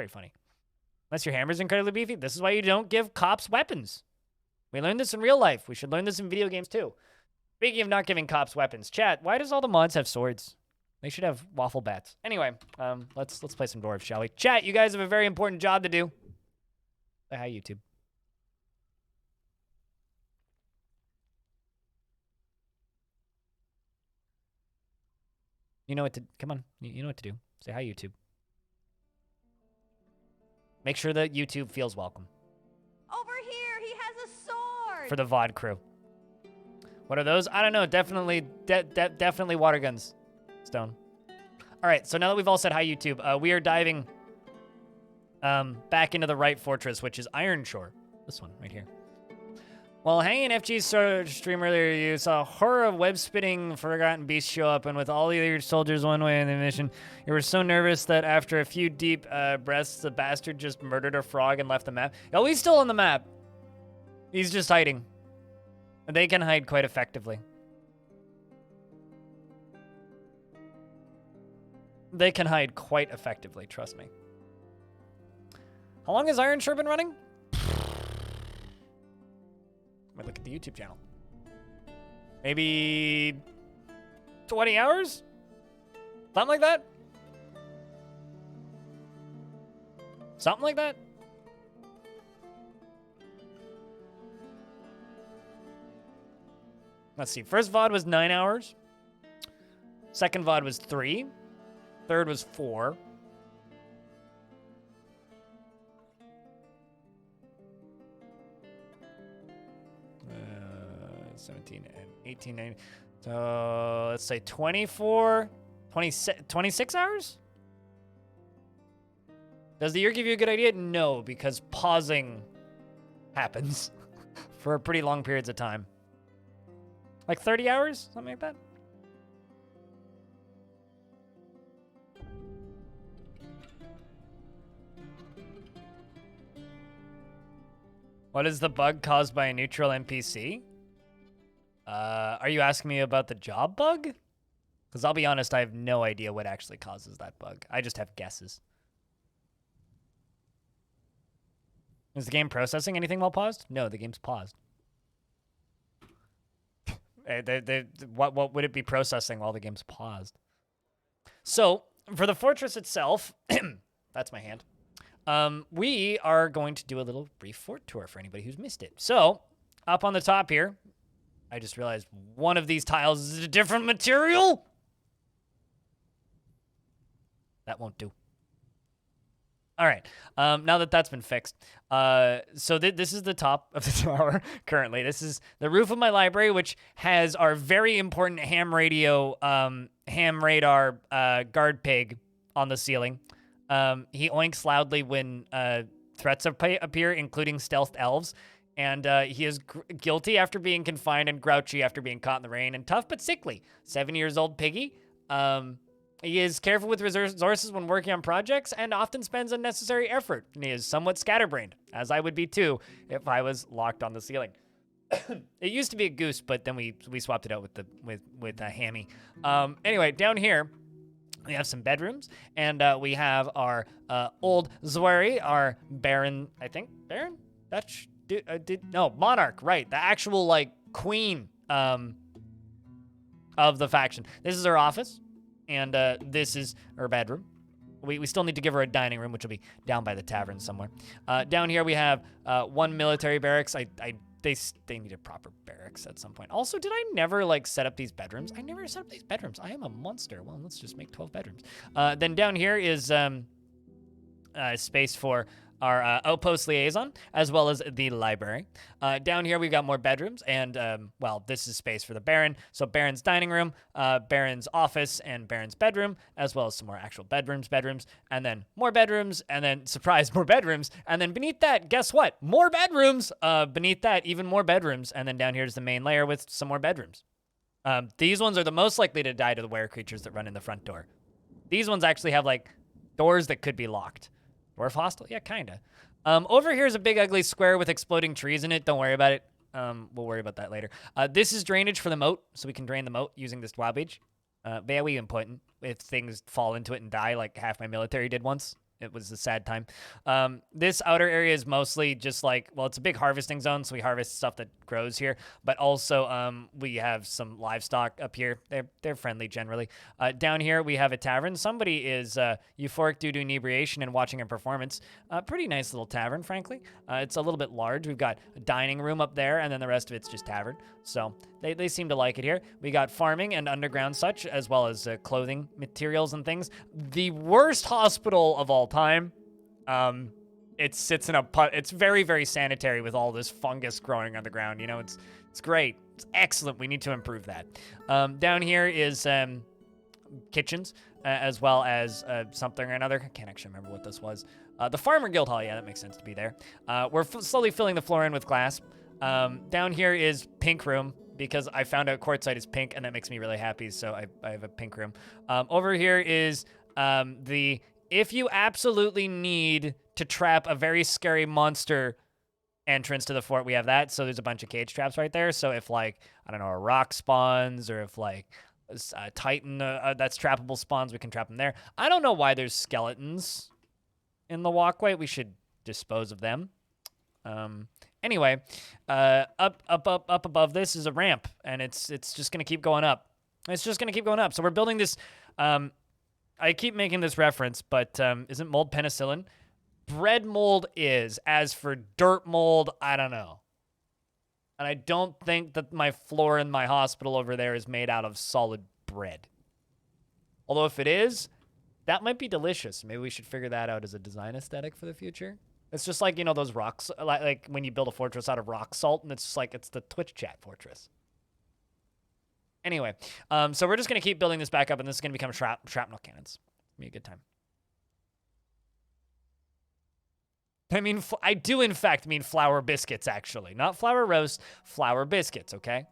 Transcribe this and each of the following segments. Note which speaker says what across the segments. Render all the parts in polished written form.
Speaker 1: Very funny. Unless your hammer's incredibly beefy. This is why you don't give cops weapons. We learned this in real life. We should learn this in video games too. Speaking of not giving cops weapons, chat, why does all the mods have swords? They should have waffle bats. Anyway, let's play some dwarves, shall we? Chat, you guys have a very important job to do. Say hi, YouTube. You know what to, come on, you know what to do. Say hi, YouTube. Make sure that YouTube feels welcome.
Speaker 2: Over here, he has a sword.
Speaker 1: For the VOD crew. What are those? I don't know. Definitely, definitely water guns. Stone. All right. So now that we've all said hi, YouTube, we are diving back into the right fortress, which is Ironshore. This one right here. While hanging FG's stream earlier, you saw a horror of web-spitting forgotten beasts show up, and with all the other soldiers one way in the mission, you were so nervous that after a few deep breaths, the bastard just murdered a frog and left the map. Oh, he's still on the map. He's just hiding. They can hide quite effectively. They can hide quite effectively, trust me. How long has Ironshore been running? Might look at the YouTube channel. Maybe 20 hours? Something like that? Something like that? Let's see. First VOD was 9 hours. Second VOD was 3. Third was 4. 17 and 18, 19. So let's say 24, 26 hours? Does the year give you a good idea? No, because pausing happens for pretty long periods of time. Like 30 hours? Something like that? What is the bug caused by a neutral NPC? Are you asking me about the job bug? Because I'll be honest, I have no idea what actually causes that bug. I just have guesses. Is the game processing anything while paused? No, the game's paused. What would it be processing while the game's paused? So, for the fortress itself, that's my hand. We are going to do a little brief fort tour for anybody who's missed it. So, up on the top here, I just realized one of these tiles is a different material. That won't do. All right, now that that's been fixed. So this is the top of the tower currently. This is the roof of my library, which has our very important ham radio, ham radar guard pig on the ceiling. He oinks loudly when threats appear, including stealthed elves. And he is guilty after being confined and grouchy after being caught in the rain and tough but sickly. 7 years old piggy. He is careful with resources when working on projects and often spends unnecessary effort. And he is somewhat scatterbrained, as I would be too if I was locked on the ceiling. It used to be a goose, but then we swapped it out with a hammy. Anyway, down here we have some bedrooms, and we have our old Zwari, our Baron, I think. Baron? Dutch? No, Monarch, right. The actual, like, queen of the faction. This is her office, and this is her bedroom. We still need to give her a dining room, which will be down by the tavern somewhere. Down here we have one military barracks. They need a proper barracks at some point. Also, did I never, like, set up these bedrooms? I never set up these bedrooms. I am a monster. Well, let's just make 12 bedrooms. Then down here is space for our outpost liaison, as well as the library. Down here, we've got more bedrooms, and, well, this is space for the Baron. So Baron's dining room, Baron's office, and Baron's bedroom, as well as some more actual bedrooms, and then more bedrooms, and then, surprise, more bedrooms, and then beneath that, guess what? More bedrooms! Beneath that, even more bedrooms, and then down here's the main layer with some more bedrooms. These ones are the most likely to die to the were creatures that run in the front door. These ones actually have, like, doors that could be locked. Dwarf hostile? Yeah, kinda. Over here is a big ugly square with exploding trees in it. Don't worry about it. We'll worry about that later. This is drainage for the moat, so we can drain the moat using this dwellage. Very important if things fall into it and die like half my military did once. it was a sad time. This outer area is mostly just like, well, it's a big harvesting zone, so we harvest stuff that grows here. But also, we have some livestock up here. They're friendly generally. Down here we have a tavern. Somebody is euphoric due to inebriation and watching a performance. Pretty nice little tavern, frankly. It's a little bit large. We've got a dining room up there, and then the rest of it's just tavern. So they seem to like it here. We got farming and underground such, as well as clothing materials and things. The worst hospital of all time. It sits in a it's very, very sanitary with all this fungus growing on the ground. You know, it's great. It's excellent. We need to improve that. Down here is kitchens, as well as something or another. I can't actually remember what this was. The Farmer Guild Hall. Yeah, that makes sense to be there. We're slowly filling the floor in with glass. Down here is pink room, because I found out quartzite is pink, and that makes me really happy, so I have a pink room. Over here is the if you absolutely need to trap a very scary monster entrance to the fort, we have that. So there's a bunch of cage traps right there. So if, like, I don't know, a rock spawns, or if, like, a titan that's trappable spawns, we can trap them there. I don't know why there's skeletons in the walkway. We should dispose of them. Anyway, up above this is a ramp, and it's just gonna keep going up. It's just gonna keep going up. So we're building this. I keep making this reference, but isn't mold penicillin? Bread mold is. As for dirt mold, I don't know. And I don't think that my floor in my hospital over there is made out of solid bread. Although if it is, that might be delicious. Maybe we should figure that out as a design aesthetic for the future. It's just like, you know, those rocks, like when you build a fortress out of rock salt, and it's just like, it's the Twitch chat fortress. Anyway, so we're just going to keep building this back up, and this is going to become shrapnel cannons. Be a good time. I mean, I do in fact mean flour biscuits, actually. Not flour roast, flour biscuits, okay?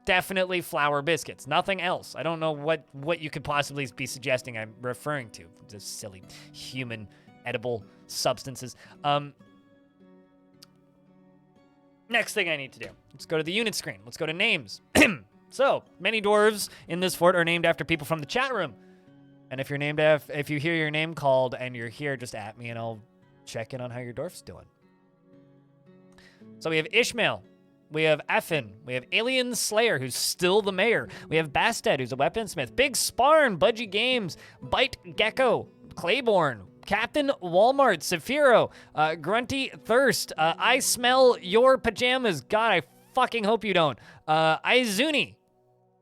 Speaker 1: Definitely flour biscuits. Nothing else. I don't know what you could possibly be suggesting I'm referring to. Just silly human edible substances. Next thing I need to do. Let's go to the unit screen. Let's go to names. So, many dwarves in this fort are named after people from the chat room. And if you're named if you hear your name called and you're here, just at me and I'll check in on how your dwarf's doing. So we have Ishmael. We have Effin. We have Alien Slayer, who's still the mayor. We have Bastet, who's a weaponsmith. Big Sparn, Budgie Games, Bite Gecko, Claiborne, Captain Walmart, Saphiro, Grunty Thirst, I Smell Your Pajamas. God, I fucking hope you don't. Izuni,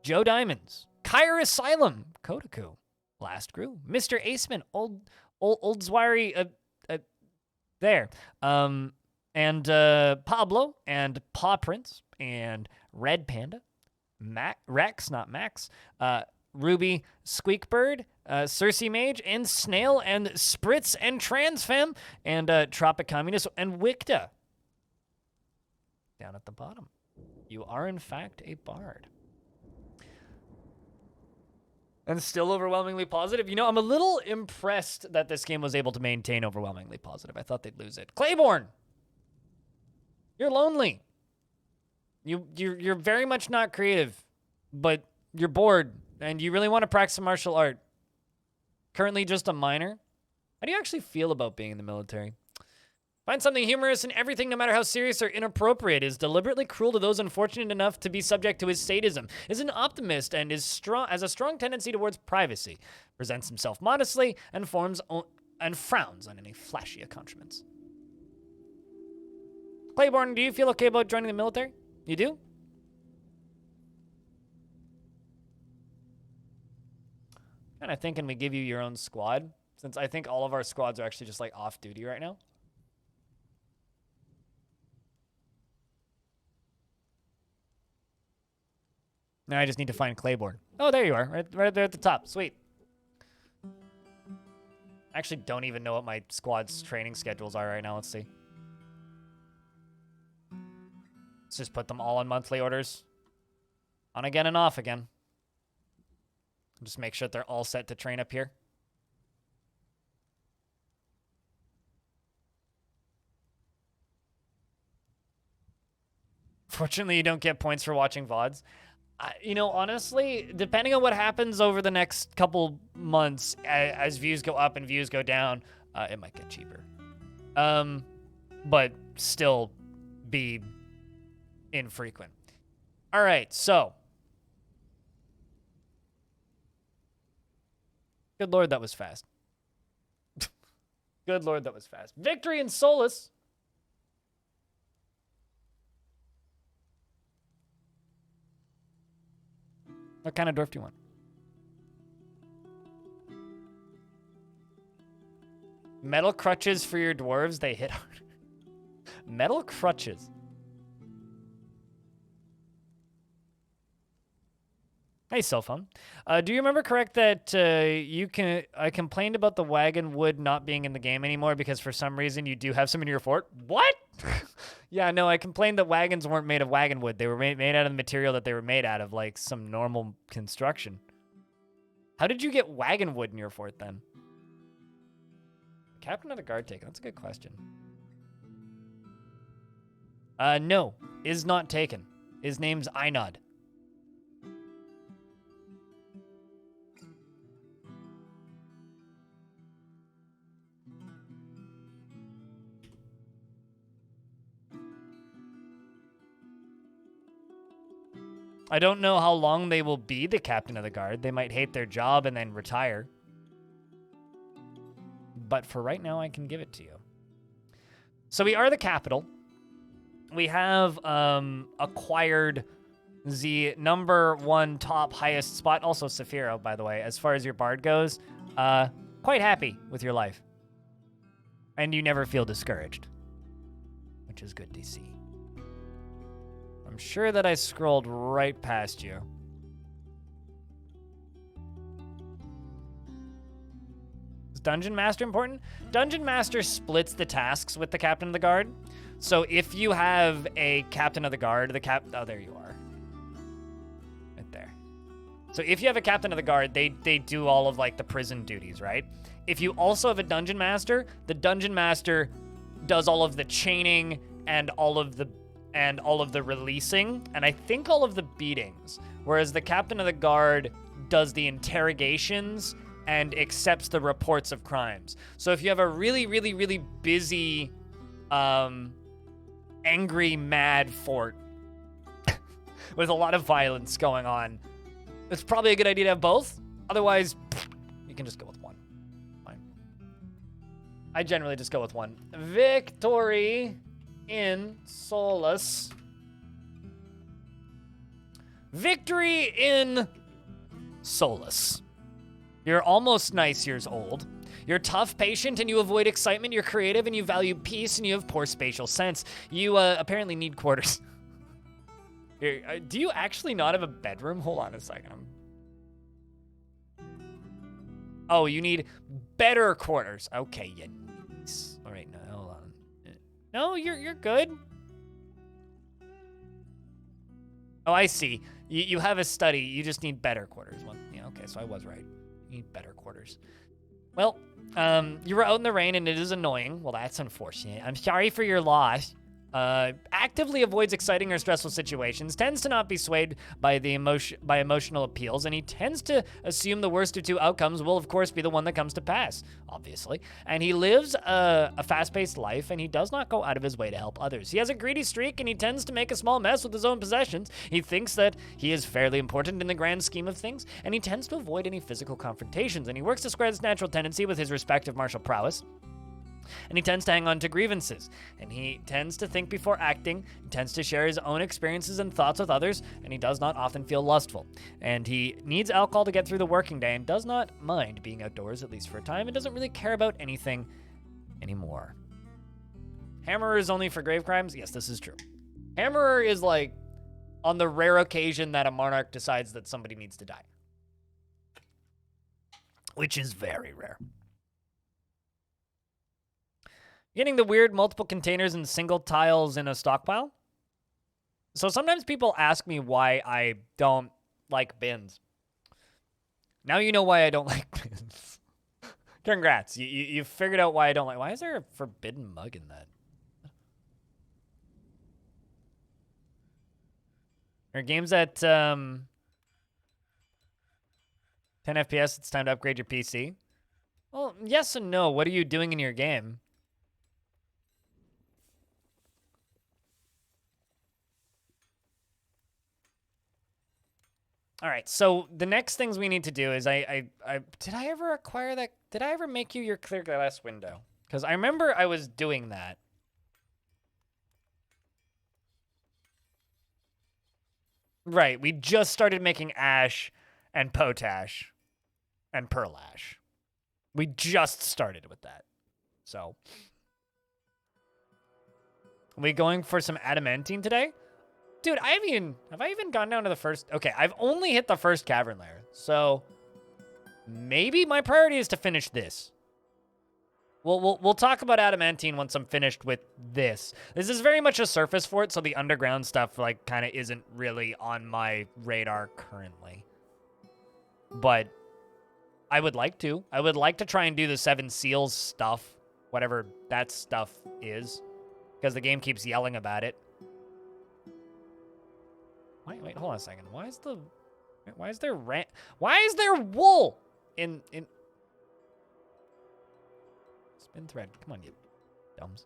Speaker 1: Joe Diamonds, Kyra Asylum, Kotaku, Last Grew, Mr. Aceman, Old Zwirey, there. And Pablo, and Paw Prince, and Red Panda, Rex, not Max, Ruby, Squeakbird, Cersei Mage, and Snail, and Spritz, and Transfem, and Tropic Communist, and Wicta. Down at the bottom. You are, in fact, a bard. And still overwhelmingly positive. You know, I'm a little impressed that this game was able to maintain overwhelmingly positive. I thought they'd lose it. Claiborne! You're lonely. You're very much not creative, but you're bored, and you really want to practice martial art. Currently just a minor. How do you actually feel about being in the military? Find something humorous in everything, no matter how serious or inappropriate. Is deliberately cruel to those unfortunate enough to be subject to his sadism. Is an optimist and has a strong tendency towards privacy. Presents himself modestly and frowns on any flashy accoutrements. Claiborne, do you feel okay about joining the military? You do? Kind of thinking we give you your own squad, since I think all of our squads are actually just like off duty right now. Now I just need to find Claiborne. Oh, there you are, right there at the top. Sweet. I actually don't even know what my squad's training schedules are right now. Let's see. Let's just put them all on monthly orders. On again and off again. Just make sure that they're all set to train up here. Fortunately, you don't get points for watching VODs. You know, honestly, depending on what happens over the next couple months, as views go up and views go down, it might get cheaper. But still be infrequent. All right, so. Good Lord, that was fast. Good Lord, that was fast. Victory and Solace. What kind of dwarf do you want? Metal crutches for your dwarves. They hit hard. Metal crutches. Hey, cell phone. Do you remember correct that I complained about the wagon wood not being in the game anymore because for some reason you do have some in your fort? What? Yeah, no, I complained that wagons weren't made of wagon wood. They were made out of the material that they were made out of, like some normal construction. How did you get wagon wood in your fort then? Captain of the guard taken. That's a good question. No, is not taken. His name's Einod. I don't know how long they will be the captain of the guard. They might hate their job and then retire. But for right now, I can give it to you. So we are the capital. We have acquired the #1 top highest spot. Also Saphiro, by the way, as far as your bard goes. Quite happy with your life. And you never feel discouraged, which is good to see. I'm sure that I scrolled right past you. Is Dungeon Master important? Dungeon Master splits the tasks with the Captain of the Guard. So if you have a Captain of the Guard, oh, there you are. Right there. So if you have a Captain of the Guard, they do all of like the prison duties, right? If you also have a Dungeon Master, the Dungeon Master does all of the chaining and all of the releasing, and I think all of the beatings, whereas the Captain of the Guard does the interrogations and accepts the reports of crimes. So if you have a really, really, really busy, angry, mad fort with a lot of violence going on, it's probably a good idea to have both. Otherwise, you can just go with one. Fine. I generally just go with one. Victory in Solace. Victory in Solace. You're almost nice years old. You're tough, patient, and you avoid excitement. You're creative, and you value peace, and you have poor spatial sense. You apparently need quarters. Here, do you actually not have a bedroom? Hold on a second. Oh, you need better quarters. Okay, you niece. All right, now hold on. No, you're good. Oh, I see. You have a study. You just need better quarters. Well, yeah, okay, so I was right. You need better quarters. Well, you were out in the rain and it is annoying. Well, that's unfortunate. I'm sorry for your loss. Actively avoids exciting or stressful situations, tends to not be swayed by emotional appeals, and he tends to assume the worst of two outcomes will, of course, be the one that comes to pass, obviously. And he lives a fast-paced life, and he does not go out of his way to help others. He has a greedy streak, and he tends to make a small mess with his own possessions. He thinks that he is fairly important in the grand scheme of things, and he tends to avoid any physical confrontations, and he works to square his natural tendency with his respective martial prowess. And he tends to hang on to grievances, and he tends to think before acting, he tends to share his own experiences and thoughts with others, and he does not often feel lustful. And he needs alcohol to get through the working day and does not mind being outdoors, at least for a time, and doesn't really care about anything anymore. Hammerer is only for grave crimes? Yes, this is true. Hammerer is like on the rare occasion that a monarch decides that somebody needs to die, which is very rare. Getting the weird multiple containers and single tiles in a stockpile. So sometimes people ask me why I don't like bins. Now you know why I don't like bins. Congrats. You figured out why I don't like. Why is there a forbidden mug in that? Are games that 10 FPS, it's time to upgrade your PC. Well, yes and no. What are you doing in your game? All right, so the next things we need to do is I did I ever acquire that? Did I ever make you your clear glass window? Because I remember I was doing that. Right, we just started making ash and potash and pearl ash. We just started with that. So, are we going for some adamantine today? Dude, have I even gone down to the first? Okay, I've only hit the first cavern layer. So, maybe my priority is to finish this. We'll talk about adamantine once I'm finished with this. This is very much a surface fort, so the underground stuff like kind of isn't really on my radar currently. But I would like to. I would like to try and do the 7 seals stuff, whatever that stuff is, because the game keeps yelling about it. Wait, hold on a second. Why is there wool in spin thread? Come on, you dumbs.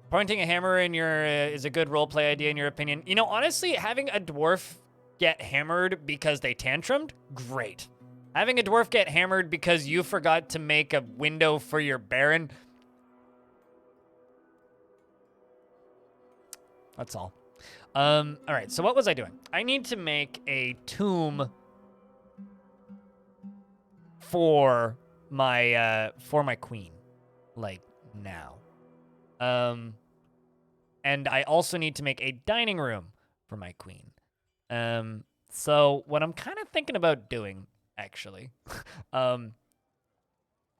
Speaker 1: Pointing a hammer in your is a good roleplay idea in your opinion. You know, honestly, having a dwarf get hammered because they tantrumed, great. Having a dwarf get hammered because you forgot to make a window for your baron, that's all. All right, so what was I doing? I need to make a tomb for my queen, like now. And I also need to make a dining room for my queen. So what I'm kind of thinking about doing, actually,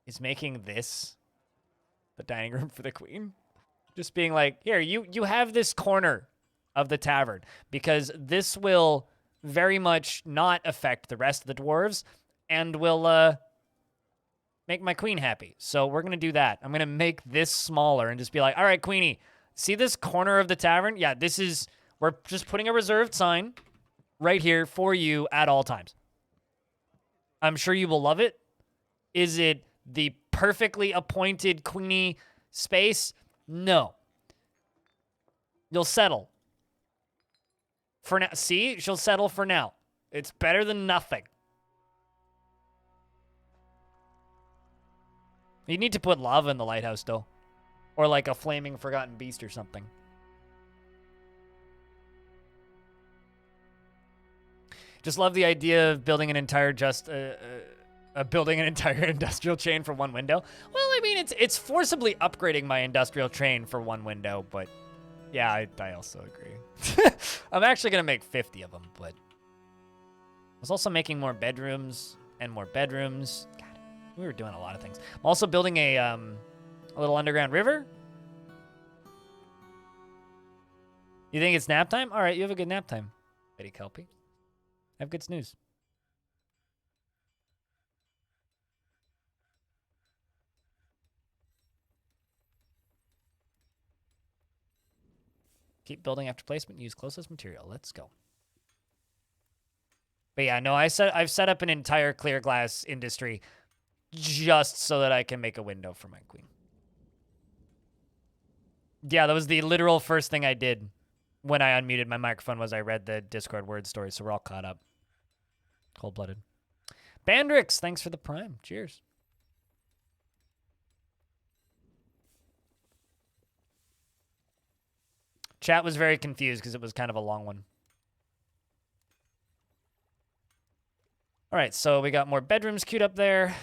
Speaker 1: is making this the dining room for the queen. Just being like, here, you have this corner of the tavern, because this will very much not affect the rest of the dwarves and will make my queen happy. So we're going to do that. I'm going to make this smaller and just be like, all right, Queenie, see this corner of the tavern? Yeah, we're just putting a reserved sign right here for you at all times. I'm sure you will love it. Is it the perfectly appointed Queenie space? No. You'll settle. For now. See? She'll settle for now. It's better than nothing. You need to put lava in the lighthouse, though. Or like a flaming forgotten beast or something. Just love the idea of building an entire industrial chain for one window. Well, I mean, it's forcibly upgrading my industrial chain for one window, but yeah, I also agree. I'm actually gonna make 50 of them, but I was also making more bedrooms and more bedrooms. God, we were doing a lot of things. I'm also building a little underground river. You think it's nap time? All right, you have a good nap time, Betty Kelpie. I have good snooze. Keep building after placement. Use closest material. Let's go. But yeah, no, I've set up an entire clear glass industry just so that I can make a window for my queen. Yeah, that was the literal first thing I did when I unmuted my microphone was I read the Discord word story, so we're all caught up. Cold-blooded. Bandrix, thanks for the prime. Cheers. Chat was very confused because it was kind of a long one. All right, so we got more bedrooms queued up there.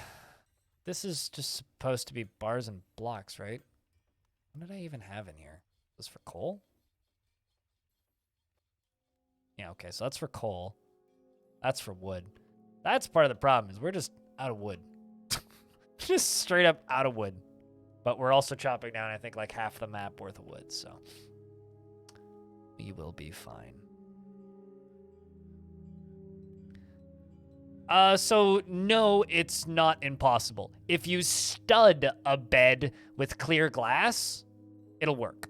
Speaker 1: This is just supposed to be bars and blocks, right? What did I even have in here? Is this for coal? Yeah, okay, so that's for coal. That's for wood. That's part of the problem, is we're just out of wood. Just straight up out of wood. But we're also chopping down, I think, like half the map worth of wood, so we will be fine. So no, it's not impossible. If you stud a bed with clear glass, it'll work.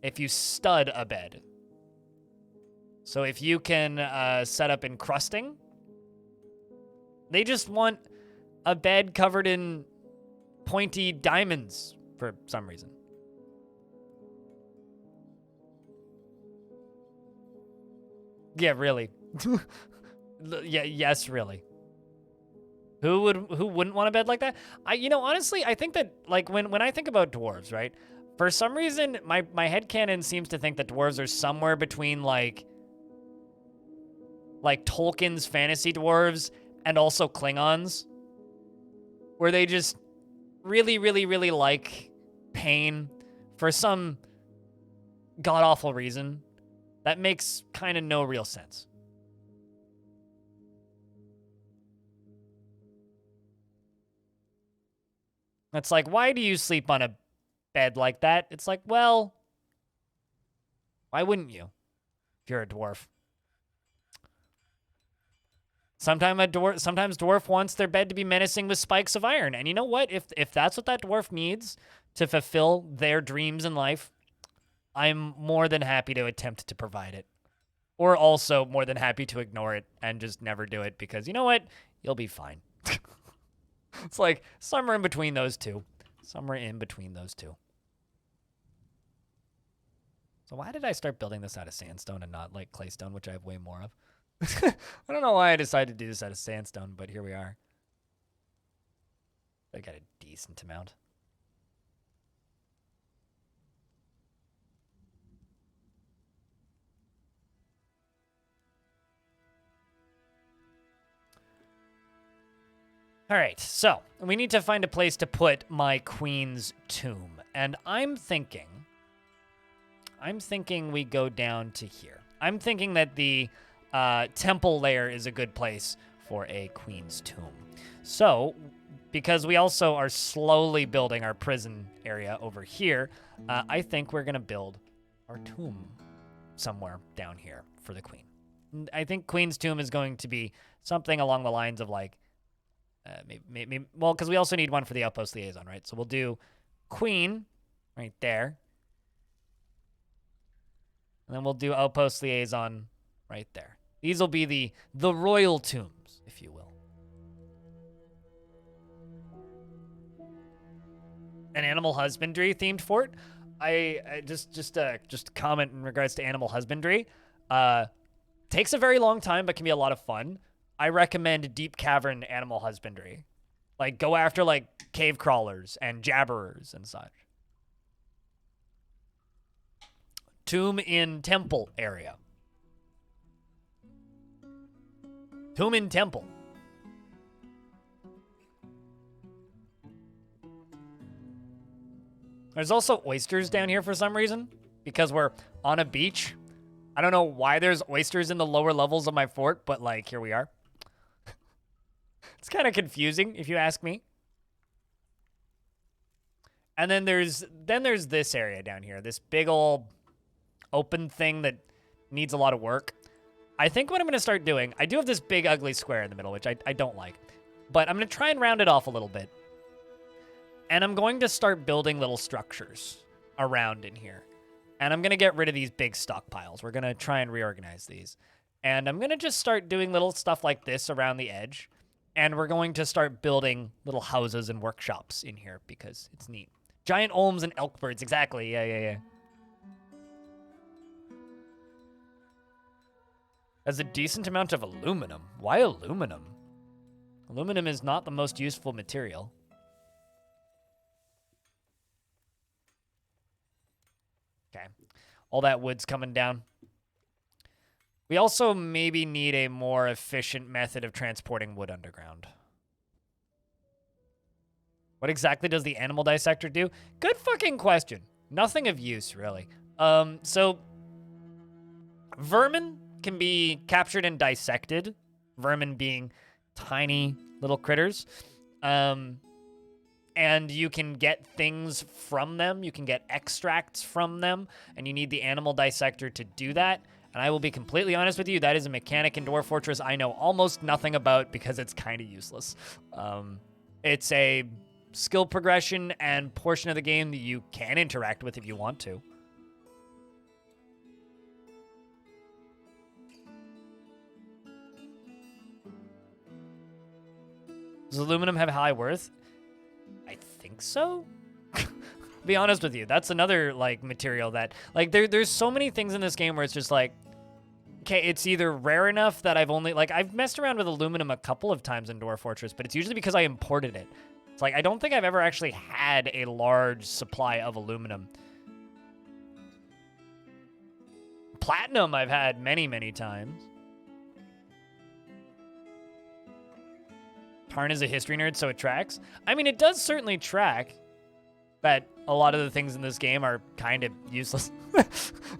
Speaker 1: if you stud a bed. So if you can set up encrusting, they just want a bed covered in pointy diamonds for some reason. Yeah, really. Yeah, yes, really. Who wouldn't want a bed like that? Honestly, I think that like when I think about dwarves, right? For some reason, my headcanon seems to think that dwarves are somewhere between like Tolkien's fantasy dwarves and also Klingons, where they just really, really, really like pain for some god-awful reason that makes kind of no real sense. It's like, why do you sleep on a bed like that? It's like, well, why wouldn't you if you're a dwarf? Sometimes dwarf wants their bed to be menacing with spikes of iron. And you know what? If that's what that dwarf needs to fulfill their dreams in life, I'm more than happy to attempt to provide it. Or also more than happy to ignore it and just never do it because you know what? You'll be fine. It's like somewhere in between those two. Somewhere in between those two. So why did I start building this out of sandstone and not like claystone, which I have way more of? I don't know why I decided to do this out of sandstone, but here we are. I got a decent amount. All right, so we need to find a place to put my queen's tomb. And I'm thinking we go down to here. I'm thinking that the temple layer is a good place for a queen's tomb. So, because we also are slowly building our prison area over here, I think we're going to build our tomb somewhere down here for the queen. I think queen's tomb is going to be something along the lines of like, maybe well, because we also need one for the outpost liaison, right? So we'll do queen right there. And then we'll do outpost liaison right there. These will be the royal tombs, if you will. An animal husbandry themed fort. I just comment in regards to animal husbandry. Takes a very long time, but can be a lot of fun. I recommend deep cavern animal husbandry. Like go after like cave crawlers and jabberers and such. Tomb in temple area. Tomb in temple. There's also oysters down here for some reason, because we're on a beach. I don't know why there's oysters in the lower levels of my fort, but like, here we are. It's kind of confusing, if you ask me. And then there's this area down here, this big old open thing that needs a lot of work. I think what I'm going to start doing, I do have this big ugly square in the middle, which I don't like, but I'm going to try and round it off a little bit. And I'm going to start building little structures around in here. And I'm going to get rid of these big stockpiles. We're going to try and reorganize these. And I'm going to just start doing little stuff like this around the edge. And we're going to start building little houses and workshops in here because it's neat. Giant olms and elk birds, exactly. Yeah. Has a decent amount of aluminum. Why aluminum? Aluminum is not the most useful material. Okay. All that wood's coming down. We also maybe need a more efficient method of transporting wood underground. What exactly does the animal dissector do? Good fucking question. Nothing of use, really. So vermin can be captured and dissected. Vermin being tiny little critters. And you can get things from them. You can get extracts from them. And you need the animal dissector to do that. And I will be completely honest with you, that is a mechanic in Dwarf Fortress I know almost nothing about because it's kind of useless. It's a skill progression and portion of the game that you can interact with if you want to. Does aluminum have high worth? I think so. Be honest with you, that's another like material that like there's so many things in this game where it's just like, okay, it's either rare enough that I've messed around with aluminum a couple of times in Dwarf Fortress, but it's usually because I imported it. It's like I don't think I've ever actually had a large supply of aluminum. Platinum I've had many times. Tarn is a history nerd, so it tracks. I mean, it does certainly track, but a lot of the things in this game are kind of useless.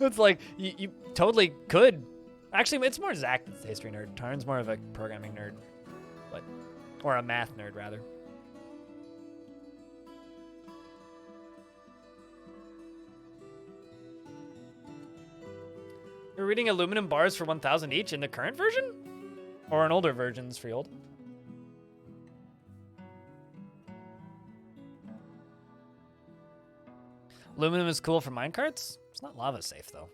Speaker 1: It's like, you totally could. Actually, it's more Zach that's the history nerd. Tarn's more of a programming nerd, or a math nerd, rather. You're reading aluminum bars for 1,000 each in the current version? Or in older versions for old? Aluminum is cool for minecarts? It's not lava safe, though.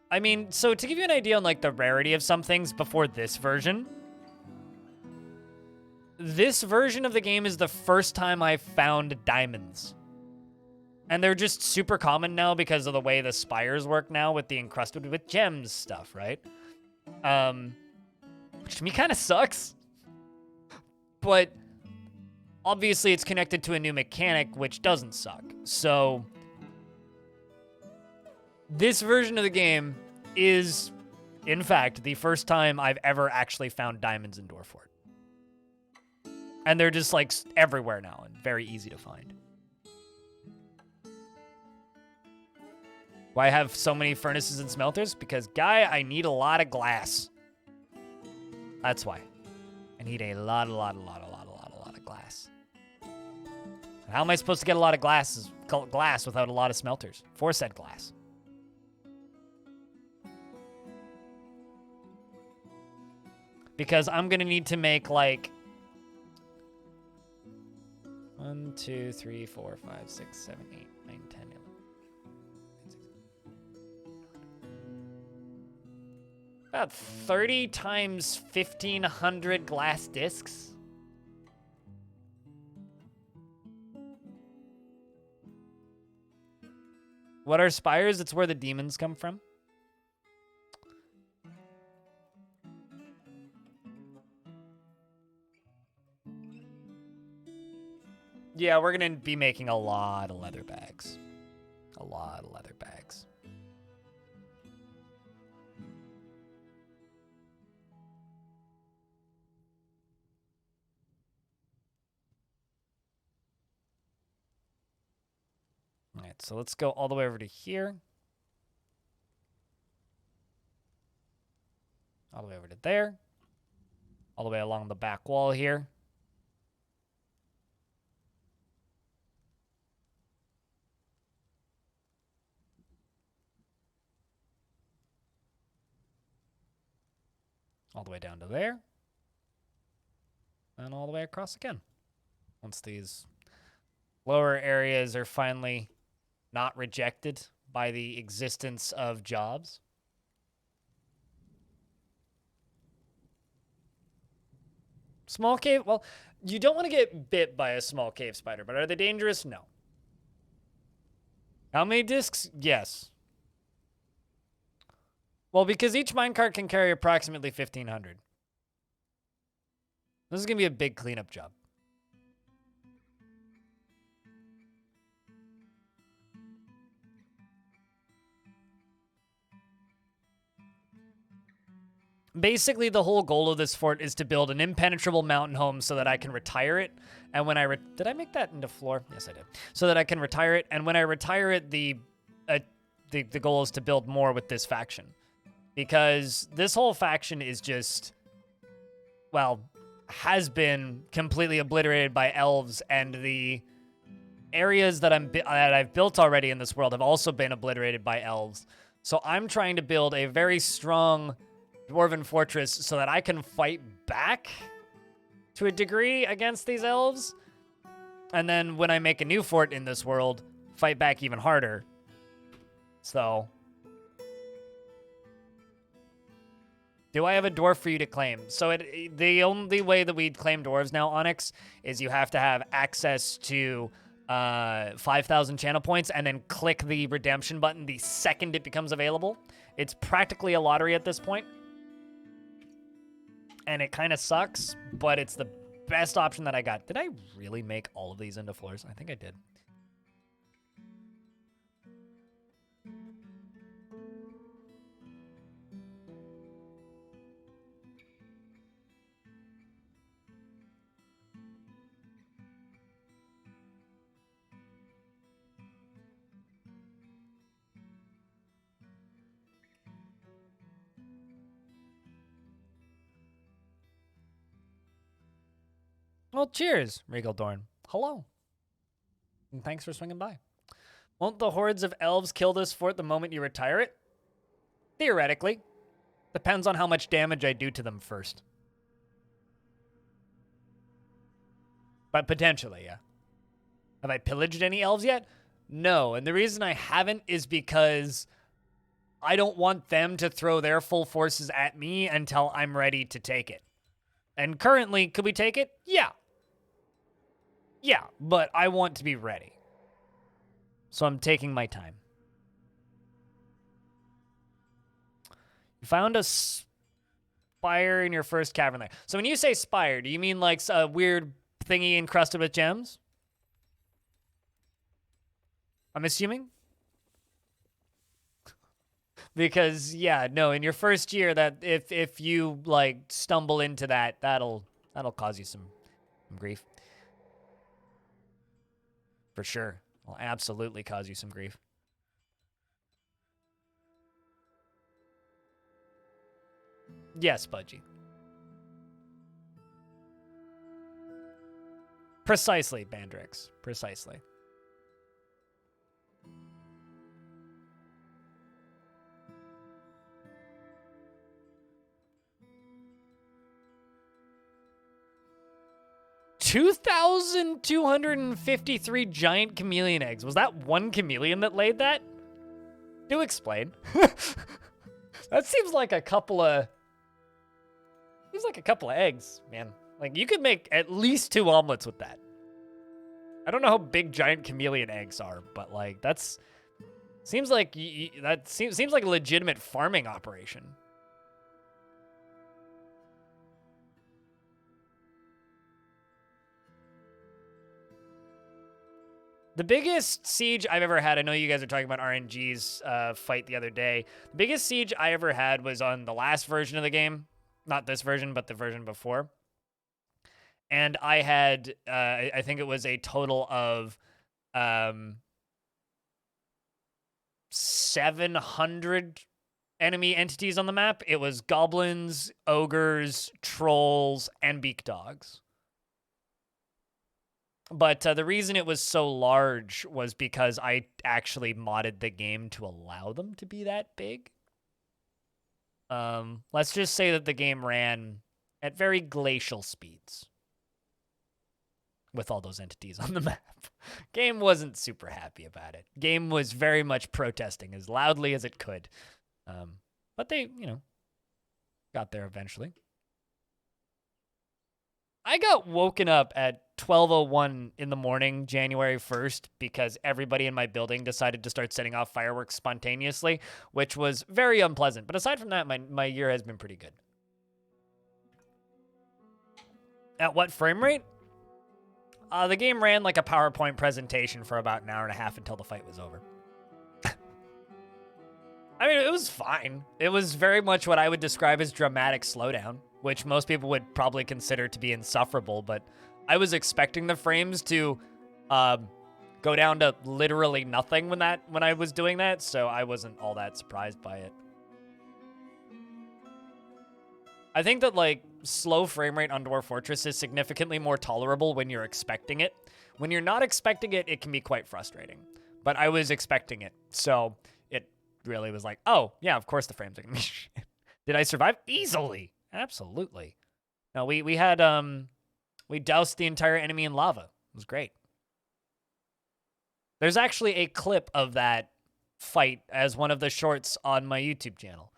Speaker 1: I mean, so to give you an idea on like the rarity of some things before this version of the game is the first time I found diamonds. And they're just super common now because of the way the spires work now with the encrusted with gems stuff, right? Which to me kind of sucks. But obviously it's connected to a new mechanic, which doesn't suck. So this version of the game is, in fact, the first time I've ever actually found diamonds in Dwarf Fort. And they're just like everywhere now and very easy to find. Why I have so many furnaces and smelters? Because, guy, I need a lot of glass. That's why. I need a lot of glass. How am I supposed to get a lot of glass without a lot of smelters? For said glass. Because I'm going to need to make, like, 1, 2, 3, 4, 5, 6, 7, 8, 9, 10, 11. About 30 times 1,500 glass discs. What are spires? It's where the demons come from. Yeah, we're going to be making a lot of leather bags. A lot of leather bags. All right, so let's go all the way over to here. All the way over to there. All the way along the back wall here. All the way down to there. And all the way across again. Once these lower areas are finally not rejected by the existence of jobs. Small cave? Well, you don't want to get bit by a small cave spider, but are they dangerous? No. How many discs? Yes. Well, because each minecart can carry approximately 1,500. This is going to be a big cleanup job. Basically, the whole goal of this fort is to build an impenetrable mountain home so that I can retire it. And when I did I make that into floor? Yes, I did. So that I can retire it. And when I retire it, the goal is to build more with this faction. Because this whole faction is just, well, has been completely obliterated by elves, and the areas that I've built already in this world have also been obliterated by elves. So I'm trying to build a very strong dwarven fortress so that I can fight back to a degree against these elves. And then when I make a new fort in this world, fight back even harder. So Do I have a dwarf for you to claim? So the only way that we claim dwarves now, Onyx, is you have to have access to 5,000 channel points and then click the redemption button the second it becomes available. It's practically a lottery at this point. And it kind of sucks, but it's the best option that I got. Did I really make all of these into floors? I think I did. Well, cheers, Regal Dorn. Hello. And thanks for swinging by. Won't the hordes of elves kill this fort the moment you retire it? Theoretically. Depends on how much damage I do to them first. But potentially, yeah. Have I pillaged any elves yet? No, and the reason I haven't is because I don't want them to throw their full forces at me until I'm ready to take it. And currently, could we take it? Yeah. Yeah, but I want to be ready. So I'm taking my time. You found a spire in your first cavern there. So when you say spire, do you mean like a weird thingy encrusted with gems? I'm assuming? Because yeah, no, in your first year, that if you like stumble into that, that'll cause you some grief. For sure. Will absolutely cause you some grief. Yes, Budgie. Precisely, Bandrix. Precisely. $2,253 giant chameleon eggs. Was that one chameleon that laid that? Do explain. That seems like a couple of... Seems like a couple of eggs, man. Like, you could make at least 2 omelets with that. I don't know how big giant chameleon eggs are, but, like, that's... Seems like... that seems like a legitimate farming operation. The biggest siege I've ever had, I know you guys are talking about RNG's fight the other day. The biggest siege I ever had was on the last version of the game. Not this version, but the version before. And I had, I think it was a total of 700 enemy entities on the map. It was goblins, ogres, trolls, and beak dogs. But the reason it was so large was because I actually modded the game to allow them to be that big. Let's just say that the game ran at very glacial speeds with all those entities on the map. Game wasn't super happy about it. Game was very much protesting as loudly as it could. But they, you know, got there eventually. I got woken up at 12:01 in the morning, January 1st, because everybody in my building decided to start setting off fireworks spontaneously, which was very unpleasant. But aside from that, my year has been pretty good. At what frame rate? The game ran like a PowerPoint presentation for about an hour and a half until the fight was over. I mean, it was fine. It was very much what I would describe as dramatic slowdown, which most people would probably consider to be insufferable, but I was expecting the frames to go down to literally nothing when I was doing that, so I wasn't all that surprised by it. I think that, like, slow frame rate on Dwarf Fortress is significantly more tolerable when you're expecting it. When you're not expecting it, it can be quite frustrating. But I was expecting it, so it really was like, oh, yeah, of course the frames are gonna be shit. Did I survive? Easily. Absolutely. No, we had, we doused the entire enemy in lava. It was great. There's actually a clip of that fight as one of the shorts on my YouTube channel.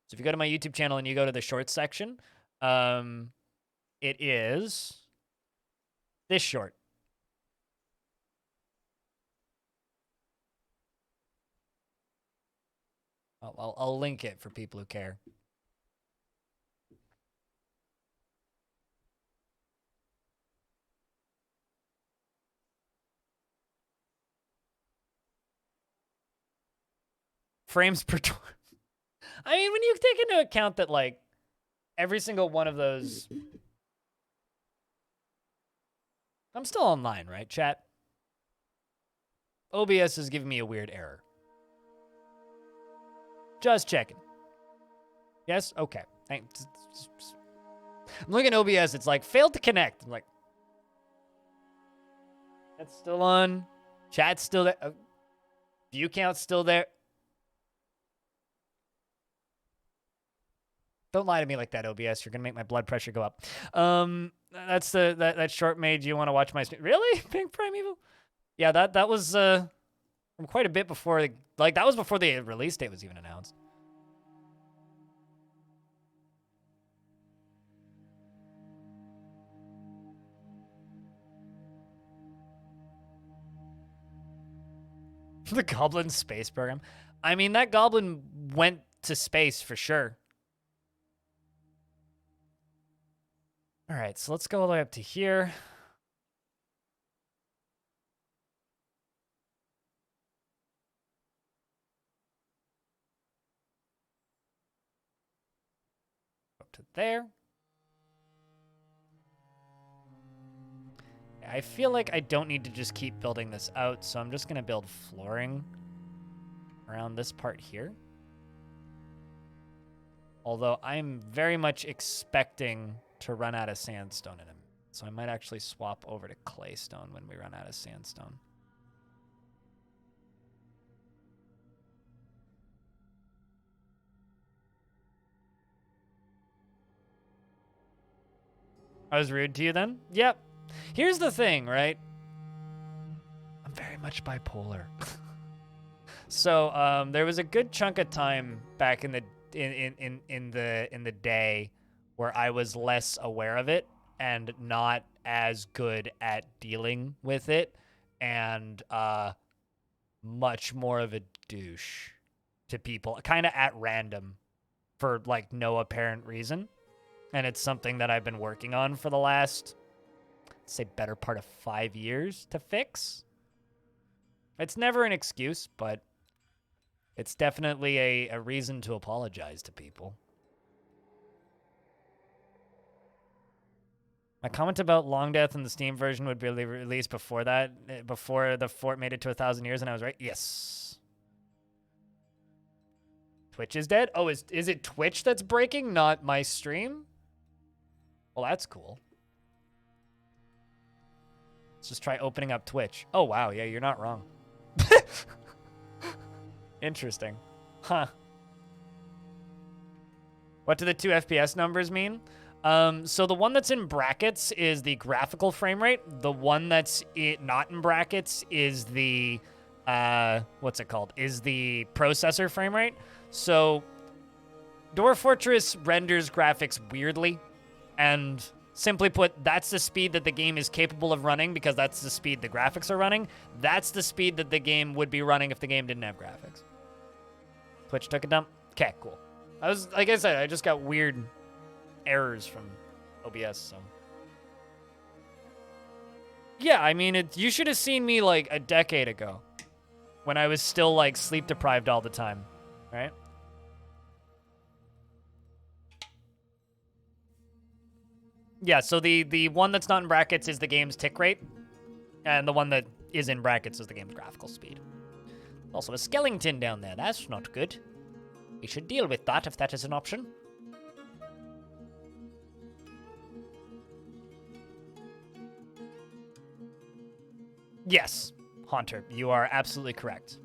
Speaker 1: So if you go to my YouTube channel and you go to the shorts section, it is this short. I'll link it for people who care. Frames per I mean, when you take into account that, like, every single one of those... I'm still online, right, chat? OBS is giving me a weird error. Just checking. Yes? Okay. I'm looking at OBS. It's like, failed to connect. I'm like, that's still on. Chat's still there. View count's still there. Don't lie to me like that, OBS. You're gonna make my blood pressure go up. That's that short made you want to watch my stream. Really? Pink Primeval? Yeah, that was from quite a bit before that was before the release date was even announced. The Goblin space program. I mean, that Goblin went to space for sure. All right, so let's go all the way up to here. Up to there. I feel like I don't need to just keep building this out, so I'm just going to build flooring around this part here. Although I'm very much expecting to run out of sandstone in a minute. So I might actually swap over to claystone when we run out of sandstone. I was rude to you then? Yep. Here's the thing, right? I'm very much bipolar. So there was a good chunk of time back in the day where I was less aware of it and not as good at dealing with it, and much more of a douche to people, kind of at random for like no apparent reason. And it's something that I've been working on for the last, say, better part of 5 years to fix. It's never an excuse, but it's definitely a reason to apologize to people. My comment about Long Death and the Steam version would be released before that, before the fort made it to 1,000 years, and I was right. Yes. Twitch is dead? Oh, is it Twitch that's breaking, not my stream? Well, that's cool. Let's just try opening up Twitch. Oh, wow. Yeah, you're not wrong. Interesting. Huh. What do the 2 FPS numbers mean? So the one that's in brackets is the graphical frame rate. The one that's not in brackets is the, what's it called? Is the processor frame rate. So Dwarf Fortress renders graphics weirdly. And simply put, that's the speed that the game is capable of running because that's the speed the graphics are running. That's the speed that the game would be running if the game didn't have graphics. Twitch took a dump? Okay, cool. Like I said, I just got weird errors from OBS, so. Yeah, I mean, you should have seen me like a decade ago when I was still like sleep deprived all the time, right? Yeah, so the one that's not in brackets is the game's tick rate, and the one that is in brackets is the game's graphical speed. Also a skeleton down there. That's not good. We should deal with that if that is an option. Yes, Haunter, you are absolutely correct.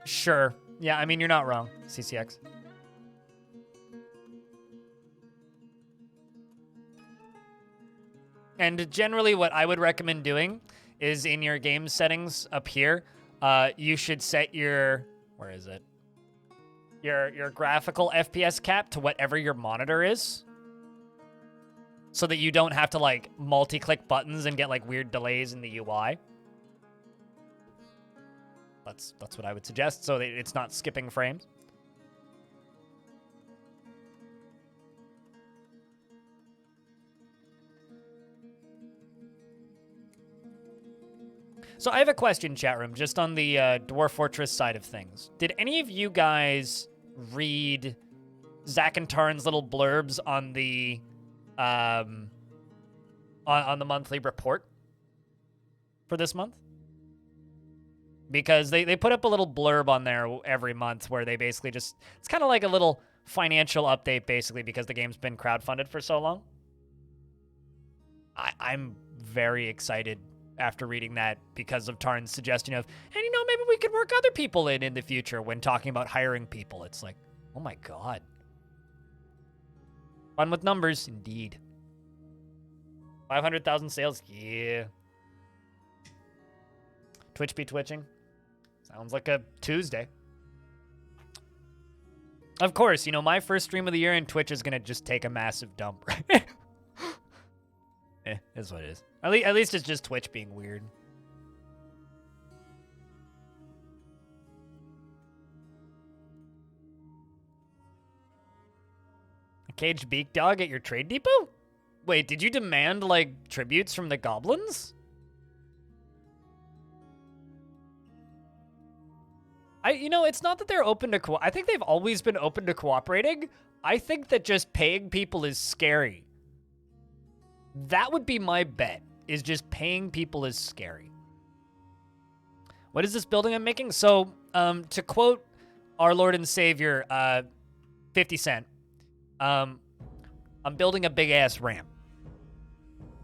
Speaker 1: Sure. Yeah, I mean, you're not wrong, CCX. And generally what I would recommend doing is in your game settings up here, you should set your, where is it? Your graphical FPS cap to whatever your monitor is, so that you don't have to like multi-click buttons and get like weird delays in the UI. That's what I would suggest, so that it's not skipping frames. So I have a question, chat room, just on the Dwarf Fortress side of things. Did any of you guys read Zach and Tarn's little blurbs on the on the monthly report for this month? Because they put up a little blurb on there every month where they basically just, it's kind of like a little financial update, basically, because the game's been crowdfunded for so long. I'm very excited after reading that because of Tarn's suggestion of, and you know, maybe we could work other people in the future when talking about hiring people. It's like, oh my God. Fun with numbers, indeed. 500,000 sales, yeah. Twitch be twitching. Sounds like a Tuesday. Of course, you know, my first stream of the year in Twitch is gonna just take a massive dump, right? Is what it is. At least it's just Twitch being weird. A caged beak dog at your trade depot? Wait, did you demand, like, tributes from the goblins? You know, it's not that they're open to I think they've always been open to cooperating. I think that just paying people is scary. That would be my bet, is just paying people is scary. What is this building I'm making? So, to quote our Lord and Savior, 50 Cent, I'm building a big-ass ramp.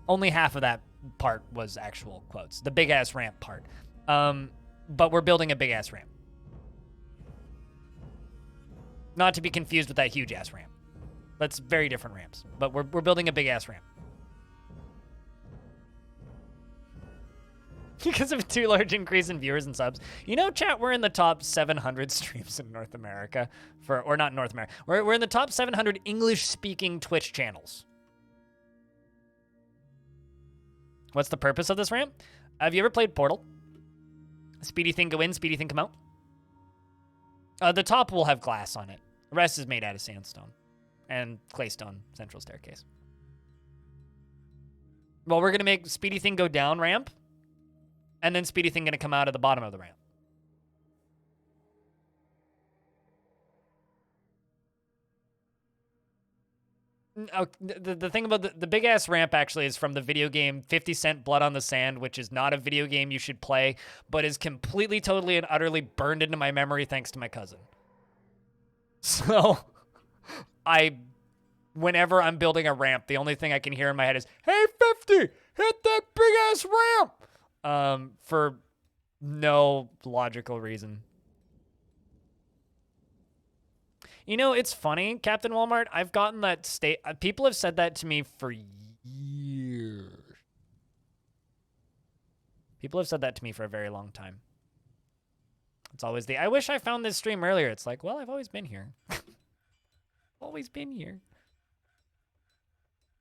Speaker 1: Only half of that part was actual quotes. The big-ass ramp part. But we're building a big-ass ramp. Not to be confused with that huge-ass ramp. That's very different ramps. But we're building a big-ass ramp. Because of a too large increase in viewers and subs. You know, chat, we're in the top 700 streams in North America. Or not North America. We're in the top 700 English-speaking Twitch channels. What's the purpose of this ramp? Have you ever played Portal? Speedy thing go in, speedy thing come out. The top will have glass on it. The rest is made out of sandstone and claystone central staircase. Well, we're going to make speedy thing go down ramp, and then speedy thing going to come out of the bottom of the ramp. Oh, the thing about the big-ass ramp actually is from the video game 50 Cent Blood on the Sand, which is not a video game you should play, but is completely, totally, and utterly burned into my memory thanks to my cousin. So, whenever I'm building a ramp, the only thing I can hear in my head is, "Hey, 50, hit that big-ass ramp!" For no logical reason. You know, it's funny, Captain Walmart. I've gotten that people have said that to me for years. People have said that to me for a very long time. It's always I wish I found this stream earlier. It's like, well, I've always been here. Always been here.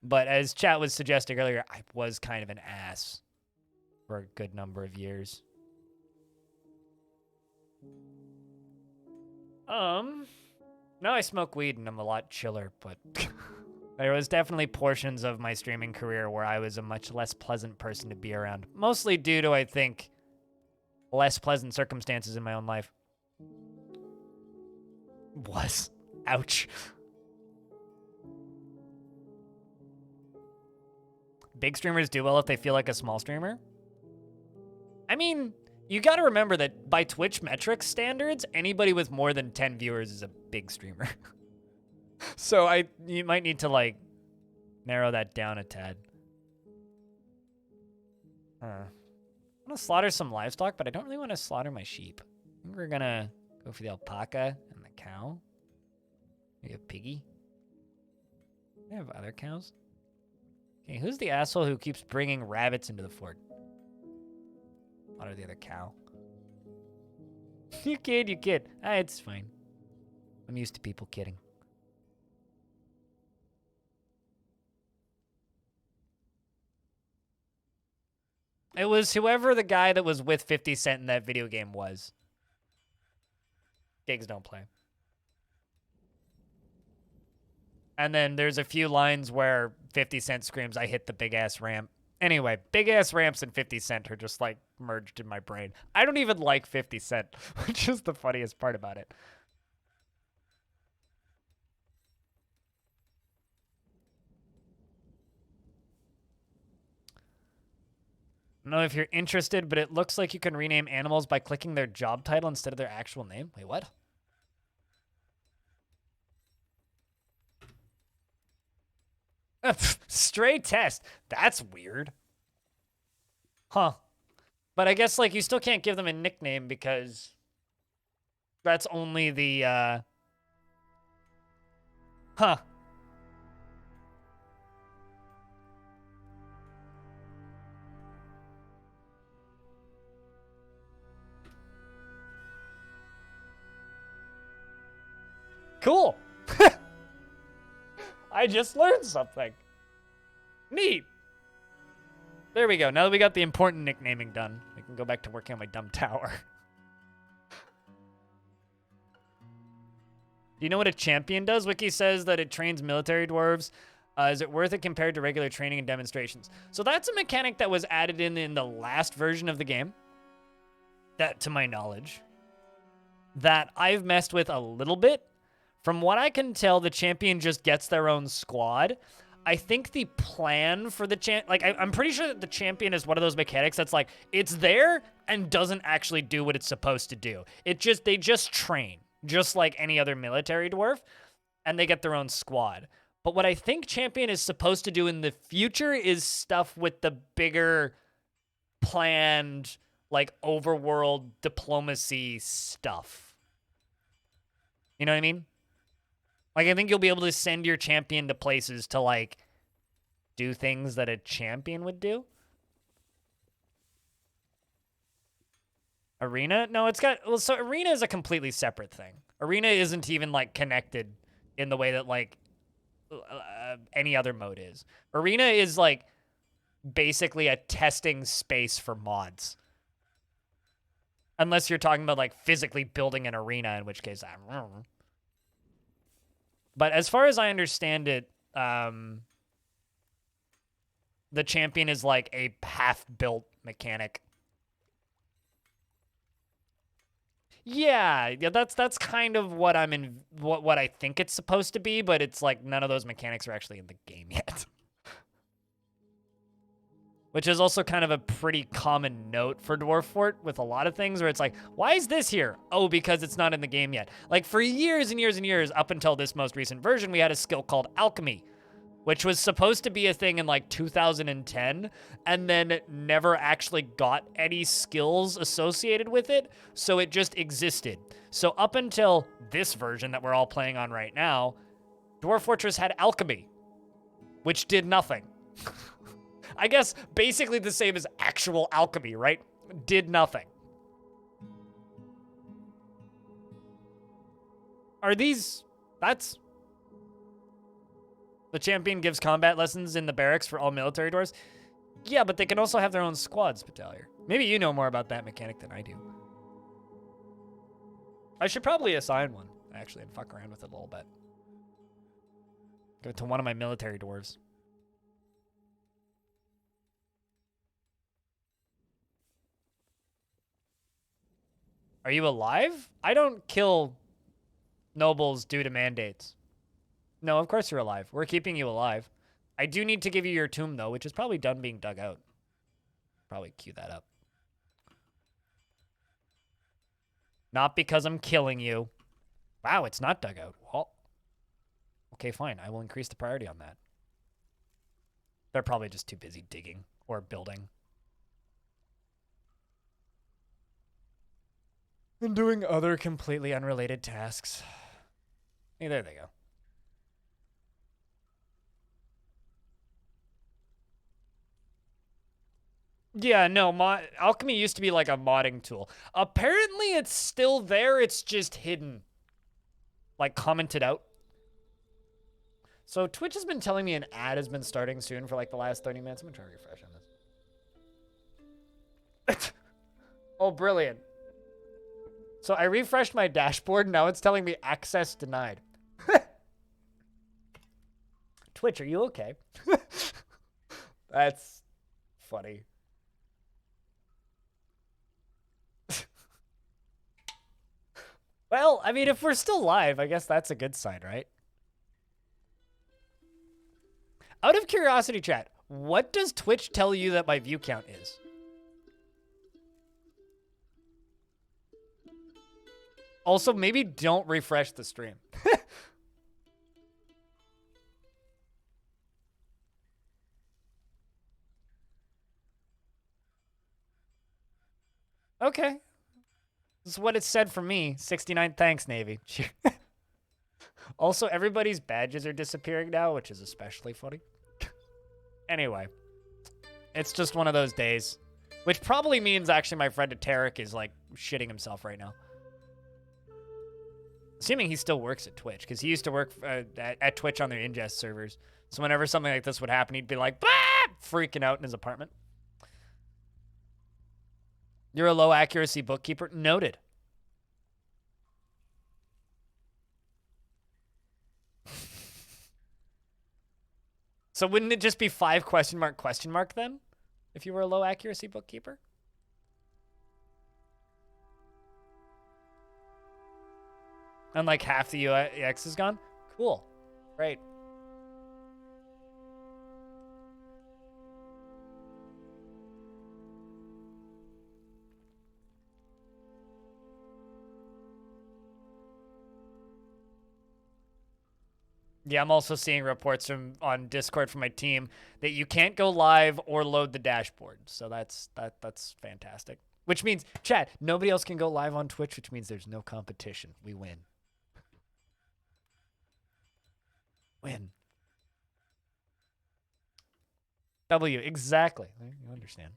Speaker 1: But as chat was suggesting earlier, I was kind of an ass for a good number of years. Now I smoke weed and I'm a lot chiller, but there was definitely portions of my streaming career where I was a much less pleasant person to be around. Mostly due to, I think, less pleasant circumstances in my own life. Ouch. Big streamers do well if they feel like a small streamer. I mean, you got to remember that by Twitch metrics standards, anybody with more than 10 viewers is a big streamer. So you might need to, like, narrow that down a tad. I want to slaughter some livestock, but I don't really want to slaughter my sheep. I think we're going to go for the alpaca and the cow. Maybe a piggy. I have other cows. Okay, who's the asshole who keeps bringing rabbits into the fort? Or the other cow. You kid, you kid. Ah, it's fine. I'm used to people kidding. It was whoever the guy that was with 50 Cent in that video game was. Gigs don't play. And then there's a few lines where 50 Cent screams, I hit the big ass ramp. Anyway, big ass ramps and 50 Cent are just like merged in my brain. I don't even like 50 Cent, which is the funniest part about it. I don't know if you're interested, but it looks like you can rename animals by clicking their job title instead of their actual name. Wait, what? Stray test. That's weird. Huh. But I guess, like, you still can't give them a nickname because that's only the, Huh. Cool. I just learned something. Neat. There we go. Now that we got the important nicknaming done, we can go back to working on my dumb tower. Do you know what a champion does? Wiki says that it trains military dwarves. Is it worth it compared to regular training and demonstrations? So that's a mechanic that was added in the last version of the game. That, to my knowledge, that I've messed with a little bit. From what I can tell, the champion just gets their own squad. I think the plan for the I'm pretty sure that the champion is one of those mechanics that's like, it's there and doesn't actually do what it's supposed to do. They just train, just like any other military dwarf, and they get their own squad. But what I think champion is supposed to do in the future is stuff with the bigger planned, like, overworld diplomacy stuff. You know what I mean? Like, I think you'll be able to send your champion to places to, like, do things that a champion would do. Arena? No, it's got... Well, so Arena is a completely separate thing. Arena isn't even, like, connected in the way that, like, any other mode is. Arena is, like, basically a testing space for mods. Unless you're talking about, like, physically building an arena, in which case, I don't know. But as far as I understand it, the champion is like a half-built mechanic. Yeah, that's kind of what what I think it's supposed to be, but it's like none of those mechanics are actually in the game yet. Which is also kind of a pretty common note for Dwarf Fort with a lot of things where it's like, why is this here? Oh, because it's not in the game yet. Like, for years and years and years, up until this most recent version, we had a skill called Alchemy, which was supposed to be a thing in, like, 2010, and then never actually got any skills associated with it, so it just existed. So up until this version that we're all playing on right now, Dwarf Fortress had Alchemy, which did nothing. I guess basically the same as actual alchemy, right? Did nothing. Are these... That's... The champion gives combat lessons in the barracks for all military dwarves? Yeah, but they can also have their own squads, Battalier. Maybe you know more about that mechanic than I do. I should probably assign one, actually, and fuck around with it a little bit. Give it to one of my military dwarves. Are you alive? I don't kill nobles due to mandates. No, of course you're alive. We're keeping you alive. I do need to give you your tomb, though, which is probably done being dug out. Probably cue that up. Not because I'm killing you. Wow, it's not dug out. Well, okay, fine. I will increase the priority on that. They're probably just too busy digging or building. And doing other completely unrelated tasks. Hey, there they go. Yeah, no, alchemy used to be like a modding tool. Apparently it's still there, it's just hidden. Like commented out. So Twitch has been telling me an ad has been starting soon for like the last 30 minutes. I'm gonna try to refresh on this. Oh, brilliant. So I refreshed my dashboard, now it's telling me access denied. Twitch, are you okay? That's funny. Well, I mean, if we're still live, I guess that's a good sign, right? Out of curiosity, chat, what does Twitch tell you that my view count is? Also, maybe don't refresh the stream. Okay. This is what it said for me. 69 thanks, Navy. Also, everybody's badges are disappearing now, which is especially funny. Anyway, it's just one of those days. Which probably means actually my friend Tarek is like shitting himself right now. Assuming he still works at Twitch, because he used to work at Twitch on their ingest servers. So whenever something like this would happen, he'd be like, bah! Freaking out in his apartment. You're a low accuracy bookkeeper? Noted. So wouldn't it just be 5 question mark then? If you were a low accuracy bookkeeper? And like half the UX is gone? Cool. Great. Yeah, I'm also seeing reports on Discord from my team that you can't go live or load the dashboard. So that's fantastic. Which means, chat, nobody else can go live on Twitch, which means there's no competition. We win. Win. W, exactly. You understand.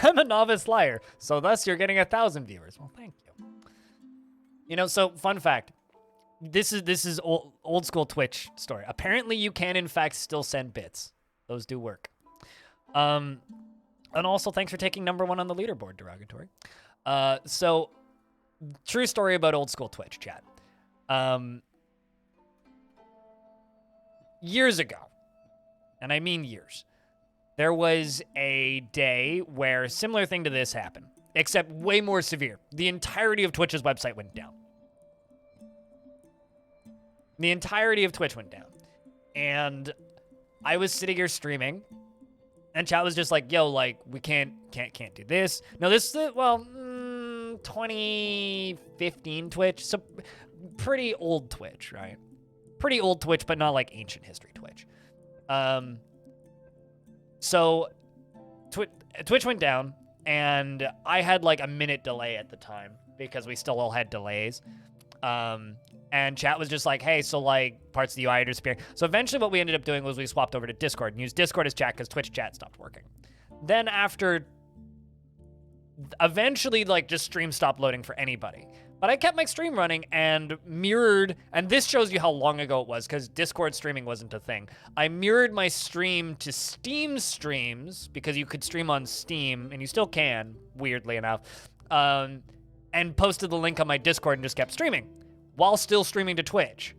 Speaker 1: I'm a novice liar, so thus you're getting 1,000 viewers. Well, thank you. You know, so fun fact. This is old school Twitch story. Apparently, you can in fact still send bits. Those do work. And also, thanks for taking #1 on the leaderboard, derogatory. So, true story about old school Twitch, chat. Years ago, and I mean years, there was a day where similar thing to this happened, except way more severe. The entirety of Twitch's website went down. The entirety of Twitch went down. And I was sitting here streaming, and chat was just like, yo, like, we can't do this. No, this is, well, 2015 Twitch, so pretty old Twitch, right? Pretty old Twitch, but not like ancient history Twitch. So Twitch went down, and I had like a minute delay at the time because we still all had delays. And chat was just like, hey, so like parts of the UI are disappearing. So eventually what we ended up doing was we swapped over to Discord and used Discord as chat because Twitch chat stopped working. Then after, eventually like just stream stopped loading for anybody. But I kept my stream running and mirrored, and this shows you how long ago it was because Discord streaming wasn't a thing. I mirrored my stream to Steam streams because you could stream on Steam, and you still can, weirdly enough, and posted the link on my Discord and just kept streaming while still streaming to Twitch.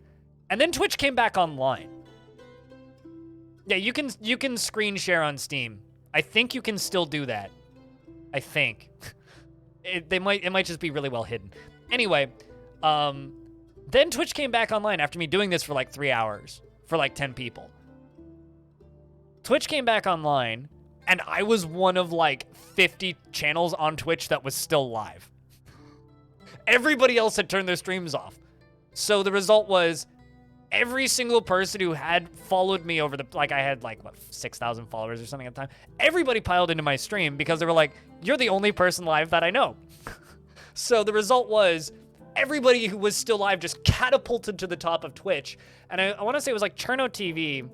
Speaker 1: And then Twitch came back online. Yeah, you can screen share on Steam. I think you can still do that. I think. It might just be really well hidden. Anyway, then Twitch came back online after me doing this for like 3 hours for like 10 people. Twitch came back online, and I was one of like 50 channels on Twitch that was still live. Everybody else had turned their streams off. So the result was every single person who had followed me over the, like I had like, what, 6,000 followers or something at the time. Everybody piled into my stream because they were like, you're the only person live that I know. So the result was everybody who was still alive just catapulted to the top of Twitch. And I want to say it was like Cherno TV,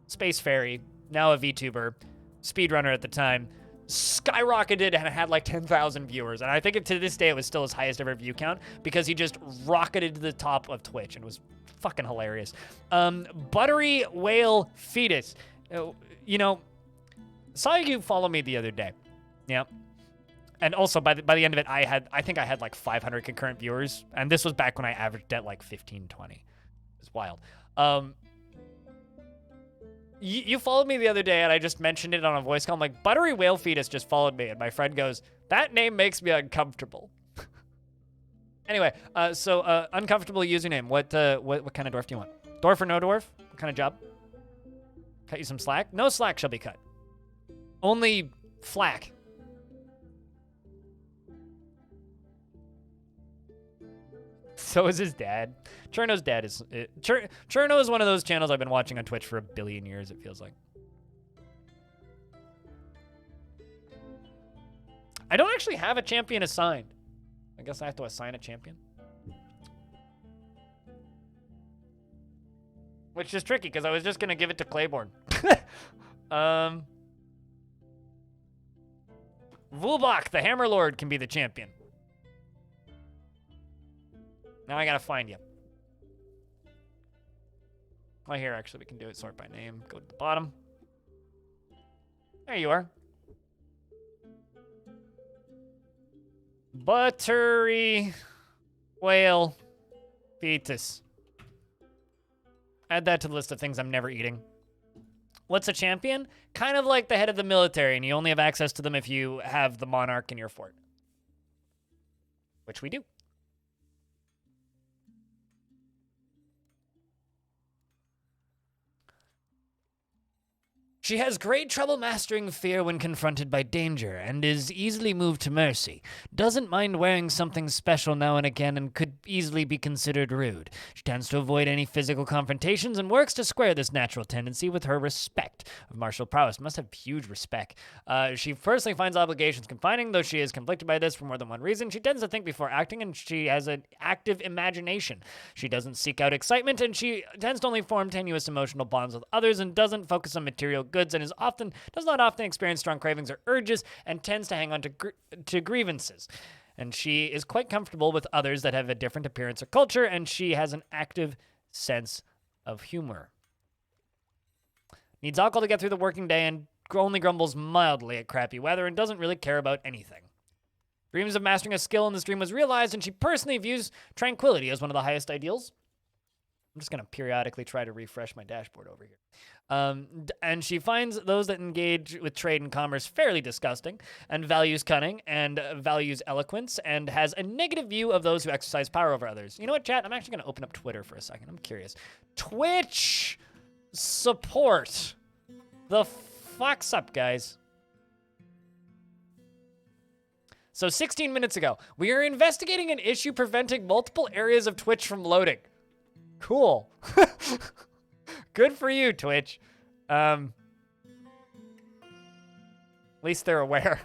Speaker 1: Space Fairy, now a VTuber, speedrunner at the time, skyrocketed and had like 10,000 viewers. And I think to this day it was still his highest ever view count because he just rocketed to the top of Twitch and was fucking hilarious. Buttery Whale Fetus. You know, saw you follow me the other day. Yeah. And also by the end of it, I think I had like 500 concurrent viewers. And this was back when I averaged at like 15, 20. It's wild. You followed me the other day and I just mentioned it on a voice call. I'm like, Buttery Whale Fetus just followed me. And my friend goes, that name makes me uncomfortable. Anyway, uncomfortable username. What kind of dwarf do you want? Dwarf or no dwarf? What kind of job? Cut you some slack? No slack shall be cut. Only flack. So is his dad. Cherno's dad is... Cherno is one of those channels I've been watching on Twitch for a billion years, it feels like. I don't actually have a champion assigned. I guess I have to assign a champion. Which is tricky, because I was just going to give it to Claiborne. Vulbach, the Hammer Lord, can be the champion. Now I gotta find you. Well, here, actually, we can do it sort by name. Go to the bottom. There you are. Buttery Whale Fetus. Add that to the list of things I'm never eating. What's a champion? Kind of like the head of the military, and you only have access to them if you have the monarch in your fort. Which we do. She has great trouble mastering fear when confronted by danger and is easily moved to mercy. Doesn't mind wearing something special now and again and could easily be considered rude. She tends to avoid any physical confrontations and works to square this natural tendency with her respect of martial prowess. Must have huge respect. She personally finds obligations confining, though she is conflicted by this for more than one reason. She tends to think before acting and she has an active imagination. She doesn't seek out excitement and she tends to only form tenuous emotional bonds with others and doesn't focus on material goods and does not often experience strong cravings or urges and tends to hang on to grievances. And she is quite comfortable with others that have a different appearance or culture, and she has an active sense of humor. Needs alcohol to get through the working day and only grumbles mildly at crappy weather and doesn't really care about anything. Dreams of mastering a skill in this dream was realized, and she personally views tranquility as one of the highest ideals. I'm just going to periodically try to refresh my dashboard over here. And she finds those that engage with trade and commerce fairly disgusting and values cunning and values eloquence and has a negative view of those who exercise power over others. You know what, chat? I'm actually going to open up Twitter for a second. I'm curious. Twitch support. The fuck's up, guys? So 16 minutes ago, we are investigating an issue preventing multiple areas of Twitch from loading. Cool. Good for you, Twitch. At least they're aware.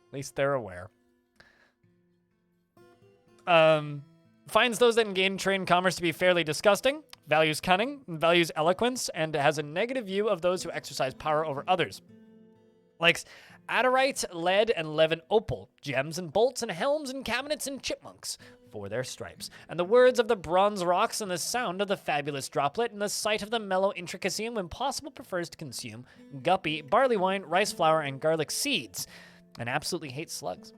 Speaker 1: At least they're aware. Finds those that engage in trade and commerce to be fairly disgusting, values cunning, values eloquence, and has a negative view of those who exercise power over others. Likes Adderite, lead, and levin opal, gems and bolts and helms and cabinets and chipmunks for their stripes, and the words of the bronze rocks and the sound of the fabulous droplet and the sight of the mellow intricacy and when possible prefers to consume guppy, barley wine, rice flour, and garlic seeds, and absolutely hates slugs.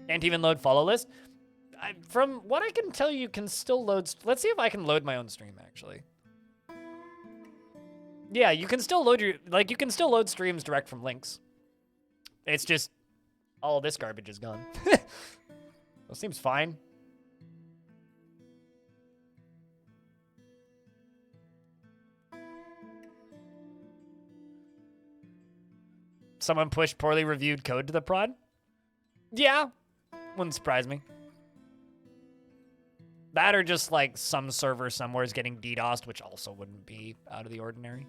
Speaker 1: Can't even load follow list. From what I can tell, you can still load. Let's see if I can load my own stream, actually. Yeah, you can still load you can still load streams direct from links. It's just all this garbage is gone. That seems fine. Someone pushed poorly reviewed code to the prod? Yeah, wouldn't surprise me. That or just like some server somewhere is getting DDoSed, which also wouldn't be out of the ordinary.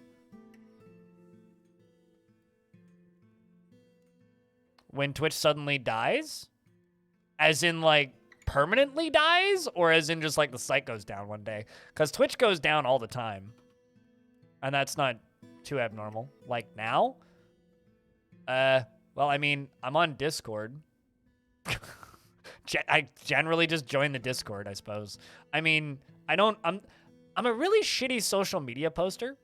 Speaker 1: when Twitch suddenly dies? As in, like, permanently dies? Or as in just, like, the site goes down one day? Because Twitch goes down all the time. And that's not too abnormal. Like, now? Well, I mean, I'm on Discord. I generally just join the Discord, I suppose. I mean, I'm a really shitty social media poster.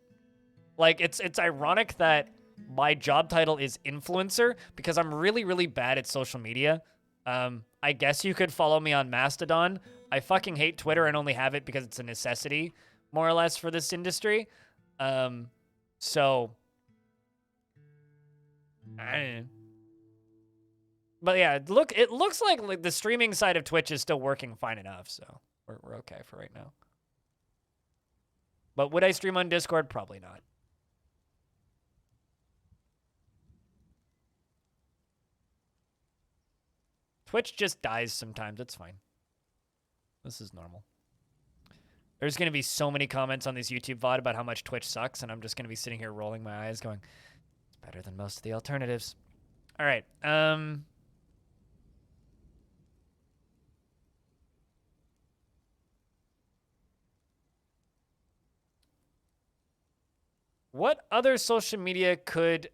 Speaker 1: Like, it's ironic that my job title is influencer because I'm really, really bad at social media. I guess you could follow me on Mastodon. I fucking hate Twitter and only have it because it's a necessity, more or less, for this industry. So, I don't know. But yeah, it looks like the streaming side of Twitch is still working fine enough, so we're okay for right now. But would I stream on Discord? Probably not. Twitch just dies sometimes. It's fine. This is normal. There's going to be so many comments on this YouTube VOD about how much Twitch sucks, and I'm just going to be sitting here rolling my eyes going, it's better than most of the alternatives. All right. What other social media could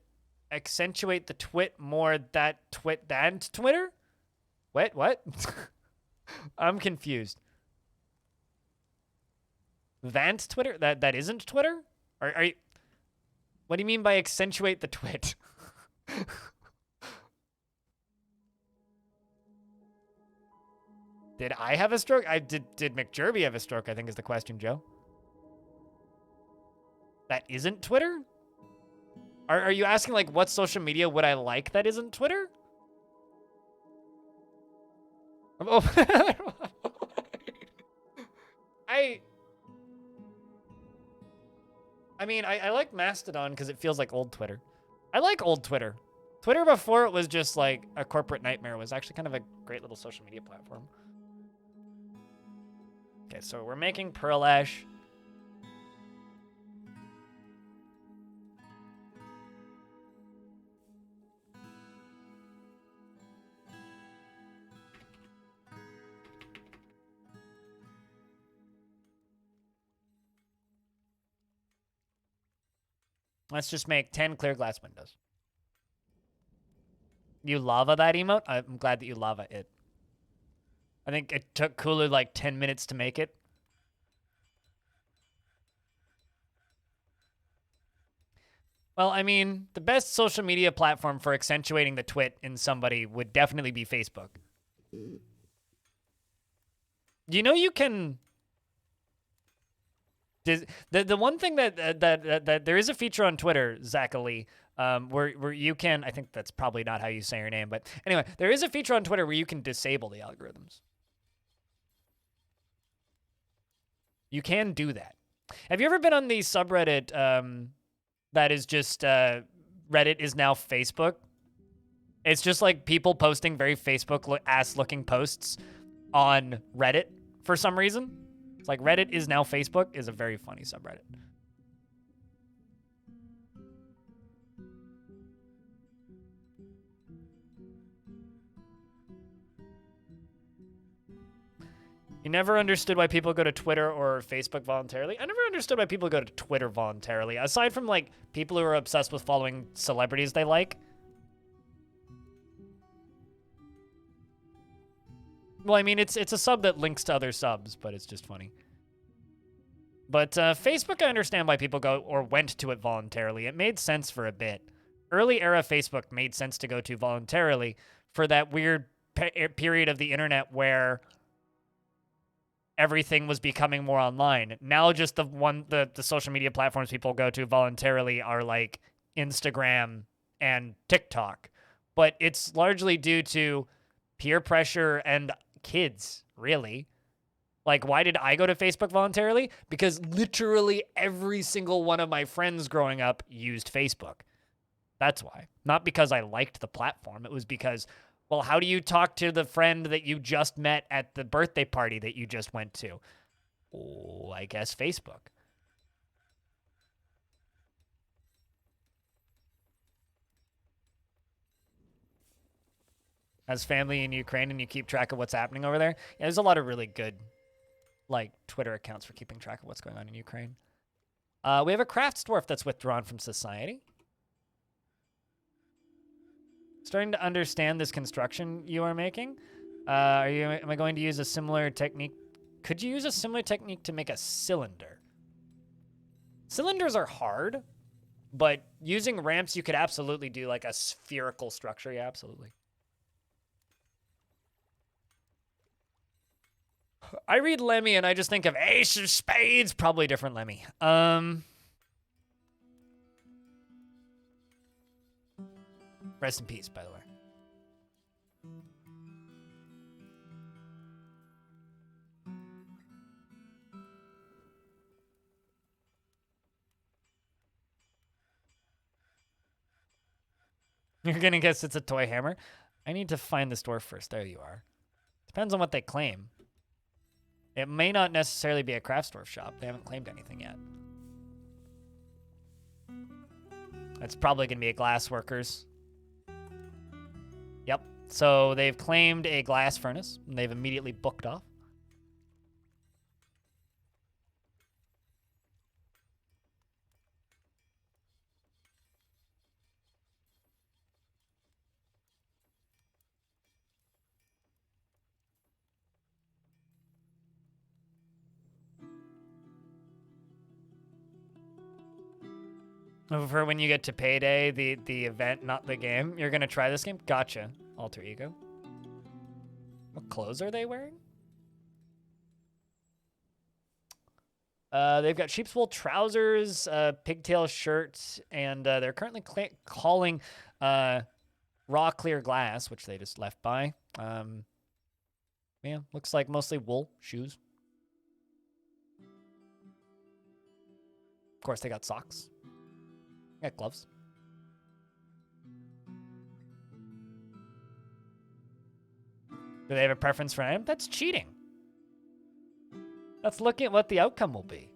Speaker 1: accentuate the twit more than Twitter? What? I'm confused. Than Twitter? That isn't Twitter? Are you? What do you mean by accentuate the twit? Did I have a stroke? Did McJerby have a stroke? I think is the question, Joe. That isn't Twitter? Are you asking, like, what social media would I like that isn't Twitter? Oh. I mean, I like Mastodon because it feels like old Twitter. I like old Twitter. Twitter before it was just, like, a corporate nightmare was actually kind of a great little social media platform. Okay, so we're making Pearl Ash. Let's just make 10 clear glass windows. You lava that emote? I'm glad that you lava it. I think it took Cooler like 10 minutes to make it. Well, I mean, the best social media platform for accentuating the twit in somebody would definitely be Facebook. You know, you can... The one thing that there is a feature on Twitter, Zachary, where you can, I think that's probably not how you say your name, but anyway, there is a feature on Twitter where you can disable the algorithms. You can do that. Have you ever been on the subreddit that is just Reddit is now Facebook? It's just like people posting very Facebook-ass looking posts on Reddit for some reason. It's like Reddit is now Facebook is a very funny subreddit. You never understood why people go to Twitter or Facebook voluntarily? I never understood why people go to Twitter voluntarily. Aside from, like, people who are obsessed with following celebrities they like. Well, I mean, it's a sub that links to other subs, but it's just funny. But Facebook, I understand why people go or went to it voluntarily. It made sense for a bit. Early era Facebook made sense to go to voluntarily for that weird period of the internet where everything was becoming more online. Now just the social media platforms people go to voluntarily are like Instagram and TikTok. But it's largely due to peer pressure and kids, really. Like, why did I go to Facebook voluntarily? Because literally every single one of my friends growing up used Facebook. That's why. Not because I liked the platform. It was because, well, how do you talk to the friend that you just met at the birthday party that you just went to? Oh, I guess Facebook. has family in Ukraine and you keep track of what's happening over there. Yeah, there's a lot of really good, like, Twitter accounts for keeping track of what's going on in Ukraine. We have a crafts dwarf that's withdrawn from society. Starting to understand this construction you are making. Am I going to use a similar technique? Could you use a similar technique to make a cylinder? Cylinders are hard, but using ramps, you could absolutely do like a spherical structure. Yeah, absolutely. I read Lemmy and I just think of Ace of Spades. Probably different Lemmy. Rest in peace, by the way. You're gonna guess it's a toy hammer? I need to find the store first. There you are. Depends on what they claim. It may not necessarily be a craft store shop. They haven't claimed anything yet. It's probably gonna be a glass workers. Yep. So they've claimed a glass furnace, and they've immediately booked off. For when you get to payday, the event, not the game. You're gonna try this game? Gotcha. Alter ego. What clothes are they wearing? They've got sheep's wool trousers, pigtail shirts, and they're currently calling raw clear glass, which they just left by. Yeah, looks like mostly wool shoes. Of course, they got socks. Got gloves. Do they have a preference for item? That's cheating. That's looking at what the outcome will be.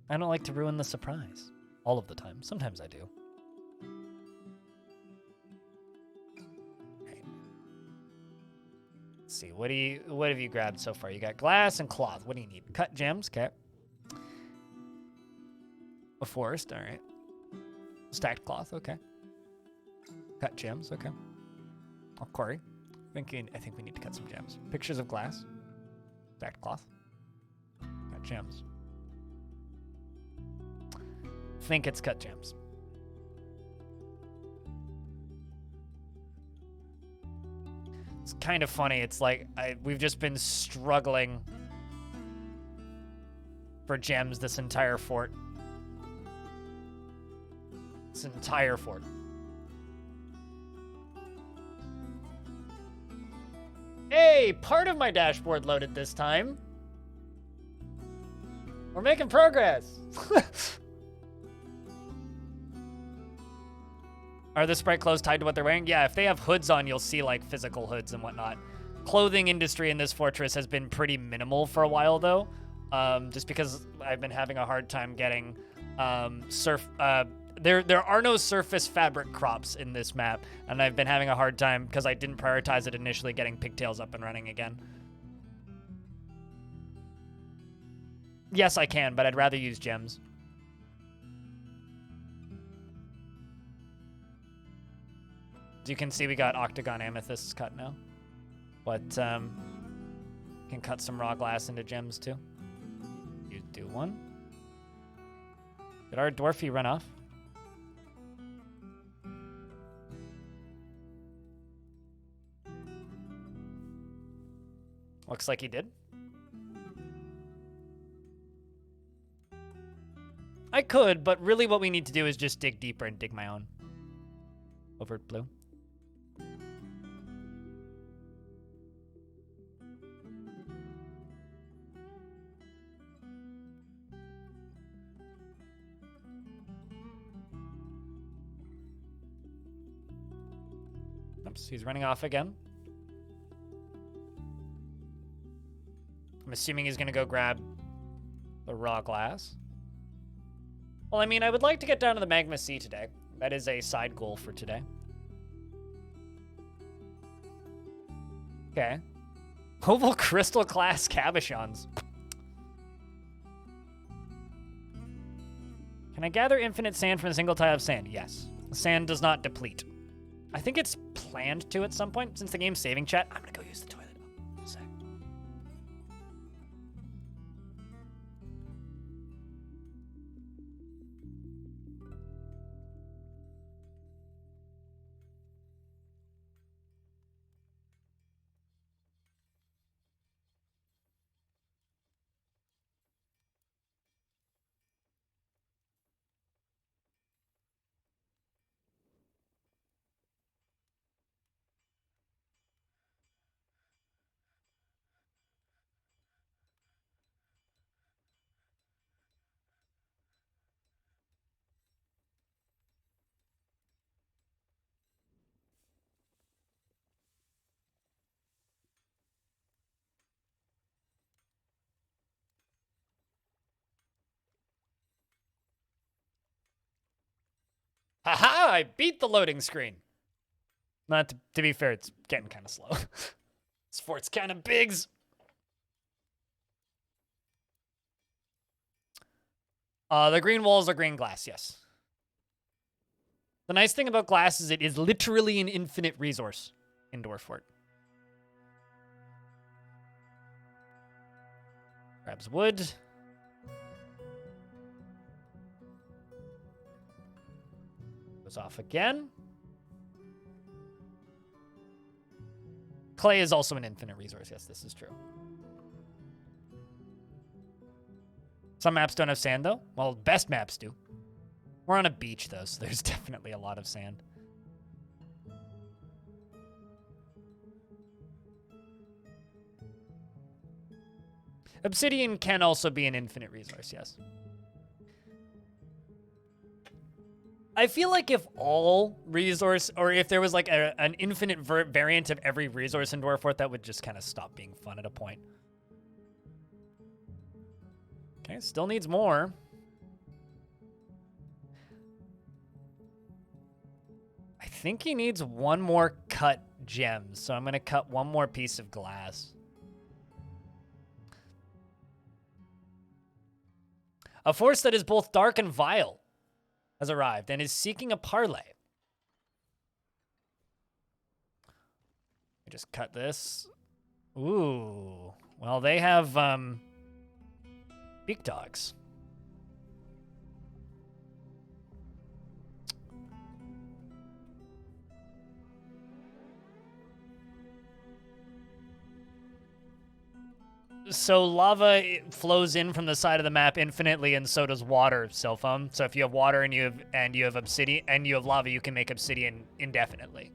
Speaker 1: I don't like to ruin the surprise. All of the time. Sometimes I do. Okay. Let's see. What have you grabbed so far? You got glass and cloth. What do you need? Cut gems. Okay. A forest. All right. Stacked cloth. Okay. Cut gems. Okay. Oh, Corey. I think we need to cut some gems. Pictures of glass. Stacked cloth. Cut gems. Think it's cut gems. It's kind of funny. It's like we've just been struggling for gems this entire fort. This entire fort. Hey, part of my dashboard loaded this time. We're making progress. Are the sprite clothes tied to what they're wearing? Yeah, if they have hoods on, you'll see like physical hoods and whatnot. Clothing industry in this fortress has been pretty minimal for a while though. Just because I've been having a hard time getting there are no surface fabric crops in this map, and I've been having a hard time because I didn't prioritize it initially getting pigtails up and running again. Yes, I can, but I'd rather use gems. As you can see, we got octagon amethysts cut now. But can cut some raw glass into gems too. You do one. Did our dwarfy run off? Looks like he did. I could, but really what we need to do is just dig deeper and dig my own. Over blue. Oops, he's running off again. I'm assuming he's gonna go grab the raw glass. Well, I mean, I would like to get down to the Magma Sea today. That is a side goal for today. Okay. Oval crystal class cabochons. Can I gather infinite sand from a single tile of sand? Yes. Sand does not deplete. I think it's planned to at some point. Since the game's saving chat, I'm gonna go use the toilet. A sec. Haha! I beat the loading screen. Not to be fair, it's getting kind of slow. This fort's kind of bigs. The green walls are green glass, yes. The nice thing about glass is it is literally an infinite resource in Dwarf Fort. Grabs wood. Goes off again. Clay is also an infinite resource. Yes, this is true. Some maps don't have sand, though. Well, best maps do. We're on a beach, though, so there's definitely a lot of sand. Obsidian can also be an infinite resource, yes. I feel like if all resource, or if there was like an infinite variant of every resource in Dwarf Fort, that would just kind of stop being fun at a point. Okay, still needs more. I think he needs one more cut gem, so I'm going to cut one more piece of glass. A force that is both dark and vile has arrived and is seeking a parlay. Just cut this. Ooh. Well, they have beak dogs. So lava flows in from the side of the map infinitely, and so does water, cell phone. So if you have water and you have obsidian and you have lava, you can make obsidian indefinitely.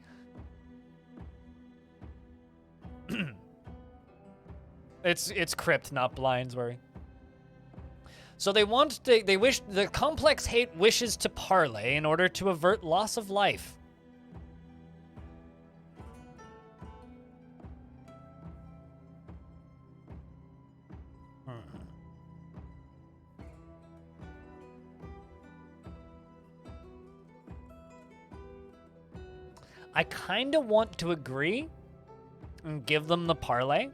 Speaker 1: It's crypt, not blinds, worry. So they wish the complex hate wishes to parlay in order to avert loss of life. I kind of want to agree and give them the parlay.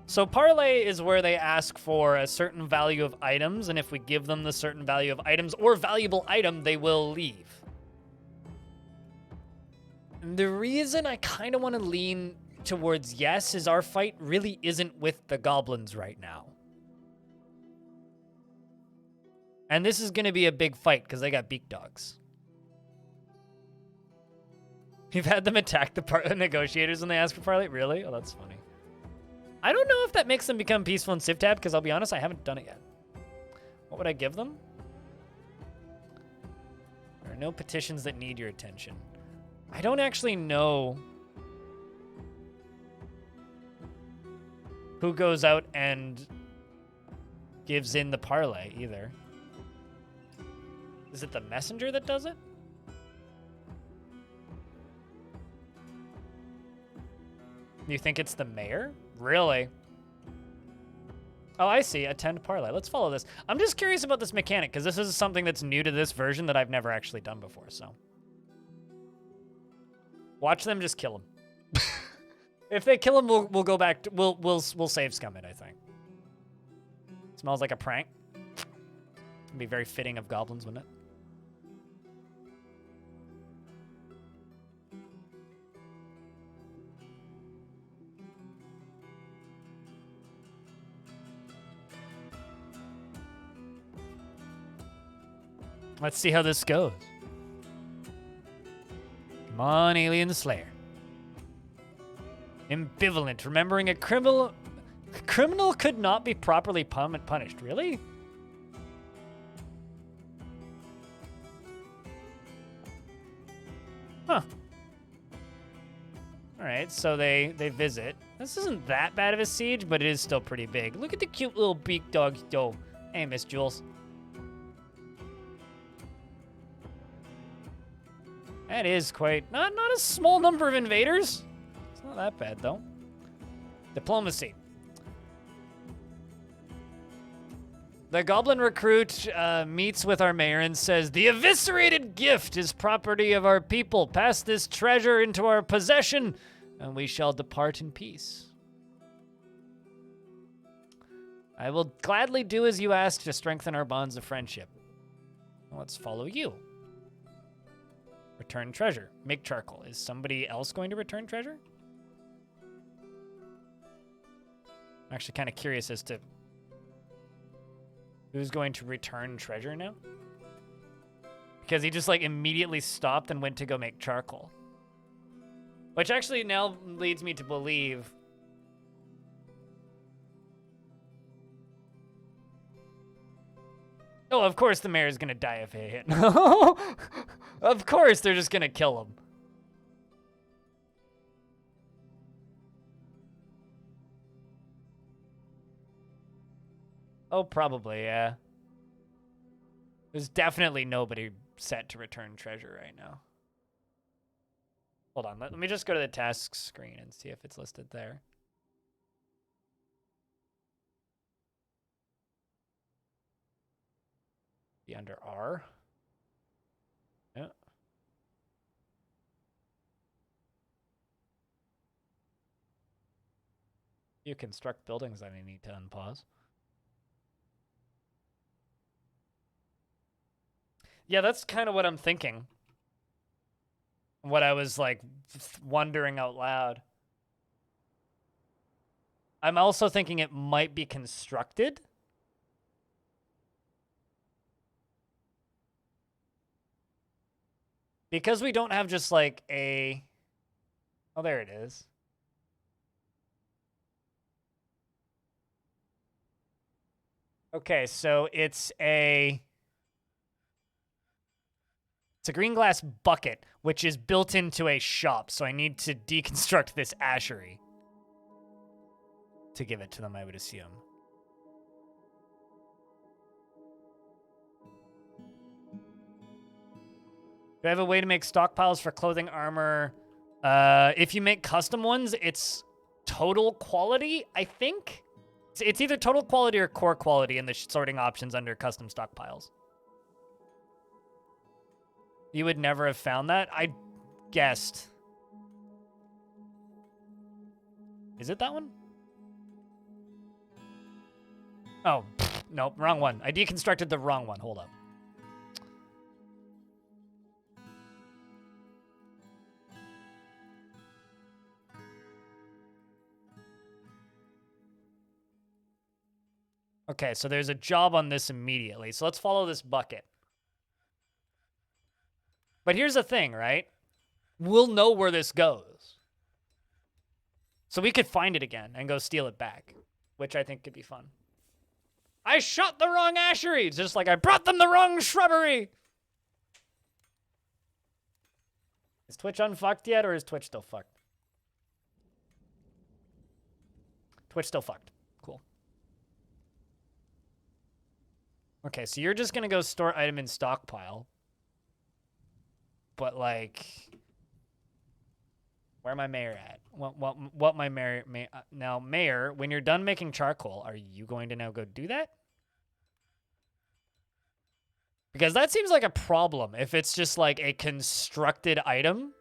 Speaker 1: So parlay is where they ask for a certain value of items, and if we give them the certain value of items or valuable item, they will leave. And the reason I kind of want to lean towards yes is our fight really isn't with the goblins right now. And this is going to be a big fight because they got beak dogs. You've had them attack the negotiators when they ask for parlay? Really? Oh, that's funny. I don't know if that makes them become peaceful and civ tab, because I'll be honest, I haven't done it yet. What would I give them? There are no petitions that need your attention. I don't actually know who goes out and gives in the parlay either. Is it the messenger that does it? You think it's the mayor? Really? Oh, I see. Attend parlay. Let's follow this. I'm just curious about this mechanic because this is something that's new to this version that I've never actually done before. So watch them just kill him. If they kill him, we'll go back. We'll save scum it. I think. Smells like a prank. It'd be very fitting of goblins, wouldn't it? Let's see how this goes. Come on, Alien Slayer. Ambivalent. Remembering a criminal could not be properly punished. Really? Huh. All right, so they visit. This isn't that bad of a siege, but it is still pretty big. Look at the cute little beak dog. Yo, hey, Miss Jules. That is quite, not a small number of invaders. It's not that bad, though. Diplomacy. The goblin recruit meets with our mayor and says, "The eviscerated gift is property of our people. Pass this treasure into our possession, and we shall depart in peace." I will gladly do as you ask to strengthen our bonds of friendship. Let's follow you. Return treasure. Make charcoal. Is somebody else going to return treasure? I'm actually kind of curious as to who's going to return treasure now. Because he just like immediately stopped and went to go make charcoal. Which actually now leads me to believe oh, of course the mayor's gonna die if they hit. Of course they're just gonna kill him. Oh, probably, yeah. There's definitely nobody set to return treasure right now. Hold on, let me just go to the tasks screen and see if it's listed there. Be under R. Yeah. You construct buildings that I need to unpause. Yeah, that's kind of what I'm thinking. What I was like wondering out loud. I'm also thinking it might be constructed. Because we don't have just like a... Oh, there it is. Okay, so it's a green glass bucket, which is built into a shop. So I need to deconstruct this ashery to give it to them, I would assume. Do I have a way to make stockpiles for clothing, armor? If you make custom ones, it's total quality, I think. It's either total quality or core quality in the sorting options under custom stockpiles. You would never have found that? I guessed. Is it that one? Oh, nope, wrong one. I deconstructed the wrong one. Hold up. Okay, so there's a job on this immediately. So let's follow this bucket. But here's the thing, right? We'll know where this goes. So we could find it again and go steal it back, which I think could be fun. I shot the wrong ashery. It's just like I brought them the wrong shrubbery. Is Twitch unfucked yet, or is Twitch still fucked? Twitch still fucked. Cool. Okay, so you're just going to go store item in stockpile. But, like, Where my mayor at? What my mayor? Now, mayor, when you're done making charcoal, are you going to now go do that? Because that seems like a problem if it's just like a constructed item.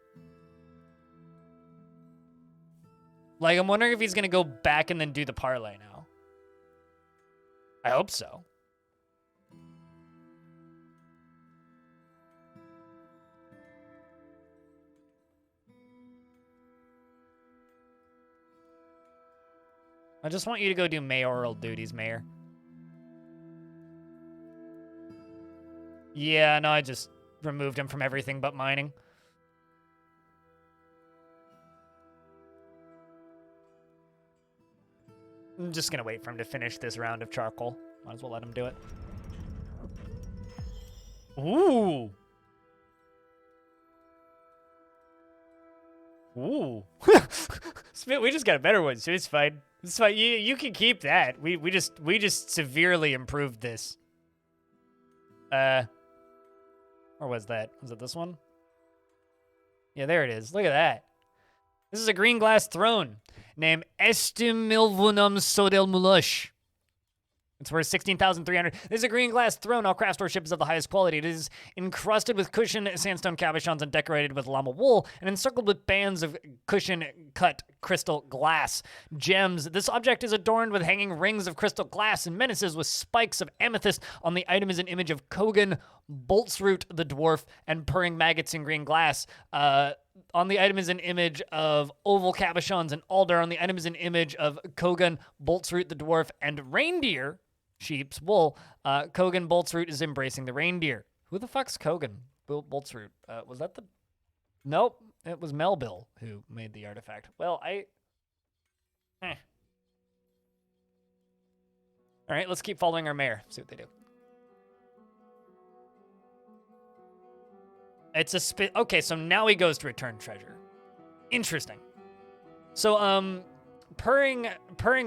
Speaker 1: Like, I'm wondering if he's going to go back and then do the parlay now. I hope so. I just want you to go do mayoral duties, Mayor. Yeah, no, I just removed him from everything but mining. I'm just gonna wait for him to finish this round of charcoal. Might as well let him do it. Ooh. Ooh. Smith, we just got a better one, so it's fine. It's fine. You can keep that. We just severely improved this. Or was that? Was it this one? Yeah, there it is. Look at that. This is a green glass throne named Estimilvunum Sodel Mulush. It's worth 16,300. This is a green glass throne. All craft store ship is of the highest quality. It is encrusted with cushioned sandstone cabochons and decorated with llama wool and encircled with bands of cushion-cut crystal glass. Gems. This object is adorned with hanging rings of crystal glass and menaces with spikes of amethyst. On the item is an image of Kogan, Boltsroot the dwarf, and purring maggots in green glass. On the item is an image of oval cabochons and alder. On the item is an image of Kogan, Boltsroot the dwarf, and reindeer. Sheep's wool. Kogan Boltsroot is embracing the reindeer. Who the fuck's Kogan Boltsroot? Was that the... Nope. It was Melville who made the artifact. Well, All right, let's keep following our mayor. See what they do. It's a Okay, so now he goes to return treasure. Interesting. So, purring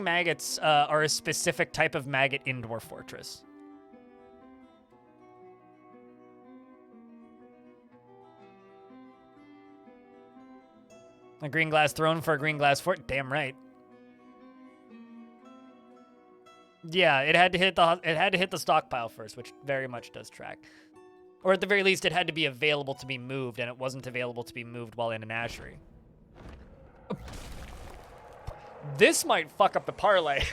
Speaker 1: maggots are a specific type of maggot in Dwarf Fortress. A green glass throne for a green glass fort. Damn right. Yeah, it had to hit the stockpile first, which very much does track. Or at the very least, it had to be available to be moved, and it wasn't available to be moved while in an ashery. This might fuck up the parlay.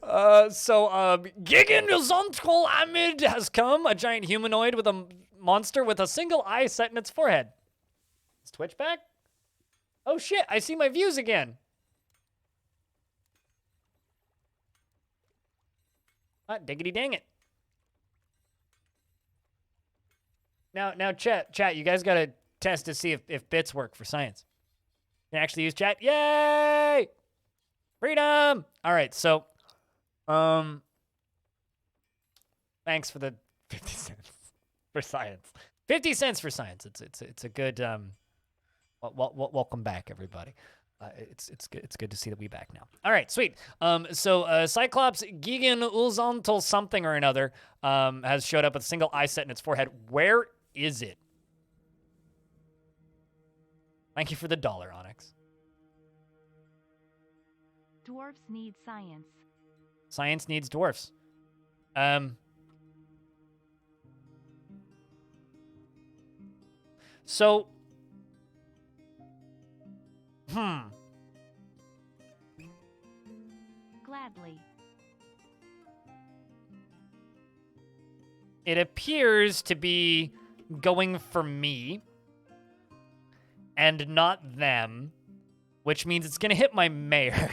Speaker 1: Gigan Zontral Amid has come, a giant humanoid with a monster with a single eye set in its forehead. Is Twitch back? Oh shit, I see my views again. Ah, diggity dang it. Now, chat, you guys gotta test to see if bits work for science. You can actually use chat. Yay! Freedom! All right, so, thanks for the 50 cents for science. 50 cents for science. It's a good, welcome back, everybody. It's good to see that we back now. All right, sweet. So Cyclops Gigan Ulzontal something or another has showed up with a single eye set in its forehead. Where is it? Thank you for the $1, Onyx.
Speaker 2: Dwarves need science.
Speaker 1: Science needs dwarfs. So,
Speaker 2: Gladly.
Speaker 1: It appears to be going for me and not them, which means it's going to hit my mayor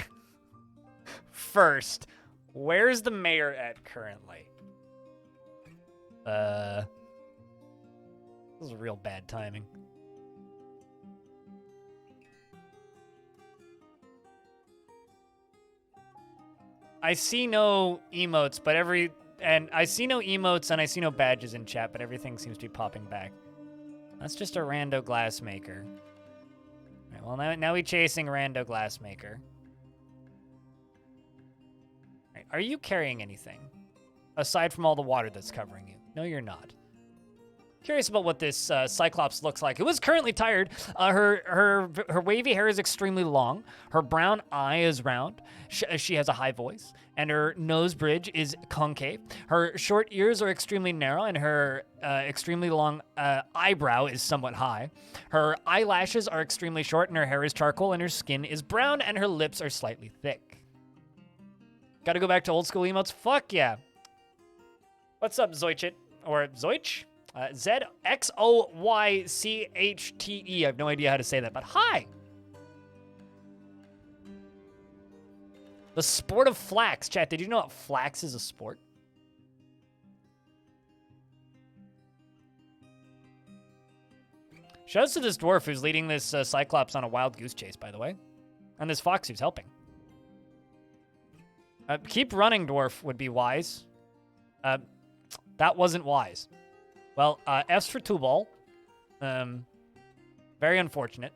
Speaker 1: first. Where's the mayor at currently? This is real bad timing. I see no emotes, but I see no emotes and I see no badges in chat, but everything seems to be popping back. That's just a rando glassmaker. All right, well, now we're chasing rando glassmaker. All right, are you carrying anything? Aside from all the water that's covering you? No, you're not. Curious about what this Cyclops looks like. Who is currently tired. Her wavy hair is extremely long. Her brown eye is round. She has a high voice, and her nose bridge is concave. Her short ears are extremely narrow, and her extremely long eyebrow is somewhat high. Her eyelashes are extremely short, and her hair is charcoal, and her skin is brown, and her lips are slightly thick. Gotta go back to old school emotes? Fuck yeah. What's up, Zoichit? Or Zoich? Z-X-O-Y-C-H-T-E. I have no idea how to say that, but hi! The sport of flax. Chat, did you know that flax is a sport? Shouts to this dwarf who's leading this Cyclops on a wild goose chase, by the way. And this fox who's helping. Keep running, dwarf, would be wise. That wasn't wise. Well, F's for two ball. Very unfortunate.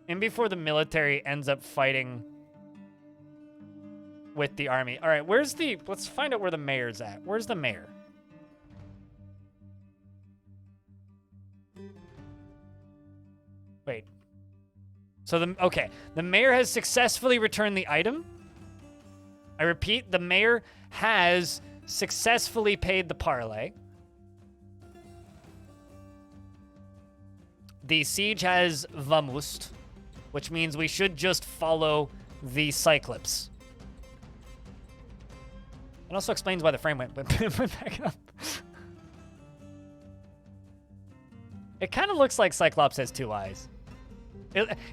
Speaker 1: And before the military ends up fighting with the army. All right, let's find out where the mayor's at. Where's the mayor? Wait. So the mayor has successfully returned the item. I repeat, the mayor has successfully paid the parlay. The siege has vamust, which means we should just follow the Cyclops. It also explains why the frame went back up. It kind of looks like Cyclops has two eyes.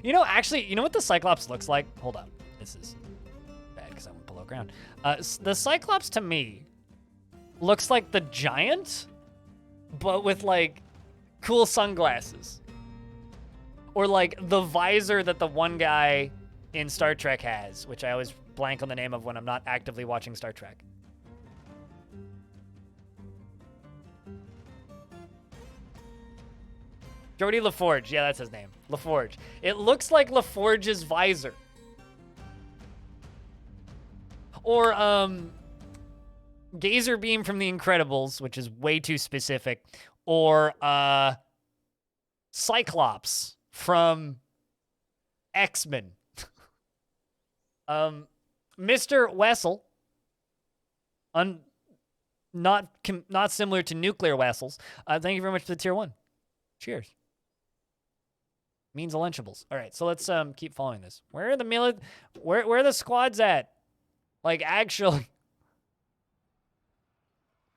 Speaker 1: You know what the Cyclops looks like? Hold on. This is bad because I went below ground. The Cyclops to me looks like the Giant, but with like cool sunglasses. Or like the visor that the one guy in Star Trek has, which I always blank on the name of when I'm not actively watching Star Trek. Jody LaForge. Yeah, that's his name. LaForge. It looks like LaForge's visor. Or, Gazer Beam from The Incredibles, which is way too specific. Or, Cyclops from X-Men. Mr. Wessel. Not similar to nuclear Wessels. Thank you very much for the tier 1. Cheers. Means of Lunchables. All right, so let's keep following this. Where are the where are the squads at? Like, actually.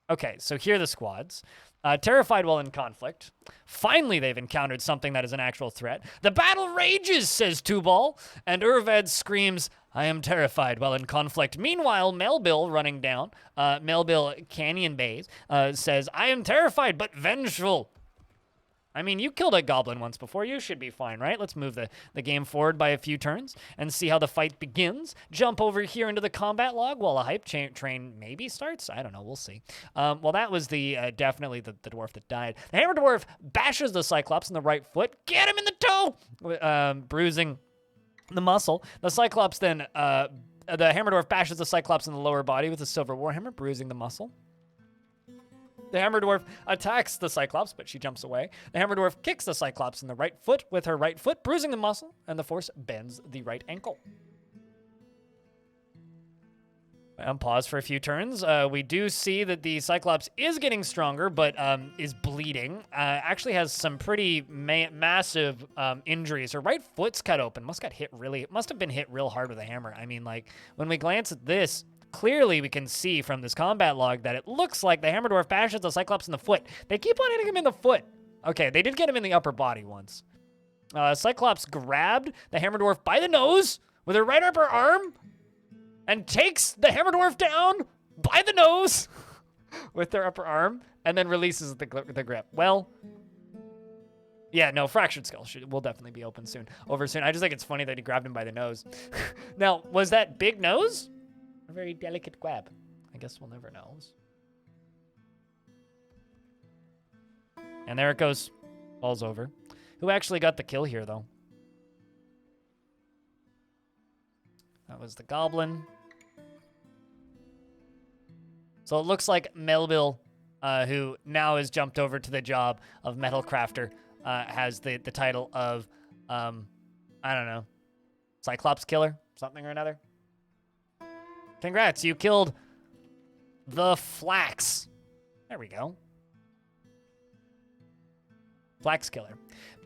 Speaker 1: Okay, so here are the squads. Terrified while in conflict. Finally, they've encountered something that is an actual threat. The battle rages, says Tubal. And Urved screams, I am terrified while in conflict. Meanwhile, Melville running down, Melville Canyon Bays, says, I am terrified but vengeful. I mean, you killed a goblin once before. You should be fine, right? Let's move the game forward by a few turns and see how the fight begins. Jump over here into the combat log while a hype train maybe starts. I don't know. We'll see. Well, that was definitely the dwarf that died. The hammer dwarf bashes the Cyclops in the right foot. Get him in the toe! Bruising the muscle. The Cyclops then, the hammer dwarf bashes the Cyclops in the lower body with a silver warhammer, bruising the muscle. The hammer dwarf attacks the Cyclops, but she jumps away. The hammer dwarf kicks the Cyclops in the right foot with her right foot, bruising the muscle, and the force bends the right ankle. Pause for a few turns. We do see that the Cyclops is getting stronger, but is bleeding. Actually has some pretty massive injuries. Her right foot's cut open. Must have been hit real hard with a hammer. I mean, like, when we glance at this, clearly we can see from this combat log that it looks like the hammer dwarf bashes the Cyclops in the foot. They keep on hitting him in the foot. Okay, they did get him in the upper body once. Cyclops grabbed the hammer dwarf by the nose with her right upper arm and takes the hammer dwarf down by the nose with their upper arm and then releases the grip. Well, yeah, no, Fractured Skull will definitely be over soon. I just think it's funny that he grabbed him by the nose. Now, was that big nose? A very delicate grab. I guess we'll never know. And there it goes. Ball's over. Who actually got the kill here, though? That was the Goblin. So it looks like Melville, who now has jumped over to the job of metal crafter, has the title of, I don't know, Cyclops killer, something or another. Congrats, you killed the Flax. There we go. Flax killer.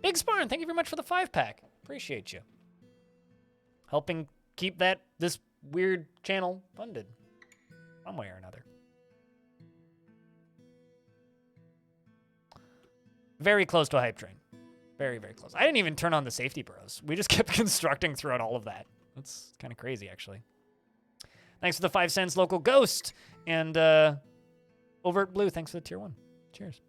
Speaker 1: Big Sparn, thank you very much for the 5-pack. Appreciate you. Helping keep this weird channel funded one way or another. Very close to a hype train. Very, very close. I didn't even turn on the safety burrows. We just kept constructing throughout all of that. That's kind of crazy, actually. Thanks for the 5 cents, Local Ghost. And Overt Blue, thanks for the tier 1. Cheers.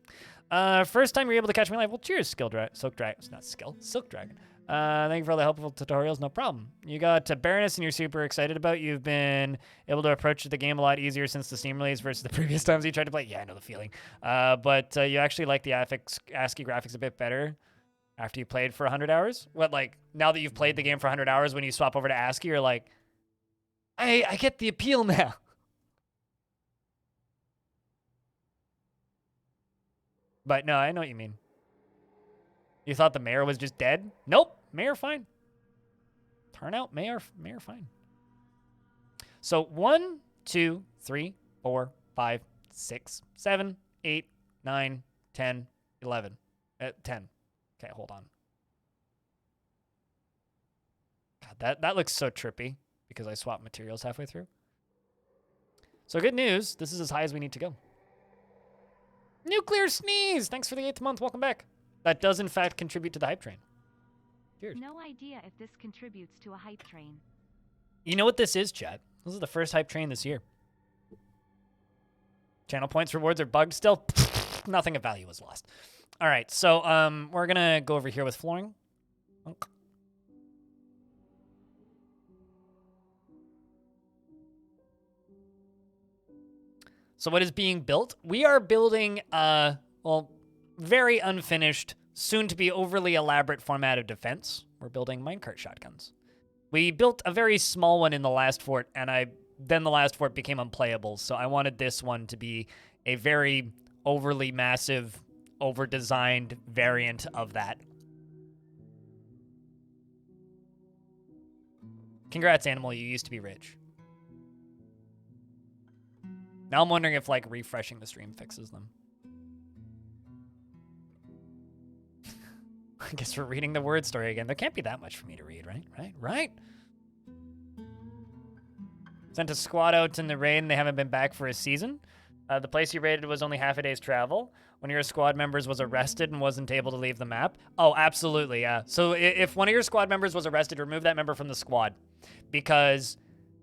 Speaker 1: First time you're able to catch me live. Well, cheers, Silk Dragon. It's not Skill. Silk Dragon. Thank you for all the helpful tutorials. No problem. You got Baroness and you're super excited about. You've been able to approach the game a lot easier since the Steam release versus the previous times you tried to play. Yeah, I know the feeling. But you actually like the ASCII graphics a bit better after you played for 100 hours? What, like, now that you've played the game for 100 hours, when you swap over to ASCII, you're like, I get the appeal now. But no, I know what you mean. You thought the mayor was just dead? Nope, mayor fine. Turnout, mayor fine. So 1, 2, 3, 4, 5, 6, 7, 8, 9, 10, 11. 10. Okay, hold on. God, that looks so trippy because I swapped materials halfway through. So good news, this is as high as we need to go. Nuclear Sneeze! Thanks for the 8th month. Welcome back. That does, in fact, contribute to the hype train. Cheers.
Speaker 2: No idea if this contributes to a hype train.
Speaker 1: You know what this is, chat? This is the first hype train this year. Channel points rewards are bugged still. Nothing of value was lost. All right, so we're going to go over here with flooring. So what is being built? We are building, well, very unfinished, soon-to-be overly elaborate format of defense. We're building minecart shotguns. We built a very small one in the last fort, and then the last fort became unplayable, so I wanted this one to be a very overly massive, over-designed variant of that. Congrats, Animal, you used to be rich. Now I'm wondering if, like, refreshing the stream fixes them. I guess we're reading the word story again. There can't be that much for me to read, right? Right? Sent a squad out in the rain. They haven't been back for a season. The place you raided was only half a day's travel. One of your squad members was arrested and wasn't able to leave the map. Oh, absolutely, yeah. So if one of your squad members was arrested, remove that member from the squad. Because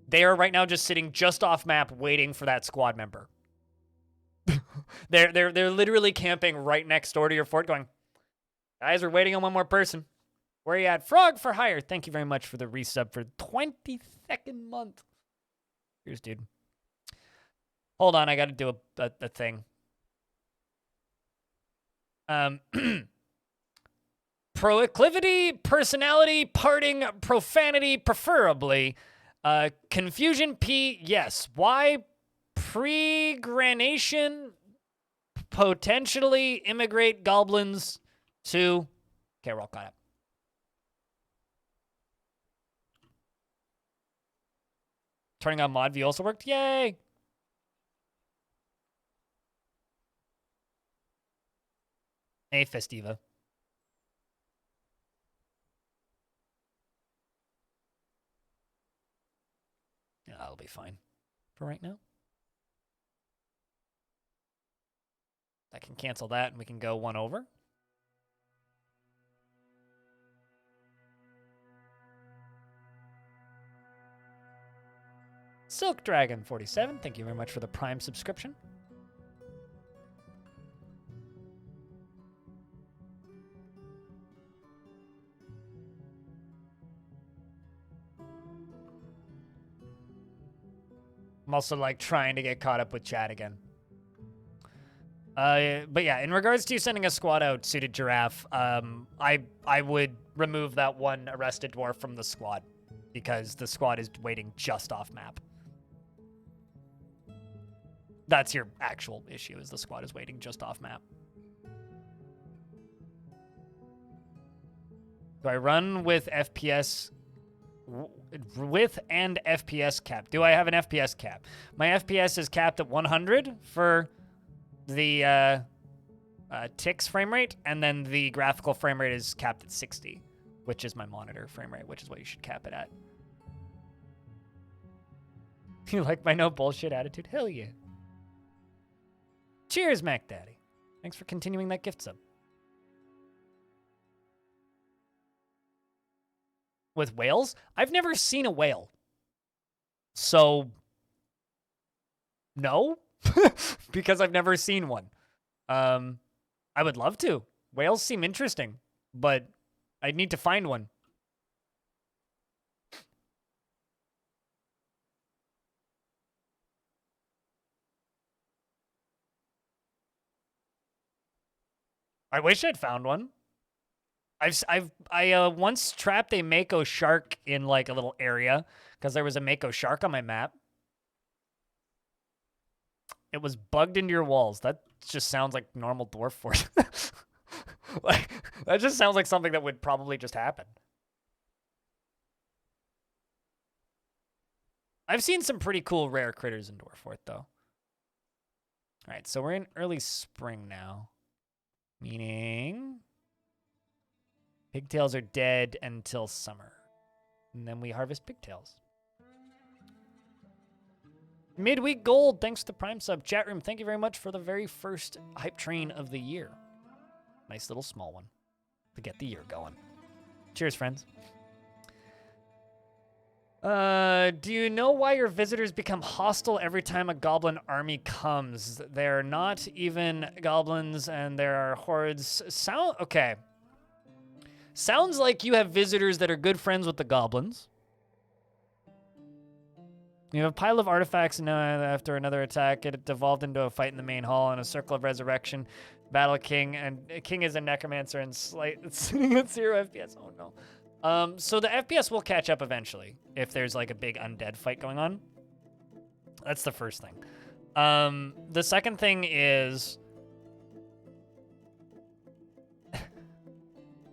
Speaker 1: they are right now just sitting just off map waiting for that squad member. They're literally camping right next door to your fort going, guys, we're waiting on one more person. Where are you at? Frog for hire. Thank you very much for the resub for 22nd month. Here's dude. Hold on, I got to do a thing. Proclivity, personality, parting, profanity, preferably. Confusion P, yes. Why? Pregranation, potentially immigrate goblins to... Okay, we're all caught up. Turning on mod view also worked. Yay! Hey, Festiva. Yeah, that'll be fine for right now. I can cancel that and we can go one over. Silk Dragon 47, thank you very much for the Prime subscription. I'm also like trying to get caught up with chat again. But yeah, in regards to sending a squad out, Suited Giraffe, I would remove that one arrested dwarf from the squad because the squad is waiting just off map. That's your actual issue, is the squad is waiting just off map. Do I run with FPS with and FPS cap? Do I have an FPS cap? My FPS is capped at 100 for the ticks frame rate, and then the graphical frame rate is capped at 60, which is my monitor frame rate, which is what you should cap it at. You like my no bullshit attitude? Hell yeah. Cheers, Mac Daddy. Thanks for continuing that gift sub. With whales? I've never seen a whale. So, no, because I've never seen one. I would love to. Whales seem interesting, but I'd need to find one. I wish I'd found one. I once trapped a mako shark in like a little area because there was a mako shark on my map. It was bugged into your walls. That just sounds like normal Dwarf Fortress. Like, that just sounds like something that would probably just happen. I've seen some pretty cool rare critters in Dwarf Fort, though. All right, so we're in early spring now. Meaning pigtails are dead until summer. And then we harvest pigtails. Midweek Gold, thanks to Prime Sub. Chat room, thank you very much for the very first hype train of the year. Nice little small one to get the year going. Cheers, friends. Do you know why your visitors become hostile every time a goblin army comes? They're not even goblins and there are hordes. Okay. Sounds like you have visitors that are good friends with the goblins. You have a pile of artifacts, and after another attack, it devolved into a fight in the main hall in a circle of resurrection. Battle King, and King is a necromancer and sitting at 0 FPS. Oh no. So the FPS will catch up eventually if there's like a big undead fight going on. That's the first thing. The second thing is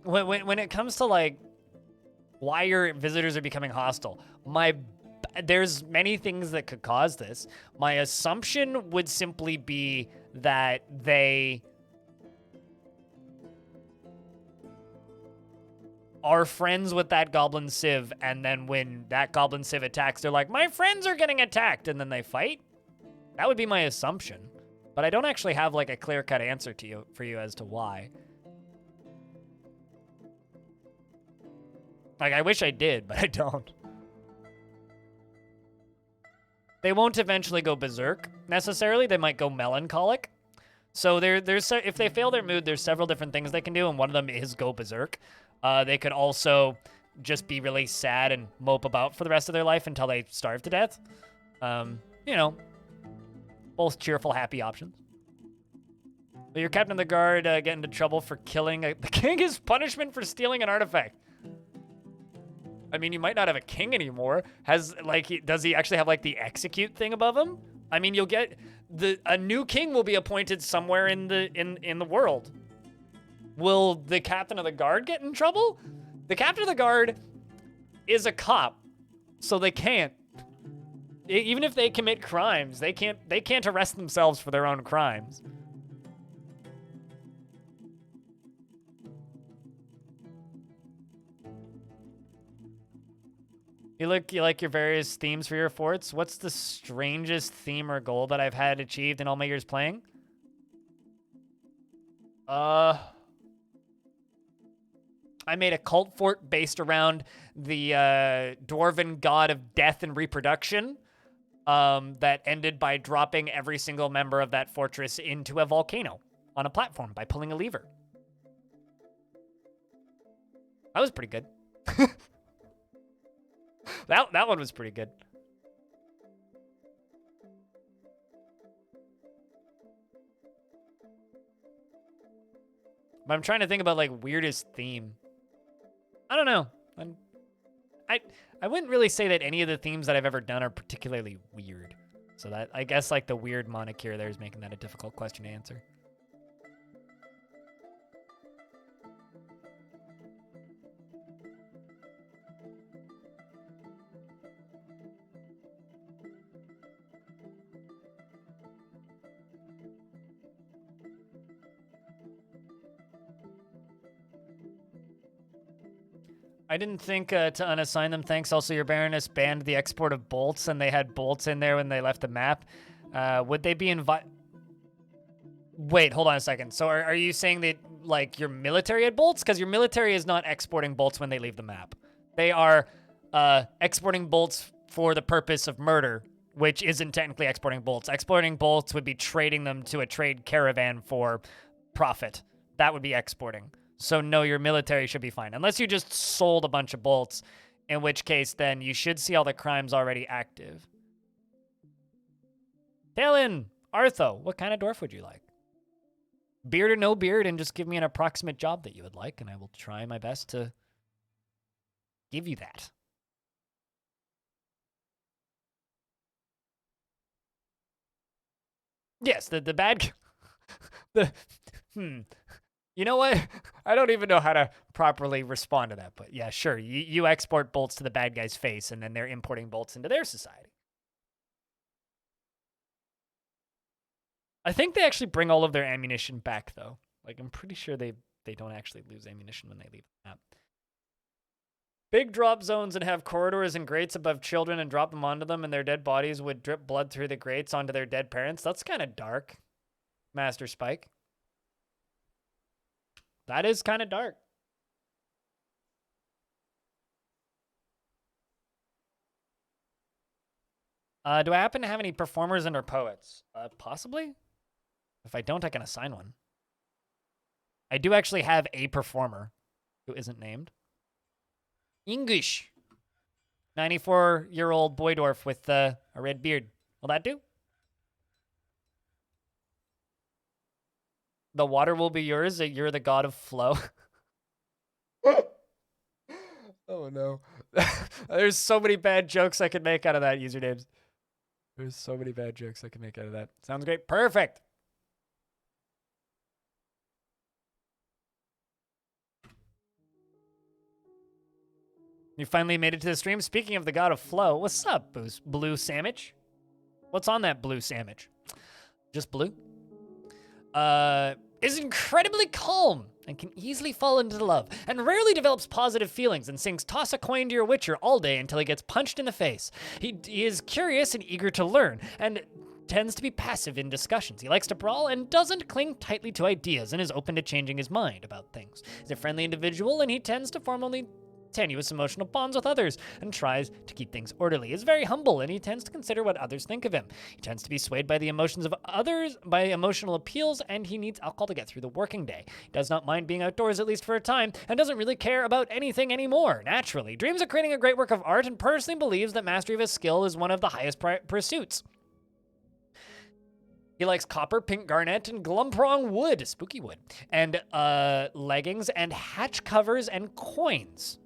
Speaker 1: when it comes to like why your visitors are becoming hostile, there's many things that could cause this. My assumption would simply be that they are friends with that goblin civ, and then when that goblin civ attacks, they're like, my friends are getting attacked, and then they fight. That would be my assumption. But I don't actually have like a clear-cut answer for you as to why. Like, I wish I did, but I don't. They won't eventually go berserk, necessarily. They might go melancholic. So if they fail their mood, there's several different things they can do, and one of them is go berserk. They could also just be really sad and mope about for the rest of their life until they starve to death. You know, both cheerful, happy options. But your captain of the guard get into trouble for killing the king is punishment for stealing an artifact. I mean, you might not have a king anymore. Does he actually have like the execute thing above him? I mean, you'll get a new king will be appointed somewhere in the world. Will the captain of the guard get in trouble? The captain of the guard is a cop, so they can't. Even if they commit crimes, they can't arrest themselves for their own crimes. You like your various themes for your forts? What's the strangest theme or goal that I've had achieved in all my years playing? I made a cult fort based around the dwarven god of death and reproduction that ended by dropping every single member of that fortress into a volcano on a platform by pulling a lever. That was pretty good. That one was pretty good. But I'm trying to think about like weirdest theme. I don't know. I wouldn't really say that any of the themes that I've ever done are particularly weird. So that, I guess, like, the weird monarchy there is making that a difficult question to answer. I didn't think to unassign them. Thanks. Also, your Baroness banned the export of bolts, and they had bolts in there when they left the map. Would they be Wait, hold on a second. So are you saying that, like, your military had bolts? Because your military is not exporting bolts when they leave the map. They are exporting bolts for the purpose of murder, which isn't technically exporting bolts. Exporting bolts would be trading them to a trade caravan for profit. That would be exporting. So no, your military should be fine. Unless you just sold a bunch of bolts, in which case then you should see all the crimes already active. Talon, Artho, what kind of dwarf would you like? Beard or no beard, and just give me an approximate job that you would like, and I will try my best to give you that. Yes, the bad... You know what? I don't even know how to properly respond to that, but yeah, sure. You export bolts to the bad guy's face, and then they're importing bolts into their society. I think they actually bring all of their ammunition back, though. Like, I'm pretty sure they don't actually lose ammunition when they leave the map. Big drop zones and have corridors and grates above children and drop them onto them, and their dead bodies would drip blood through the grates onto their dead parents. That's kind of dark, Master Spike. That is kind of dark. Do I happen to have any performers and/or poets? Possibly. If I don't, I can assign one. I do actually have a performer who isn't named. English. 94-year-old boy dwarf with a red beard. Will that do? The water will be yours. You're the god of flow. Oh, no. There's so many bad jokes I could make out of that, usernames. There's so many bad jokes I could make out of that. Sounds great. Perfect. You finally made it to the stream. Speaking of the god of flow, what's up, blue sandwich? What's on that blue sandwich? Just blue? Is incredibly calm and can easily fall into love and rarely develops positive feelings and sings toss a coin to your witcher all day until he gets punched in the face. He is curious and eager to learn and tends to be passive in discussions. He likes to brawl and doesn't cling tightly to ideas and is open to changing his mind about things. He's a friendly individual and he tends to form only tenuous emotional bonds with others and tries to keep things orderly. He is very humble and he tends to consider what others think of him. He tends to be swayed by the emotions of others, by emotional appeals, and he needs alcohol to get through the working day. He does not mind being outdoors at least for a time and doesn't really care about anything anymore. Naturally, dreams of creating a great work of art and personally believes that mastery of his skill is one of the highest pursuits. He likes copper, pink garnet, and glumprong wood, spooky wood, and leggings and hatch covers and coins.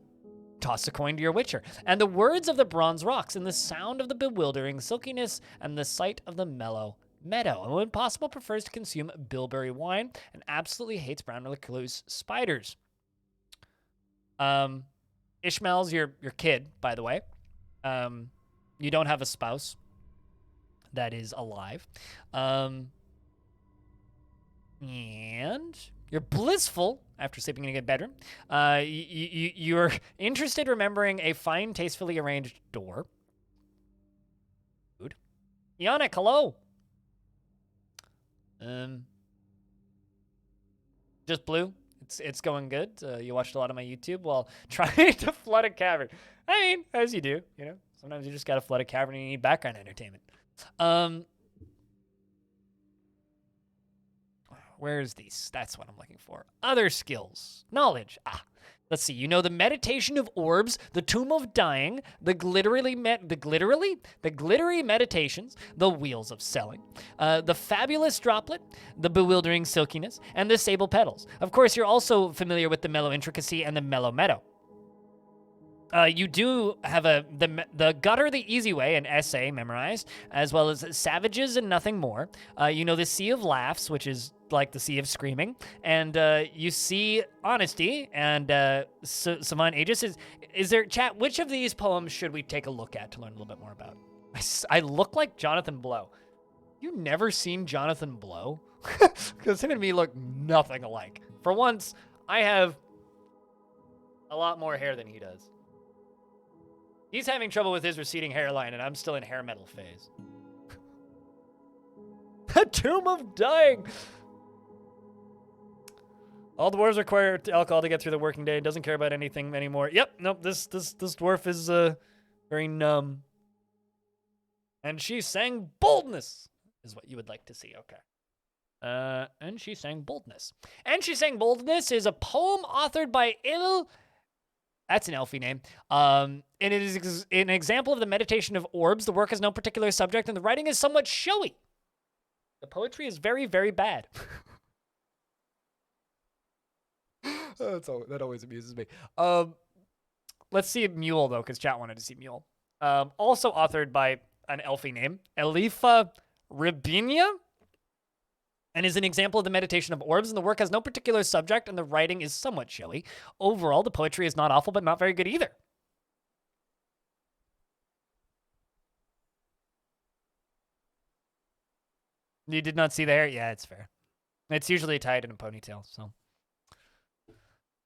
Speaker 1: Toss a coin to your witcher, and the words of the bronze rocks, and the sound of the bewildering silkiness, and the sight of the mellow meadow. And when possible, prefers to consume bilberry wine, and absolutely hates brown recluse spiders. Ishmael's your kid, by the way. You don't have a spouse that is alive. And you're blissful after sleeping in a good bedroom. You're interested remembering a fine, tastefully arranged door. Food. Yannick, hello. Just blue. It's going good. You watched a lot of my YouTube while trying to flood a cavern. I mean, as you do, you know. Sometimes you just gotta flood a cavern and you need background entertainment. Where's these? That's what I'm looking for. Other skills. Knowledge. Let's see. You know the meditation of orbs, the tomb of dying, the glittery meditations, the wheels of selling, the fabulous droplet, the bewildering silkiness, and the sable petals. Of course, you're also familiar with the mellow intricacy and the mellow meadow. You do have the gutter the easy way, an essay memorized, as well as savages and nothing more. You know the sea of laughs, which is like the sea of screaming, and you see honesty and Savant Aegis. Is there chat? Which of these poems should we take a look at to learn a little bit more about? I look like Jonathan Blow. You never seen Jonathan Blow? Because him and me look nothing alike. For once, I have a lot more hair than he does. He's having trouble with his receding hairline, and I'm still in hair metal phase. A tomb of dying! All dwarves require alcohol to get through the working day. Doesn't care about anything anymore. Yep, nope, this dwarf is very numb. And she sang boldness, is what you would like to see. Okay. And she sang boldness. And she sang boldness is a poem authored by That's an elfie name. And it is an example of the meditation of orbs. The work has no particular subject, and the writing is somewhat showy. The poetry is very, very bad. That always amuses me. Let's see Mule, though, because chat wanted to see Mule. Also authored by an elfie name, Elifa Ribinia, and is an example of the meditation of orbs, and the work has no particular subject, and the writing is somewhat showy. Overall, the poetry is not awful, but not very good either. You did not see the hair? Yeah, it's fair. It's usually tied in a ponytail, so.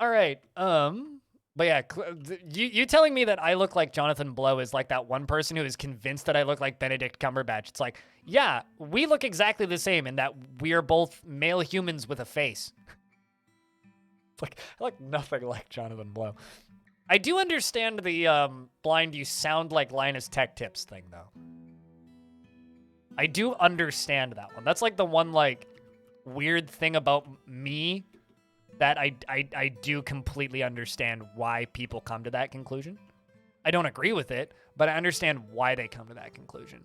Speaker 1: All right, but yeah, you telling me that I look like Jonathan Blow is like that one person who is convinced that I look like Benedict Cumberbatch. It's like, yeah, we look exactly the same in that we are both male humans with a face. It's like, I look nothing like Jonathan Blow. I do understand the blind you sound like Linus Tech Tips thing, though. I do understand that one. That's like the one like weird thing about me that I do completely understand why people come to that conclusion. I don't agree with it, but I understand why they come to that conclusion.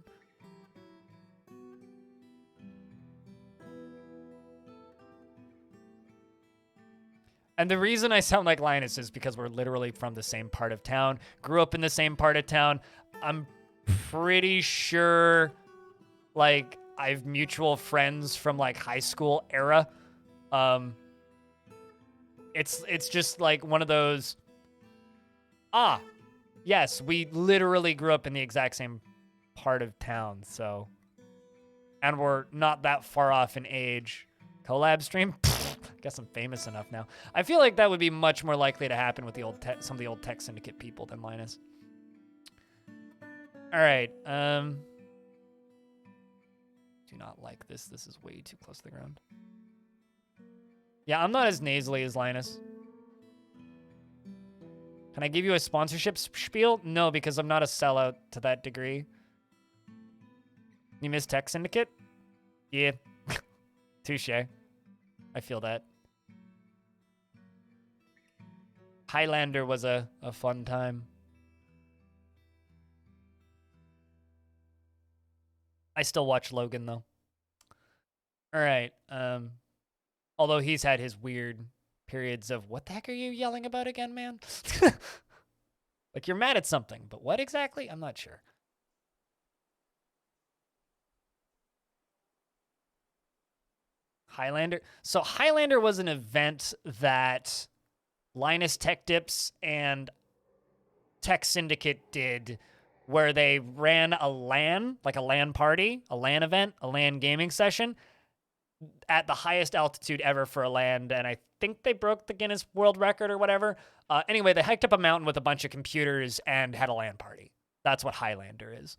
Speaker 1: And the reason I sound like Linus is because we're literally from the same part of town, grew up in the same part of town. I'm pretty sure, like, I've mutual friends from, like, high school era. It's just like one of those, yes, we literally grew up in the exact same part of town, so. And we're not that far off in age. Collab stream? Guess I'm famous enough now. I feel like that would be much more likely to happen with the old some of the old Tech Syndicate people than Linus. All right, do not like this. This is way too close to the ground. Yeah, I'm not as nasally as Linus. Can I give you a sponsorship spiel? No, because I'm not a sellout to that degree. You miss Tech Syndicate? Yeah. Touche. I feel that. Highlander was a fun time. I still watch Logan, though. All right. Although he's had his weird periods of, what the heck are you yelling about again, man? Like, you're mad at something, but what exactly? I'm not sure. Highlander. So Highlander was an event that Linus Tech Dips and Tech Syndicate did where they ran a LAN, like a LAN party, a LAN event, a LAN gaming session at the highest altitude ever for a LAN, and I think they broke the Guinness World Record or whatever. Anyway, they hiked up a mountain with a bunch of computers and had a LAN party. That's what Highlander is,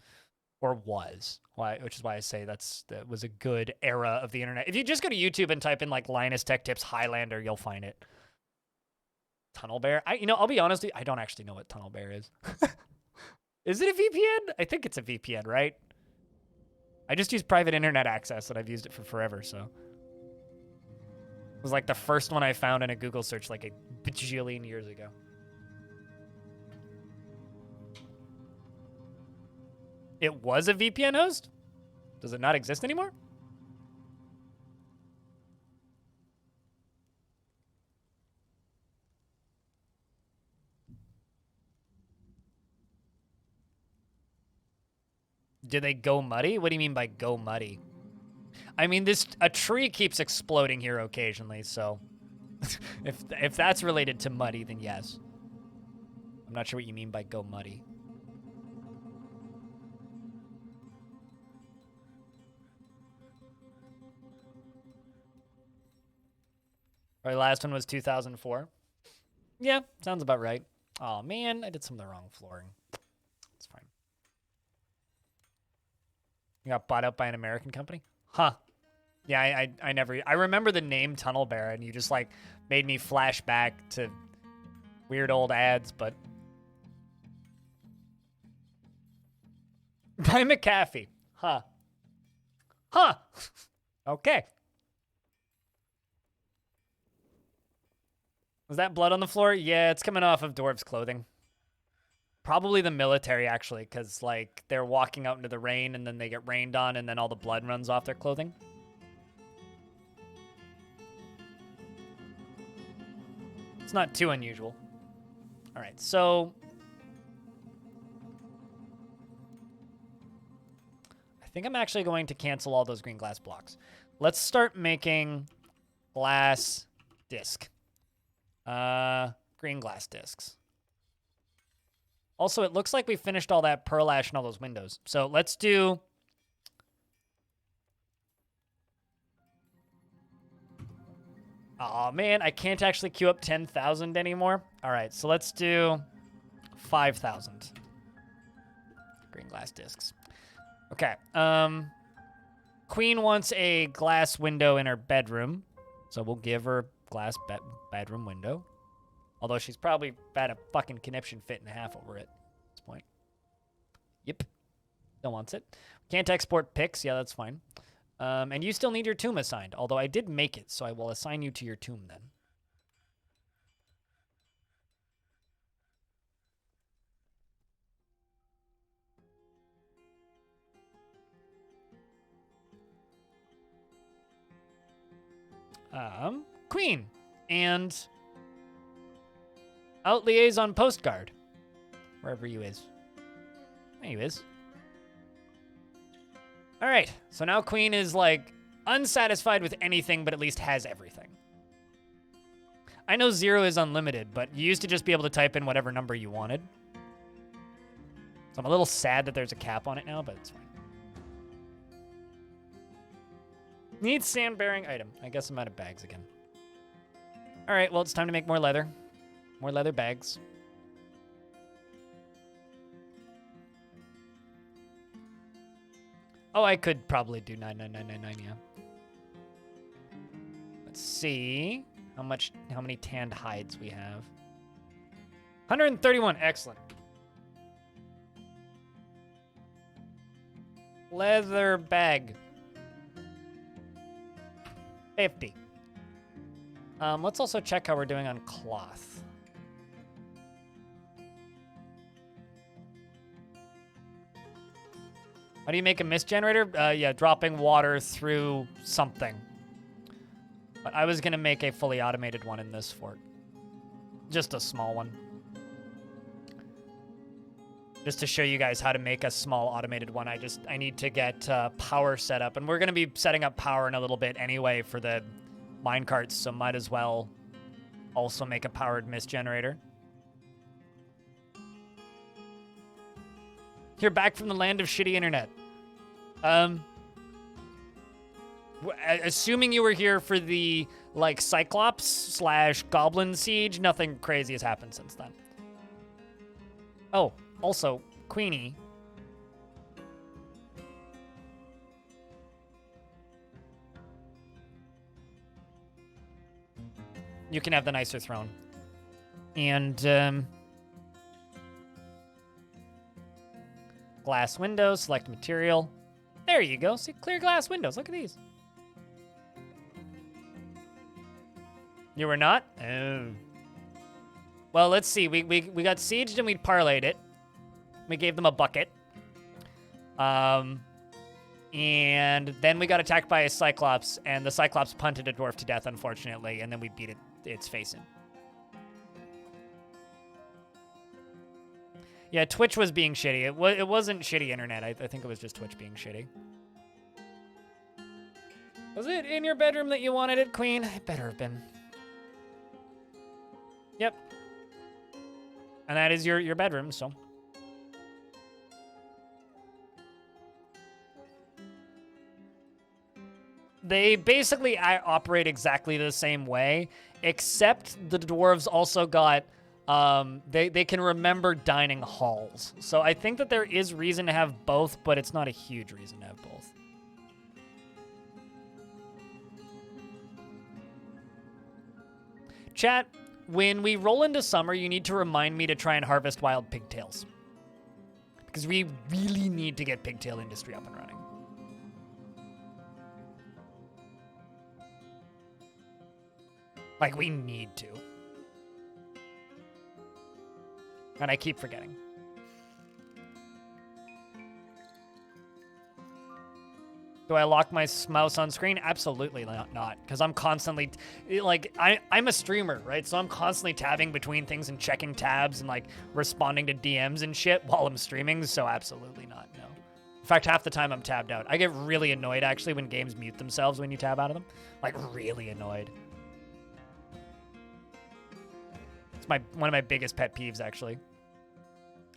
Speaker 1: or was. Which is why I say that was a good era of the internet. If you just go to YouTube and type in like Linus Tech Tips Highlander, you'll find it. Tunnel Bear. I'll be honest with you, I don't actually know what Tunnel Bear is. Is it a VPN? I think it's a VPN, right? I just use private internet access, and I've used it for forever, so. It was like the first one I found in a Google search like a bajillion years ago. It was a VPN host? Does it not exist anymore? Do they go muddy? What do you mean by go muddy? I mean, a tree keeps exploding here occasionally, so if that's related to muddy, then yes. I'm not sure what you mean by go muddy. Our last one was 2004. Yeah, sounds about right. Oh man, I did some of the wrong flooring. It's fine. You got bought out by an American company? Huh. Yeah, I remember the name Tunnel Bear, and you just like made me flash back to weird old ads, but by McAfee. Huh. Huh. Okay. Was that blood on the floor? Yeah, it's coming off of Dwarf's clothing. Probably the military, actually, because, like, they're walking out into the rain, and then they get rained on, and then all the blood runs off their clothing. It's not too unusual. All right, so I think I'm actually going to cancel all those green glass blocks. Let's start making glass disc. Green glass discs. Also, it looks like we finished all that pearl ash and all those windows. So let's do... Oh man, I can't actually queue up 10,000 anymore. All right, so let's do 5,000 green glass discs. Okay. Queen wants a glass window in her bedroom, so we'll give her glass bedroom window. Although she's probably had a fucking conniption fit and a half over it at this point. Yep. Still wants it. Can't export pics. Yeah, that's fine. And you still need your tomb assigned, although I did make it, so I will assign you to your tomb then. Queen. And out liaison postcard. Wherever you is. There you is. All right, so now Queen is, like, unsatisfied with anything, but at least has everything. I know 0 is unlimited, but you used to just be able to type in whatever number you wanted. So I'm a little sad that there's a cap on it now, but it's fine. Needs sand-bearing item. I guess I'm out of bags again. All right, well, it's time to make more leather. More leather bags. Oh, I could probably do 99999, yeah. Let's see how many tanned hides we have. 131, excellent. Leather bag. 50. Let's also check how we're doing on cloth. How do you make a mist generator? Yeah, dropping water through something. But I was going to make a fully automated one in this fort. Just a small one. Just to show you guys how to make a small automated one, I need to get power set up. And we're going to be setting up power in a little bit anyway for the minecarts, so might as well also make a powered mist generator. You're back from the land of shitty internet. Assuming you were here for the, like, Cyclops / Goblin siege, nothing crazy has happened since then. Oh, also, Queenie. You can have the nicer throne. And, glass windows, select material. There you go. See, clear glass windows. Look at these. You were not? Oh. Well, let's see. We got sieged and we parlayed it. We gave them a bucket. And then we got attacked by a Cyclops, and the Cyclops punted a dwarf to death, unfortunately, and then we beat its face in. Yeah, Twitch was being shitty. It wasn't shitty internet. I think it was just Twitch being shitty. Was it in your bedroom that you wanted it, Queen? It better have been. Yep. And that is your bedroom, so. They basically operate exactly the same way, except the dwarves also got, they can remember dining halls. So I think that there is reason to have both, but it's not a huge reason to have both. Chat, when we roll into summer, you need to remind me to try and harvest wild pigtails. Because we really need to get pigtail industry up and running. Like, we need to. And I keep forgetting. Do I lock my mouse on screen? Absolutely not. Because I'm constantly, like, I'm a streamer, right? So I'm constantly tabbing between things and checking tabs and, like, responding to DMs and shit while I'm streaming. So absolutely not, no. In fact, half the time I'm tabbed out. I get really annoyed, actually, when games mute themselves when you tab out of them. Like, really annoyed. It's one of my biggest pet peeves, actually.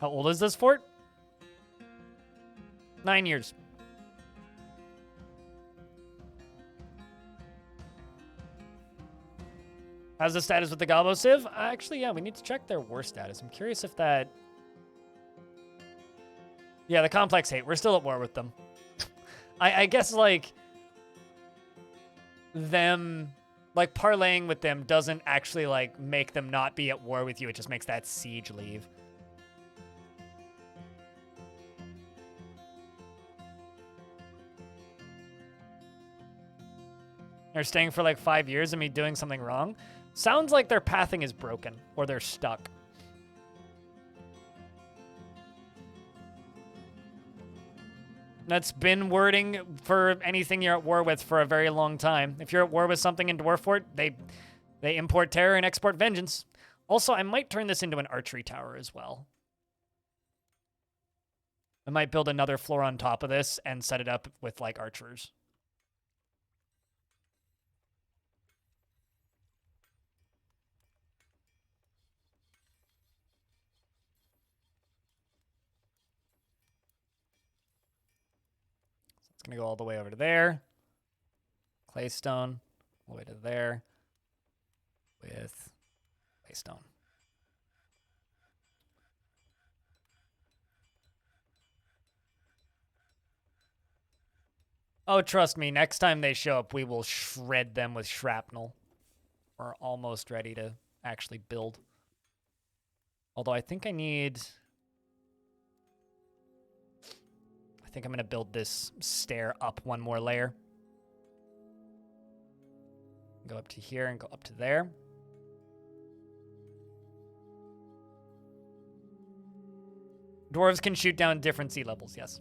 Speaker 1: How old is this fort? 9 years. How's the status with the Gobbo Civ? Actually, yeah, we need to check their war status. I'm curious if that... Yeah, the complex hate. We're still at war with them. I guess, like... them... Like, parlaying with them doesn't actually, like, make them not be at war with you. It just makes that siege leave. They're staying for, like, 5 years and me doing something wrong. Sounds like their pathing is broken, or they're stuck. That's been wording for anything you're at war with for a very long time. If you're at war with something in Dwarf Fort, they import terror and export vengeance. Also, I might turn this into an archery tower as well. I might build another floor on top of this and set it up with, like, archers. It's going to go all the way over to there. Claystone, all the way to there. With claystone. Oh, trust me, next time they show up, we will shred them with shrapnel. We're almost ready to actually build. Although I think I need... I think I'm going to build this stair up one more layer. Go up to here and go up to there. Dwarves can shoot down different sea levels, yes.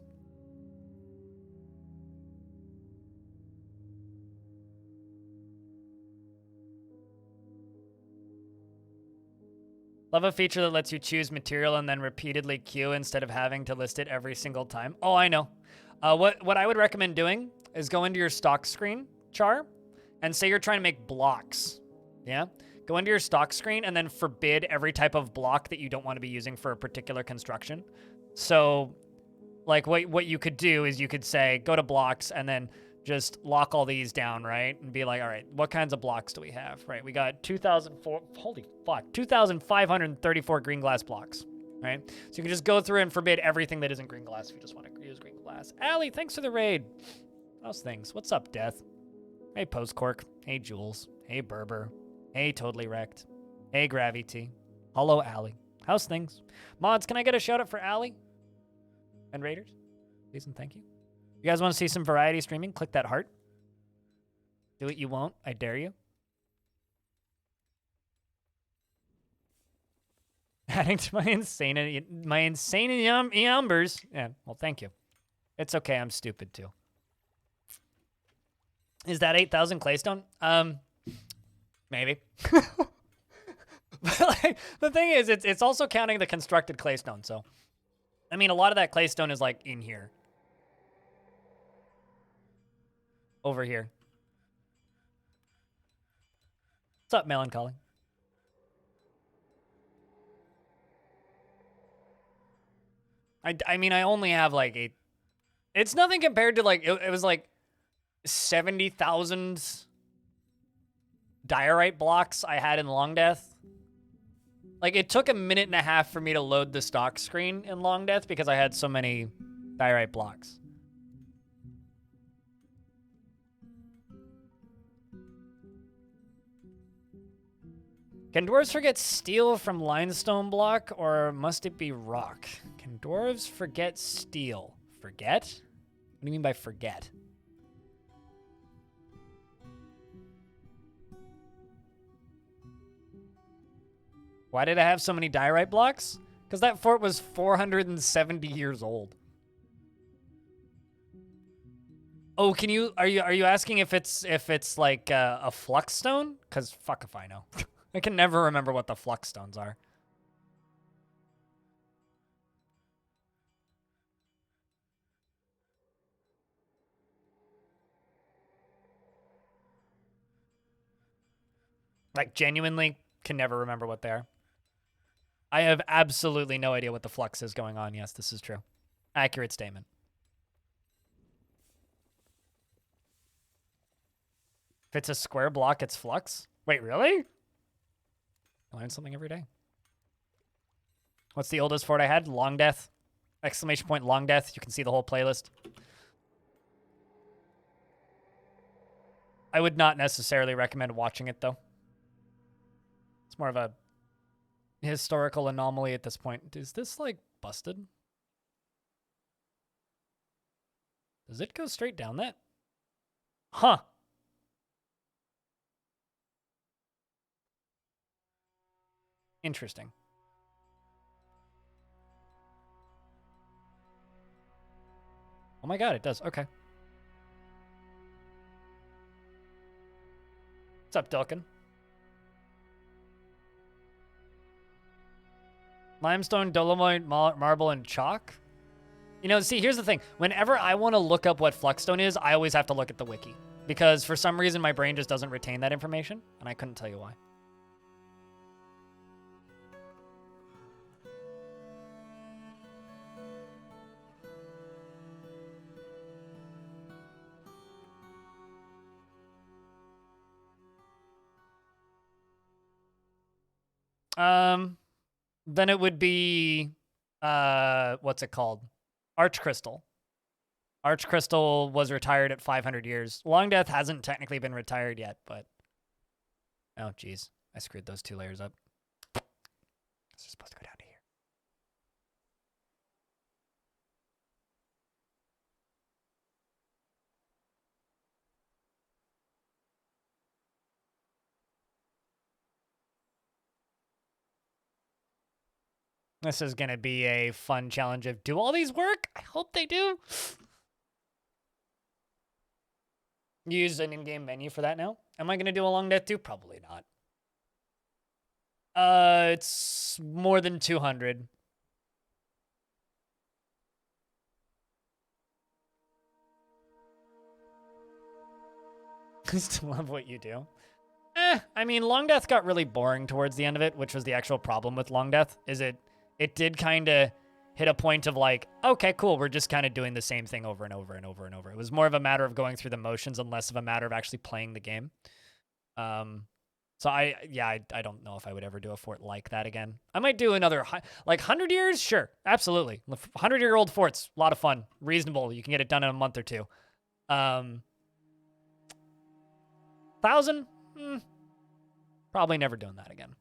Speaker 1: Love a feature that lets you choose material and then repeatedly queue instead of having to list it every single time. Oh, I know. What I would recommend doing is go into your stock screen, Char, and say you're trying to make blocks. Yeah? Go into your stock screen and then forbid every type of block that you don't want to be using for a particular construction. So, like, what you could do is you could say, go to blocks and then just lock all these down, right? And be like, all right, what kinds of blocks do we have? Right, we got 2,534 green glass blocks, right? So you can just go through and forbid everything that isn't green glass if you just want to use green glass. Allie, thanks for the raid. How's things? What's up, Death? Hey, Postcork. Hey, Jules. Hey, Berber. Hey, Totally Wrecked. Hey, Gravity. Hello, Allie. How's things? Mods, can I get a shout out for Allie? And Raiders? Please and thank you. You guys want to see some variety streaming? Click that heart. Do it, you won't. I dare you. Adding to my insane numbers. Yeah, well, thank you. It's okay. I'm stupid too. Is that 8,000 claystone? Maybe. Like, the thing is, it's also counting the constructed claystone. So, I mean, a lot of that claystone is like in here, over here. What's up, Melancholy? I mean, I only have like 8. It's nothing compared to like it was like 70,000 diorite blocks I had in Long Death. Like, it took a minute and a half for me to load the stock screen in Long Death because I had so many diorite blocks. Can dwarves forget steel from limestone block, or must it be rock? Can dwarves forget steel? Forget? What do you mean by forget? Why did I have so many diorite blocks? Because that fort was 470 years old. Oh, are you asking if it's like a flux stone? Because fuck if I know. I can never remember what the flux stones are. Like, genuinely can never remember what they are. I have absolutely no idea what the flux is going on. Yes, this is true. Accurate statement. If it's a square block, it's flux? Wait, really? I learn something every day. What's the oldest fort I had? Long Death. Exclamation point Long Death. You can see the whole playlist. I would not necessarily recommend watching it, though. It's more of a historical anomaly at this point. Is this, like, busted? Does it go straight down that? Huh. Interesting. Oh my god, it does. Okay. What's up, Dulkin? Limestone, dolomite, marble, and chalk? You know, see, here's the thing. Whenever I want to look up what Fluxstone is, I always have to look at the wiki. Because for some reason, my brain just doesn't retain that information, and I couldn't tell you why. Then it would be, what's it called? Arch Crystal. Arch Crystal was retired at 500 years. Long Death hasn't technically been retired yet, but... Oh, geez. I screwed those 2 layers up. It's just supposed to go down to here. This is going to be a fun challenge of, do all these work? I hope they do. Use an in-game menu for that now. Am I going to do a Long Death too? Probably not. It's more than 200. I still love what you do. I mean, Long Death got really boring towards the end of it, which was the actual problem with Long Death, is it did kind of hit a point of like, okay, cool, we're just kind of doing the same thing over and over and over and over. It was more of a matter of going through the motions and less of a matter of actually playing the game. So I don't know if I would ever do a fort like that again. I might do another, like 100 years? Sure, absolutely. 100-year-old forts, a lot of fun, reasonable. You can get it done in a month or 2. 1,000? Probably never doing that again.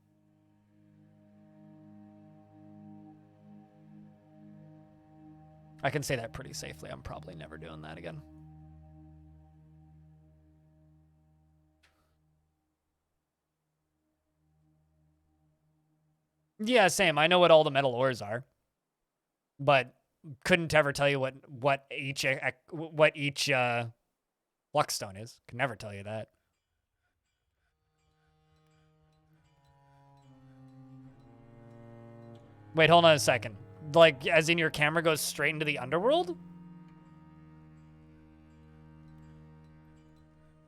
Speaker 1: I can say that pretty safely. I'm probably never doing that again. Yeah, same. I know what all the metal ores are, but couldn't ever tell you what each Luckstone is. Could never tell you that. Wait, hold on a second. Like, as in your camera goes straight into the underworld?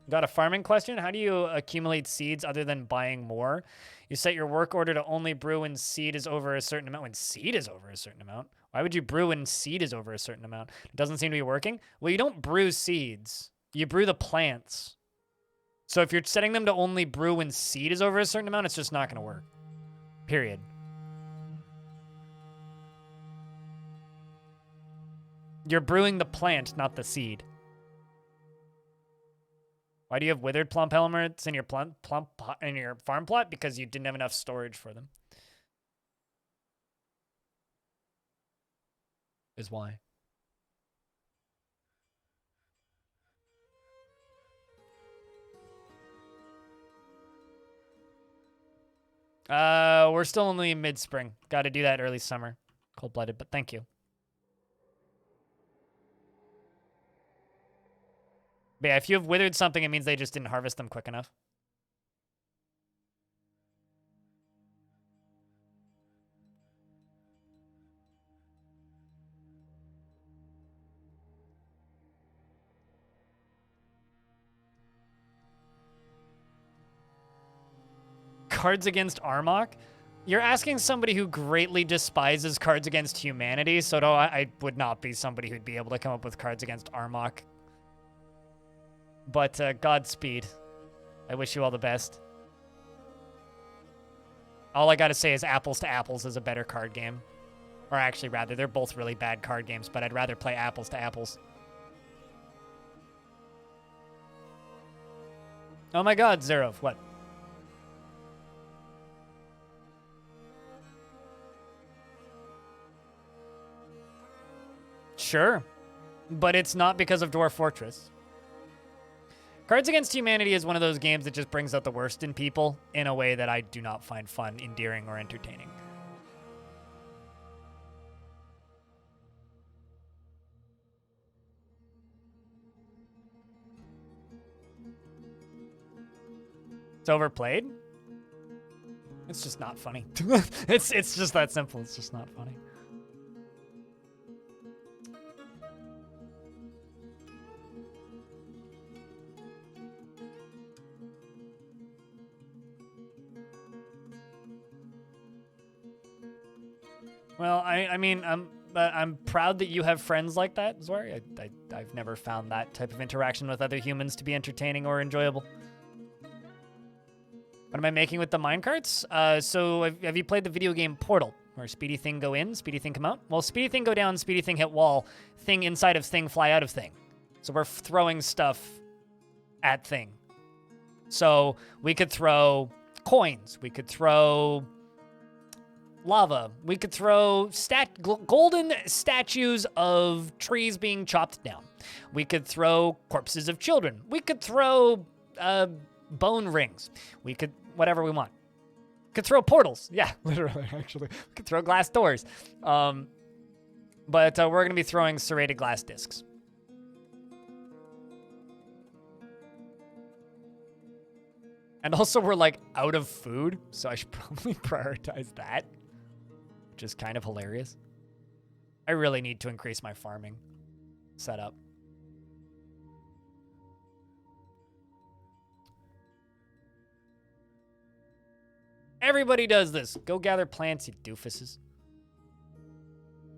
Speaker 1: Got a farming question? How do you accumulate seeds other than buying more? You set your work order to only brew when seed is over a certain amount. When seed is over a certain amount? Why would you brew when seed is over a certain amount? It doesn't seem to be working. Well, you don't brew seeds. You brew the plants. So if you're setting them to only brew when seed is over a certain amount, it's just not going to work. Period. You're brewing the plant, not the seed. Why do you have withered plump helmets in your in your farm plot? Because you didn't have enough storage for them. Is why. We're still only mid-spring. Got to do that early summer. Cold-blooded, but thank you. But yeah, if you have withered something, it means they just didn't harvest them quick enough. Cards Against Armok? You're asking somebody who greatly despises Cards Against Humanity, so no, I would not be somebody who'd be able to come up with Cards Against Armok. But Godspeed. I wish you all the best. All I gotta say is Apples to Apples is a better card game. Or actually, rather, they're both really bad card games, but I'd rather play Apples to Apples. Oh my god, Zerov, what? Sure, but it's not because of Dwarf Fortress. Cards Against Humanity is one of those games that just brings out the worst in people in a way that I do not find fun, endearing, or entertaining. It's overplayed? It's just not funny. It's just that simple. It's just not funny. Well, I mean, I'm proud that you have friends like that, Zori. I've never found that type of interaction with other humans to be entertaining or enjoyable. What am I making with the minecarts? So have you played the video game Portal, where Speedy Thing go in, Speedy Thing come out? Well, Speedy Thing go down, Speedy Thing hit wall, thing inside of thing fly out of thing. So we're throwing stuff at thing. So we could throw coins. We could throw lava. We could throw golden statues of trees being chopped down. We could throw corpses of children. We could throw bone rings. We could whatever we want. We could throw portals. Yeah, literally, actually. We could throw glass doors. But we're going to be throwing serrated glass discs. And also, we're like out of food, so I should probably prioritize that. Which is kind of hilarious. I really need to increase my farming setup. Everybody does this. Go gather plants, you doofuses.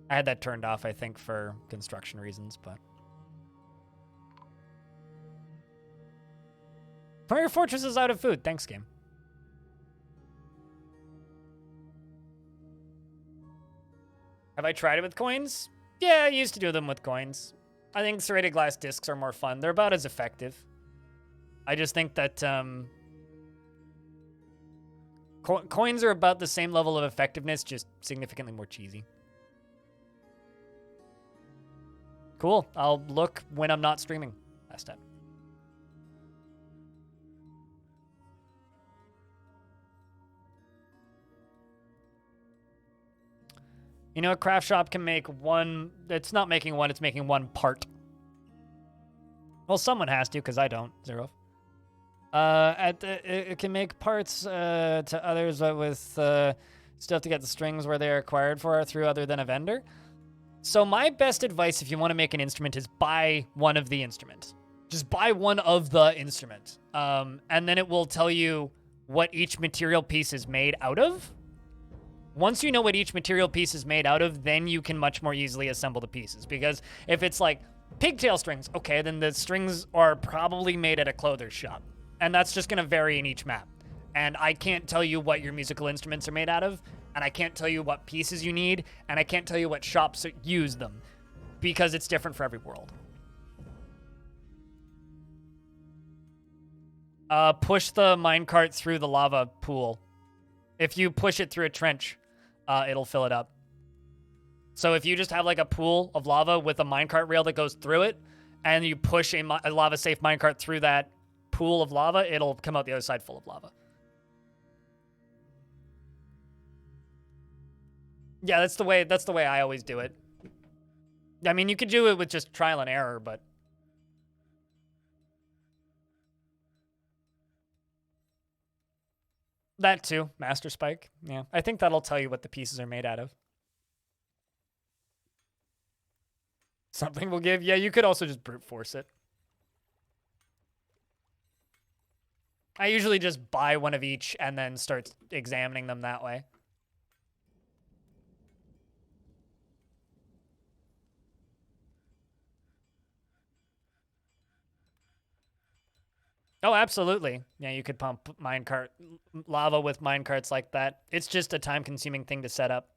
Speaker 1: I had that turned off, I think, for construction reasons, but... Fire Fortress is out of food. Thanks, game. Have I tried it with coins? Yeah, I used to do them with coins. I think serrated glass discs are more fun. They're about as effective. I just think that coins are about the same level of effectiveness, just significantly more cheesy. Cool. I'll look when I'm not streaming. Last time. You know, a craft shop can make one... It's not making one, it's making one part. Well, someone has to, because I don't. Zero. It can make parts to others, but with Still have to get the strings where they are acquired for through other than a vendor. So my best advice if you want to make an instrument is buy one of the instruments. Just buy one of the instrument. And then it will tell you what each material piece is made out of. Once you know what each material piece is made out of, then you can much more easily assemble the pieces. Because if it's like pigtail strings, okay, then the strings are probably made at a clother's shop. And that's just going to vary in each map. And I can't tell you what your musical instruments are made out of, and I can't tell you what pieces you need, and I can't tell you what shops use them, because it's different for every world. Push the minecart through the lava pool. If you push it through a trench, it'll fill it up. So if you just have like a pool of lava with a minecart rail that goes through it, and you push a lava-safe minecart through that pool of lava, it'll come out the other side full of lava. Yeah, that's the way I always do it. I mean, you could do it with just trial and error, but that too, Master Spike. Yeah, I think that'll tell you what the pieces are made out of. Something will give. Yeah, you could also just brute force it. I usually just buy one of each and then start examining them that way. Oh, absolutely. Yeah, you could pump minecart lava with minecarts like that. It's just a time-consuming thing to set up.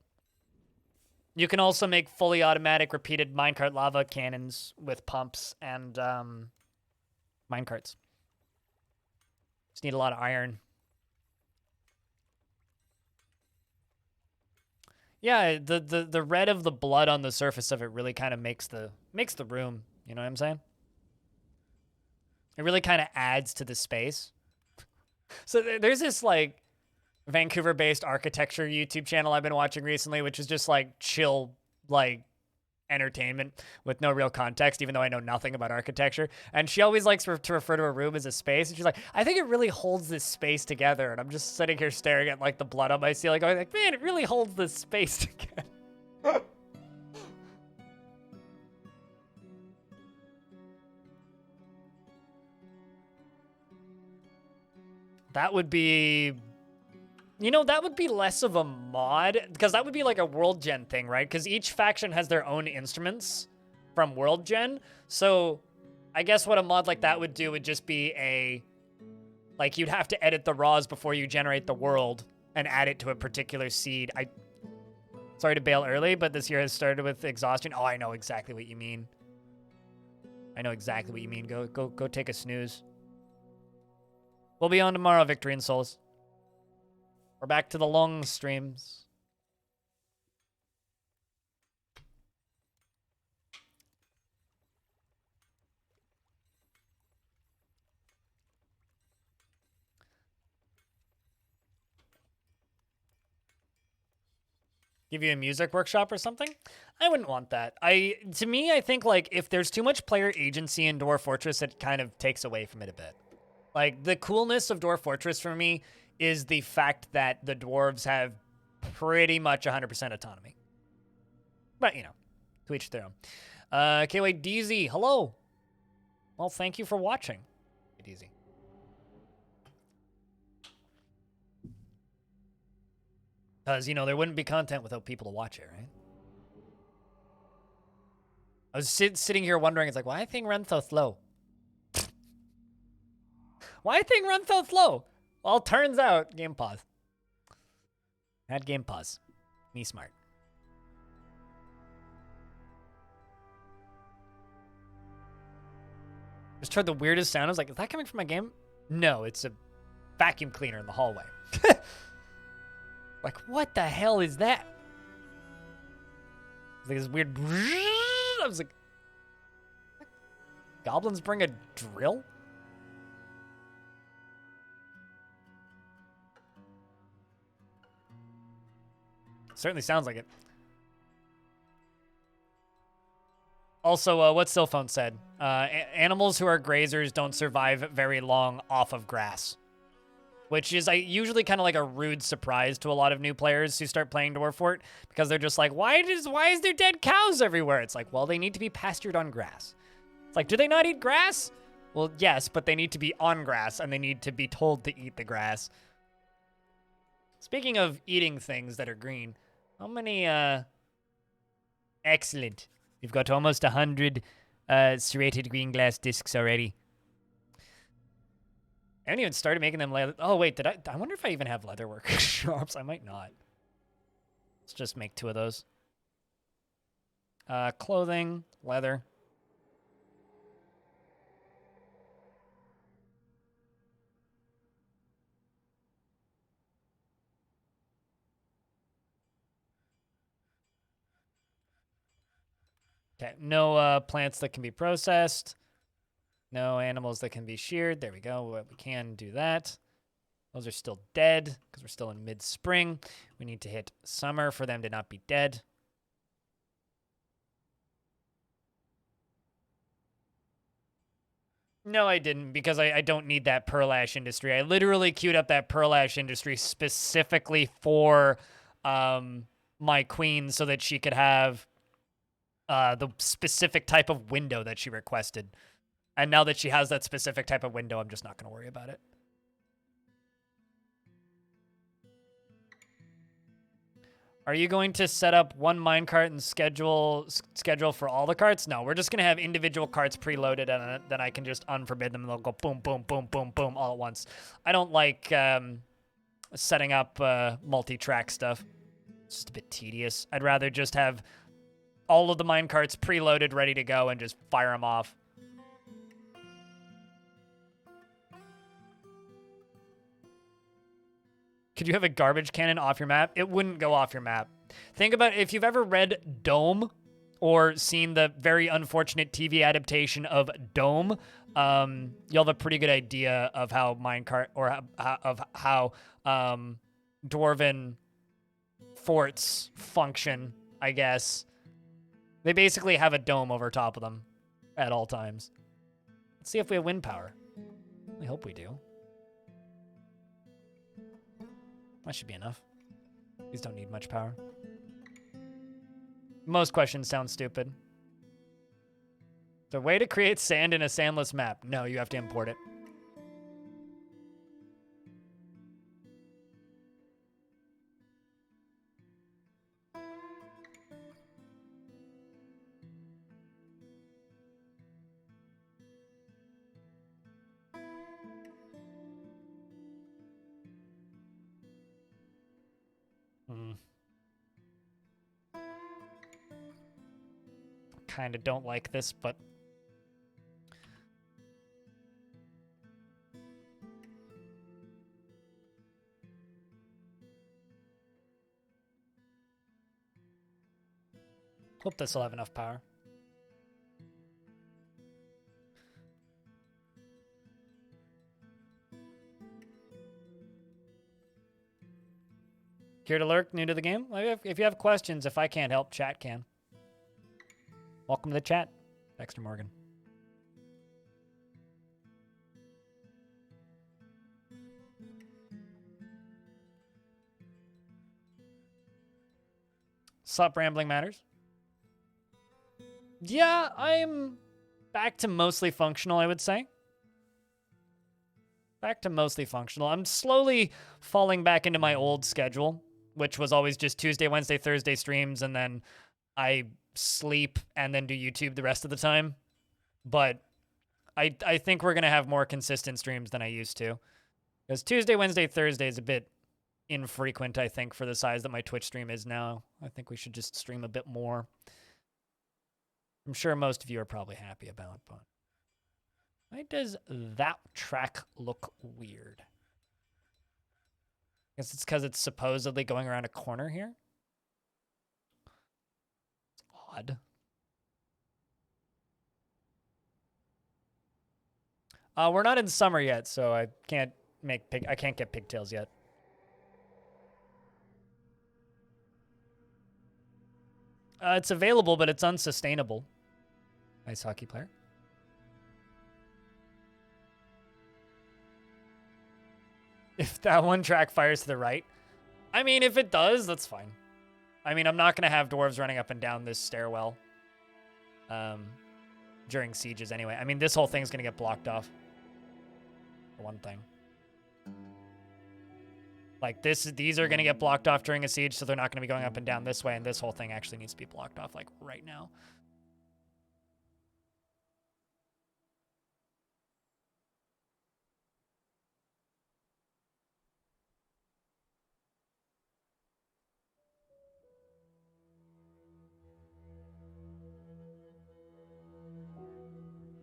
Speaker 1: You can also make fully automatic repeated minecart lava cannons with pumps and minecarts. Just need a lot of iron. Yeah, the red of the blood on the surface of it really kind of makes the room. You know what I'm saying? It really kind of adds to the space. So there's this like Vancouver-based architecture YouTube channel I've been watching recently, which is just like chill, like entertainment with no real context, even though I know nothing about architecture. And she always likes to refer to a room as a space. And she's like, I think it really holds this space together. And I'm just sitting here staring at like the blood on my ceiling, going like, man, it really holds this space together. That would be, you know, that would be less of a mod, because that would be like a world gen thing, right? Because each faction has their own instruments from world gen. So I guess what a mod like that would do would just be like you'd have to edit the raws before you generate the world and add it to a particular seed. Sorry to bail early, but this year has started with exhaustion. Oh, I know exactly what you mean. I know exactly what you mean. Go take a snooze. We'll be on tomorrow, Victory and Souls. We're back to the long streams. Give you a music workshop or something? I wouldn't want that. To me, I think like if there's too much player agency in Dwarf Fortress, it kind of takes away from it a bit. Like, the coolness of Dwarf Fortress for me is the fact that the dwarves have pretty much 100% autonomy. But, you know, to each their own. KY DZ, hello. Well, thank you for watching, DZ. Because, you know, there wouldn't be content without people to watch it, right? I was sitting here wondering, it's like, why thing run so slow? Why thing run so slow? Well, turns out, game pause. Had game pause. Me smart. Just heard the weirdest sound. I was like, is that coming from my game? No, it's a vacuum cleaner in the hallway. Like, what the hell is that? It's like this weird... I was like... Goblins bring a drill? Certainly sounds like it. Also, what Silphone said, animals who are grazers don't survive very long off of grass. which is usually kind of like a rude surprise to a lot of new players who start playing Dwarf Fort, because they're just like, why is there dead cows everywhere? It's like, well, they need to be pastured on grass. It's like, do they not eat grass? Well, yes, but they need to be on grass, and they need to be told to eat the grass. Speaking of eating things that are green, how many, excellent. We've got almost 100 serrated green glass discs already. I haven't even started making them leather. Oh, wait, I wonder if I even have leatherwork shops. I might not. Let's just make 2 of those. Clothing, leather. Okay, no plants that can be processed. No animals that can be sheared. There we go. We can do that. Those are still dead because we're still in mid-spring. We need to hit summer for them to not be dead. No, I didn't, because I don't need that pearl ash industry. I literally queued up that pearl ash industry specifically for my queen so that she could have the specific type of window that she requested. And now that she has that specific type of window, I'm just not going to worry about it. Are you going to set up one minecart and schedule for all the carts? No, we're just going to have individual carts preloaded, and then I can just unforbid them, and they'll go boom, boom, boom, boom, boom all at once. I don't like setting up multi-track stuff. It's just a bit tedious. I'd rather just have all of the minecarts preloaded, ready to go, and just fire them off. Could you have a garbage cannon off your map? It wouldn't go off your map. Think about if you've ever read Dome or seen the very unfortunate TV adaptation of Dome, you'll have a pretty good idea of how minecart or of how dwarven forts function, I guess. They basically have a dome over top of them at all times. Let's see if we have wind power. I hope we do. That should be enough. These don't need much power. Most questions sound stupid. The way to create sand in a sandless map. No, you have to import it. Kind of don't like this, but hope this will have enough power. Here to lurk, new to the game? If you have questions, if I can't help, chat can. Welcome to the chat, Dexter Morgan. Sup, Rambling Matters? Yeah, I'm back to mostly functional, I would say. Back to mostly functional. I'm slowly falling back into my old schedule, which was always just Tuesday, Wednesday, Thursday streams, and then I sleep and then do YouTube the rest of the time. But I think we're going to have more consistent streams than I used to. Because Tuesday, Wednesday, Thursday is a bit infrequent, I think, for the size that my Twitch stream is now. I think we should just stream a bit more. I'm sure most of you are probably happy about, but why does that track look weird? I guess it's because it's supposedly going around a corner here. It's odd. We're not in summer yet, so I can't get pigtails yet. It's available, but it's unsustainable. Nice hockey player. If that one track fires to the right. I mean, if it does, that's fine. I mean, I'm not going to have dwarves running up and down this stairwell during sieges anyway. I mean, this whole thing's going to get blocked off. For one thing. Like, these are going to get blocked off during a siege, so they're not going to be going up and down this way, and this whole thing actually needs to be blocked off, like, right now.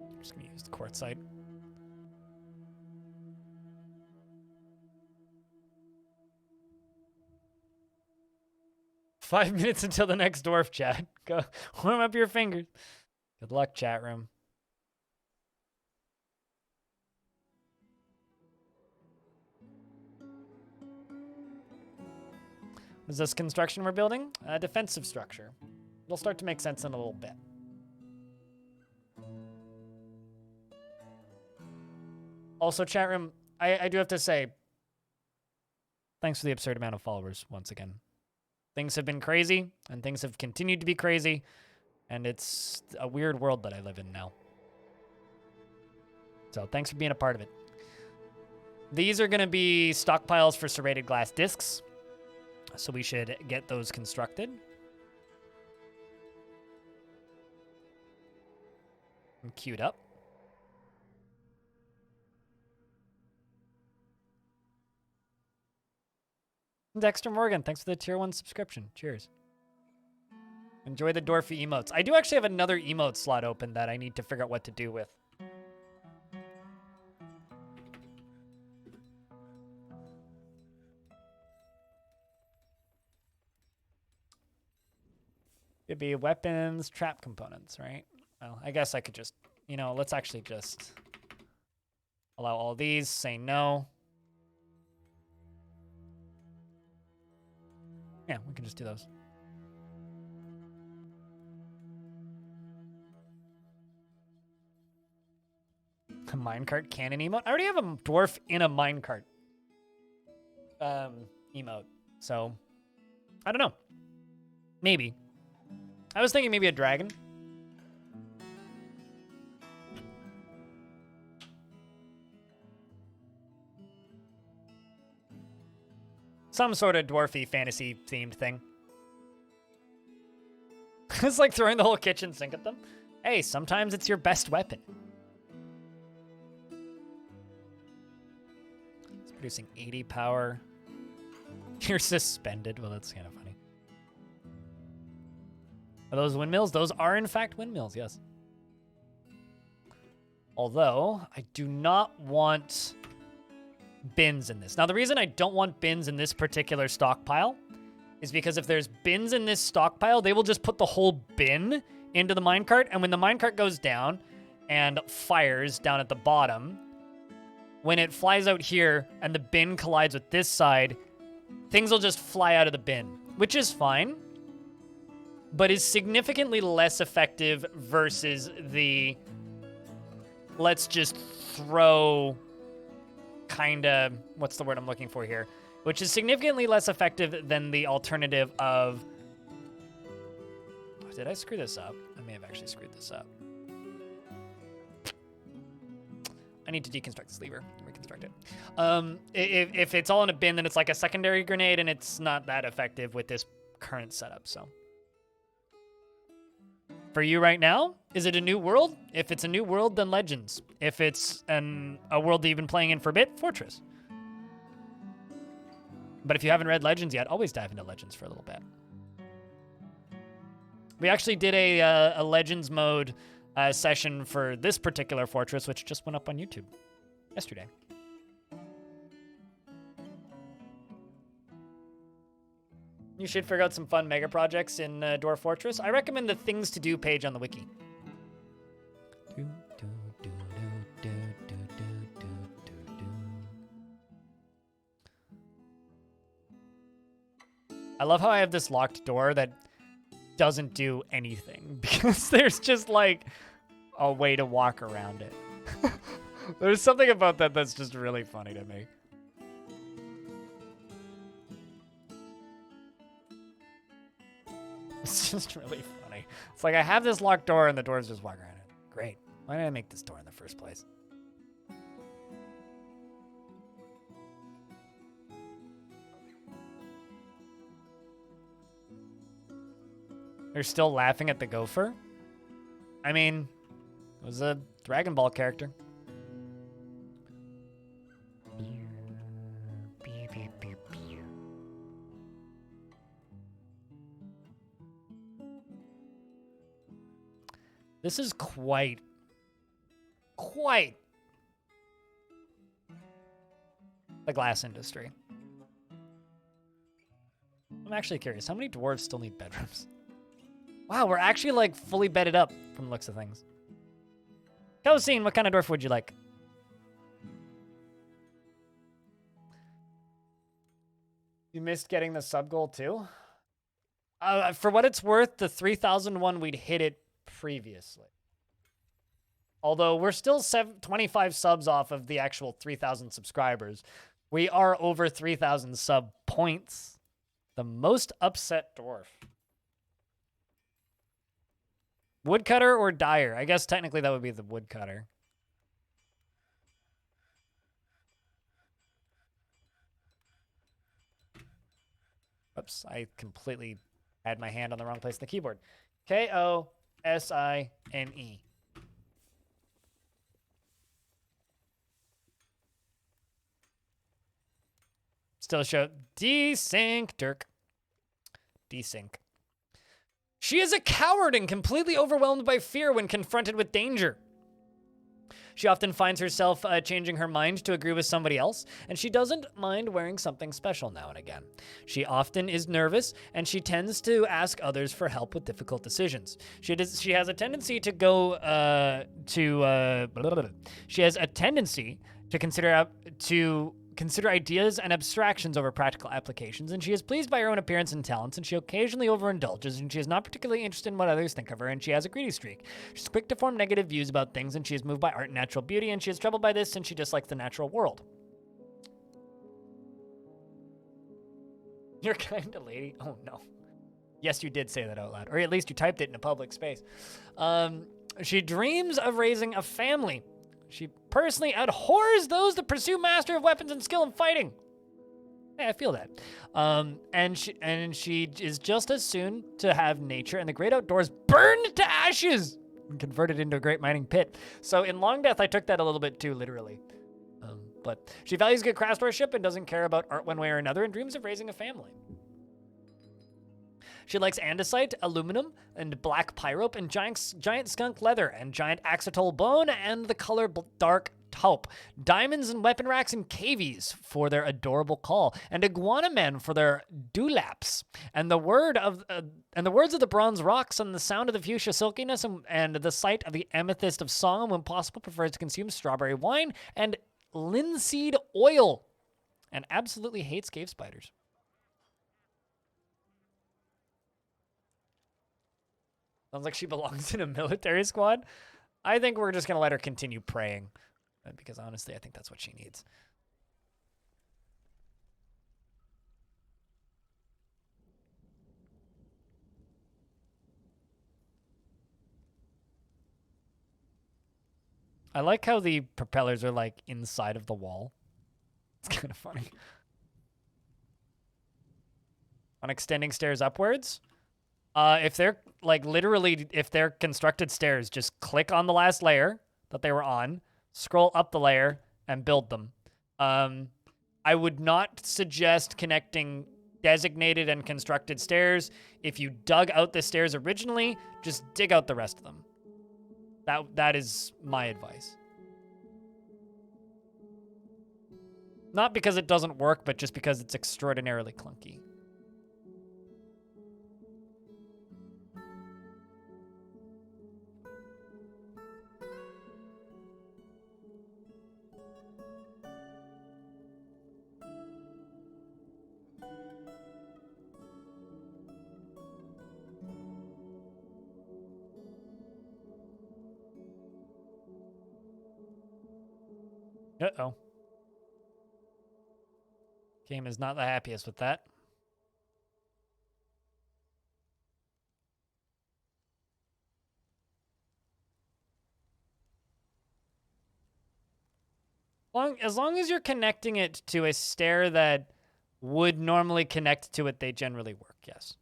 Speaker 1: I'm just going to use the quartzite. Five minutes until the next dwarf, chat. Go warm up your fingers. Good luck, chat room. Is this construction we're building? A defensive structure. It'll start to make sense in a little bit. Also, chat room, I do have to say, thanks for the absurd amount of followers once again. Things have been crazy, and things have continued to be crazy, and it's a weird world that I live in now. So thanks for being a part of it. These are going to be stockpiles for serrated glass discs, so we should get those constructed. And queued up. Dexter Morgan, thanks for the tier 1 subscription. Cheers. Enjoy the dwarfy emotes. I do actually have another emote slot open that I need to figure out what to do with. It'd be weapons, trap components, right? Well, I guess I could just, you know, let's actually just allow all these, say no. Yeah, we can just do those. A minecart cannon emote? I already have a dwarf in a minecart emote. So, I don't know. Maybe. I was thinking maybe a dragon. Some sort of dwarfy fantasy themed thing. It's like throwing the whole kitchen sink at them. Hey, sometimes it's your best weapon. It's producing 80 power. You're suspended. Well, that's kind of funny. Are those windmills? Those are, in fact, windmills, yes. Although, I do not want bins in this. Now, the reason I don't want bins in this particular stockpile is because if there's bins in this stockpile, they will just put the whole bin into the minecart, and when the minecart goes down and fires down at the bottom, when it flies out here and the bin collides with this side, things will just fly out of the bin, which is fine, but is significantly less effective versus the let's just throw kind of, what's the word I'm looking for here? Which is significantly less effective than the alternative of... Oh, did I screw this up? I may have actually screwed this up. I need to deconstruct this lever and reconstruct it. If it's all in a bin, then it's like a secondary grenade, and it's not that effective with this current setup, so... For you right now, is it a new world? If it's a new world, then Legends. If it's a world that you've been playing in for a bit, Fortress. But if you haven't read Legends yet, always dive into Legends for a little bit. We actually did a Legends mode session for this particular Fortress, which just went up on YouTube yesterday. You should figure out some fun mega projects in Dwarf Fortress. I recommend the Things to Do page on the wiki. I love how I have this locked door that doesn't do anything because there's just like a way to walk around it. There's something about that that's just really funny to me. It's just really funny. It's like I have this locked door and the doors just walk around it. Great. Why did I make this door in the first place? They're still laughing at the gopher? I mean, it was a Dragon Ball character. This is quite the glass industry. I'm actually curious, how many dwarves still need bedrooms? Wow, we're actually like fully bedded up from the looks of things. Cosine, what kind of dwarf would you like? You missed getting the sub goal too? For what it's worth, the 3,001 we'd hit it previously. Although we're still 25 subs off of the actual 3,000 subscribers. We are over 3,000 sub points. The most upset dwarf. Woodcutter or dyer? I guess technically that would be the woodcutter. Oops, I completely had my hand on the wrong place on the keyboard. K-O-S-I-N-E. Still show desync, Dirk. Desync. She is a coward and completely overwhelmed by fear when confronted with danger. She often finds herself changing her mind to agree with somebody else, and she doesn't mind wearing something special now and again. She often is nervous, and she tends to ask others for help with difficult decisions. She has a tendency to go She has a tendency to consider ideas and abstractions over practical applications, and she is pleased by her own appearance and talents, and she occasionally overindulges, and she is not particularly interested in what others think of her, and she has a greedy streak. She's quick to form negative views about things, and she is moved by art and natural beauty, and she is troubled by this, and she dislikes the natural world. You're kind of lady. Oh, no. Yes, you did say that out loud, or at least you typed it in a public space. She dreams of raising a family. She personally abhors those that pursue mastery of weapons and skill in fighting. Hey, I feel that. And she is just as soon to have nature and the great outdoors burned to ashes and converted into a great mining pit. So in Long Death, I took that a little bit too literally. But she values good craftsmanship and doesn't care about art one way or another and dreams of raising a family. She likes andesite, aluminum, and black pyrope, and giant skunk leather, and giant axolotl bone, and the color dark taupe. Diamonds and weapon racks and cavies for their adorable call, and iguana men for their dewlaps. And the words of the bronze rocks, and the sound of the fuchsia silkiness, and the sight of the amethyst of song, when possible, prefers to consume strawberry wine and linseed oil, and absolutely hates cave spiders. Sounds like she belongs in a military squad. I think we're just going to let her continue praying. Because honestly, I think that's what she needs. I like how the propellers are like inside of the wall. It's kind of funny. On extending stairs upwards. If they're like literally, if they're constructed stairs, just click on the last layer that they were on, scroll up the layer, and build them. I would not suggest connecting designated and constructed stairs. If you dug out the stairs originally, just dig out the rest of them. That is my advice. Not because it doesn't work, but just because it's extraordinarily clunky. Uh-oh. Game is not the happiest with that. As long as you're connecting it to a stair that would normally connect to it, they generally work, yes.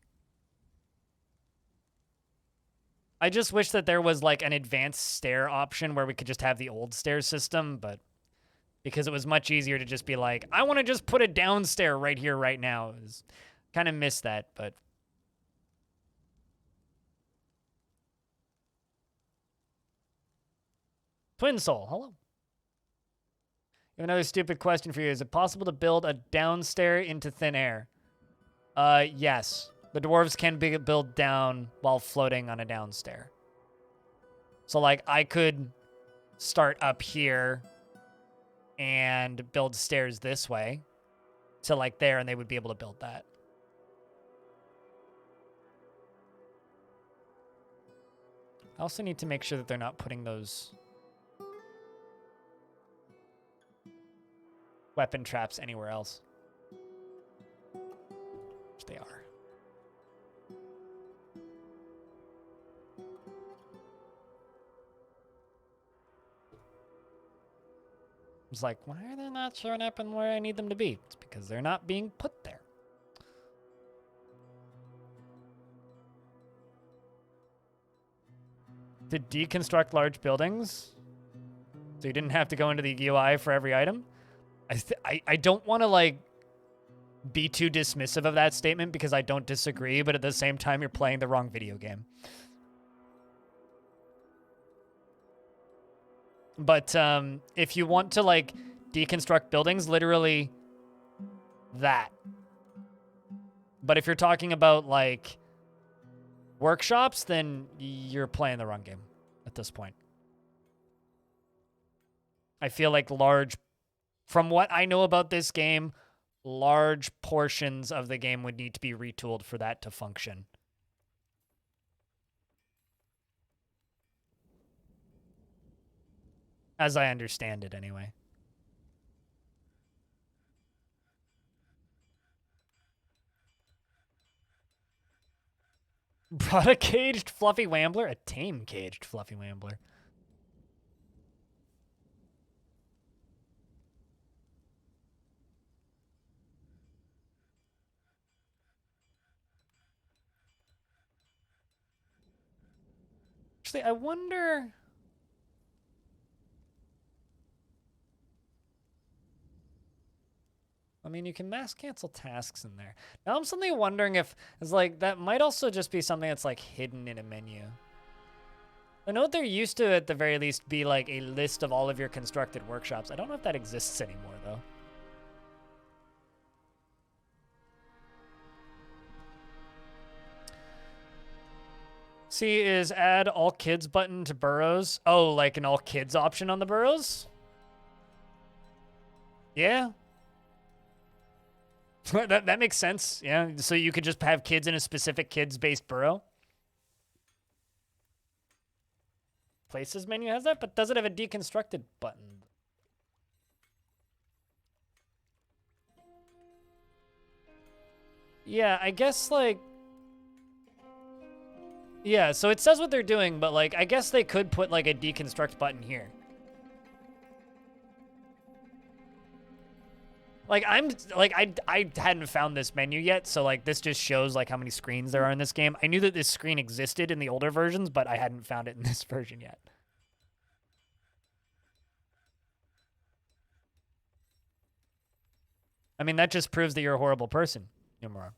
Speaker 1: I just wish that there was like an advanced stair option where we could just have the old stair system, but because it was much easier to just be like, I want to just put a down stair right here, right now. Kind of miss that, but. Twin Soul, hello. I have another stupid question for you. Is it possible to build a down stair into thin air? Yes. The dwarves can build down while floating on a down stair. So, like, I could start up here and build stairs this way to, like, there, and they would be able to build that. I also need to make sure that they're not putting those weapon traps anywhere else. Which they are. It's like, why are they not showing up in where I need them to be? It's because they're not being put there. To deconstruct large buildings? So you didn't have to go into the UI for every item? I don't want to, like, be too dismissive of that statement because I don't disagree, but at the same time, you're playing the wrong video game. But if you want to, like, deconstruct buildings, literally that. But if you're talking about, like, workshops, then you're playing the wrong game at this point. I feel like from what I know about this game, large portions of the game would need to be retooled for that to function. As I understand it, anyway. Brought a caged fluffy wambler? A tame caged fluffy wambler. Actually, I wonder... I mean, you can mass cancel tasks in there. Now I'm suddenly wondering if it's like that might also just be something that's like hidden in a menu. I know there used to, at the very least, be like a list of all of your constructed workshops. I don't know if that exists anymore, though. See, is add all kids button to burrows. Oh, like an all kids option on the burrows? Yeah. that makes sense. Yeah. So you could just have kids in a specific kids-based burrow. Places menu has that, but does it have a deconstructed button? Yeah, I guess, like... Yeah, so it says what they're doing, but, like, I guess they could put, like, a deconstruct button here. Like, I hadn't found this menu yet, so, like, this just shows, like, how many screens there are in this game. I knew that this screen existed in the older versions, but I hadn't found it in this version yet. I mean, that just proves that you're a horrible person, Yumura,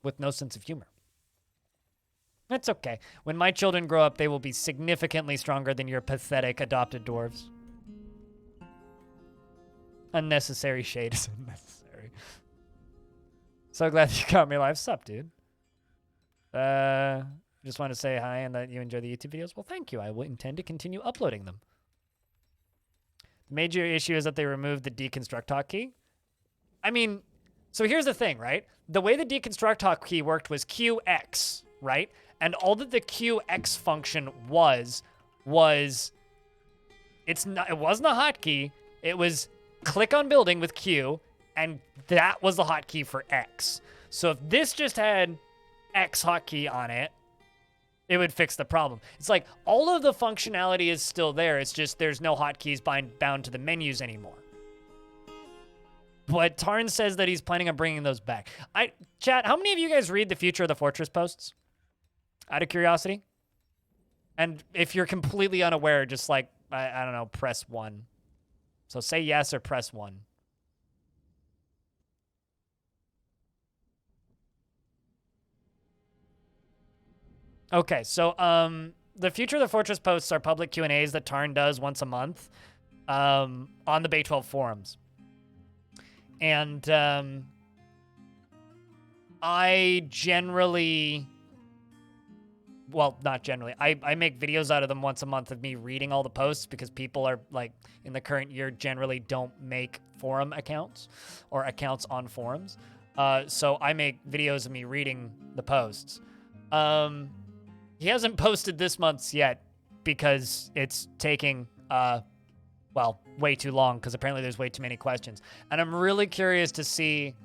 Speaker 1: with no sense of humor. It's okay. When my children grow up, they will be significantly stronger than your pathetic adopted dwarves. Unnecessary shade is unnecessary. So glad you got me live. Sup, dude? Just want to say hi and that you enjoy the YouTube videos. Well, thank you. I will intend to continue uploading them. The major issue is that they removed the deconstruct hotkey. I mean, so here's the thing, right? The way the deconstruct hotkey worked was QX, right? And all that the QX function was it wasn't a hotkey. It was click on building with Q, and that was the hotkey for X. So if this just had X hotkey on it, it would fix the problem. It's like all of the functionality is still there. It's just there's no hotkeys bound to the menus anymore. But Tarn says that he's planning on bringing those back. Chat, how many of you guys read the Future of the Fortress posts? Out of curiosity? And if you're completely unaware, just like, I don't know, press 1. So say yes or press 1. Okay, so the Future of the Fortress posts are public Q&As that Tarn does once a month on the Bay 12 forums. And I generally, well, not generally, I make videos out of them once a month of me reading all the posts because people are, like, in the current year generally don't make forum accounts or accounts on forums. So I make videos of me reading the posts. He hasn't posted this month's yet because it's taking, well, way too long because apparently there's way too many questions. And I'm really curious to see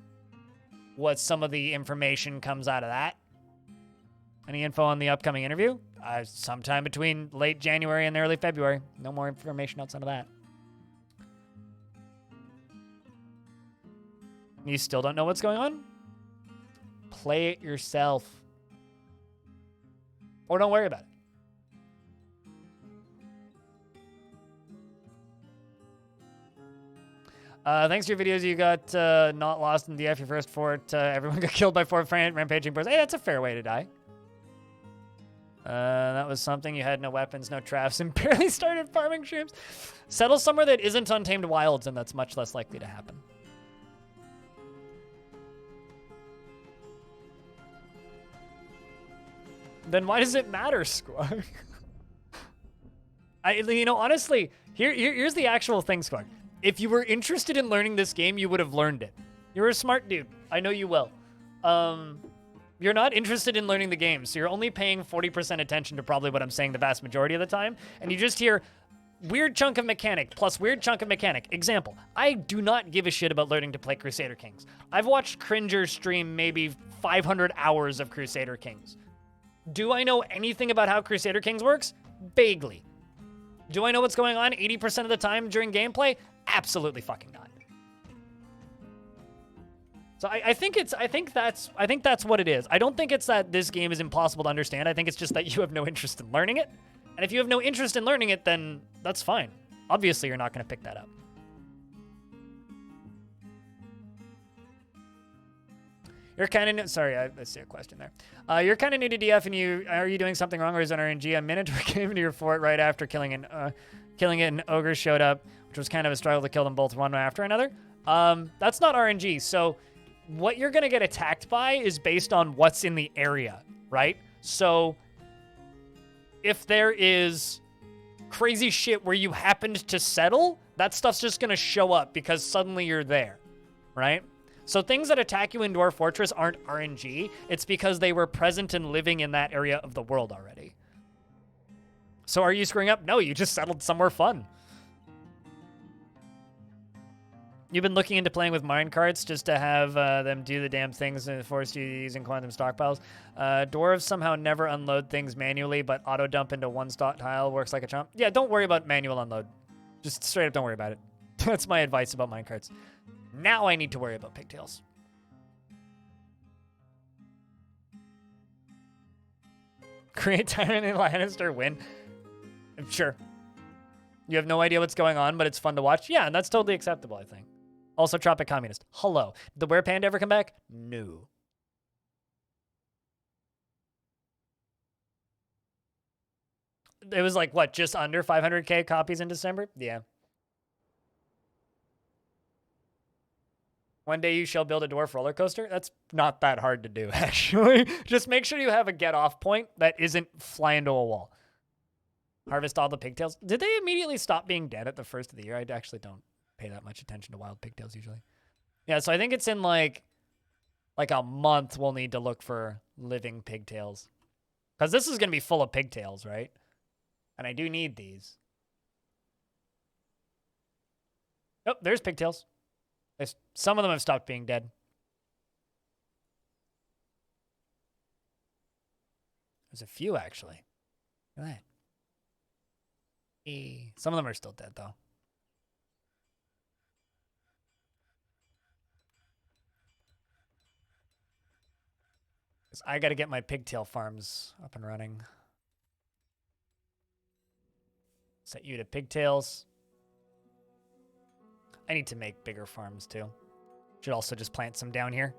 Speaker 1: what some of the information comes out of that. Any info on the upcoming interview? Sometime between late January and early February. No more information outside of that. You still don't know what's going on? Play it yourself. Or don't worry about it. Thanks to your videos, you got not lost in DF, your first fort. Everyone got killed by 4 rampaging birds. Hey, that's a fair way to die. That was something. You had no weapons, no traps, and barely started farming shrooms. Settle somewhere that isn't untamed wilds, and that's much less likely to happen. Then why does it matter, Squawk? Honestly, here's the actual thing, Squawk. If you were interested in learning this game, you would have learned it. You're a smart dude. I know you will. You're not interested in learning the game, so you're only paying 40% attention to probably what I'm saying the vast majority of the time, and you just hear weird chunk of mechanic plus weird chunk of mechanic. Example, I do not give a shit about learning to play Crusader Kings. I've watched Cringer stream maybe 500 hours of Crusader Kings. Do I know anything about how Crusader Kings works? Vaguely. Do I know what's going on 80% of the time during gameplay? Absolutely fucking not. So I think that's what it is. I don't think it's that this game is impossible to understand. I think it's just that you have no interest in learning it. And if you have no interest in learning it, then that's fine. Obviously, you're not going to pick that up. You're kind of sorry. I see a question there. You're kind of new to DF, and are you doing something wrong, or is it RNG? A Minotaur came into your fort right after killing it, and ogres showed up, which was kind of a struggle to kill them both one after another. That's not RNG. So what you're gonna get attacked by is based on what's in the area, right? So if there is crazy shit where you happened to settle, that stuff's just gonna show up because suddenly you're there, right? So things that attack you in Dwarf Fortress aren't RNG. It's because they were present and living in that area of the world already. So are you screwing up? No, you just settled somewhere fun. You've been looking into playing with minecarts just to have them do the damn things and force you using quantum stockpiles. Dwarves somehow never unload things manually, but auto dump into one stock tile works like a chump. Yeah, don't worry about manual unload. Just straight up don't worry about it. That's my advice about minecarts. Now I need to worry about pigtails. Create Tyrant and Lannister win. Sure. You have no idea what's going on, but it's fun to watch. Yeah, and that's totally acceptable, I think. Also, Tropic Communist. Hello. Did the Were Panda ever come back? No. It was like, what, just under 500k copies in December? Yeah. One day you shall build a dwarf roller coaster. That's not that hard to do, actually. Just make sure you have a get-off point that isn't fly into a wall. Harvest all the pigtails. Did they immediately stop being dead at the first of the year? I actually don't pay that much attention to wild pigtails usually. Yeah, so I think it's in like a month we'll need to look for living pigtails. Because this is going to be full of pigtails, right? And I do need these. Oh, there's pigtails. Some of them have stopped being dead. There's a few, actually. Look at that. Some of them are still dead, though. 'Cause I got to get my pigtail farms up and running. Set you to pigtails. I need to make bigger farms too. Should also just plant some down here.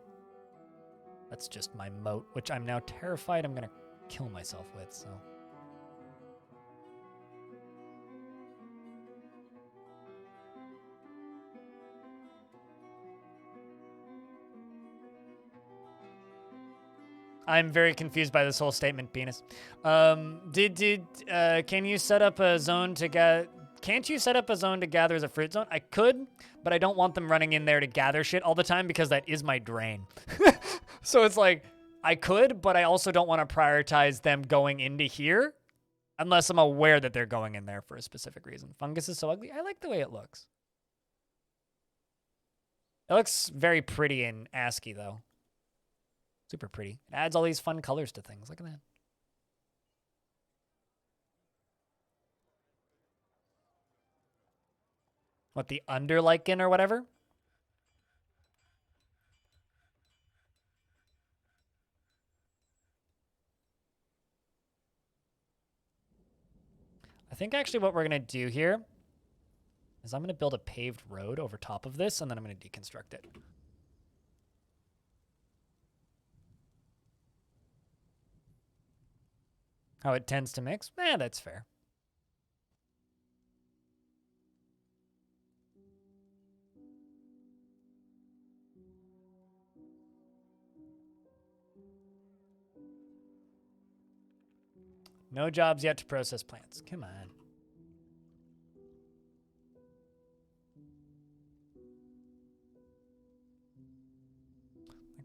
Speaker 1: That's just my moat, which I'm now terrified I'm going to kill myself with, so. I'm very confused by this whole statement, penis. Can you set up a zone to get? Can't you set up a zone to gather as a fruit zone? I could, but I don't want them running in there to gather shit all the time because that is my drain. So it's like, I could, but I also don't want to prioritize them going into here unless I'm aware that they're going in there for a specific reason. Fungus is so ugly. I like the way it looks. It looks very pretty in ASCII, though. Super pretty. It adds all these fun colors to things. Look at that. What, the underlichen or whatever? I think actually what we're going to do here is I'm going to build a paved road over top of this, and then I'm going to deconstruct it. How it tends to mix? That's fair. No jobs yet to process plants. Come on.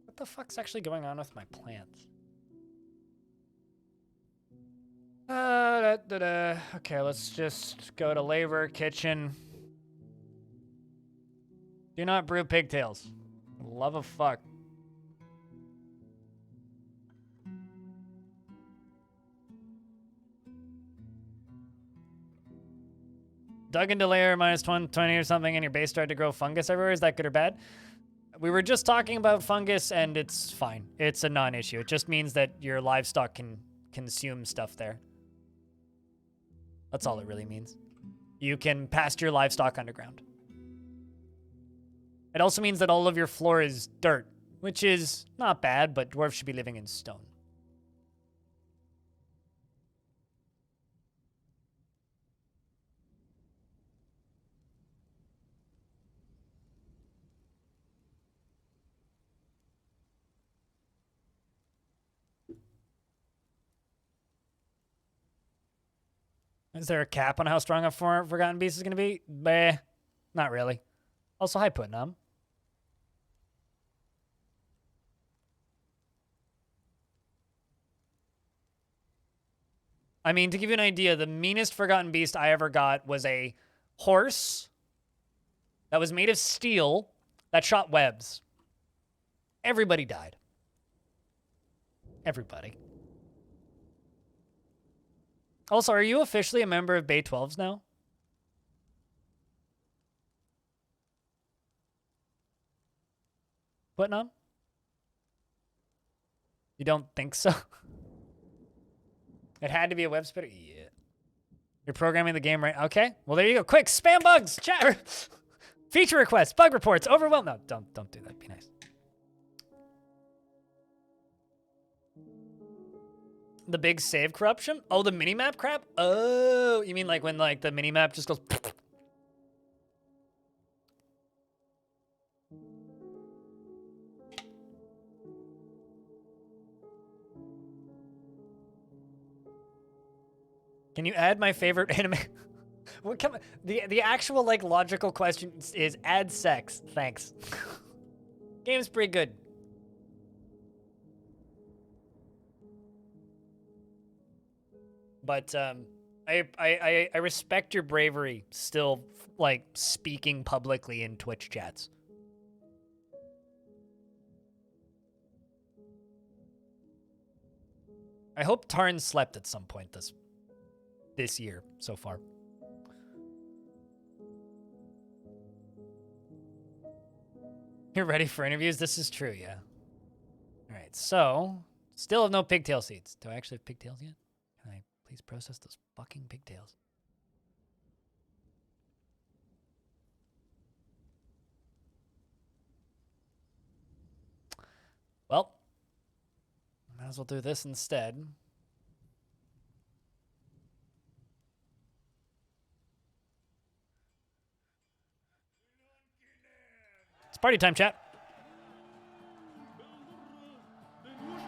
Speaker 1: What the fuck's actually going on with my plants? Okay, let's just go to labor, kitchen. Do not brew pigtails. Love of fuck. Dug into layer minus 120 or something and your base started to grow fungus everywhere. Is that good or bad? We were just talking about fungus and it's fine. It's a non-issue. It just means that your livestock can consume stuff there. That's all it really means. You can pasture your livestock underground. It also means that all of your floor is dirt, which is not bad, but dwarves should be living in stone. Is there a cap on how strong a Forgotten Beast is going to be? Bleh. Not really. Also, hi, Putnam. I mean, to give you an idea, the meanest Forgotten Beast I ever got was a horse that was made of steel that shot webs. Everybody died. Everybody. Also, are you officially a member of Bay 12s now? Putnam? You don't think so? It had to be a web splitter? Yeah. You're programming the game right? Okay. Well, there you go. Quick, spam bugs! Chat! Feature requests, bug reports, overwhelm. No, don't do that. Be nice. The big save corruption? Oh, the minimap crap? Oh, you mean like when like the minimap just goes... Can you add my favorite anime? What come the actual like logical question is add sex. Thanks. Game's pretty good. But I respect your bravery still like speaking publicly in Twitch chats. I hope Tarn slept at some point this year so far. You're ready for interviews? This is true, yeah. All right, so Still have no pigtail seeds. Do I actually have pigtails yet? Can I please process those fucking pigtails? Well, might as well do this instead. It's party time, chat.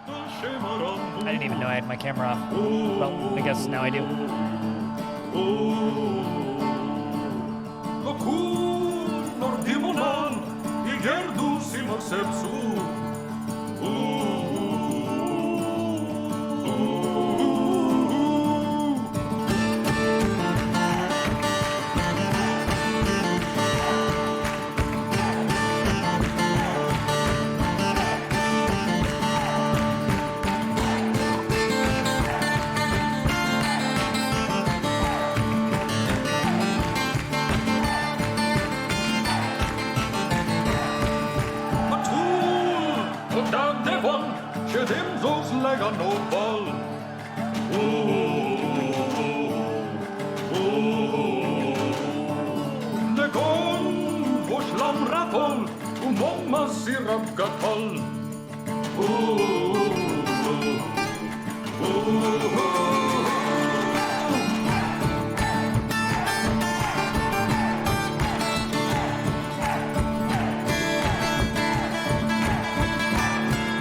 Speaker 1: I didn't even know I had my camera off. Well, I guess now I do.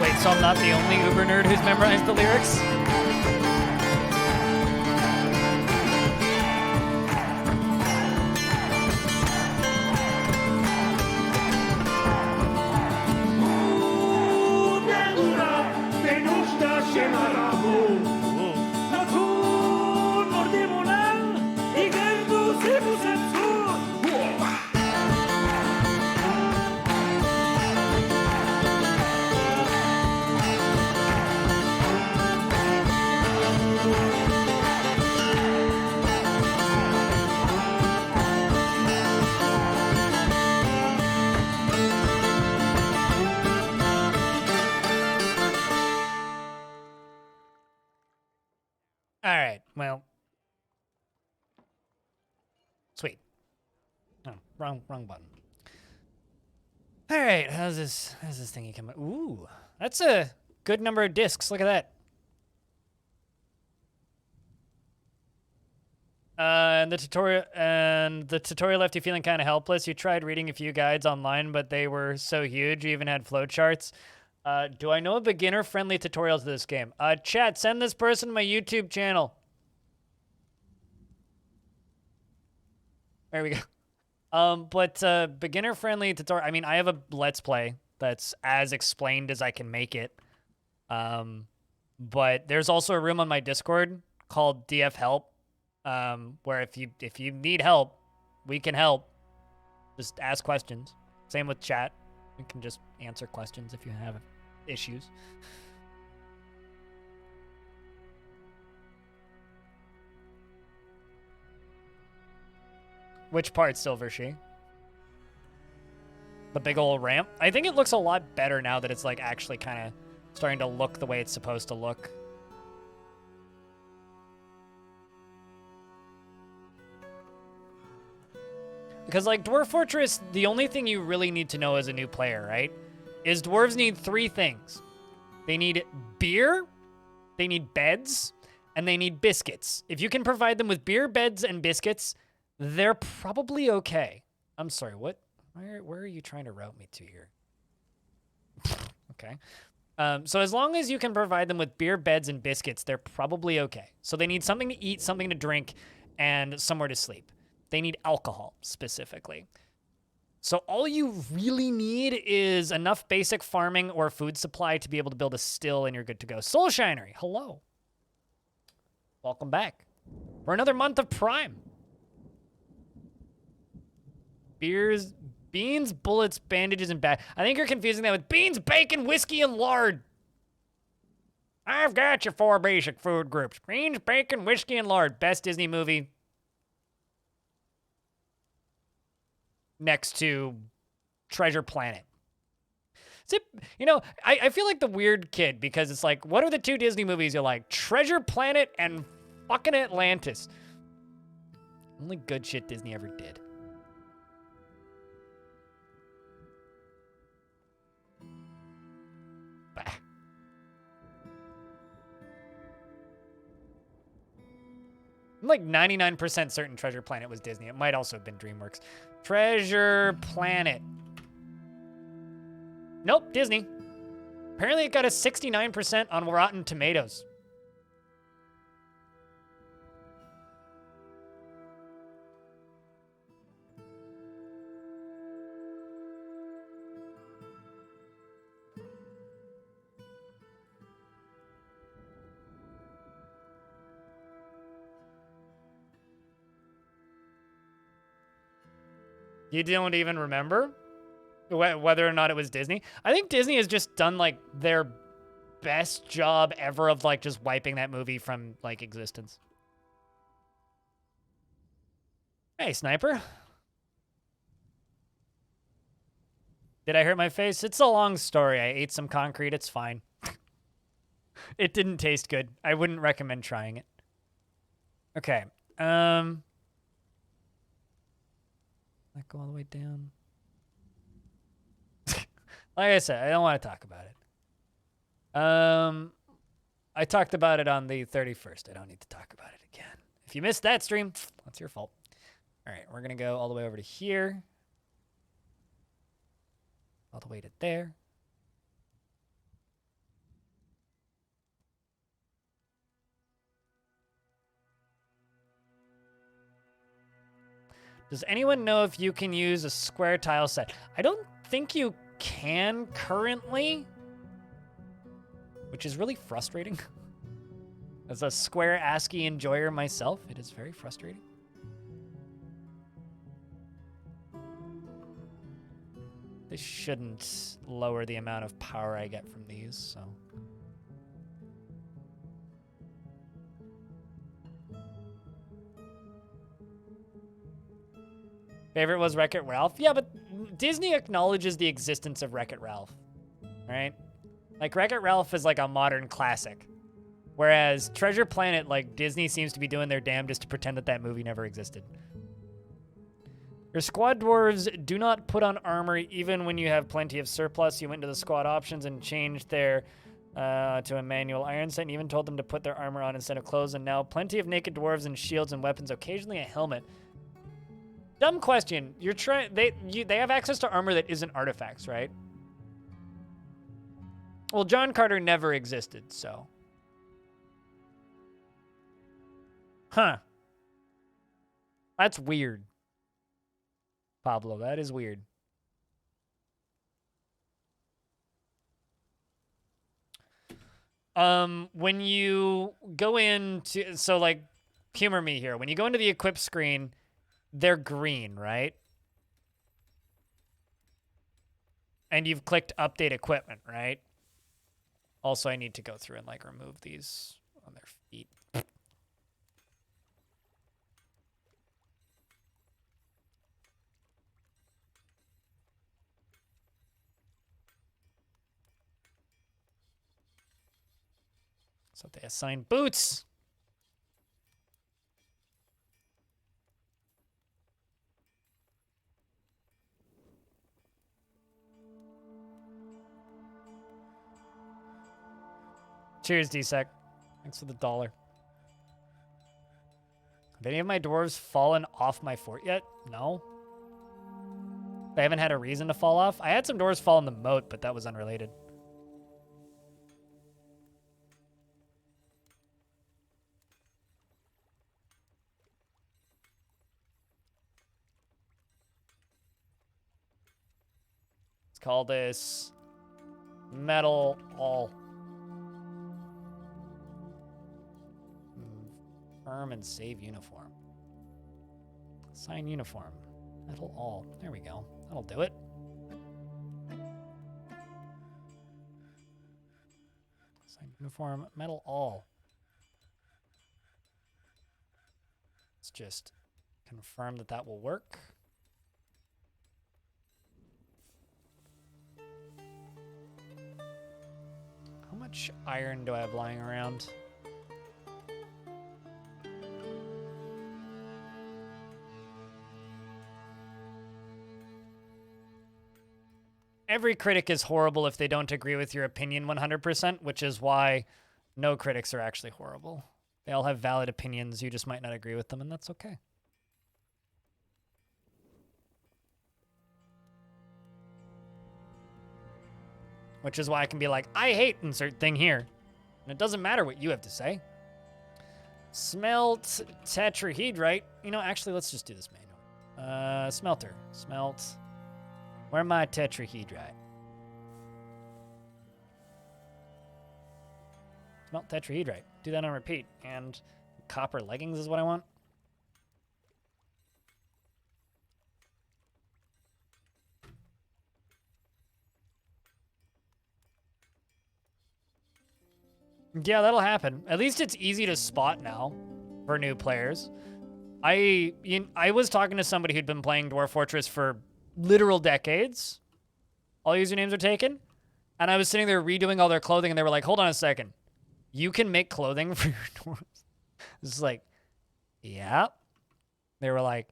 Speaker 1: Wait, so I'm not the only uber nerd who's memorized the lyrics? Well, sweet. Oh, wrong button. All right, how's this thingy coming? Ooh, that's a good number of discs. Look at that. And the tutorial left you feeling kind of helpless. You tried reading a few guides online, but they were so huge. You even had flowcharts. Do I know a beginner-friendly tutorial to this game? Chat, send this person my YouTube channel. There we go. But beginner-friendly tutorial. I mean, I have a Let's Play that's as explained as I can make it. But there's also a room on my Discord called DF Help, where if you need help, we can help. Just ask questions. Same with chat. We can just answer questions if you have issues. Which part, Silver She? The big old ramp? I think it looks a lot better now that it's like actually kind of starting to look the way it's supposed to look. Because like Dwarf Fortress, the only thing you really need to know as a new player, right, is dwarves need 3 things. They need beer, they need beds, and they need biscuits. If you can provide them with beer, beds, and biscuits, they're probably okay. I'm sorry, what? Where are you trying to route me to here? Okay. So as long as you can provide them with beer, beds, and biscuits, they're probably okay. So they need something to eat, something to drink, and somewhere to sleep. They need alcohol, specifically. So all you really need is enough basic farming or food supply to be able to build a still, and you're good to go. Soul Shinery, hello. Welcome back for another month of Prime. Beers, beans, bullets, bandages, and I think you're confusing that with beans, bacon, whiskey, and lard. I've got your 4 basic food groups. Beans, bacon, whiskey, and lard. Best Disney movie. Next to Treasure Planet. See, you know, I feel like the weird kid because it's like, what are the 2 Disney movies you're like? Treasure Planet and fucking Atlantis. Only good shit Disney ever did. Bah. I'm like 99% certain Treasure Planet was Disney. It might also have been DreamWorks. Treasure Planet. Nope, Disney. Apparently it got a 69% on Rotten Tomatoes. You don't even remember whether or not it was Disney? I think Disney has just done like their best job ever of like just wiping that movie from like existence. Hey, sniper. Did I hurt my face? It's a long story. I ate some concrete. It's fine. It didn't taste good. I wouldn't recommend trying it. Okay. That go all the way down. Like I said, I don't want to talk about it. I talked about it on the 31st. I don't need to talk about it again. If you missed that stream, that's your fault. All right, we're going to go all the way over to here. All the way to there. Does anyone know if you can use a square tile set? I don't think you can currently, which is really frustrating. As a square ASCII enjoyer myself, it is very frustrating. This shouldn't lower the amount of power I get from these, so. Favorite was Wreck-It Ralph? Yeah, but Disney acknowledges the existence of Wreck-It Ralph, right? Like, Wreck-It Ralph is like a modern classic. Whereas Treasure Planet, like, Disney seems to be doing their damnedest to pretend that that movie never existed. Your squad dwarves do not put on armor even when you have plenty of surplus. You went to the squad options and changed their to a manual iron set and even told them to put their armor on instead of clothes. And now plenty of naked dwarves and shields and weapons, occasionally a helmet. Dumb question. You're trying. They have access to armor that isn't artifacts, right? Well, John Carter never existed, so. Huh. That's weird. Pablo, that is weird. When you go into, so like, humor me here. When you go into the equip screen, they're green, right? And you've clicked update equipment, right? Also, I need to go through and like remove these on their feet. So they assign boots. Cheers, DSEC. Thanks for the $1. Have any of my dwarves fallen off my fort yet? No. They haven't had a reason to fall off. I had some dwarves fall in the moat, but that was unrelated. Let's call this metal all. Firm and save uniform. Assign uniform. Metal all. There we go. That'll do it. Assign uniform. Metal all. Let's just confirm that that will work. much iron do I have lying around? Every critic is horrible if they don't agree with your opinion 100%, which is why no critics are actually horrible. They all have valid opinions. You just might not agree with them, and that's okay. Which is why I can be like, I hate insert thing here. And it doesn't matter what you have to say. Smelt tetrahedrite. You know, actually, let's just do this manual. Smelter. Smelt. Where my tetrahedrite? Smelt tetrahedrite. Do that on repeat. And copper leggings is what I want. Yeah, that'll happen. At least it's easy to spot now for new players. I was talking to somebody who'd been playing Dwarf Fortress for literal decades. All usernames are taken. And I was sitting there redoing all their clothing, and they were like, hold on a second. You can make clothing for your dwarves? This is like, yeah. They were like,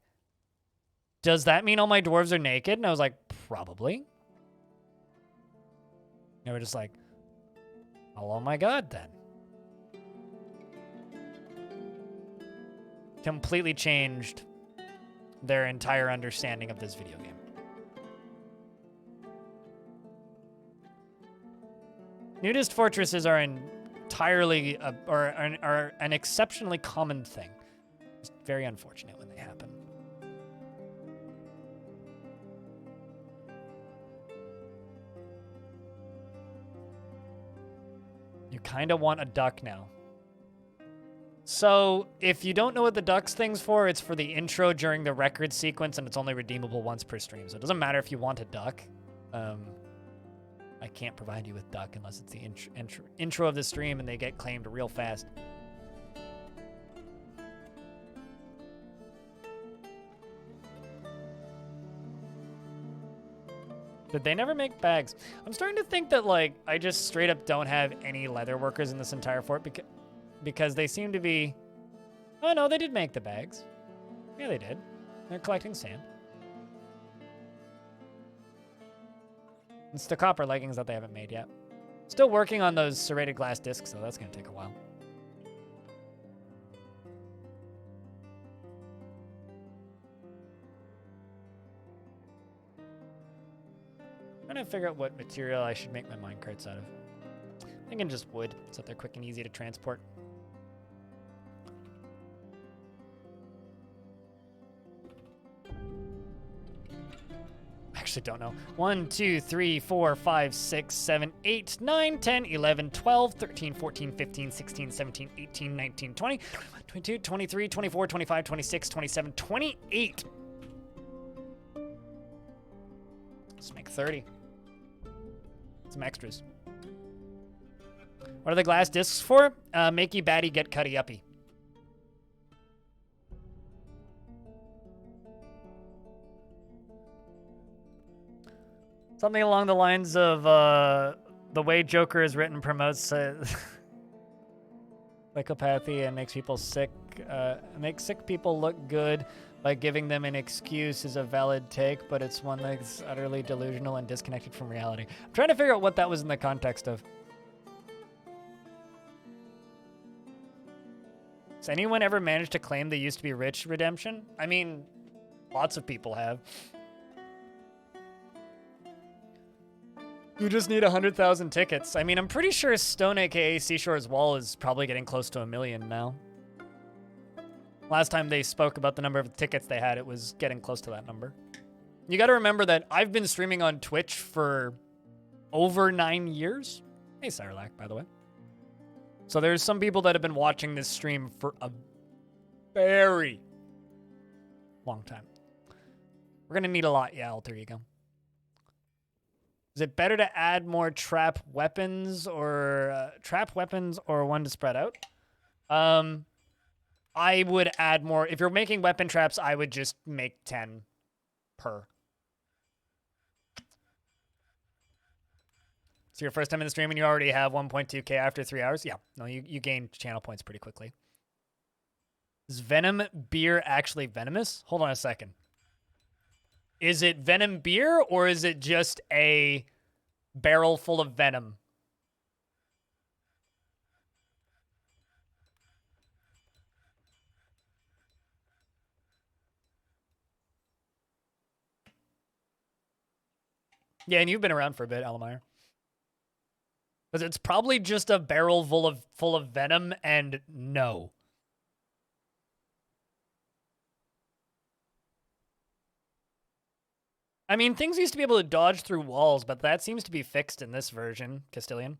Speaker 1: does that mean all my dwarves are naked? And I was like, probably. They were just like, oh my god, then. Completely changed their entire understanding of this video game. Nudist fortresses are entirely, are an exceptionally common thing. It's very unfortunate when they happen. You kind of want a duck now. So, if you don't know what the ducks thing's for, it's for the intro during the record sequence, and it's only redeemable once per stream. So it doesn't matter if you want a duck. I can't provide you with duck unless it's the intro of the stream and they get claimed real fast. Did they never make bags? I'm starting to think that, like, I just straight up don't have any leather workers in this entire fort because they seem to be... Oh, no, they did make the bags. Yeah, they did. They're collecting sand. It's the copper leggings that they haven't made yet. Still working on those serrated glass discs, so that's going to take a while. I'm trying to figure out what material I should make my minecarts out of. I'm thinking just wood, so that they're quick and easy to transport. Actually don't know. 1, 2, 3, 4, 5, 6, 7, 8, 9, 10, 11, 12, 13, 14, 15, 16, 17, 18, 19, 20, 22, 23, 24, 25, 26, 27, 28. Let's make 30. Some extras. What are the glass discs for? Makey batty get cutty uppy. Something along the lines of the way Joker is written promotes psychopathy and makes people sick. Makes sick people look good by giving them an excuse is a valid take, but it's one that's utterly delusional and disconnected from reality. I'm trying to figure out what that was in the context of. Has anyone ever managed to claim they used to be rich redemption? I mean, lots of people have. You just need 100,000 tickets. I mean, I'm pretty sure Stone, aka Seashore's Wall, is probably getting close to 1 million now. Last time they spoke about the number of tickets they had, it was getting close to that number. You got to remember that I've been streaming on Twitch for over 9 years. Hey, Sarlacc, by the way. So there's some people that have been watching this stream for a very long time. We're going to need a lot. Yeah, alter ego. Is it better to add more trap weapons or one to spread out? I would add more. If you're making weapon traps, I would just make 10 per. So your first time in the stream and you already have 1.2k after 3 hours? Yeah. No, you gain channel points pretty quickly. Is venom beer actually venomous? Hold on a second. Is it venom beer or is it just a barrel full of venom? Yeah, and you've been around for a bit, Alamire. Because it's probably just a barrel full of venom, and no. I mean, things used to be able to dodge through walls, but that seems to be fixed in this version, Castilian.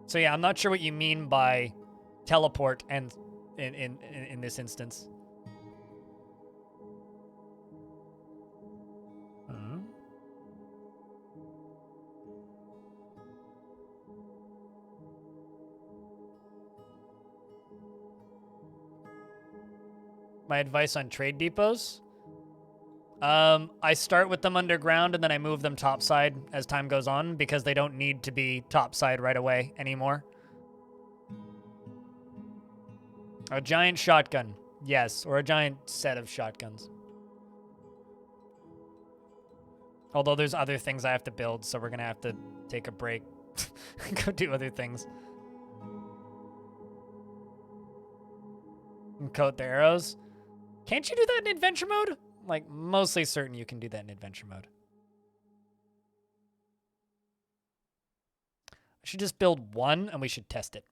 Speaker 1: So yeah, I'm not sure what you mean by teleport and in this instance. My advice on trade depots? I start with them underground and then I move them topside as time goes on because they don't need to be topside right away anymore. A giant shotgun. Yes, or a giant set of shotguns. Although there's other things I have to build, so we're going to have to take a break. Go do other things. And coat the arrows. Can't you do that in adventure mode? Like, mostly certain you can do that in adventure mode. I should just build one, and we should test it.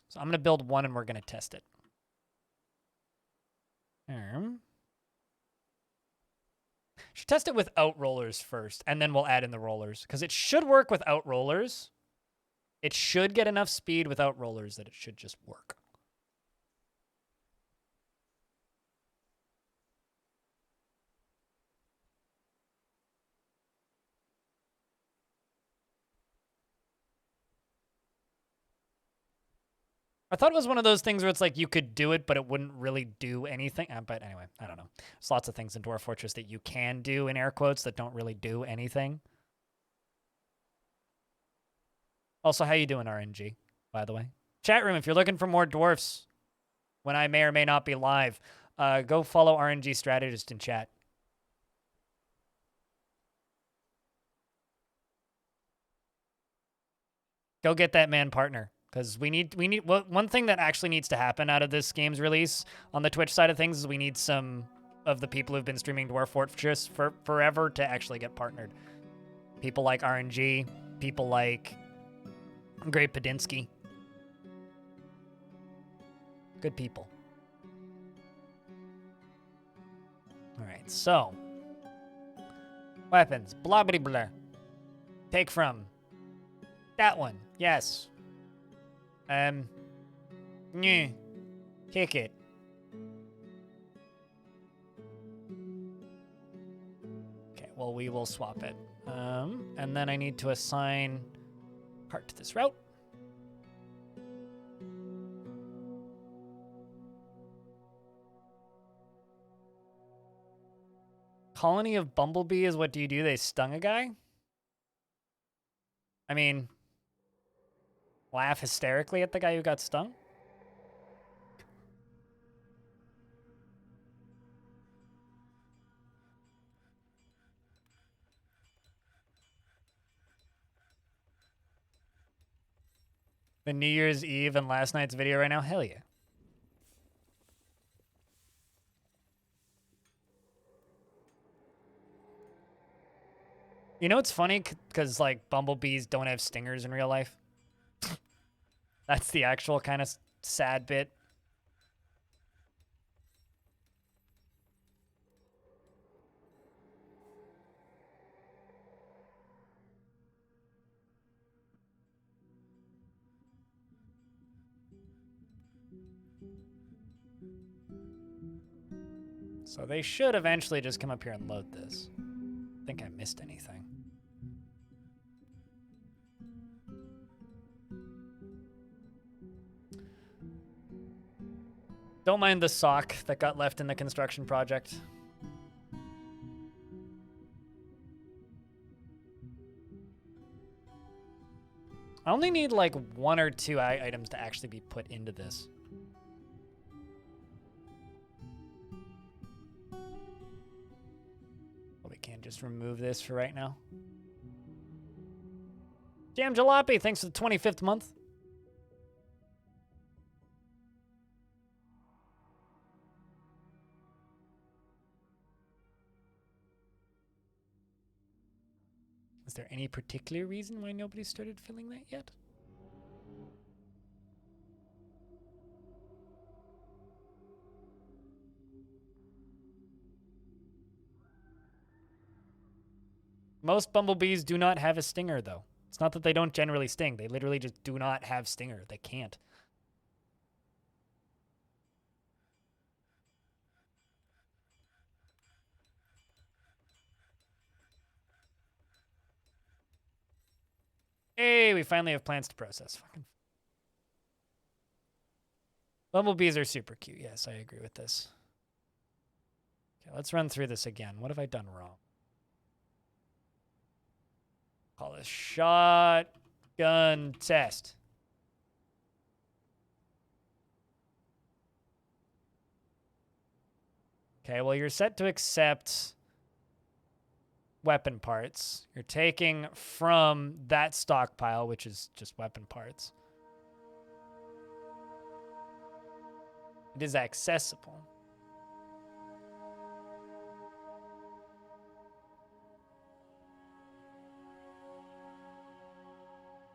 Speaker 1: So I'm going to build one, and we're going to test it. Should test it without rollers first, and then we'll add in the rollers. Because it should work without rollers. It should get enough speed without rollers that it should just work. I thought it was one of those things where it's like you could do it, but it wouldn't really do anything. But anyway, I don't know. There's lots of things in Dwarf Fortress that you can do in air quotes that don't really do anything. Also, how you doing, RNG, by the way? Chat room, if you're looking for more dwarfs when I may or may not be live, go follow RNG Strategist in chat. Go get that man partner. Because we need one thing that actually needs to happen out of this game's release on the Twitch side of things is we need some of the people who've been streaming Dwarf Fortress for forever to actually get partnered. People like RNG, people like Great Padinsky. Good people. All right, so weapons, blah blah blah. Take from that one, yes. Kick it. Okay, well, we will swap it. And then I need to assign cart to this route. Colony of Bumblebee is what do you do? They stung a guy? I mean, laugh hysterically at the guy who got stung? The New Year's Eve and last night's video right now? Hell yeah. You know what's funny? Because, like, bumblebees don't have stingers in real life. That's the actual kind of sad bit. So they should eventually just come up here and load this. I think I missed anything. Don't mind the sock that got left in the construction project. I only need like 1 or 2 items to actually be put into this. Well, we can't just remove this for right now. Jam Jalopy, thanks for the 25th month. Is there any particular reason why nobody started filling that yet? Most bumblebees do not have a stinger, though. It's not that they don't generally sting. They literally just do not have stinger. They can't. Hey, we finally have plants to process. Fucking bumblebees are super cute. Yes, I agree with this. Okay, let's run through this again. What have I done wrong? Call this shotgun test. Okay, well, you're set to accept weapon parts. You're taking from that stockpile, which is just weapon parts. It is accessible.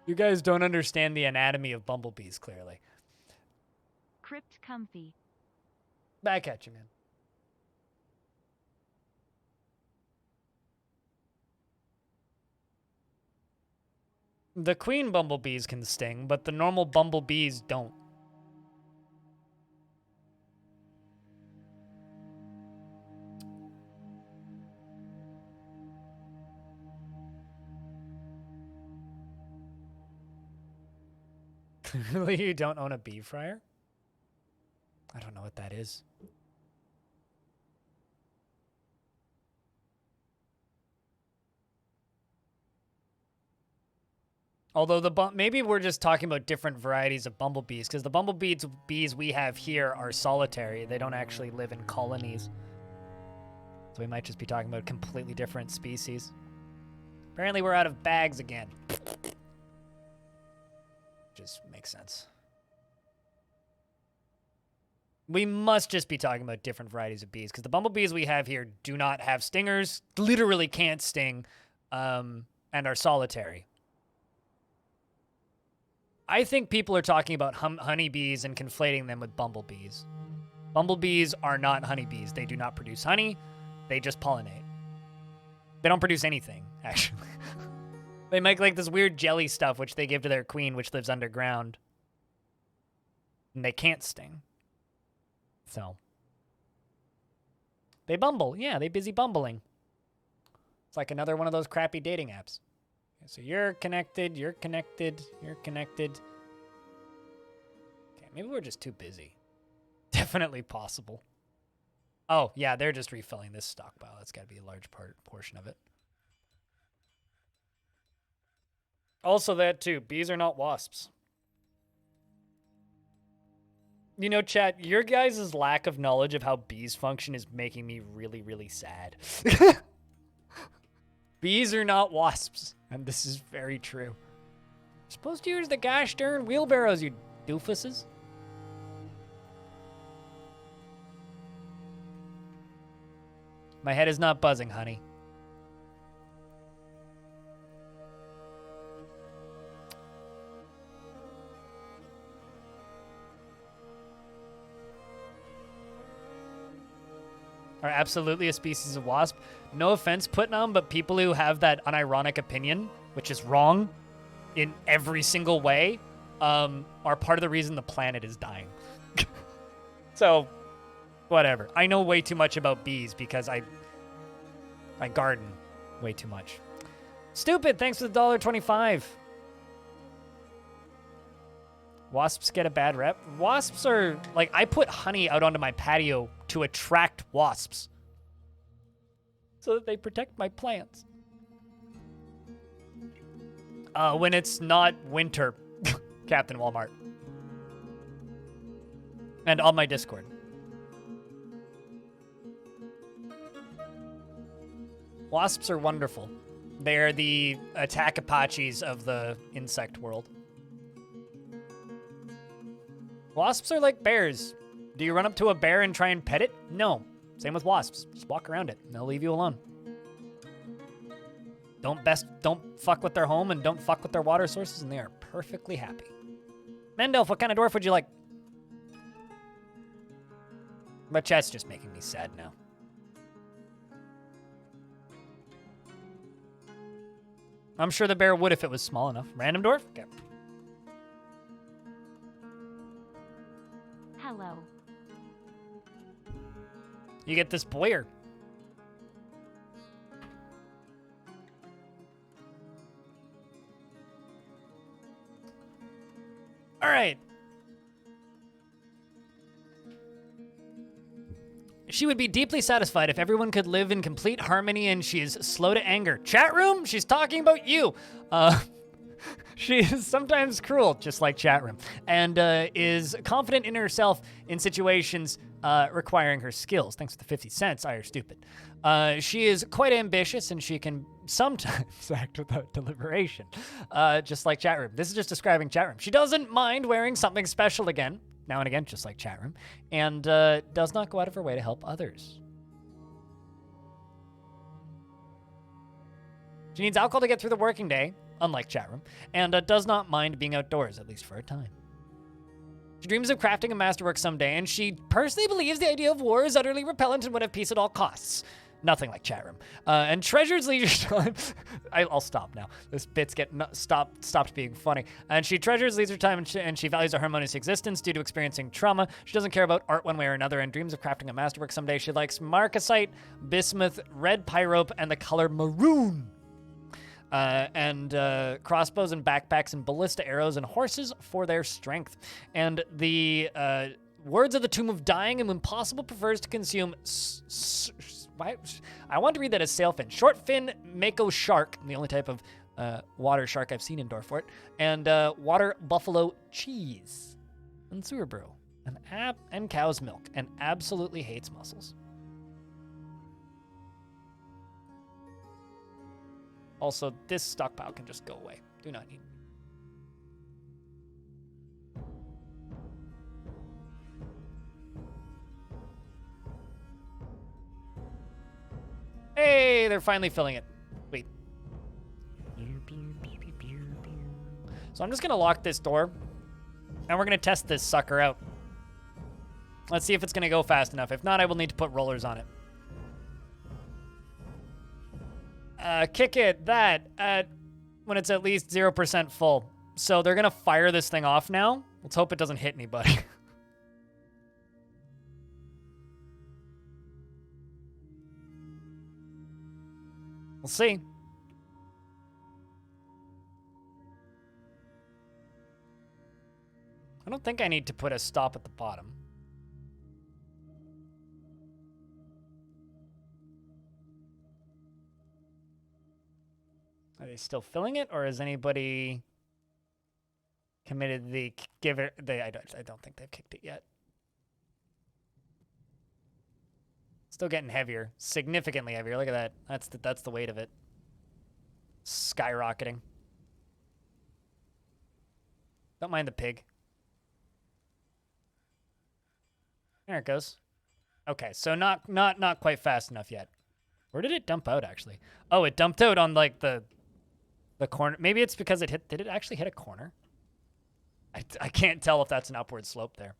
Speaker 1: You guys don't understand the anatomy of bumblebees, clearly.
Speaker 2: Crypt comfy.
Speaker 1: Back at you, man. The queen bumblebees can sting, but the normal bumblebees don't. Clearly you don't own a bee fryer? I don't know what that is. Although maybe we're just talking about different varieties of bumblebees, because the bumblebees we have here are solitary. They don't actually live in colonies. So we might just be talking about completely different species. Apparently we're out of bags again. Just makes sense. We must just be talking about different varieties of bees, because the bumblebees we have here do not have stingers, literally can't sting, and are solitary. I think people are talking about honeybees and conflating them with bumblebees. Bumblebees are not honeybees. They do not produce honey. They just pollinate. They don't produce anything, actually. They make like this weird jelly stuff, which they give to their queen, which lives underground. And they can't sting. So. They bumble. Yeah, they busy bumbling. It's like another one of those crappy dating apps. So you're connected, you're connected, you're connected. Okay, maybe we're just too busy. Definitely possible. Oh, yeah, they're just refilling this stockpile. That's got to be a large portion of it. Also that, too. Bees are not wasps. You know, chat, your guys' lack of knowledge of how bees function is making me really, really sad. Bees are not wasps, and this is very true. You're supposed to use the gosh darn wheelbarrows, you doofuses. My head is not buzzing, honey. Are absolutely a species of wasp. No offense, Putnam, but people who have that unironic opinion, which is wrong in every single way, are part of the reason the planet is dying. So, whatever. I know way too much about bees because I garden way too much. Stupid, thanks for the $1.25. Wasps get a bad rep. Wasps are, like, I put honey out onto my patio to attract wasps so that they protect my plants. When it's not winter, Captain Walmart. And on my Discord. Wasps are wonderful. They're the attack Apaches of the insect world. Wasps are like bears. Do you run up to a bear and try and pet it? No. Same with wasps. Just walk around it, and they'll leave you alone. Don't fuck with their home and don't fuck with their water sources, and they are perfectly happy. Mendelf, what kind of dwarf would you like? My chat's just making me sad now. I'm sure the bear would if it was small enough. Random dwarf? Okay.
Speaker 2: Hello.
Speaker 1: You get this boyer. All right. She would be deeply satisfied if everyone could live in complete harmony, and she is slow to anger. Chat room? She's talking about you. She is sometimes cruel, just like chat room, and is confident in herself in situations requiring her skills. Thanks for the 50 cents, Irish stupid. She is quite ambitious, and she can sometimes act without deliberation, just like chat room. This is just describing chat room. She doesn't mind wearing something special again, now and again, just like chat room, and does not go out of her way to help others. She needs alcohol to get through the working day, unlike chat room, and does not mind being outdoors, at least for a time. She dreams of crafting a masterwork someday, and she personally believes the idea of war is utterly repellent and would have peace at all costs. Nothing like chat room. And treasures leisure time. I'll stop now. This bit's stopped being funny. And she treasures leisure time, and she values a harmonious existence due to experiencing trauma. She doesn't care about art one way or another, and dreams of crafting a masterwork someday. She likes marcasite, bismuth, red pyrope, and the color maroon. And crossbows and backpacks and ballista arrows and horses for their strength. And the words of the Tomb of Dying and when possible prefers to consume I want to read that as sailfin. Shortfin mako shark, the only type of water shark I've seen in Dwarf Fort, and water buffalo cheese and sewer brew and cow's milk, and absolutely hates mussels. Also, this stockpile can just go away. Do not need. Hey, they're finally filling it. Wait. So I'm just gonna lock this door, and we're gonna test this sucker out. Let's see if it's gonna go fast enough. If not, I will need to put rollers on it. Kick it, when it's at least 0% full. So they're gonna fire this thing off now. Let's hope it doesn't hit anybody. We'll see. I don't think I need to put a stop at the bottom. Are they still filling it, or has anybody committed the I don't think they've kicked it yet. Still getting heavier, significantly heavier. Look at that. That's the weight of it. Skyrocketing. Don't mind the pig. There it goes. Okay, so not quite fast enough yet. Where did it dump out actually? Oh, it dumped out on like the corner. Maybe it's because it hit. Did it actually hit a corner? I can't tell if that's an upward slope there.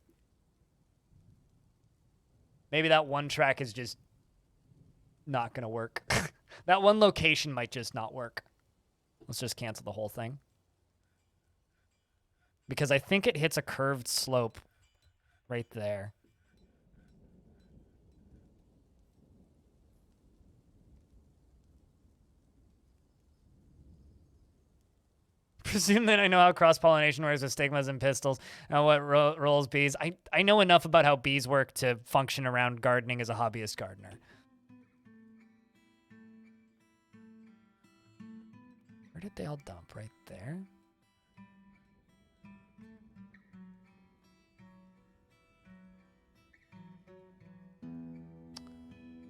Speaker 1: Maybe that one track is just not going to work. That one location might just not work. Let's just cancel the whole thing. Because I think it hits a curved slope right there. Presume that I know how cross-pollination works with stigmas and pistils and what roles bees. I know enough about how bees work to function around gardening as a hobbyist gardener. Where did they all dump? Right there?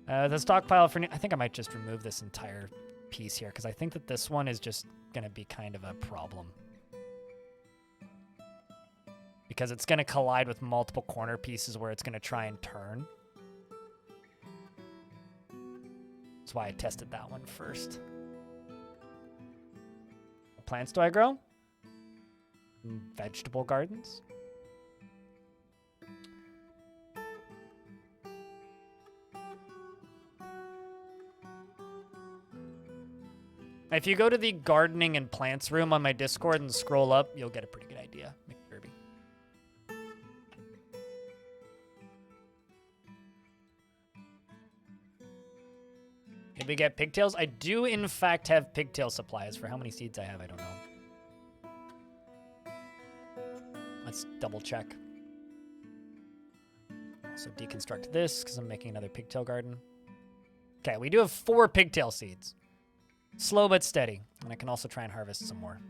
Speaker 1: The stockpile for... I think I might just remove this entire piece here, because I think that this one is just going to be kind of a problem. Because it's going to collide with multiple corner pieces where it's going to try and turn. That's why I tested that one first. What plants do I grow? Vegetable gardens. If you go to the gardening and plants room on my Discord and scroll up, you'll get a pretty good idea. McKirby. Did we get pigtails? I do, in fact, have pigtail supplies. For how many seeds I have, I don't know. Let's double check. Also deconstruct this, because I'm making another pigtail garden. Okay, we do have 4 pigtail seeds. Slow but steady. And I can also try and harvest some more.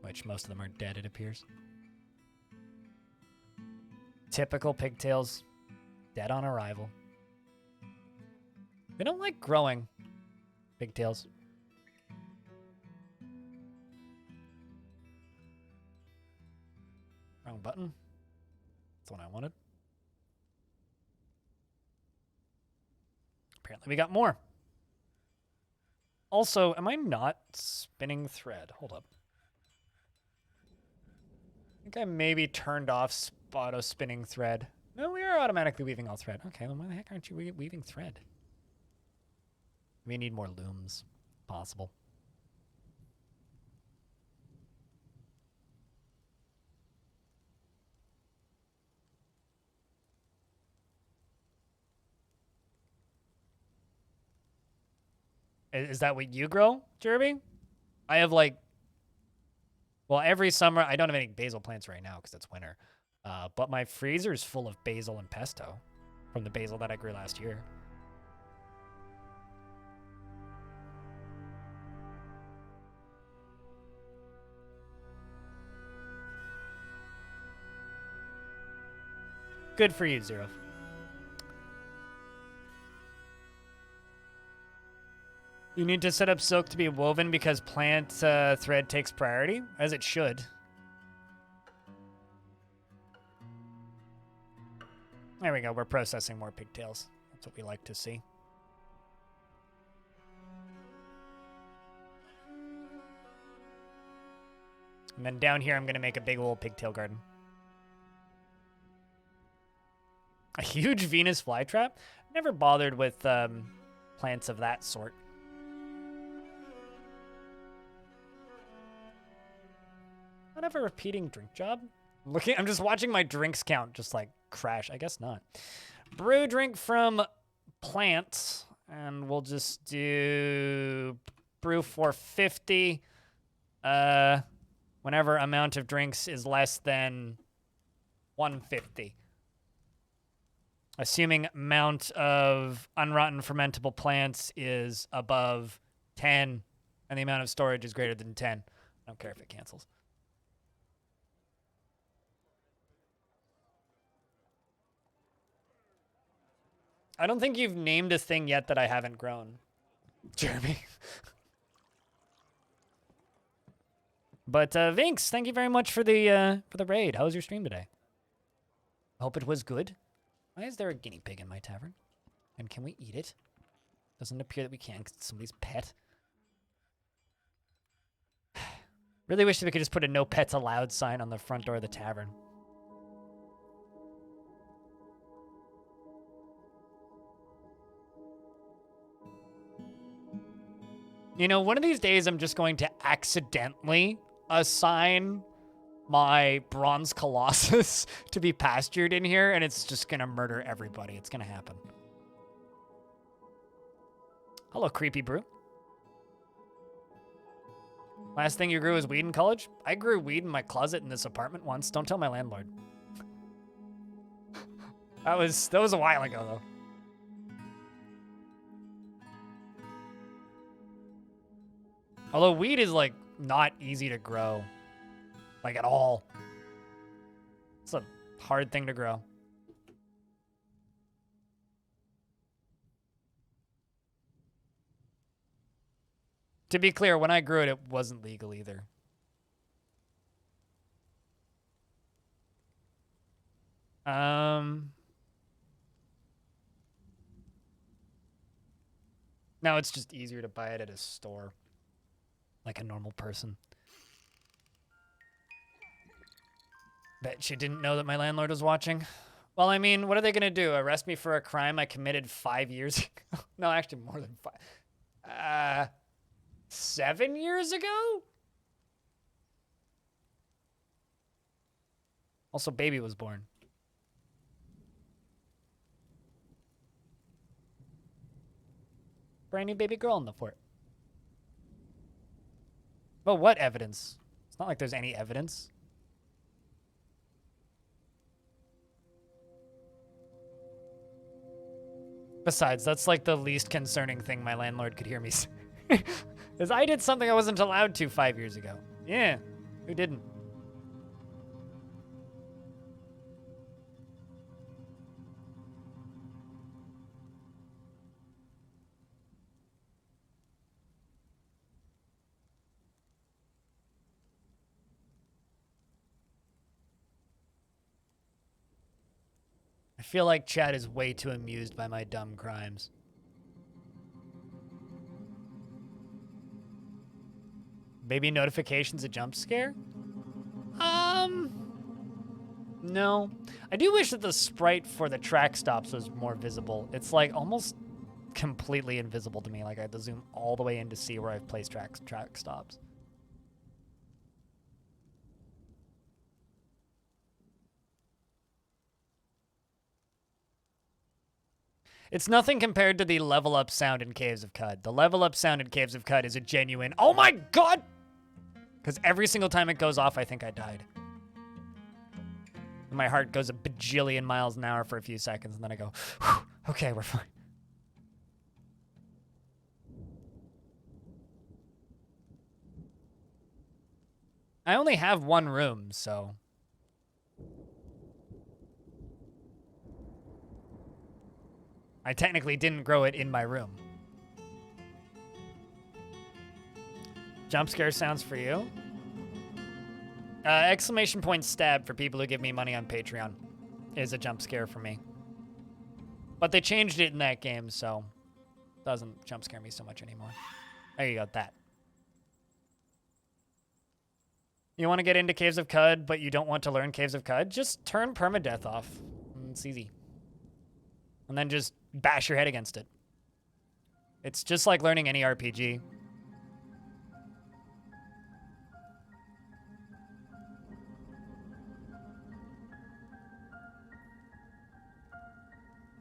Speaker 1: Which most of them are dead, it appears. Typical pigtails. Dead on arrival. They don't like growing. Pigtails. Wrong button. That's the one I wanted. Apparently we got more. Also, am I not spinning thread? Hold up. I think I maybe turned off auto spinning thread. No, we are automatically weaving all thread. Okay, then why the heck aren't you weaving thread? We need more looms. Possible. Is that what you grow, Jeremy? I have like... Well, every summer... I don't have any basil plants right now because it's winter. But my freezer is full of basil and pesto from the basil that I grew last year. Good for you, Zero. You need to set up silk to be woven because plant thread takes priority, as it should. There we go. We're processing more pigtails. That's what we like to see. And then down here, I'm going to make a big old pigtail garden. A huge Venus flytrap? Never bothered with plants of that sort. Not have a repeating drink job? I'm just watching my drinks count just like crash. I guess not. Brew drink from plants, and we'll just do brew for 50. Whenever amount of drinks is less than 150. Assuming amount of unrotten fermentable plants is above 10, and the amount of storage is greater than 10. I don't care if it cancels. I don't think you've named a thing yet that I haven't grown, Jeremy. But Vinx, thank you very much for the raid. How was your stream today? I hope it was good. Why is there a guinea pig in my tavern? And can we eat it? Doesn't appear that we can because it's somebody's pet. Really wish that we could just put a no pets allowed sign on the front door of the tavern. You know, one of these days I'm just going to accidentally assign my bronze colossus to be pastured in here, and it's just going to murder everybody. It's going to happen. Hello, Creepy Brew. Last thing you grew was weed in college? I grew weed in my closet in this apartment once. Don't tell my landlord. That was a while ago, though. Although weed is like not easy to grow. Like at all. It's a hard thing to grow. To be clear, when I grew it, it wasn't legal either. Now it's just easier to buy it at a store. Like a normal person. Bet she didn't know that my landlord was watching. Well, I mean, what are they gonna do? Arrest me for a crime I committed 5 years ago? No, actually more than 5. 7 years ago? Also, baby was born. Brand new baby girl in the fort. But what evidence? It's not like there's any evidence. Besides, that's like the least concerning thing my landlord could hear me say. Is I did something I wasn't allowed to 5 years ago. Yeah, who didn't? I feel like chat is way too amused by my dumb crimes. Maybe notification's a jump scare? No. I do wish that the sprite for the track stops was more visible. It's like almost completely invisible to me. Like I have to zoom all the way in to see where I've placed track stops. It's nothing compared to the level up sound in Caves of Cud. The level up sound in Caves of Cud is a genuine, oh my god! Because every single time it goes off, I think I died. My heart goes a bajillion miles an hour for a few seconds, and then I go, okay, we're fine. I only have one room, so... I technically didn't grow it in my room. Jump scare sounds for you? Exclamation point stab for people who give me money on Patreon is a jump scare for me. But they changed it in that game, so it doesn't jump scare me so much anymore. There you go, that. You want to get into Caves of Cud, but you don't want to learn Caves of Cud? Just turn permadeath off. It's easy. And then just bash your head against it. It's just like learning any RPG.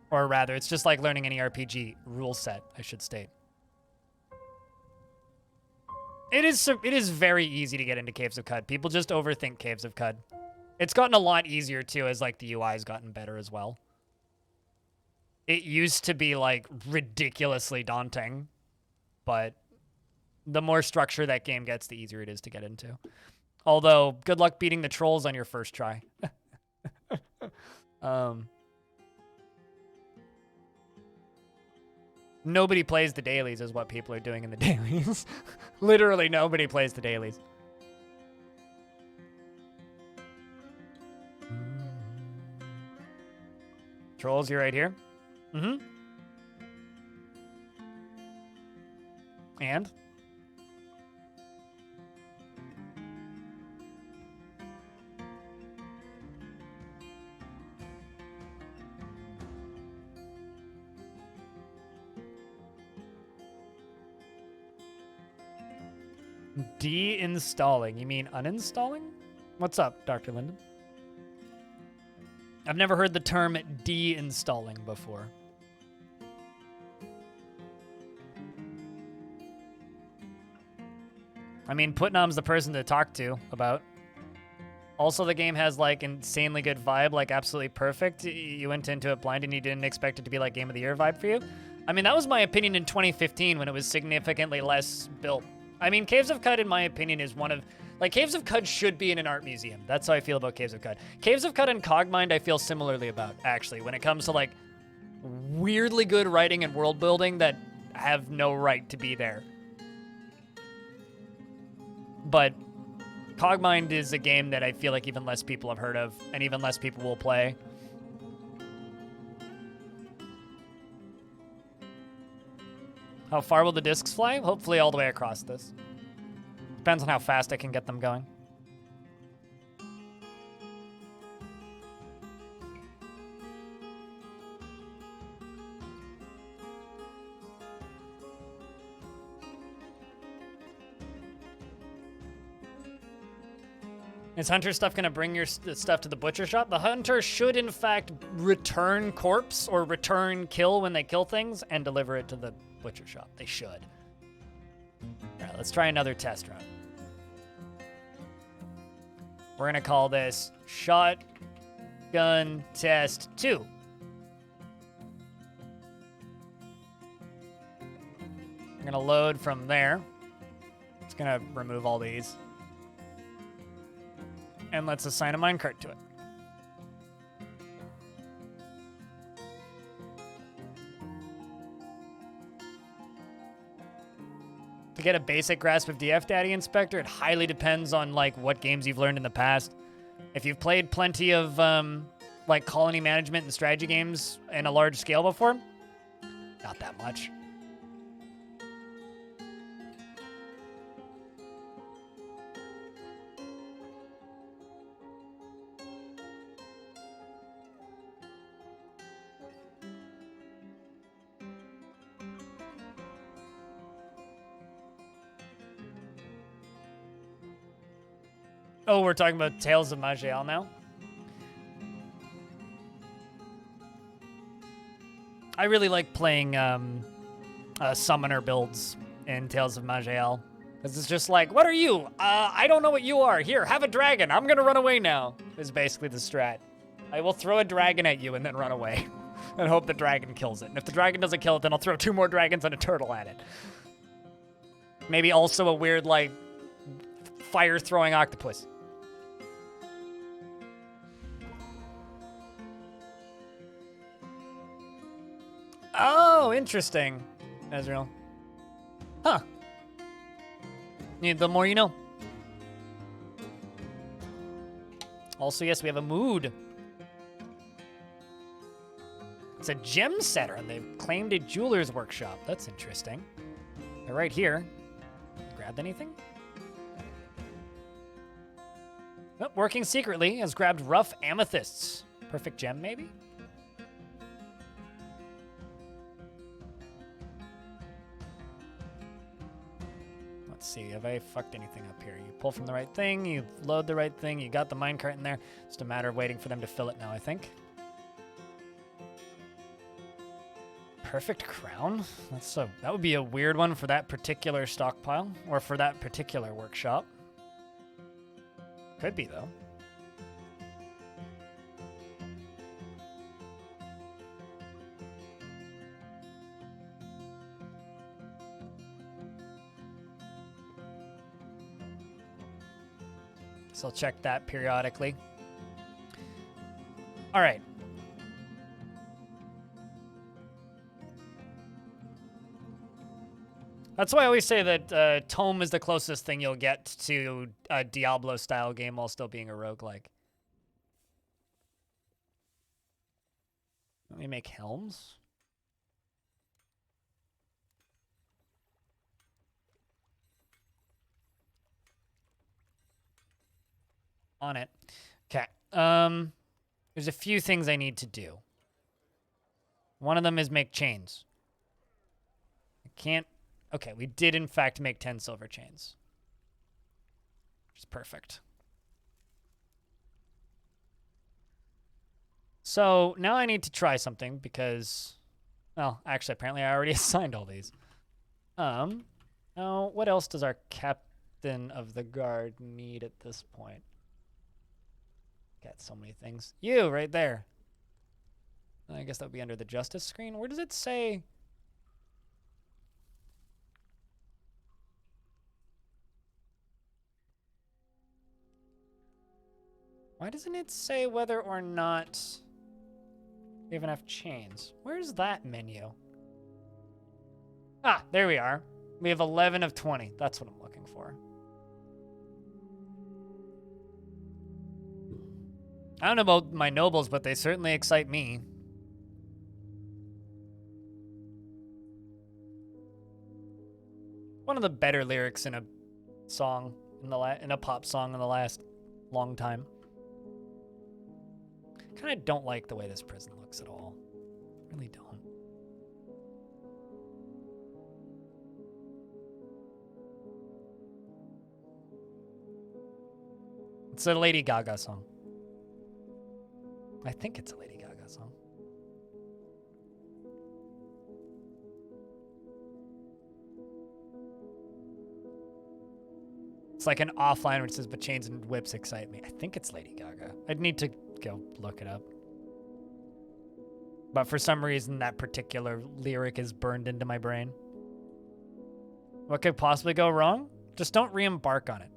Speaker 1: Or rather, it's just like learning any RPG rule set, I should state. It is very easy to get into Caves of Cud. People just overthink Caves of Cud. It's gotten a lot easier, too, as, like, the UI's gotten better as well. It used to be, like, ridiculously daunting. But the more structure that game gets, the easier it is to get into. Although, good luck beating the trolls on your first try. Nobody plays the dailies is what people are doing in the dailies. Literally nobody plays the dailies. Trolls, you're right here. Mm-hmm. And? De-installing. You mean uninstalling? What's up, Dr. Linden? I've never heard the term de-installing before. I mean, Putnam's the person to talk to about. Also, the game has, like, insanely good vibe, like, absolutely perfect. You went into it blind and you didn't expect it to be, like, Game of the Year vibe for you. I mean, that was my opinion in 2015 when it was significantly less built. I mean, Caves of Cud, in my opinion, is one of... Like, Caves of Cud should be in an art museum. That's how I feel about Caves of Cud. Caves of Cud and Cogmind I feel similarly about, actually, when it comes to, like, weirdly good writing and world building that have no right to be there. But Cogmind is a game that I feel like even less people have heard of, and even less people will play. How far will the discs fly? Hopefully all the way across this. Depends on how fast I can get them going. Is Hunter stuff going to bring your stuff to the butcher shop? The Hunter should, in fact, return corpse or return kill when they kill things and deliver it to the butcher shop. They should. All right, let's try another test run. We're going to call this Shotgun Test 2. I'm going to load from there. It's going to remove all these. And let's assign a minecart to it. To get a basic grasp of DF Daddy Inspector, it highly depends on like what games you've learned in the past. If you've played plenty of like colony management and strategy games in a large scale before, not that much. Oh, we're talking about Tales of Majel now? I really like playing summoner builds in Tales of Majel. Because it's just like, what are you? I don't know what you are. Here, have a dragon. I'm going to run away now, is basically the strat. I will throw a dragon at you and then run away. And hope the dragon kills it. And if the dragon doesn't kill it, then I'll throw 2 more dragons and a turtle at it. Maybe also a weird, like, fire-throwing octopus. Oh, interesting, Ezreal. Huh. The more you know. Also, yes, we have a mood. It's a gem setter, and they've claimed a jeweler's workshop. That's interesting. They're right here. Grabbed anything? Oh, working secretly has grabbed rough amethysts. Perfect gem, maybe? Let's see, have I fucked anything up here? You pull from the right thing, you load the right thing, you got the minecart in there. It's just a matter of waiting for them to fill it now, I think. Perfect crown? That would be a weird one for that particular stockpile, or for that particular workshop. Could be, though. So I'll check that periodically. All right. That's why I always say that Tome is the closest thing you'll get to a Diablo-style game while still being a roguelike. Let me make helms. On it. Okay. There's a few things I need to do. One of them is make chains. I can't... Okay, we did in fact make 10 silver chains. Which is perfect. So now I need to try something because... Well, actually, apparently I already assigned all these. Now, what else does our captain of the guard need at this point? Got so many things. You, right there. I guess that would be under the justice screen. Where does it say? Why doesn't it say whether or not we have enough chains? Where's that menu? Ah, there we are. We have 11 of 20. That's what I'm looking for. I don't know about my nobles, but they certainly excite me. One of the better lyrics in a song, in a pop song in the last long time. Kind of don't like the way this prison looks at all. Really don't. It's a Lady Gaga song. I think it's a Lady Gaga song. It's like an offline which says, but chains and whips excite me. I think it's Lady Gaga. I'd need to go look it up. But for some reason, that particular lyric is burned into my brain. What could possibly go wrong? Just don't re-embark on it.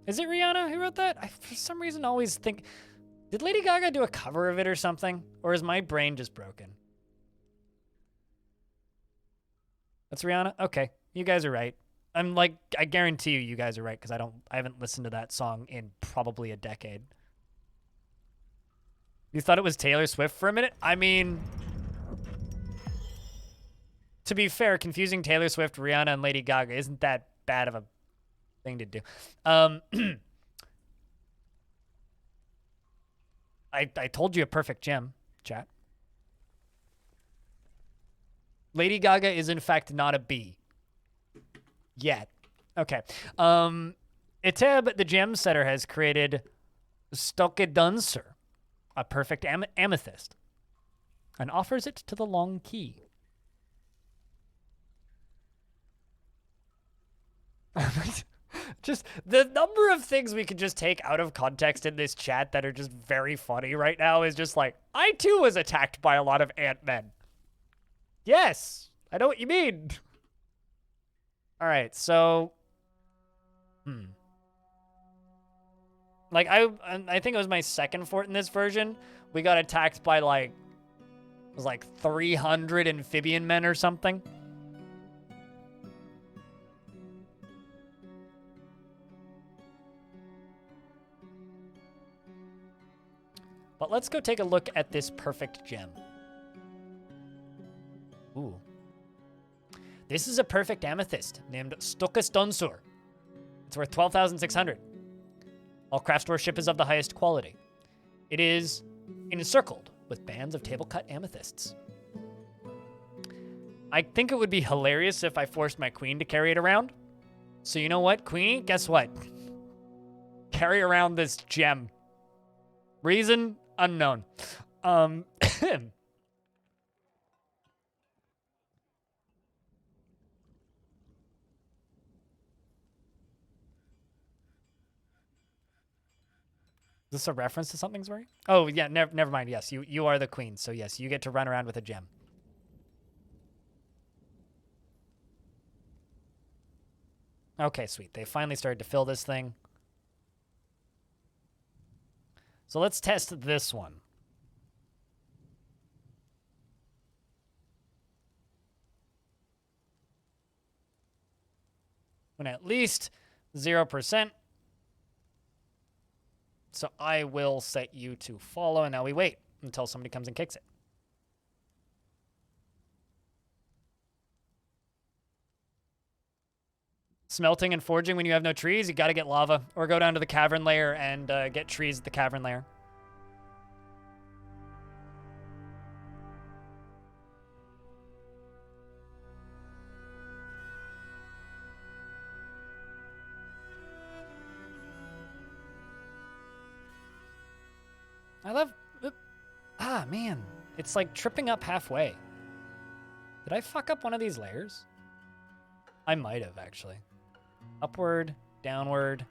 Speaker 1: Is it Rihanna who wrote that? I, for some reason, always think... Did Lady Gaga do a cover of it or something? Or is my brain just broken? That's Rihanna? Okay, you guys are right. I'm like, I guarantee you guys are right, because I haven't listened to that song in probably a decade. You thought it was Taylor Swift for a minute? I mean... To be fair, confusing Taylor Swift, Rihanna, and Lady Gaga isn't that bad of a thing to do. I told you a perfect gem, chat. Lady Gaga is in fact not a bee. Yet. Okay. Iteb, the gem setter, has created Stockedunser, a perfect amethyst, and offers it to the long key. Just the number of things we could just take out of context in this chat that are just very funny right now is just like, I too was attacked by a lot of ant-men. Yes, I know what you mean. All right, so, like I think it was my second fort in this version. We got attacked by like, it was like 300 amphibian men or something. But let's go take a look at this perfect gem. Ooh. This is a perfect amethyst named Stockedunser. It's worth 12,600. All craft store ship is of the highest quality. It is encircled with bands of table-cut amethysts. I think it would be hilarious if I forced my queen to carry it around. So you know what, queenie? Guess what? Carry around this gem. Reason? Unknown. Is this a reference to something, sorry? Oh, yeah, never mind. Yes, you are the queen. So yes, you get to run around with a gem. Okay, sweet. They finally started to fill this thing. So let's test this one. When at least 0%. So I will set you to follow, and now we wait until somebody comes and kicks it. Smelting and forging when you have no trees, you got to get lava, or go down to the cavern layer and get trees at the cavern layer. I love... Ah, man. It's like tripping up halfway. Did I fuck up one of these layers? I might have, actually. Upward, downward.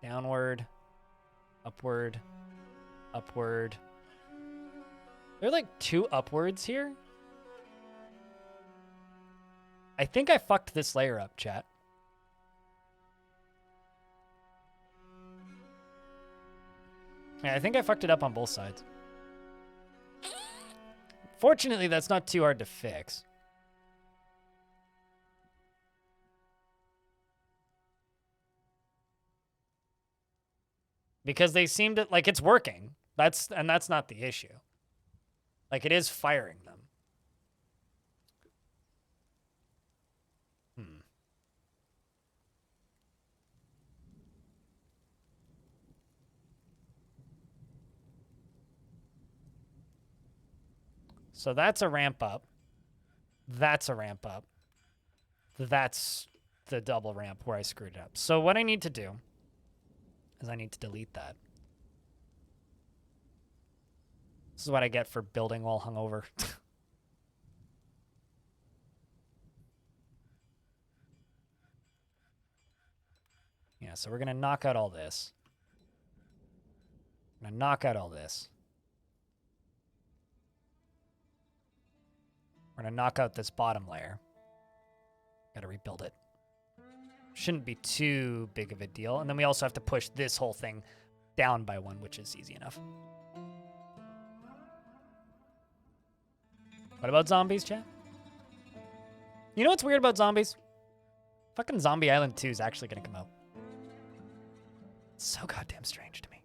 Speaker 1: Downward. Upward. Upward. There are like 2 upwards here. I think I fucked this layer up, chat. Yeah, I think I fucked it up on both sides. Fortunately, that's not too hard to fix. Because they seem to, like, it's working. That's not the issue. Like, it is firing them. So that's a ramp up. That's a ramp up. That's the double ramp where I screwed it up. So what I need to do is I need to delete that. This is what I get for building while hungover. Yeah, so we're going to knock out all this. I'm going to knock out all this. We're going to knock out this bottom layer. Got to rebuild it. Shouldn't be too big of a deal. And then we also have to push this whole thing down by one, which is easy enough. What about zombies, chat? You know what's weird about zombies? Fucking Zombie Island 2 is actually going to come out. It's so goddamn strange to me.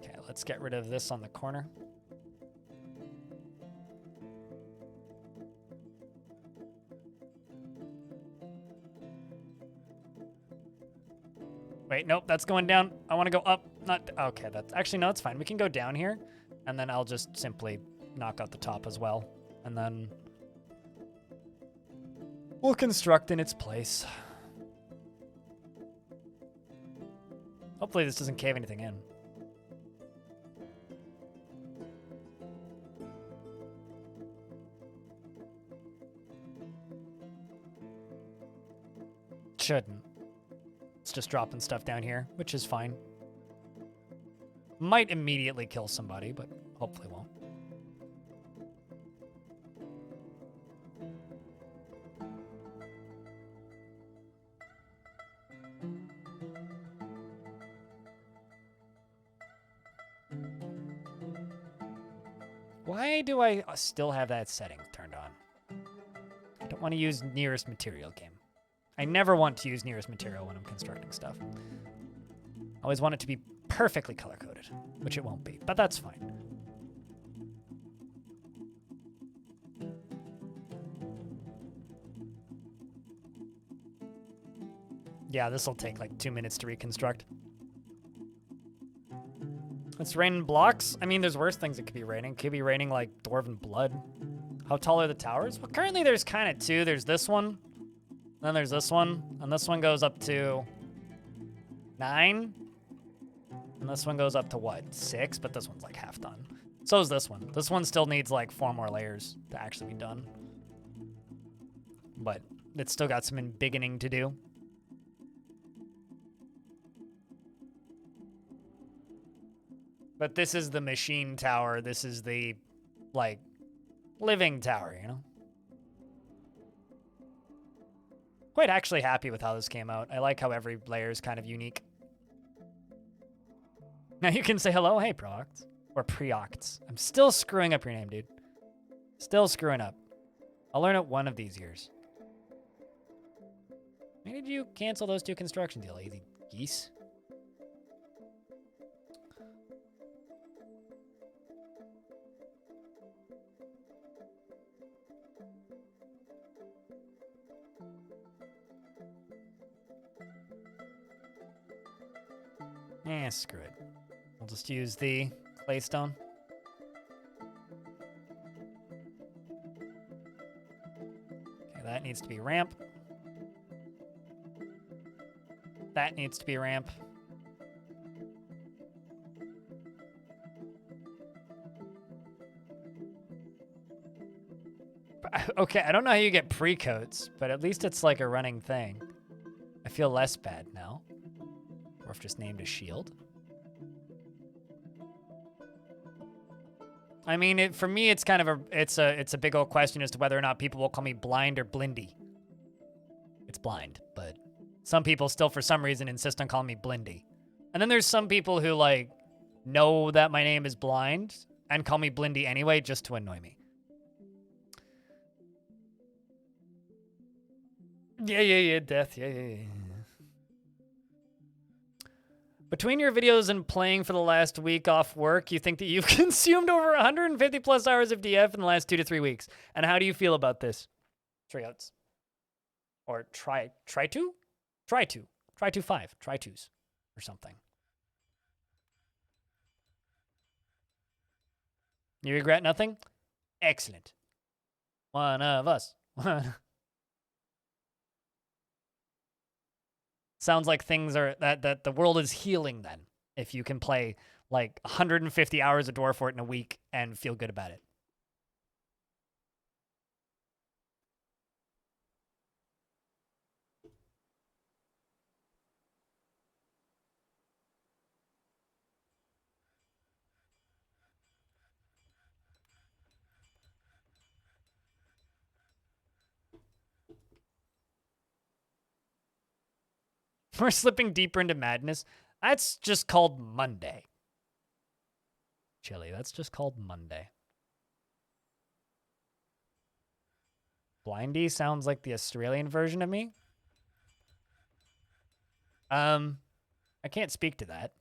Speaker 1: Okay, let's get rid of this on the corner. Wait, nope, that's going down. I want to go up. Not okay. That's actually no, it's fine. We can go down here, and then I'll just simply knock out the top as well, and then we'll construct in its place. Hopefully, this doesn't cave anything in. Shouldn't. It's just dropping stuff down here, which is fine. Might immediately kill somebody, but hopefully won't. Why do I still have that setting turned on? I don't want to use nearest material game. I never want to use nearest material when I'm constructing stuff. I always want it to be perfectly color-coded, which it won't be, but that's fine. Yeah, this will take like 2 minutes to reconstruct. It's raining blocks. I mean, there's worse things it could be raining. It could be raining like Dwarven blood. How tall are the towers? Well, currently there's kind of two. There's this one. Then there's this one, and this one goes up to 9. And this one goes up to what, 6? But this one's like half done. So is this one. This one still needs like 4 more layers to actually be done. But it's still got some embiggening to do. But this is the machine tower. This is the, like, living tower, you know? Quite actually happy with how this came out. I like how every layer is kind of unique. Now you can say hello. Hey, Proct. Or Preoct. I'm still screwing up your name, dude. Still screwing up. I'll learn it one of these years. Why did you cancel those 2 construction deals, lazy geese? Eh, screw it. We'll just use the claystone. Okay, that needs to be ramp. That needs to be ramp. Okay, I don't know how you get pre-coats, but at least it's like a running thing. I feel less bad now. Dwarf just named a shield. I mean, for me, it's kind of it's a big old question as to whether or not people will call me blind or blindy. It's blind, but some people still, for some reason, insist on calling me blindy. And then there's some people who, like, know that my name is blind and call me blindy anyway just to annoy me. Yeah, death. Yeah. Between your videos and playing for the last week off work, you think that you've consumed over 150 plus hours of DF in the last 2 to 3 weeks. And how do you feel about this? Tryouts. Or try to 5, try twos or something. You regret nothing? Excellent. One of us. Sounds like things are that the world is healing then. If you can play like 150 hours of Dwarf Fort in a week and feel good about it. We're slipping deeper into madness. That's just called Monday. Chili, that's just called Monday. Blindy sounds like the Australian version of me. I can't speak to that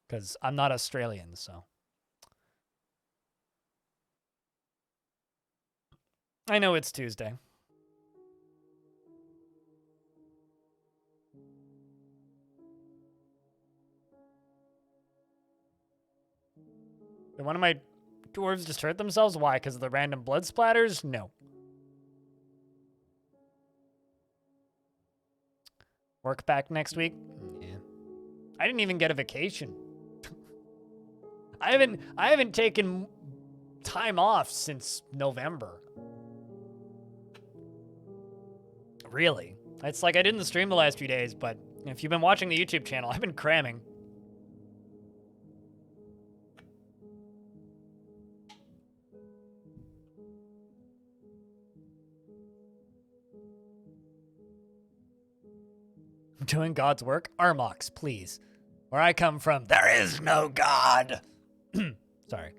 Speaker 1: because I'm not Australian, so. I know it's Tuesday. Did one of my dwarves just hurt themselves? Why? Because of the random blood splatters? No. Work back next week? Yeah. I didn't even get a vacation. I haven't taken time off since November. Really? It's like I didn't stream the last few days, but if you've been watching the YouTube channel, I've been cramming. Doing God's work? Armox, please. Where I come from, there is no God. Sorry.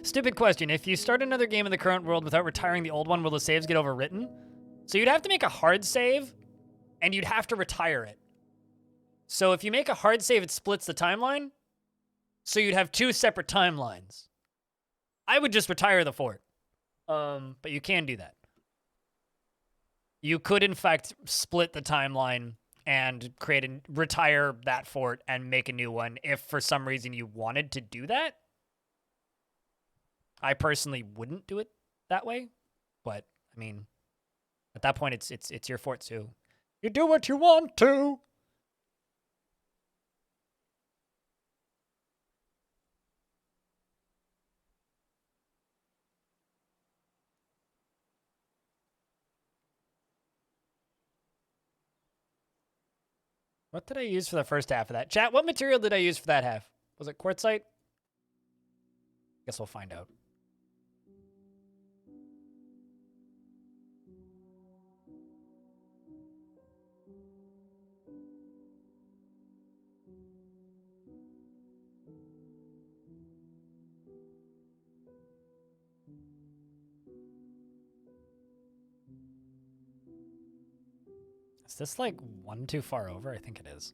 Speaker 1: Stupid question. If you start another game in the current world without retiring the old one, will the saves get overwritten? So you'd have to make a hard save, and you'd have to retire it. So if you make a hard save, it splits the timeline. So you'd have 2 separate timelines. I would just retire the fort. But you can do that. You could, in fact, split the timeline and retire that fort and make a new one if for some reason you wanted to do that. I personally wouldn't do it that way, but I mean, at that point, it's your fort too. You do what you want to. What did I use for the first half of that? Chat, what material did I use for that half? Was it quartzite? Guess we'll find out. Is this like one too far over? I think it is.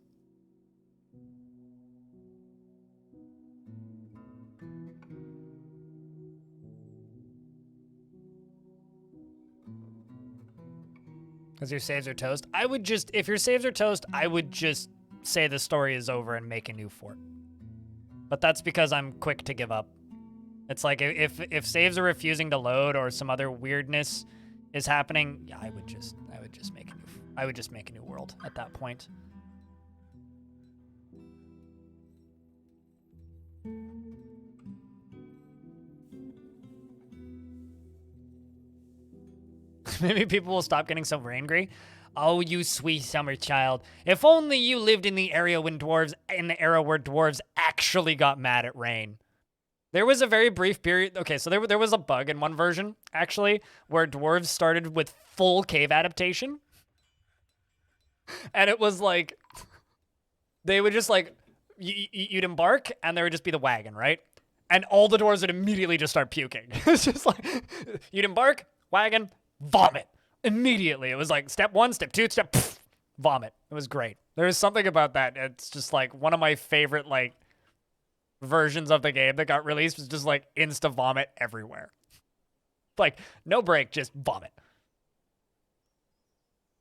Speaker 1: Because your saves are toast? I would just, if your saves are toast, I would just say the story is over and make a new fort. But that's because I'm quick to give up. It's like if saves are refusing to load or some other weirdness is happening, yeah, I would just make a new world at that point. Maybe people will stop getting so angry. Oh, you sweet summer child. If only you lived in the area when in the era where dwarves actually got mad at rain. There was a very brief period. Okay, so there was a bug in one version, actually, where dwarves started with full cave adaptation. And it was like, they would just like, you'd embark and there would just be the wagon, right? And all the dwarves would immediately just start puking. It's just like, you'd embark, wagon, vomit. Immediately. It was like step 1, step 2, vomit. It was great. There was something about that. It's just like one of my favorite like versions of the game that got released was just like insta vomit everywhere. Like no break, just vomit.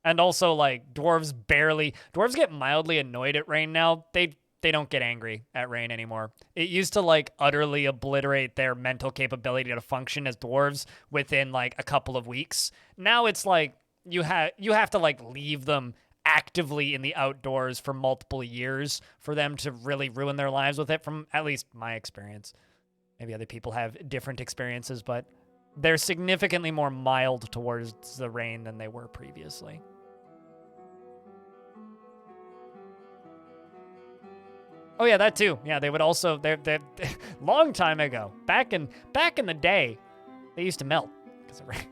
Speaker 1: And also like dwarves get mildly annoyed at rain now. They don't get angry at rain anymore. It used to like utterly obliterate their mental capability to function as dwarves within like a couple of weeks. Now it's like you have to like leave them actively in the outdoors for multiple years for them to really ruin their lives with it, from at least my experience. Maybe other people have different experiences, but they're significantly more mild towards the rain than they were previously. Oh yeah, that too. Yeah, they would also they're long time ago, back in the day, they used to melt because of rain.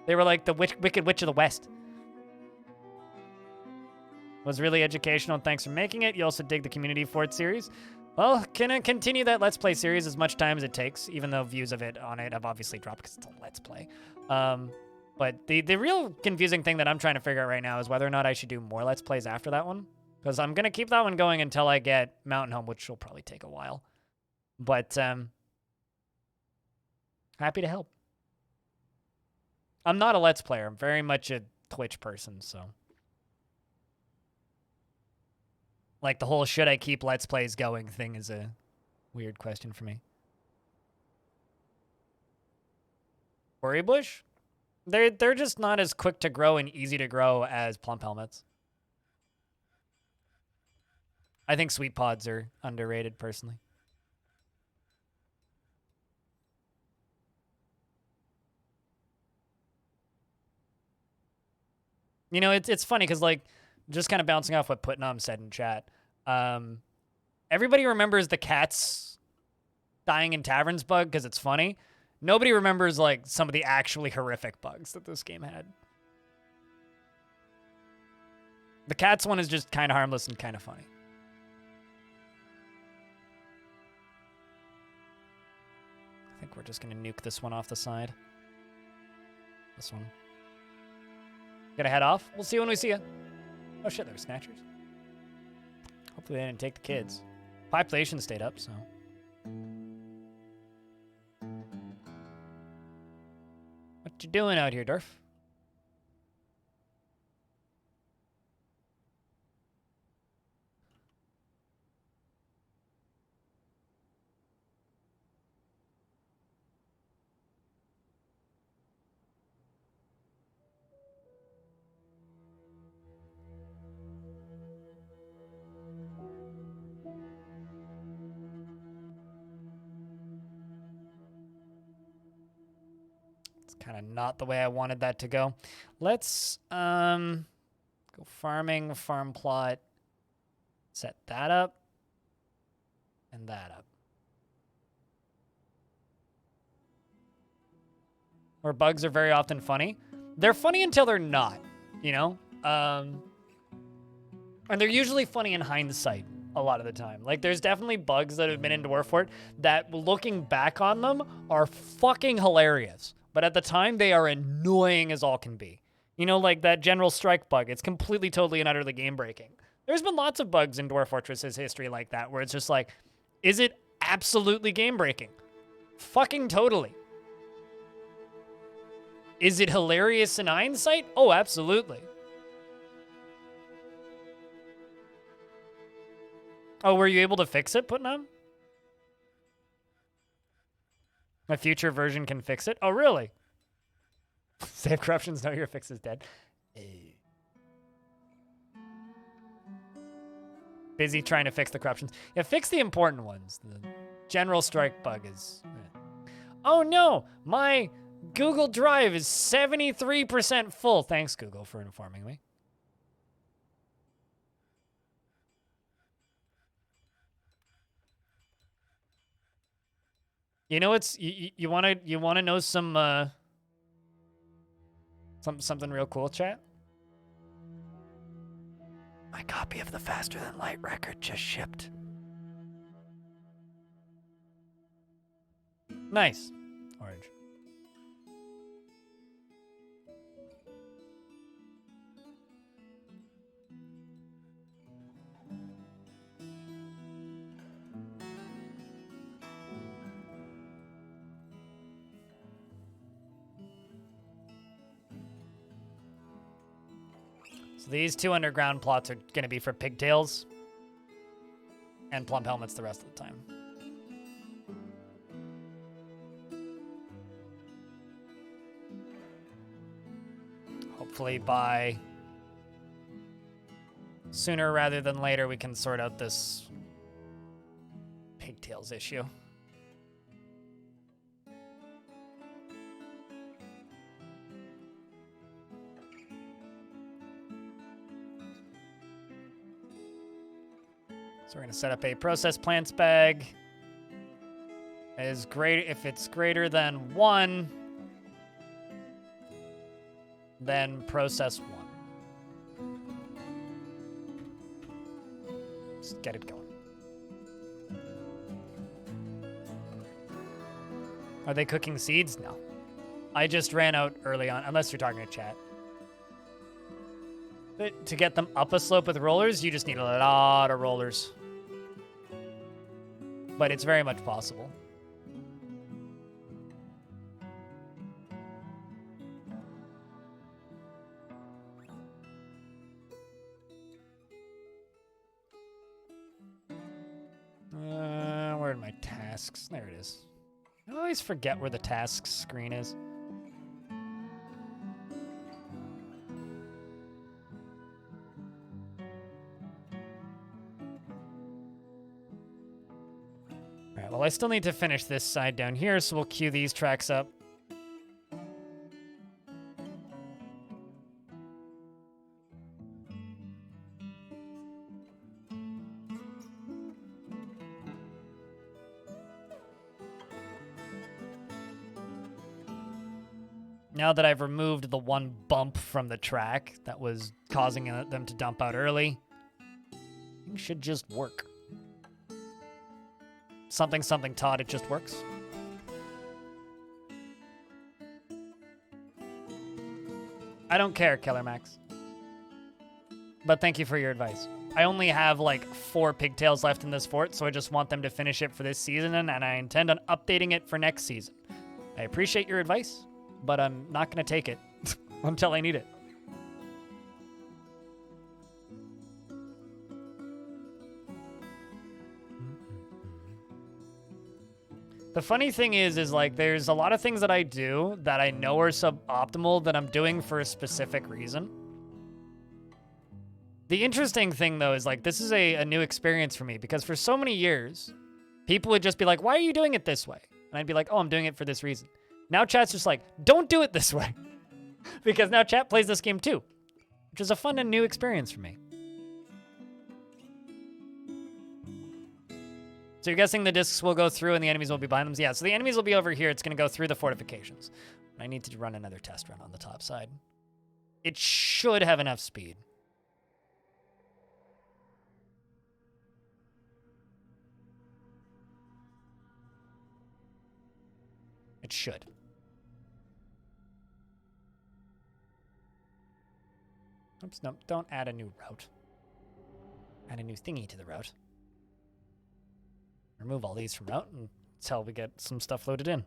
Speaker 1: They were like the wicked witch of the west. Was really educational. Thanks for making it. You also dig the Community Fort series. Well, can I continue that Let's Play series as much time as it takes, even though views of it on it have obviously dropped because it's a Let's Play. But the real confusing thing that I'm trying to figure out right now is whether or not I should do more Let's Plays after that one. Because I'm going to keep that one going until I get Mountain Home, which will probably take a while. But happy to help. I'm not a Let's Player. I'm very much a Twitch person, so. Like the whole should I keep Let's Plays going thing is a weird question for me. Worry bush? They're just not as quick to grow and easy to grow as plump helmets. I think sweet pods are underrated, personally. You know, it's funny because, like, just kind of bouncing off what Putnam said in chat. Everybody remembers the cats dying in taverns bug because it's funny. Nobody remembers, like, some of the actually horrific bugs that this game had. The cats one is just kind of harmless and kind of funny. I think we're just going to nuke this one off the side. This one. Gonna head off. We'll see you when we see you. Oh shit, there were snatchers. Hopefully they didn't take the kids. Population stayed up, so. What you doing out here, Dwarf? Kind of not the way I wanted that to go. Let's go farming, farm plot, set that up, and that up. Where bugs are very often funny. They're funny until they're not, you know? And they're usually funny in hindsight a lot of the time. Like, there's definitely bugs that have been in Dwarf Fort that, looking back on them, are fucking hilarious. But at the time, they are annoying as all can be. You know, like that general strike bug. It's completely, totally, and utterly game-breaking. There's been lots of bugs in Dwarf Fortress's history like that, where it's just like, is it absolutely game-breaking? Fucking totally. Is it hilarious in hindsight? Oh, absolutely. Oh, were you able to fix it, Putnam? A future version can fix it? Oh, really? Save corruptions, know your fix is dead. Busy trying to fix the corruptions. Yeah, fix the important ones. The general strike bug is... Oh no, my Google Drive is 73% full. Thanks, Google, for informing me. You know what's you wanna know some something real cool, chat? My copy of the Faster Than Light record just shipped. Nice. Orange. So these 2 underground plots are going to be for pigtails and plump helmets the rest of the time. Hopefully by sooner rather than later we can sort out this pigtails issue. So we're going to set up a process plants bag. Is great if it's greater than 1, then process 1. Just get it going. Are they cooking seeds? No. I just ran out early on, unless you're talking to chat. But to get them up a slope with rollers, you just need a lot of rollers. But it's very much possible. Where are my tasks? There it is. I always forget where the tasks screen is. Alright, well, I still need to finish this side down here, so we'll queue these tracks up. Now that I've removed the one bump from the track that was causing them to dump out early, it should just work. Something taught it just works. I don't care, Killer Max. But thank you for your advice. I only have like 4 pigtails left in this fort, so I just want them to finish it for this season, and I intend on updating it for next season. I appreciate your advice, but I'm not going to take it until I need it. The funny thing is like there's a lot of things that I do that I know are suboptimal that I'm doing for a specific reason. The interesting thing though is like this is a new experience for me because for so many years, people would just be like, why are you doing it this way? And I'd be like, oh, I'm doing it for this reason. Now chat's just like, don't do it this way. Because now chat plays this game too, which is a fun and new experience for me. So you're guessing the discs will go through and the enemies will be behind them? Yeah, so the enemies will be over here. It's going to go through the fortifications. I need to run another test run on the top side. It should have enough speed. It should. Oops, no, don't add a new route. Add a new thingy to the route. Remove all these from route until we get some stuff loaded in.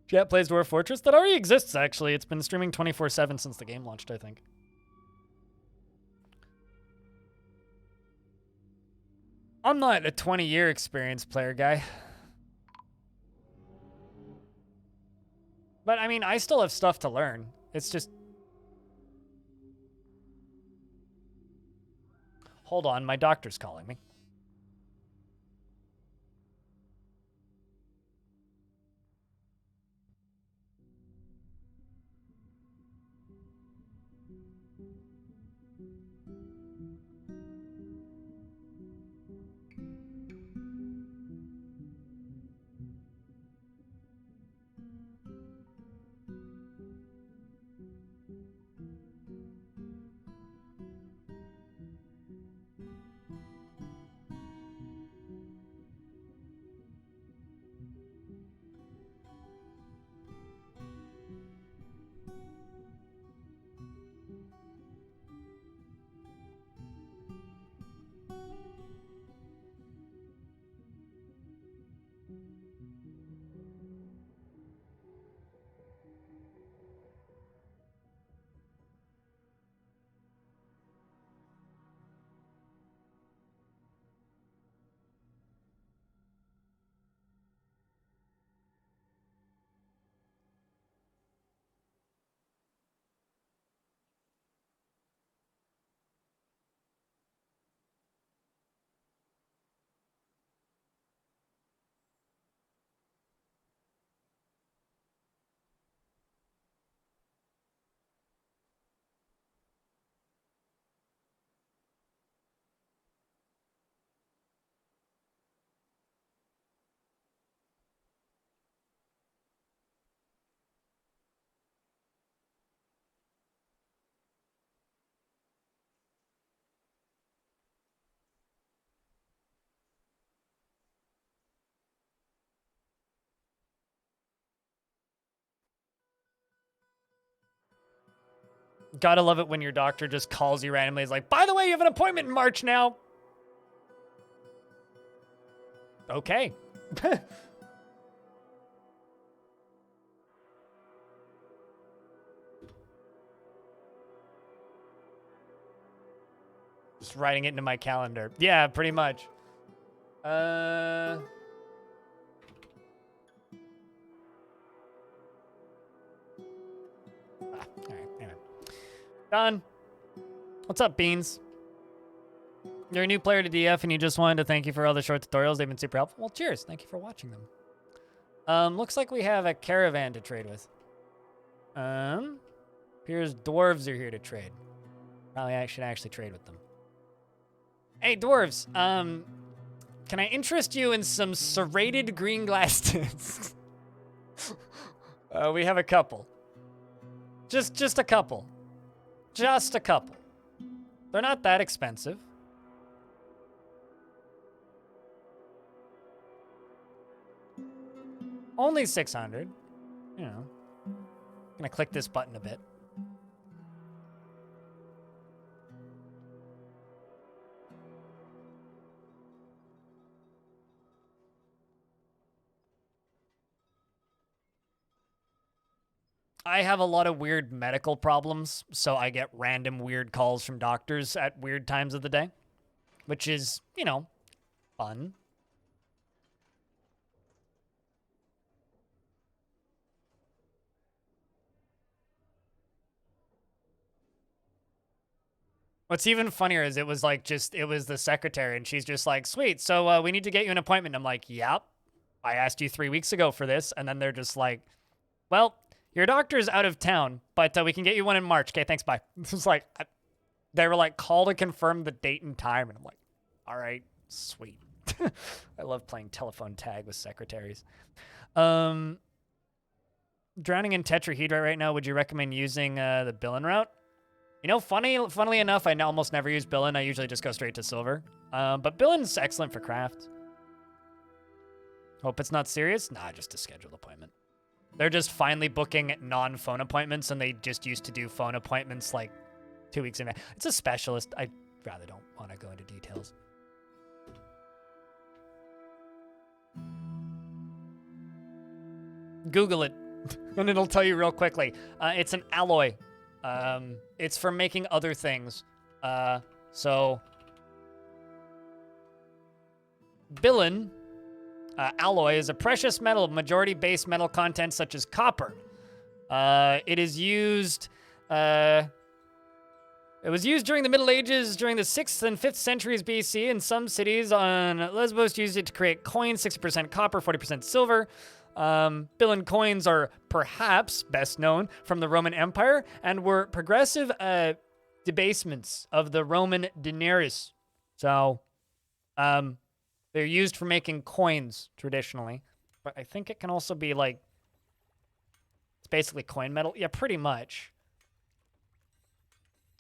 Speaker 1: Chat plays Dwarf Fortress? That already exists, actually. It's been streaming 24/7 since the game launched, I think. I'm not a 20-year experienced player guy. But, I mean, I still have stuff to learn. It's just... Hold on, my doctor's calling me. Gotta love it when your doctor just calls you randomly. Is like, by the way, you have an appointment in March now. Okay. Just writing it into my calendar. Yeah, pretty much. All right, anyway. Done. What's up, Beans? You're a new player to DF, and you just wanted to thank you for all the short tutorials. They've been super helpful. Well, cheers. Thank you for watching them. Looks like we have a caravan to trade with. Appears dwarves are here to trade. Probably I should actually trade with them. Hey, dwarves. Can I interest you in some serrated green glass discs? We have a couple. Just a couple. Just a couple. They're not that expensive. Only 600. You know. Gonna click this button a bit. I have a lot of weird medical problems, so I get random weird calls from doctors at weird times of the day, which is, you know, fun. What's even funnier is it was the secretary, and she's just like, sweet, so we need to get you an appointment. I'm like, yep, I asked you 3 weeks ago for this. And then they're just like, well, your doctor's out of town, but we can get you one in March. Okay, thanks, bye. It was like, they were like, call to confirm the date and time. And I'm like, all right, sweet. I love playing telephone tag with secretaries. Drowning in tetrahedrite right now, would you recommend using the Billin route? You know, funnily enough, I almost never use Billin. I usually just go straight to silver. But Billin's excellent for craft. Hope it's not serious? Nah, just a scheduled appointment. They're just finally booking non-phone appointments, and they just used to do phone appointments like 2 weeks in advance. It's a specialist. I rather don't want to go into details. Google it, and it'll tell you real quickly. It's an alloy. It's for making other things. So Billin alloy is a precious metal of majority base metal content such as copper. It is used. It was used during the Middle Ages, during the 6th and 5th centuries BC. In some cities on Lesbos used it to create coins, 60% copper, 40% silver. Billin coins are perhaps best known from the Roman Empire and were progressive debasement of the Roman denarius. So, they're used for making coins traditionally, but I think it can also be like, it's basically coin metal. Yeah, pretty much.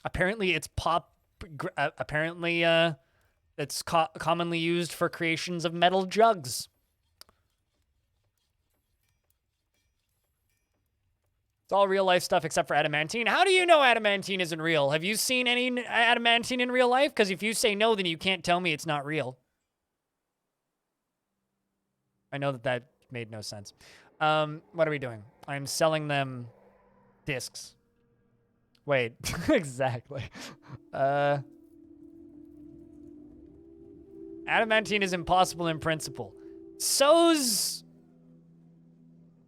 Speaker 1: Apparently it's it's commonly used for creations of metal jugs. It's all real life stuff except for adamantine. How do you know adamantine isn't real? Have you seen any adamantine in real life? Because if you say no, then you can't tell me it's not real. I know that made no sense. What are we doing? I'm selling them discs. Wait, exactly. Adamantine is impossible in principle. So's...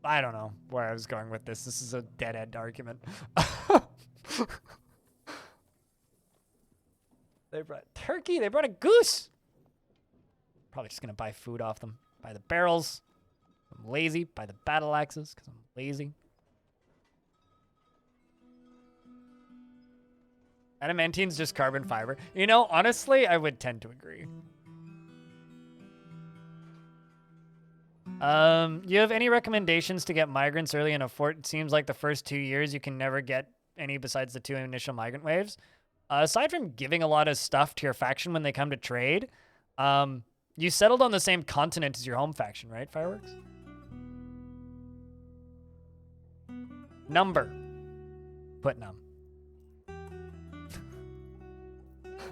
Speaker 1: I don't know where I was going with this. This is a dead-end argument. They brought turkey. They brought a goose. Probably just going to buy food off them. Buy the barrels. I'm lazy. Buy the battle axes because I'm lazy. Adamantine's just carbon fiber. You know, honestly, I would tend to agree. You have any recommendations to get migrants early in a fort? It seems like the first 2 years you can never get any besides the 2 initial migrant waves. Aside from giving a lot of stuff to your faction when they come to trade, you settled on the same continent as your home faction, right, Fireworks? Number. Put num.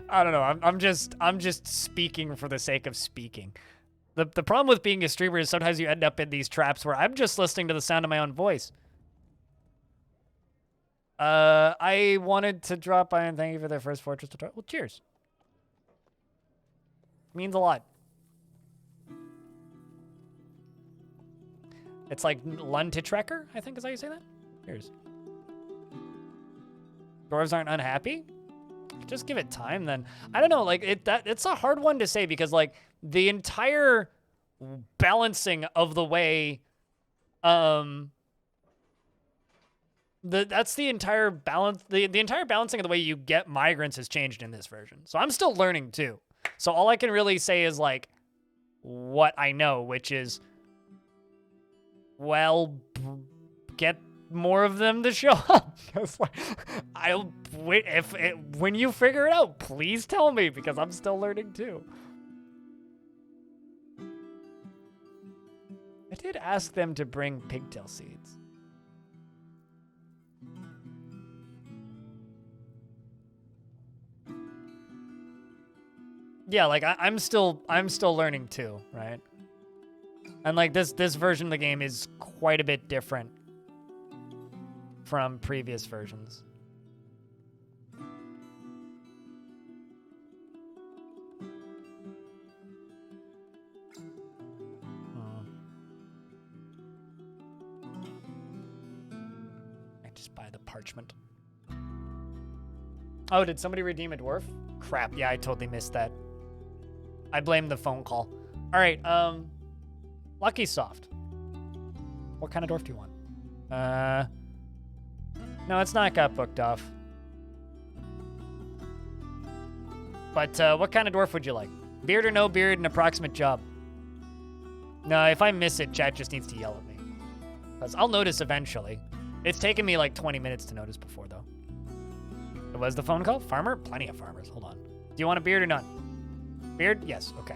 Speaker 1: I don't know. I'm just speaking for the sake of speaking. The problem with being a streamer is sometimes you end up in these traps where I'm just listening to the sound of my own voice. I wanted to drop by and thank you for their first fortress tutorial. Well, cheers. Means a lot. It's like Luntitrekker, I think is how you say that. Cheers. Dwarves aren't unhappy? Just give it time then. I don't know, like it's a hard one to say because like the entire balancing of the way that's the entire balance the entire balancing of the way you get migrants has changed in this version. So I'm still learning too. So all I can really say is like what I know, which is well, get more of them to show up. I'll wait when you figure it out, please tell me because I'm still learning too. I did ask them to bring pigtail seeds. Yeah, like I'm still learning too, right? And like this version of the game is quite a bit different from previous versions. I just buy the parchment. Oh, did somebody redeem a dwarf? Crap, yeah, I totally missed that. I blame the phone call. All right, Lucky Soft. What kind of dwarf do you want? No, it's not got booked off. But what kind of dwarf would you like? Beard or no beard, an approximate job. No, if I miss it, chat just needs to yell at me. Because I'll notice eventually. It's taken me like 20 minutes to notice before, though. It was the phone call? Farmer? Plenty of farmers. Hold on. Do you want a beard or not? Beard? Yes. Okay.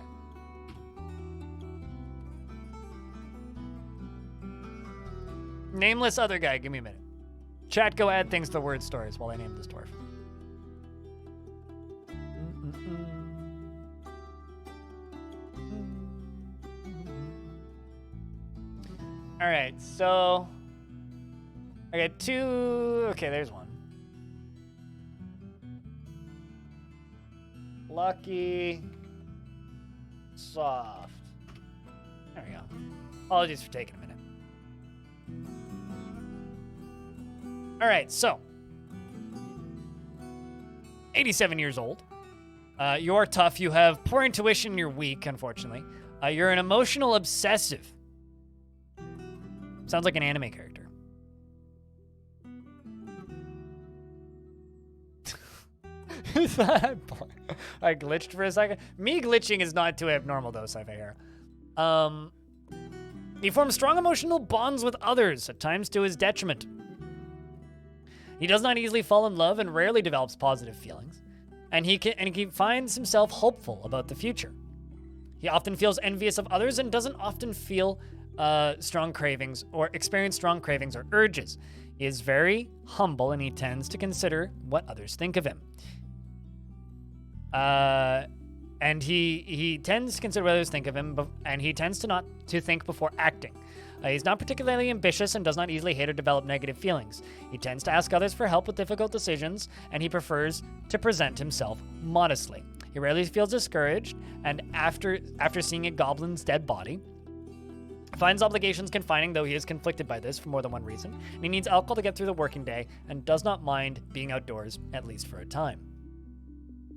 Speaker 1: Nameless other guy. Give me a minute. Chat, go add things to word stories while I name this dwarf. All right, so I got two. Okay, there's one. Lucky Soft. There we go. Apologies for taking a minute. All right, so 87 years old. You're tough. You have poor intuition. You're weak, unfortunately. You're an emotional obsessive. Sounds like an anime character. I glitched for a second. Me glitching is not too abnormal, though, Sci-Fi Hero. He forms strong emotional bonds with others, at times to his detriment. He does not easily fall in love and rarely develops positive feelings, and he finds himself hopeful about the future. He often feels envious of others and doesn't often feel strong cravings or experience strong cravings or urges. He is very humble and he tends to consider what others think of him. And he tends to consider what others think of him, and he tends to not to think before acting. He's not particularly ambitious and does not easily hate or develop negative feelings. He tends to ask others for help with difficult decisions, and he prefers to present himself modestly. He rarely feels discouraged, and after seeing a goblin's dead body, finds obligations confining, though he is conflicted by this for more than one reason, and he needs alcohol to get through the working day, and does not mind being outdoors, at least for a time.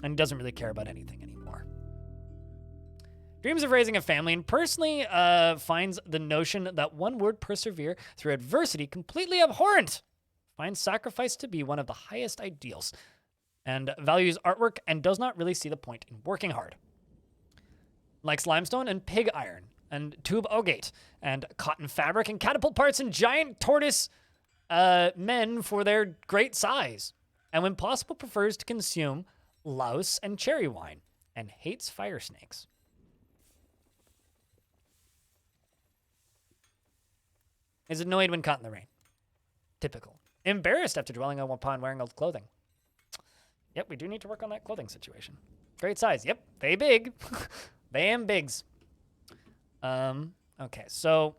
Speaker 1: And he doesn't really care about anything anymore. Dreams of raising a family, and personally finds the notion that one would persevere through adversity completely abhorrent. Finds sacrifice to be one of the highest ideals, and values artwork and does not really see the point in working hard. Likes limestone and pig iron, and tube ogate, and cotton fabric, and catapult parts, and giant tortoise men for their great size. And when possible, prefers to consume louse and cherry wine, and hates fire snakes. Is annoyed when caught in the rain. Typical. Embarrassed after dwelling upon wearing old clothing. Yep, we do need to work on that clothing situation. Great size. Yep, they big. They am bigs. Okay, so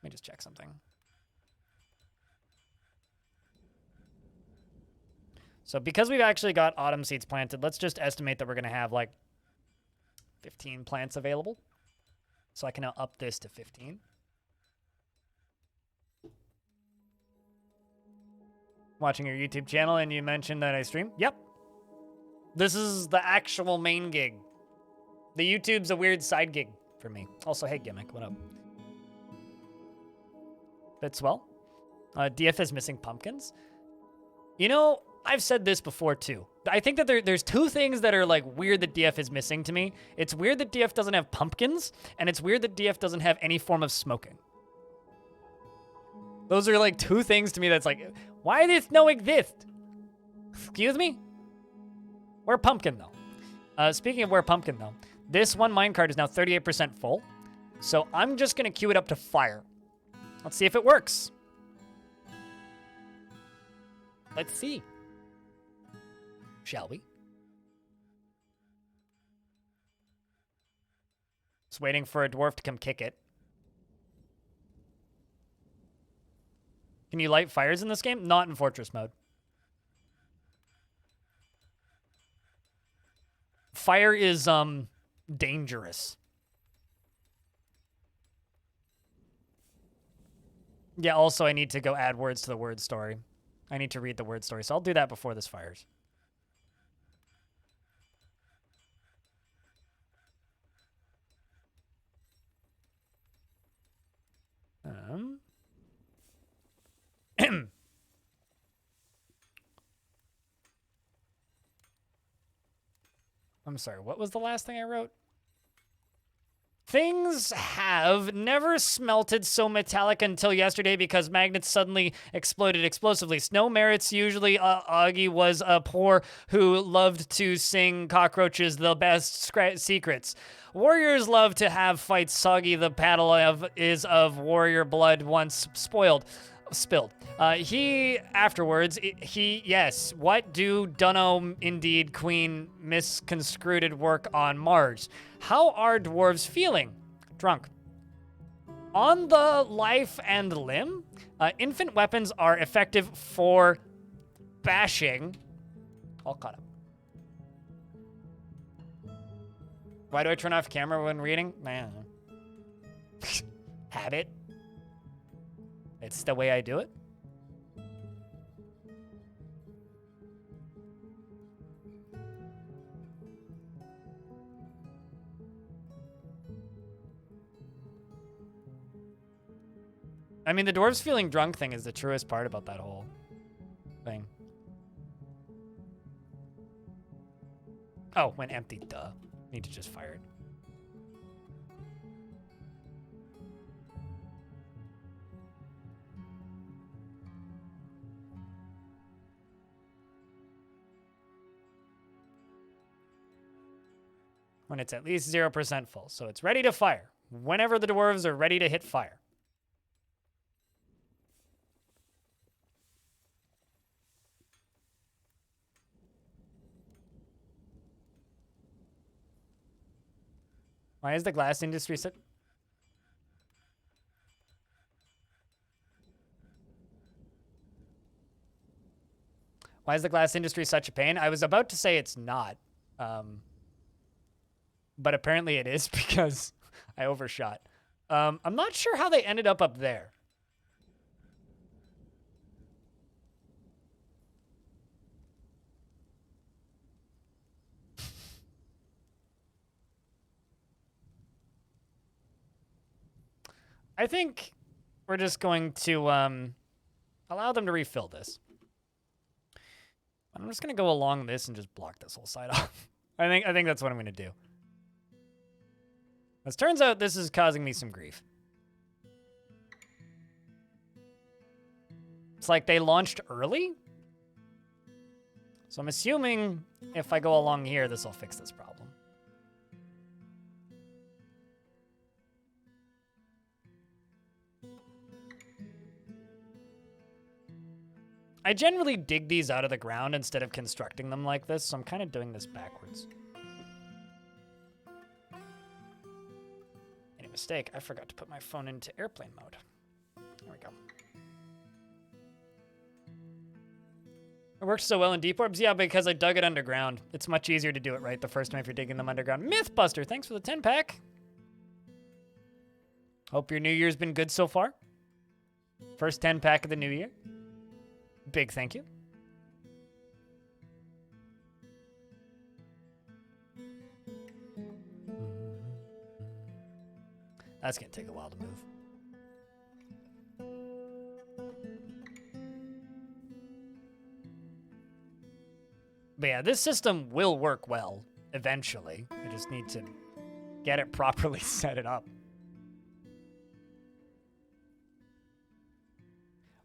Speaker 1: let me just check something. So because we've actually got autumn seeds planted, let's just estimate that we're going to have like 15 plants available. So I can now up this to 15. Watching your YouTube channel and you mentioned that I stream? Yep. This is the actual main gig. The YouTube's a weird side gig for me. Also, hey, Gimmick, what up? Bitswell. DF is missing pumpkins. You know, I've said this before too. I think that there's two things that are like weird that DF is missing to me. It's weird that DF doesn't have pumpkins, and it's weird that DF doesn't have any form of smoking. Those are like two things to me that's like, why this no exist? Excuse me? Where pumpkin though? Speaking of where pumpkin though, this one minecart is now 38% full. So I'm just gonna queue it up to fire. Let's see if it works. Let's see. Shall we? Just waiting for a dwarf to come kick it. Can you light fires in this game? Not in fortress mode. Fire is, dangerous. Yeah, also I need to go add words to the word story. I need to read the word story, so I'll do that before this fires. I'm sorry, what was the last thing I wrote? Things have never smelted so metallic until yesterday because magnets suddenly exploded explosively. Snow merits usually Augie was a poor who loved to sing cockroaches the best secrets. Warriors love to have fights soggy. The paddle is of warrior blood once spilled. He afterwards, yes, what do Dunno indeed Queen misconstrued work on Mars? How are dwarves feeling? Drunk. On the life and limb, infant weapons are effective for bashing. All caught up. Why do I turn off camera when reading? Man. Habit. It's the way I do it. I mean, the dwarves feeling drunk thing is the truest part about that whole thing. Oh, when empty, duh. Need to just fire it. When it's at least 0% full. So it's ready to fire. Whenever the dwarves are ready to hit fire. Why is the glass industry so... Why is the glass industry such a pain? I was about to say it's not. But apparently it is because I overshot. I'm not sure how they ended up there. I think we're just going to allow them to refill this. I'm just going to go along this and just block this whole side off. I think that's what I'm going to do. As turns out, this is causing me some grief. It's like they launched early. So I'm assuming if I go along here, this will fix this problem. I generally dig these out of the ground instead of constructing them like this, so I'm kind of doing this backwards. Any mistake, I forgot to put my phone into airplane mode. There we go. It works so well in deep orbs? Yeah, because I dug it underground. It's much easier to do it right the first time if you're digging them underground. Mythbuster, thanks for the 10-pack. Hope your new year's been good so far. First 10-pack of the new year. Big thank you. That's going to take a while to move. But yeah, this system will work well eventually. I just need to get it properly set it up.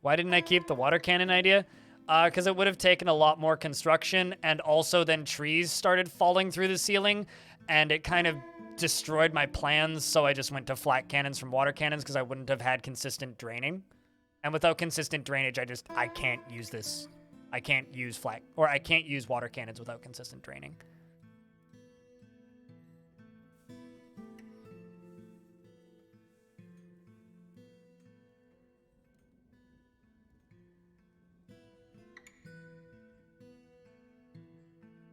Speaker 1: Why didn't I keep the water cannon idea? Because it would have taken a lot more construction, and also then trees started falling through the ceiling, and it kind of destroyed my plans, so I just went to flat cannons from water cannons because I wouldn't have had consistent draining. And without consistent drainage, I can't use this. I can't use I can't use water cannons without consistent draining.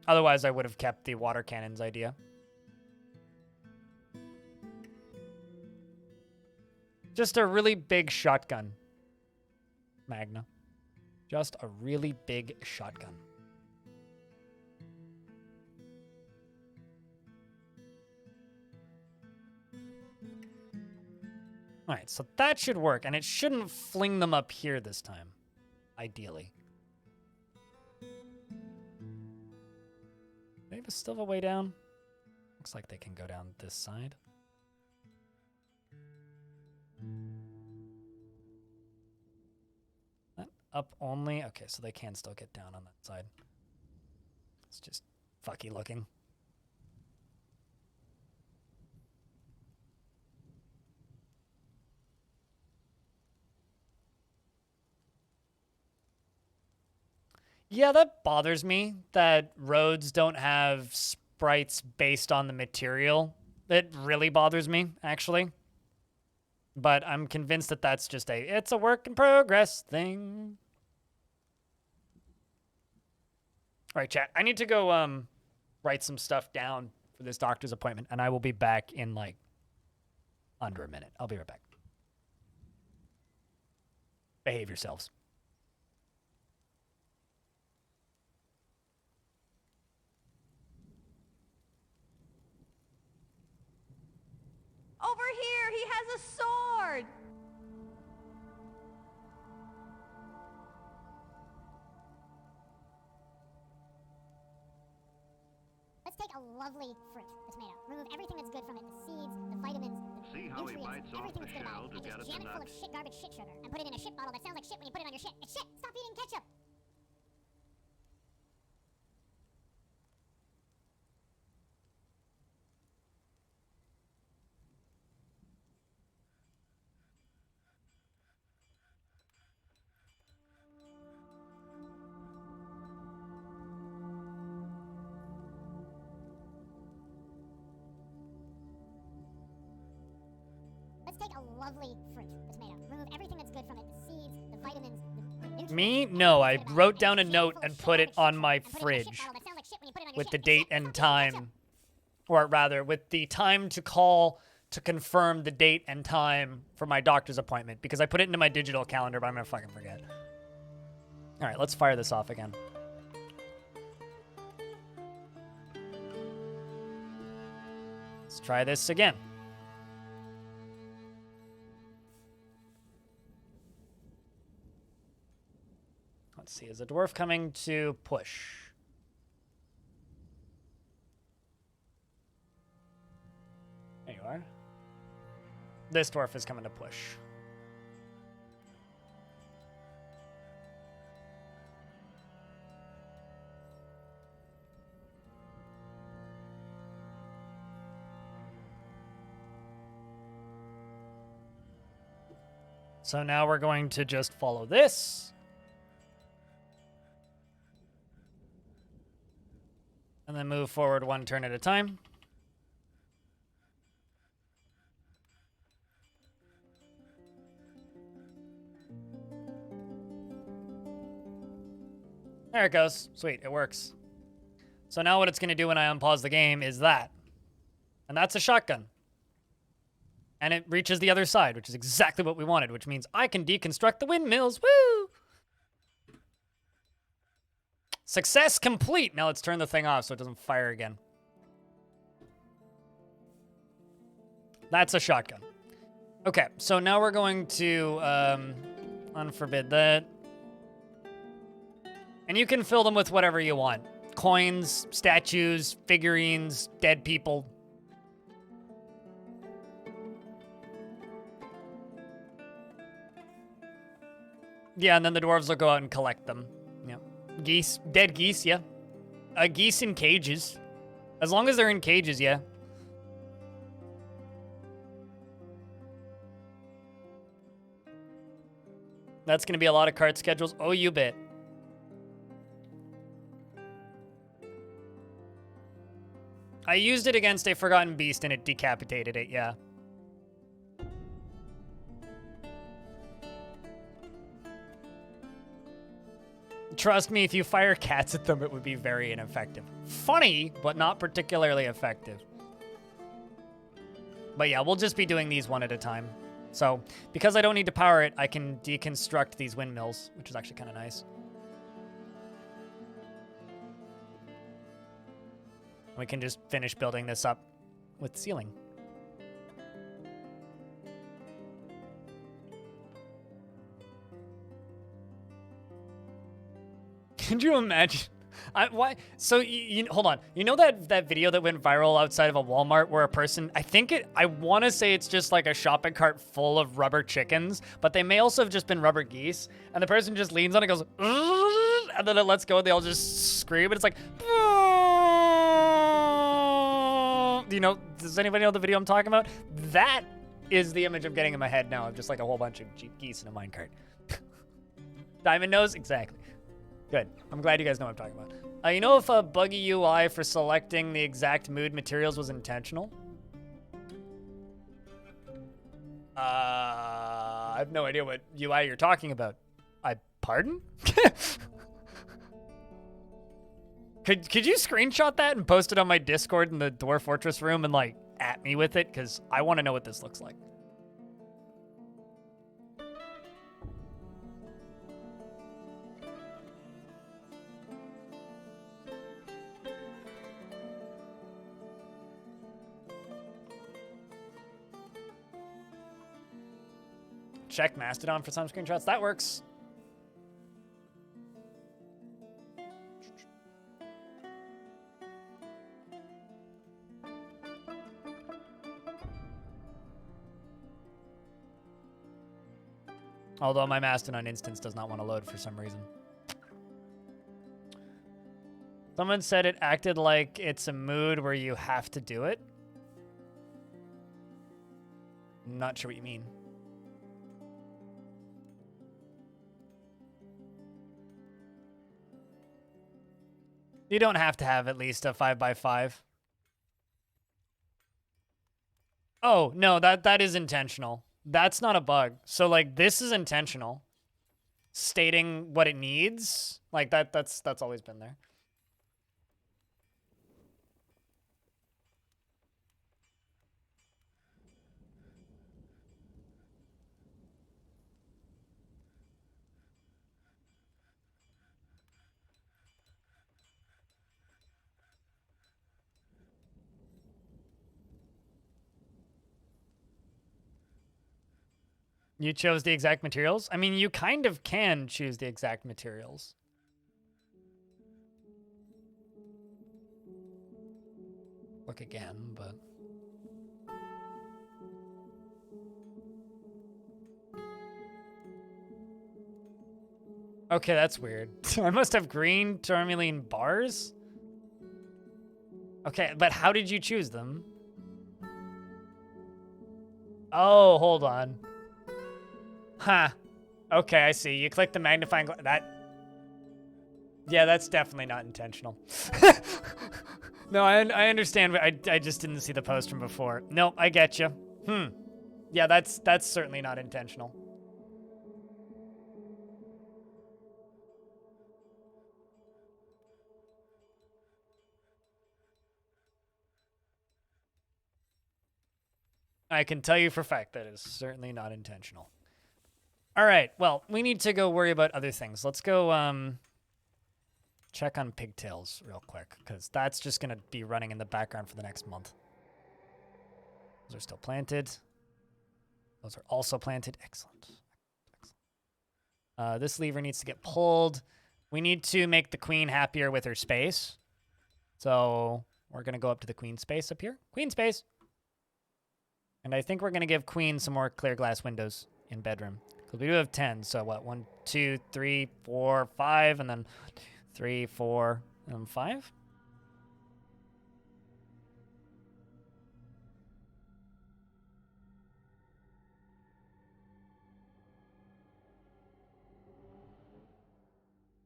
Speaker 1: Otherwise, I would have kept the water cannons idea. Just a really big shotgun. Magna. Just a really big shotgun. All right, so that should work, and it shouldn't fling them up here this time, ideally. They still have a way down. Looks like they can go down this side. That up only. Okay, so they can still get down on that side. It's just fucky looking. Yeah, that bothers me that roads don't have sprites based on the material. It really bothers me, actually. But I'm convinced that that's just it's a work in progress thing. All right, chat. I need to go write some stuff down for this doctor's appointment, and I will be back in like under a minute. I'll be right back. Behave yourselves.
Speaker 3: Over here, he has a sword!
Speaker 4: Let's take a lovely fruit, the tomato. Remove everything that's good from it, the seeds, the vitamins, the nutrients, everything that's good about it, and just jam it full of shit, garbage, shit sugar, and put it in a shit bottle that sounds like shit when you put it on your shit. It's shit! Stop eating ketchup! Let's take a lovely fruit, the tomato. Remove everything that's good from it, the seeds, the vitamins, the nutrients.
Speaker 1: Me? No, I wrote down a note and put it on my fridge with the date and time. Or rather, with the time to call to confirm the date and time for my doctor's appointment. Because I put it into my digital calendar, but I'm going to fucking forget. All right, let's fire this off again. Let's try this again. Let's see, is a dwarf coming to push? There you are. This dwarf is coming to push. So now we're going to just follow this. And then move forward 1 turn at a time. There it goes. Sweet, it works. So now what it's going to do when I unpause the game is that. And that's a shotgun. And it reaches the other side, which is exactly what we wanted, which means I can deconstruct the windmills. Woo! Success complete! Now let's turn the thing off so it doesn't fire again. That's a shotgun. Okay, so now we're going to unforbid that. And you can fill them with whatever you want. Coins, statues, figurines, dead people. Yeah, and then the dwarves will go out and collect them. Yeah. Geese. Dead geese, yeah. Geese in cages. As long as they're in cages, yeah. That's going to be a lot of cart schedules. Oh, you bet. I used it against a forgotten beast and it decapitated it, yeah. Trust me, if you fire cats at them, it would be very ineffective. Funny, but not particularly effective. But yeah, we'll just be doing these 1 at a time. So, because I don't need to power it, I can deconstruct these windmills, which is actually kind of nice. We can just finish building this up with ceiling. Could you imagine? Why? So hold on. You know that video that went viral outside of a Walmart where a person, I want to say it's just like a shopping cart full of rubber chickens, but they may also have just been rubber geese, and the person just leans on it, goes, and then it lets go, and they all just scream, and it's like, does anybody know the video I'm talking about? That is the image I'm getting in my head now of just like a whole bunch of geese in a minecart. Diamond nose? Exactly. Good. I'm glad you guys know what I'm talking about. You know if a buggy UI for selecting the exact mood materials was intentional? I have no idea what UI you're talking about. Pardon? Could you screenshot that and post it on my Discord in the Dwarf Fortress room and like at me with it? Because I want to know what this looks like. Check Mastodon for some screenshots. That works. Although my Mastodon instance does not want to load for some reason. Someone said it acted like it's a mood where you have to do it. I'm not sure what you mean. You don't have to have at least a 5x5. Oh, no, that is intentional. That's not a bug. So, like, this is intentional. Stating what it needs. Like, that's always been there. You chose the exact materials? I mean, you kind of can choose the exact materials. Look again, but... Okay, that's weird. I must have green tourmaline bars? Okay, but how did you choose them? Oh, hold on. Huh. Okay, I see. You click the magnifying glass. Yeah, that's definitely not intentional. No, I understand. But I just didn't see the post from before. No, I get you. Yeah, that's certainly not intentional. I can tell you for a fact that is certainly not intentional. All right, well, we need to go worry about other things. Let's go check on pigtails real quick, because that's just going to be running in the background for the next month. Those are still planted. Those are also planted. Excellent. This lever needs to get pulled. We need to make the queen happier with her space. So we're going to go up to the queen space up here. Queen space. And I think we're going to give queen some more clear glass windows in bedroom. Because we do have 10. So what? 1, 2, 3, 4, 5. And then 3, 4, and 5.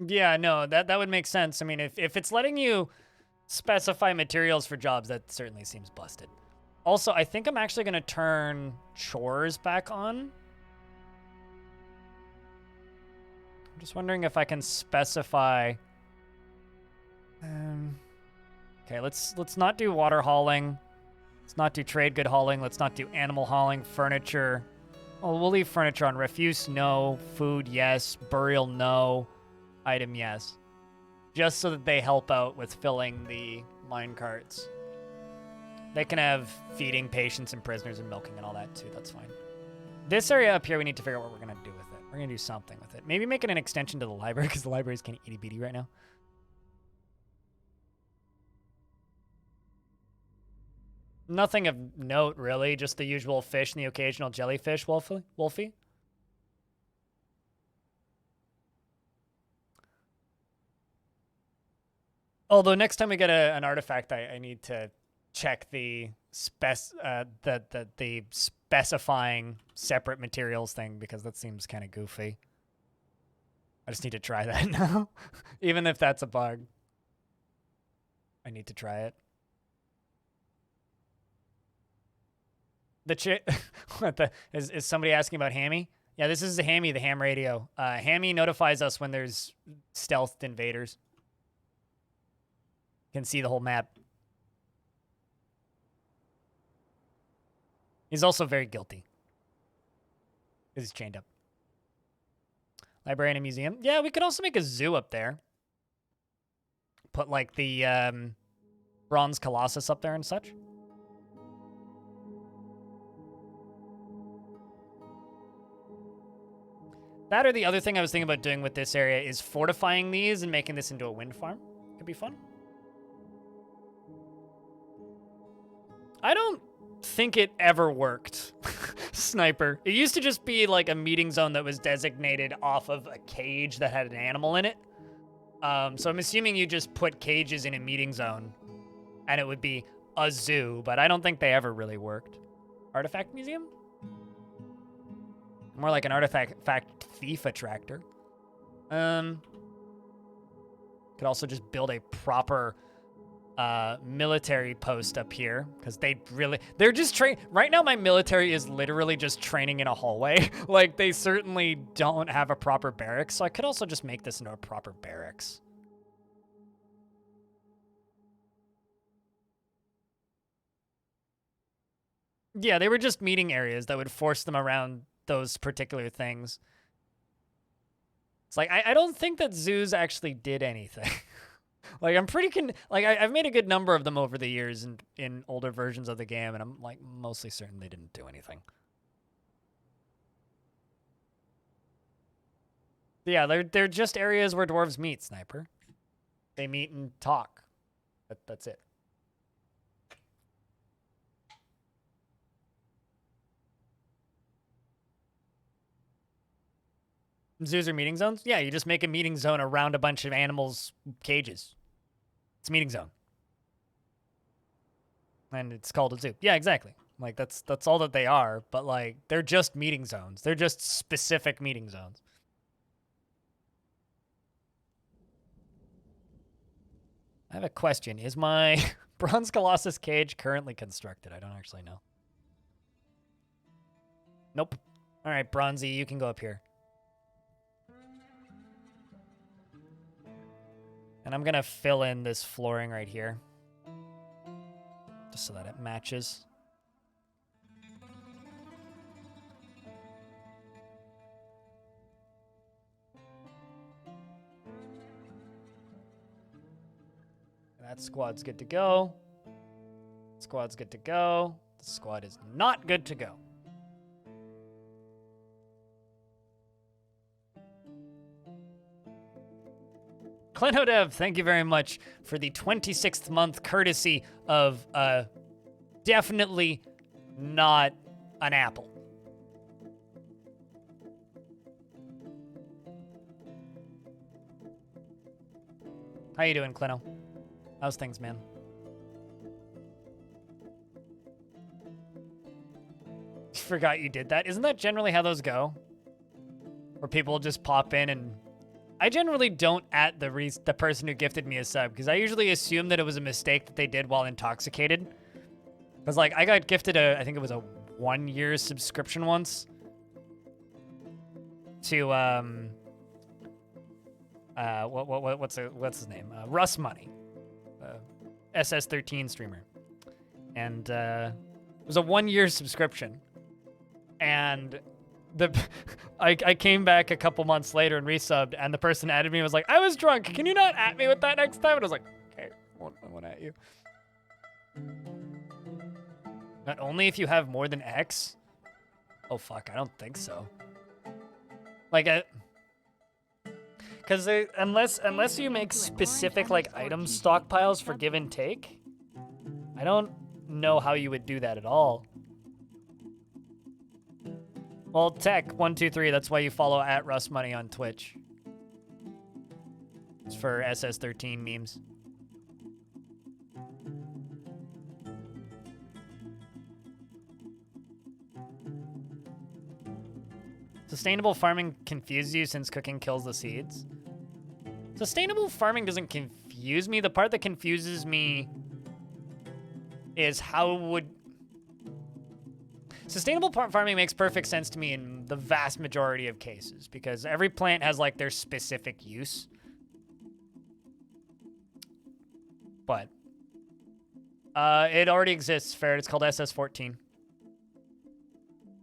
Speaker 1: Yeah, no, that would make sense. I mean, if it's letting you specify materials for jobs, that certainly seems busted. Also, I think I'm actually going to turn chores back on. I'm just wondering if I can specify. Okay, let's not do water hauling. Let's not do trade good hauling. Let's not do animal hauling. Furniture. Well, we'll leave furniture on. Refuse, no. Food, yes. Burial, no. Item, yes. Just so that they help out with filling the minecarts. They can have feeding patients and prisoners and milking and all that too. That's fine. This area up here, we need to figure out what we're going to do with it. We're going to do something with it. Maybe make it an extension to the library, because the library is kind of itty-bitty right now. Nothing of note, really. Just the usual fish and the occasional jellyfish, Wolfie. Although next time we get an artifact, I need to check the specifying separate materials thing, because that seems kind of goofy. I just need to try that now. Even if that's a bug, I need to try it. Is somebody asking about Hammy? Yeah, this is Hammy, the ham radio. Hammy notifies us when there's stealthed invaders. Can see the whole map. He's also very guilty. He's chained up. Library and a museum. Yeah, we could also make a zoo up there. Put like the bronze colossus up there and such. That, or the other thing I was thinking about doing with this area is fortifying these and making this into a wind farm. Could be fun. I don't think it ever worked. Sniper. It used to just be like a meeting zone that was designated off of a cage that had an animal in it. So I'm assuming you just put cages in a meeting zone and it would be a zoo, but I don't think they ever really worked. Artifact museum? More like an artifact thief attractor. Could also just build a proper military post up here, because they're just right now. My military is literally just training in a hallway. Like, they certainly don't have a proper barracks, so I could also just make this into a proper barracks. Yeah, they were just meeting areas that would force them around those particular things. It's like, I don't think that zoos actually did anything. Like, I'm pretty I've made a good number of them over the years in older versions of the game, and I'm like mostly certain they didn't do anything. Yeah, they're just areas where dwarves meet, Sniper. They meet and talk. That's it. Zoos are meeting zones? Yeah, you just make a meeting zone around a bunch of animals' cages. It's a meeting zone. And it's called a zoo. Yeah, exactly. Like, that's all that they are, but like, they're just meeting zones. They're just specific meeting zones. I have a question. Is my Bronze Colossus cage currently constructed? I don't actually know. Nope. All right, Bronzy, you can go up here. And I'm going to fill in this flooring right here. Just so that it matches. That squad's good to go. Squad's good to go. The squad is not good to go. Clinodev, thank you very much for the 26th month courtesy of definitely not an apple. How you doing, Clino? How's things, man? Forgot you did that. Isn't that generally how those go? Where people just pop in and... I generally don't at the person who gifted me a sub, because I usually assume that it was a mistake that they did while intoxicated. Because, like, I got gifted I think it was a 1-year subscription once. To, what's his name? Russ Money. SS13 streamer. And, it was a 1-year subscription. And... I came back a couple months later and resubbed, and the person added me and was like, I was drunk. Can you not at me with that next time? And I was like, okay, I won't at you. Not only if you have more than X? Oh, fuck, I don't think so. Like, because unless you make specific, like, item stockpiles for give and take, I don't know how you would do that at all. Well, Tech123, that's why you follow at Russ Money on Twitch. It's for SS13 memes. Sustainable farming confuses you since cooking kills the seeds? Sustainable farming doesn't confuse me. The part that confuses me is how would... Sustainable farming makes perfect sense to me in the vast majority of cases, because every plant has, like, their specific use. But it already exists, Ferret. It's called SS14.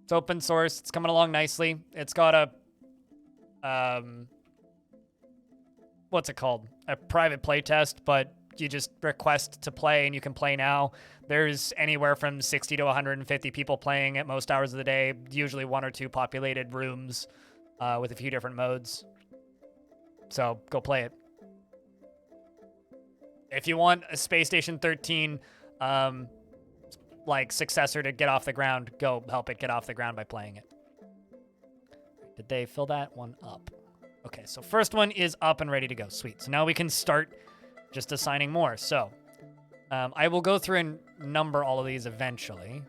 Speaker 1: It's open source. It's coming along nicely. It's got a... what's it called? A private playtest, but you just request to play and you can play now. There's anywhere from 60 to 150 people playing at most hours of the day, usually 1 or 2 populated rooms with a few different modes. So go play it. If you want a Space Station 13 like successor to get off the ground, go help it get off the ground by playing it. Did they fill that one up? Okay, so first one is up and ready to go. Sweet. So now we can start just assigning more. So I will go through and number all of these eventually.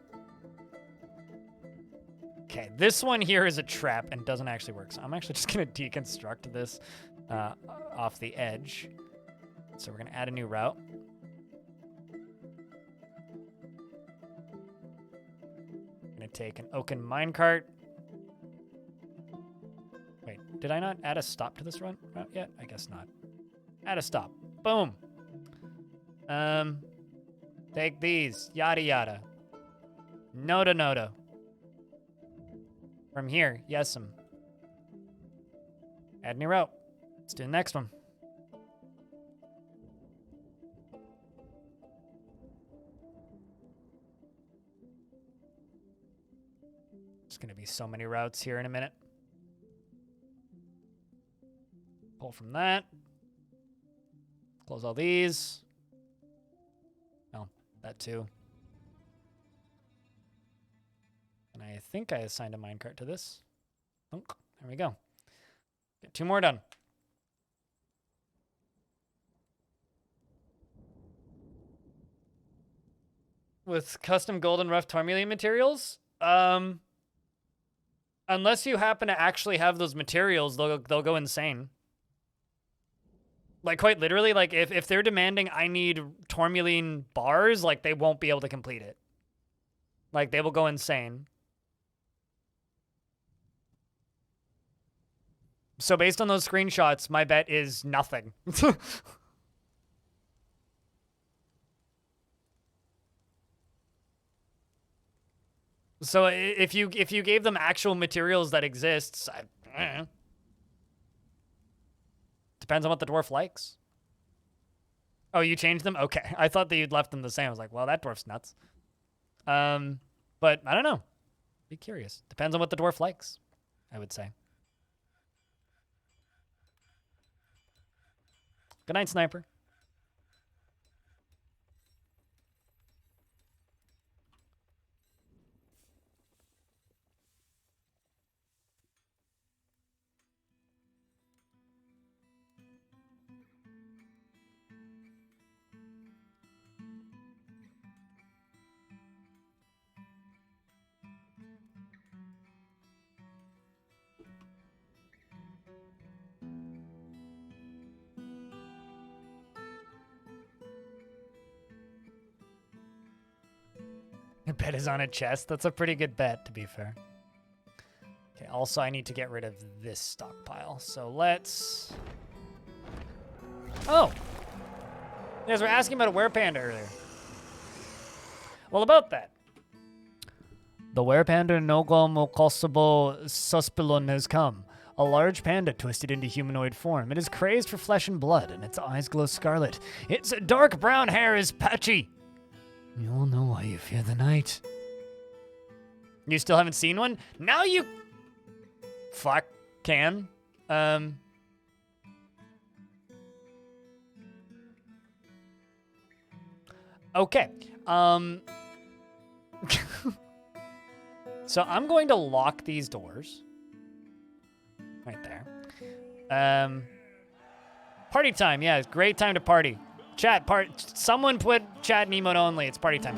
Speaker 1: Okay, this one here is a trap and doesn't actually work. So I'm actually just going to deconstruct this off the edge. So we're going to add a new route. I'm going to take an oaken minecart. Wait, did I not add a stop to this route yet? I guess not. Add a stop. Boom. Take these. Yada yada. Noda noda. From here, yes'm. Add new route. Let's do the next one. There's gonna be so many routes here in a minute. Pull from that. Close all these. No, that too. And I think I assigned a minecart to this. Oh, there we go. Get 2 more done. With custom gold and rough tourmaline materials? Unless you happen to actually have those materials, they'll go insane. Like, quite literally, like, if they're demanding I need tourmaline bars, like, they won't be able to complete it. Like, they will go insane. So based on those screenshots, my bet is nothing. So if you gave them actual materials that exists, depends on what the dwarf likes. Oh, you changed them? Okay. I thought that you'd left them the same. I was like, well, that dwarf's nuts. But I don't know. Be curious. Depends on what the dwarf likes, I would say. Good night, Sniper. Your bet is on a chest. That's a pretty good bet, to be fair. Okay, also I need to get rid of this stockpile. So let's... Oh! You guys were asking about a werepanda earlier. Well, about that. The werepanda Nogomokosabo Suspilon has come. A large panda twisted into humanoid form. It is crazed for flesh and blood, and its eyes glow scarlet. Its dark brown hair is patchy. You all know why you fear the night. You still haven't seen one? Now you... Fuck. Can. Okay. So I'm going to lock these doors. Right there. Party time. Yeah, it's a great time to party. Chat, someone put chat and emote only. It's party time.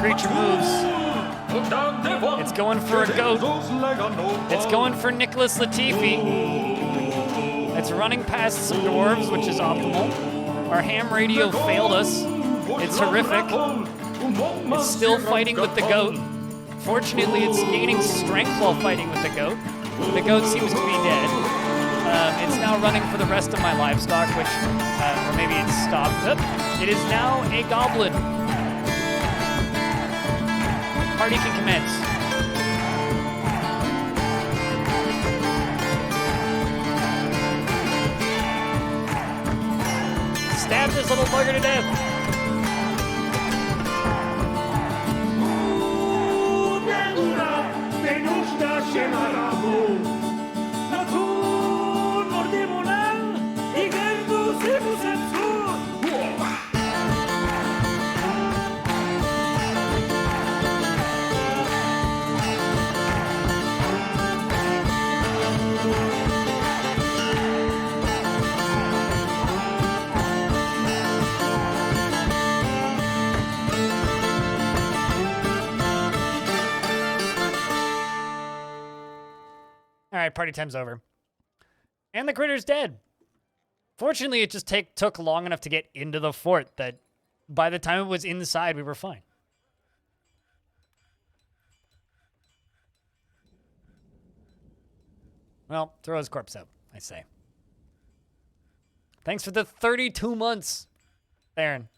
Speaker 1: Creature moves. It's going for a goat. It's going for Nicholas Latifi. It's running past some dwarves, which is optimal. Our ham radio failed us. It's horrific. It's still fighting with the goat. Fortunately, it's gaining strength while fighting with the goat. The goat seems to be dead. It's now running for the rest of my livestock, which, or maybe it's stopped. It is now a goblin. Party can commence. Stab this little bugger to death. All right, party time's over. And the critter's dead. Fortunately, it just took long enough to get into the fort that by the time it was inside, we were fine. Well, throw his corpse out, I say. Thanks for the 32 months, Aaron.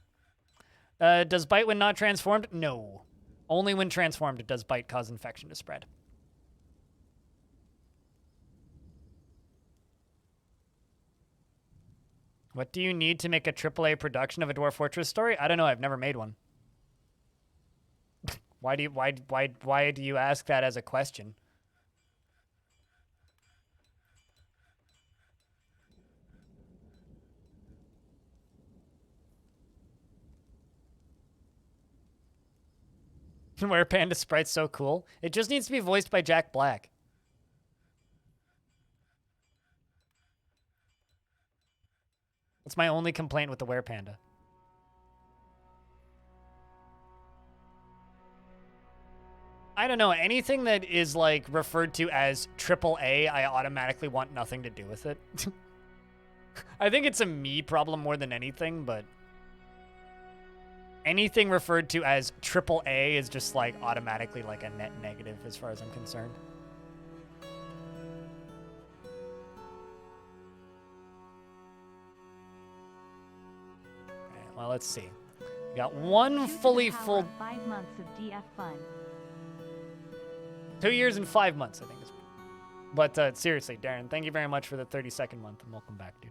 Speaker 1: Does bite when not transformed? No. Only when transformed does bite cause infection to spread. What do you need to make a AAA production of a Dwarf Fortress story? I don't know. I've never made one. Why do you ask that as a question? Where Panda Sprite's so cool. It just needs to be voiced by Jack Black. That's my only complaint with the Were Panda. I don't know, anything that is like referred to as AAA, I automatically want nothing to do with it. I think it's a me problem more than anything, but anything referred to as AAA is just like automatically like a net negative as far as I'm concerned. Okay, well, let's see. We got one
Speaker 2: Choose the
Speaker 1: fully
Speaker 2: power
Speaker 1: full...
Speaker 2: of 5 months of DF fun.
Speaker 1: 2 years and 5 months, I think. But seriously, Darren, thank you very much for the 32nd month, and welcome back, dude.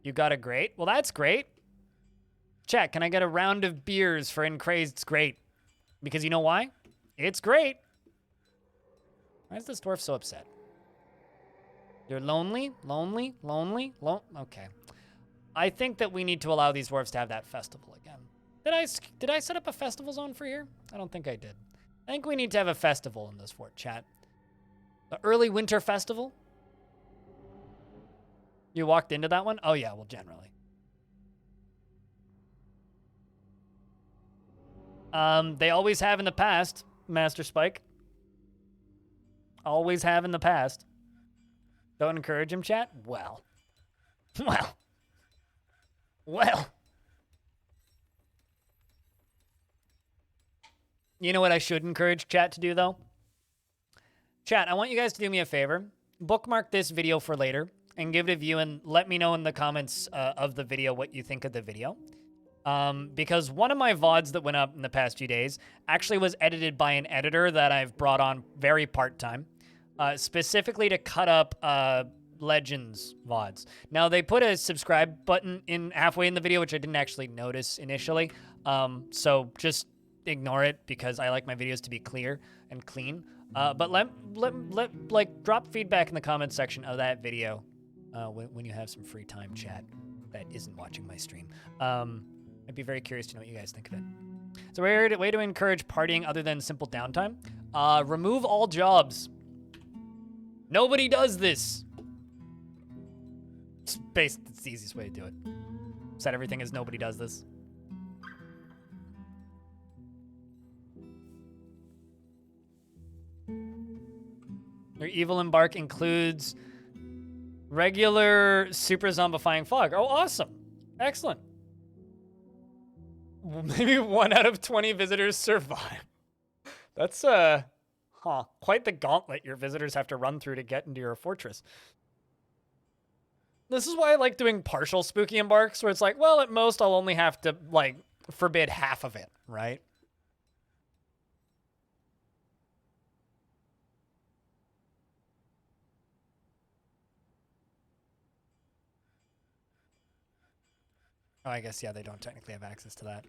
Speaker 1: You got a great? Well, that's great. Chat, can I get a round of beers for Incrazed's great? Because you know why? It's great. Why is this dwarf so upset? You're lonely? Lonely? Lonely? Okay. I think that we need to allow these dwarves to have that festival again. Did I set up a festival zone for here? I don't think I did. I think we need to have a festival in this fort, chat. The early winter festival? You walked into that one? Oh yeah, well, generally. They always have in the past, Master Spike. Always have in the past. Don't encourage him, chat? Well. Well. Well. You know what I should encourage chat to do, though? Chat, I want you guys to do me a favor. Bookmark this video for later and give it a view and let me know in the comments of the video what you think of the video. Because one of my VODs that went up in the past few days actually was edited by an editor that I've brought on very part-time, specifically to cut up Legends VODs. Now, they put a subscribe button in halfway in the video, which I didn't actually notice initially. So just ignore it because I like my videos to be clear and clean. But like drop feedback in the comments section of that video when you have some free time, chat, that isn't watching my stream. I'd be very curious to know what you guys think of it. So way to encourage partying other than simple downtime. Remove all jobs. Nobody does this. It's the easiest way to do it. Set everything as nobody does this. Your evil embark includes regular super zombifying fog. Oh, awesome. Excellent. Maybe 1 out of 20 visitors survive. That's, quite the gauntlet your visitors have to run through to get into your fortress. This is why I like doing partial spooky embarks, where it's like, well, at most I'll only have to, like, forbid half of it, right? Oh, I guess, yeah, they don't technically have access to that.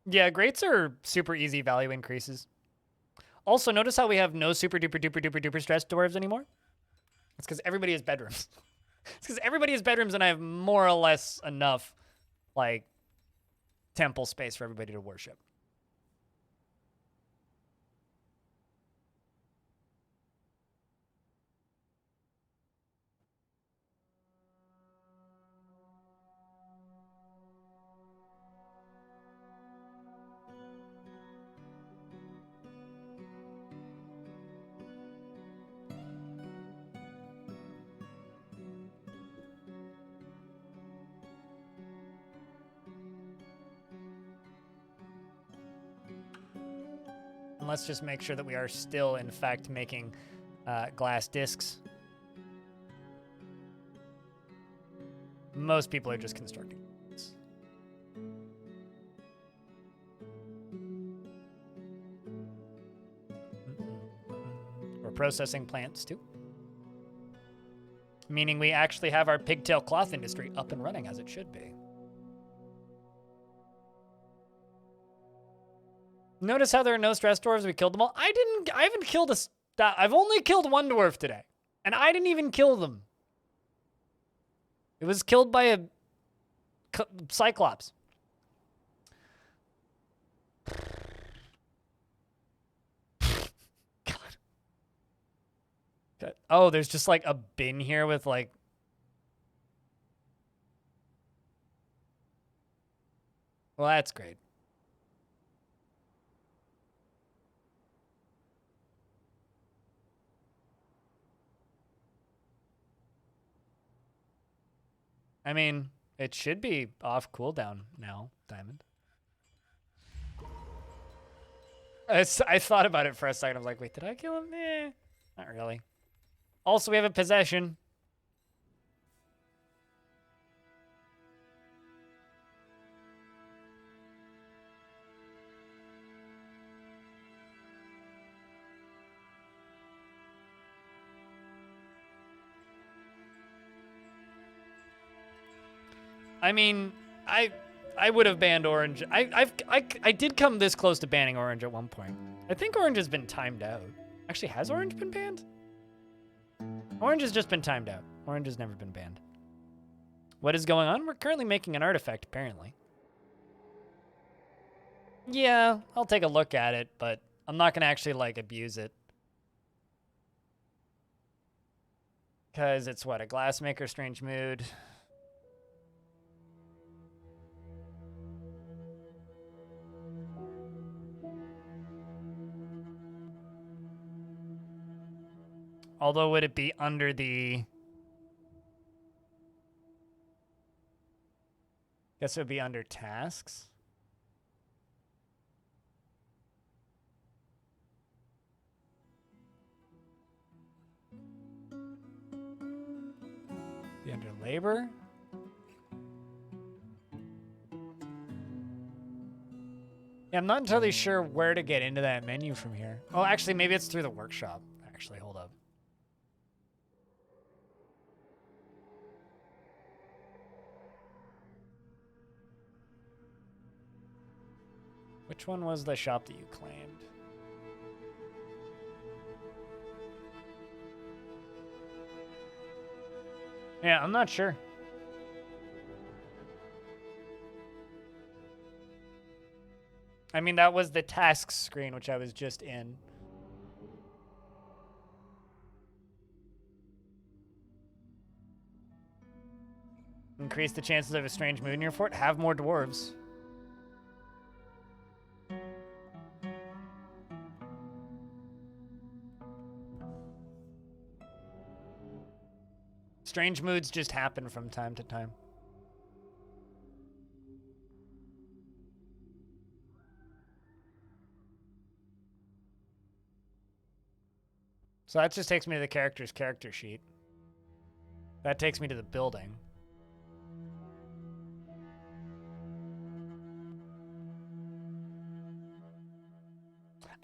Speaker 1: Yeah, greats are super easy value increases. Also, notice how we have no super duper duper duper duper stressed dwarves anymore? It's because everybody has bedrooms. It's because everybody has bedrooms and I have more or less enough, like, temple space for everybody to worship. And let's just make sure that we are still, in fact, making glass discs. Most people are just constructing. processing plants too. Meaning we actually have our pigtail cloth industry up and running as it should be. Notice how there are no stress dwarves? We killed them all. I haven't killed I've only killed one dwarf today. And I didn't even kill them. It was killed by a Cyclops. God. Oh, there's just like a bin here with like... Well, that's great. I mean, it should be off cooldown now, Diamond. I thought about it for a second. I was like, wait, did I kill him? Eh, not really. Also, we have a possession. I mean, I would have banned Orange. I did come this close to banning Orange at one point. I think Orange has been timed out. Actually, has Orange been banned? Orange has just been timed out. Orange has never been banned. What is going on? We're currently making an artifact, apparently. Yeah, I'll take a look at it, but I'm not going to actually, like, abuse it. Because it's, what, a glassmaker, strange mood. Although, would it be under the... Guess it would be under tasks. Be under labor. Yeah, I'm not entirely sure where to get into that menu from here. Oh, actually, maybe it's through the workshop. Actually, hold up. Which one was the shop that you claimed? Yeah, I'm not sure. I mean, that was the tasks screen, which I was just in. Increase the chances of a strange mood in your fort. Have more dwarves. Strange moods just happen from time to time. So that just takes me to the character's character sheet. That takes me to the building.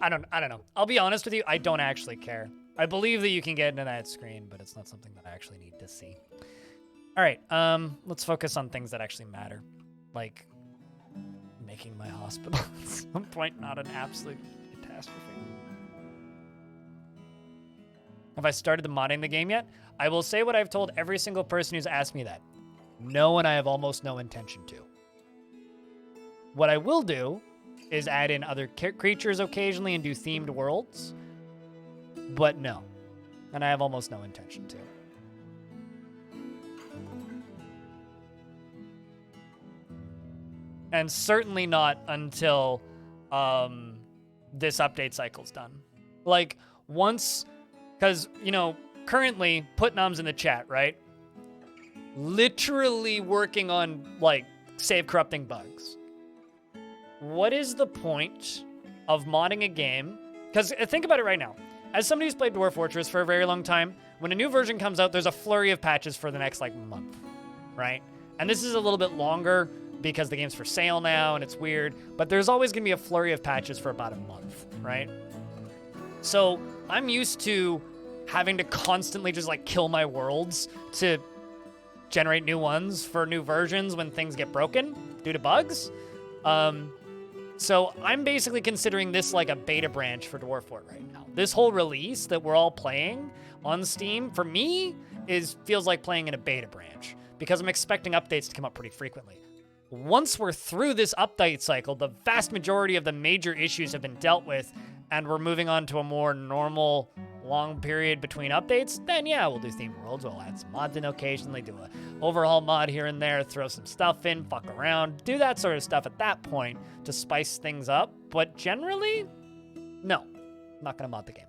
Speaker 1: I don't know. I'll be honest with you, I don't actually care. I believe that you can get into that screen, but it's not something that I actually need to see. All right, let's focus on things that actually matter. Like making my hospital at some point not an absolute catastrophe. Have I started the modding the game yet? I will say what I've told every single person who's asked me that. No, and I have almost no intention to. What I will do is add in other creatures occasionally and do themed worlds. But no. And I have almost no intention to. And certainly not until this update cycle's done. Like, once... Because, you know, currently, Putnam's in the chat, right? Literally working on, like, save corrupting bugs. What is the point of modding a game? Because think about it right now. As somebody who's played Dwarf Fortress for a very long time, when a new version comes out, there's a flurry of patches for the next, like, month, right? And this is a little bit longer because the game's for sale now and it's weird, but there's always going to be a flurry of patches for about a month, right? So I'm used to having to constantly just like kill my worlds to generate new ones for new versions when things get broken due to bugs. So I'm basically considering this like a beta branch for Dwarf Fort right now. This whole release that we're all playing on Steam, for me, feels like playing in a beta branch because I'm expecting updates to come up pretty frequently. Once we're through this update cycle, the vast majority of the major issues have been dealt with, and we're moving on to a more normal long period between updates, then yeah, we'll do themed worlds. We'll add some mods in occasionally, do a overhaul mod here and there, throw some stuff in, fuck around, do that sort of stuff at that point to spice things up. But generally, no, I'm not gonna mod the game.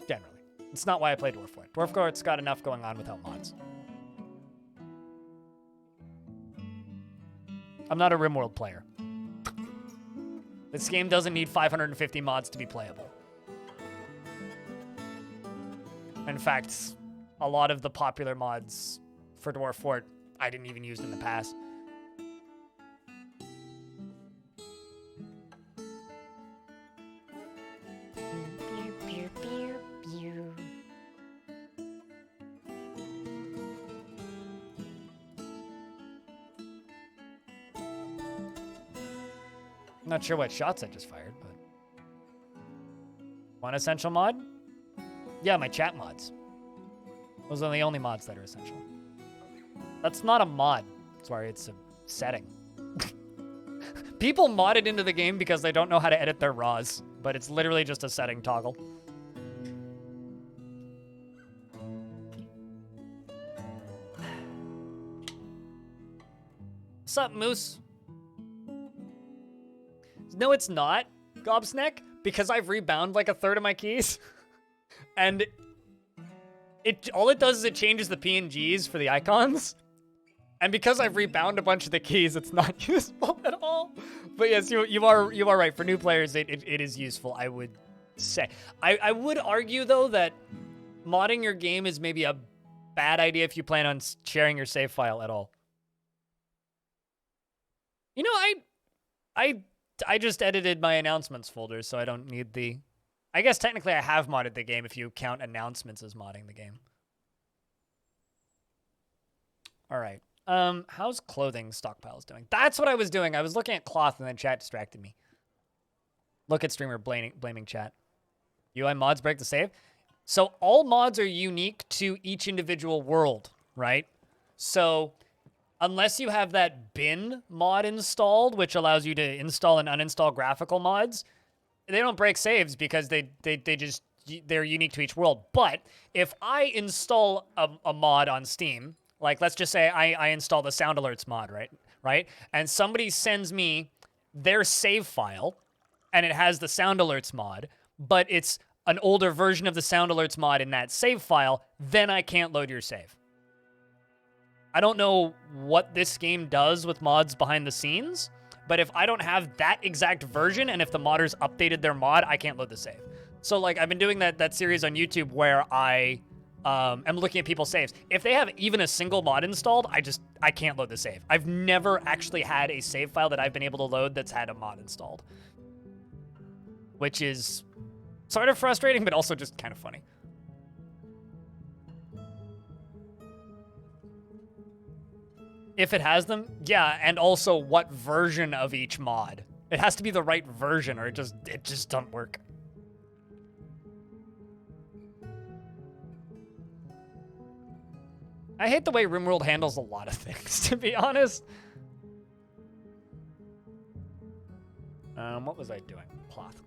Speaker 1: Generally. It's not why I play Dwarf Fort. Dwarf Fort's got enough going on without mods. I'm not a RimWorld player. This game doesn't need 550 mods to be playable. In fact, a lot of the popular mods for Dwarf Fort I didn't even use in the past. Not sure what shots I just fired, but... One essential mod? Yeah, my chat mods. Those are the only mods that are essential. That's not a mod. Sorry, it's a setting. People mod it into the game because they don't know how to edit their RAWs, but it's literally just a setting toggle. What's up, Moose? No, it's not, Gobsneck, because I've rebound like a third of my keys. And all it does is it changes the PNGs for the icons. And because I've rebound a bunch of the keys, it's not useful at all. But yes, you are right. For new players, it is useful, I would say. I would argue, though, that modding your game is maybe a bad idea if you plan on sharing your save file at all. You know, I just edited my announcements folder, so I don't need the... I guess technically I have modded the game if you count announcements as modding the game. All right. How's clothing stockpiles doing? That's what I was doing. I was looking at cloth and then chat distracted me. Look at streamer blaming chat. UI mods break the save. So all mods are unique to each individual world, right? So... unless you have that bin mod installed, which allows you to install and uninstall graphical mods, they don't break saves because they're unique to each world. But if I install a mod on Steam, like let's just say I install the sound alerts mod, right? And somebody sends me their save file, and it has the sound alerts mod, but it's an older version of the sound alerts mod in that save file, then I can't load your save. I don't know what this game does with mods behind the scenes, but if I don't have that exact version and if the modders updated their mod, I can't load the save. So like I've been doing that series on YouTube where I am looking at people's saves. If they have even a single mod installed, I can't load the save. I've never actually had a save file that I've been able to load that's had a mod installed, which is sort of frustrating, but also just kind of funny. If it has them, yeah, and also what version of each mod. It has to be the right version or it just doesn't work. I hate the way RimWorld handles a lot of things, to be honest. What was I doing? Cloth.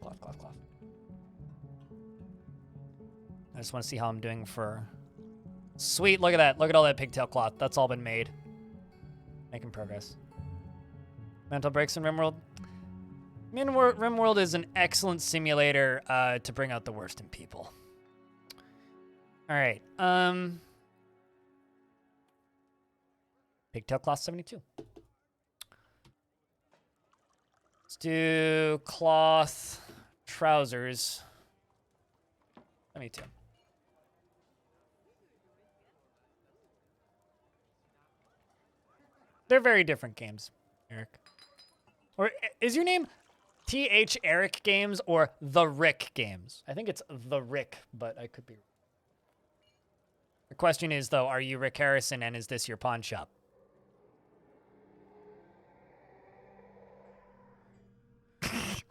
Speaker 1: I just want to see how I'm doing for... Sweet, look at that. Look at all that pigtail cloth. That's all been made. Making progress. Mental breaks in RimWorld. RimWorld is an excellent simulator to bring out the worst in people. All right. Pigtail cloth 72. Let's do cloth trousers 72. They're very different games, Eric. Or is your name TH Eric Games or The Rick Games. I think it's The Rick, but I could be wrong. The question is, though, are you Rick Harrison and is this your pawn shop?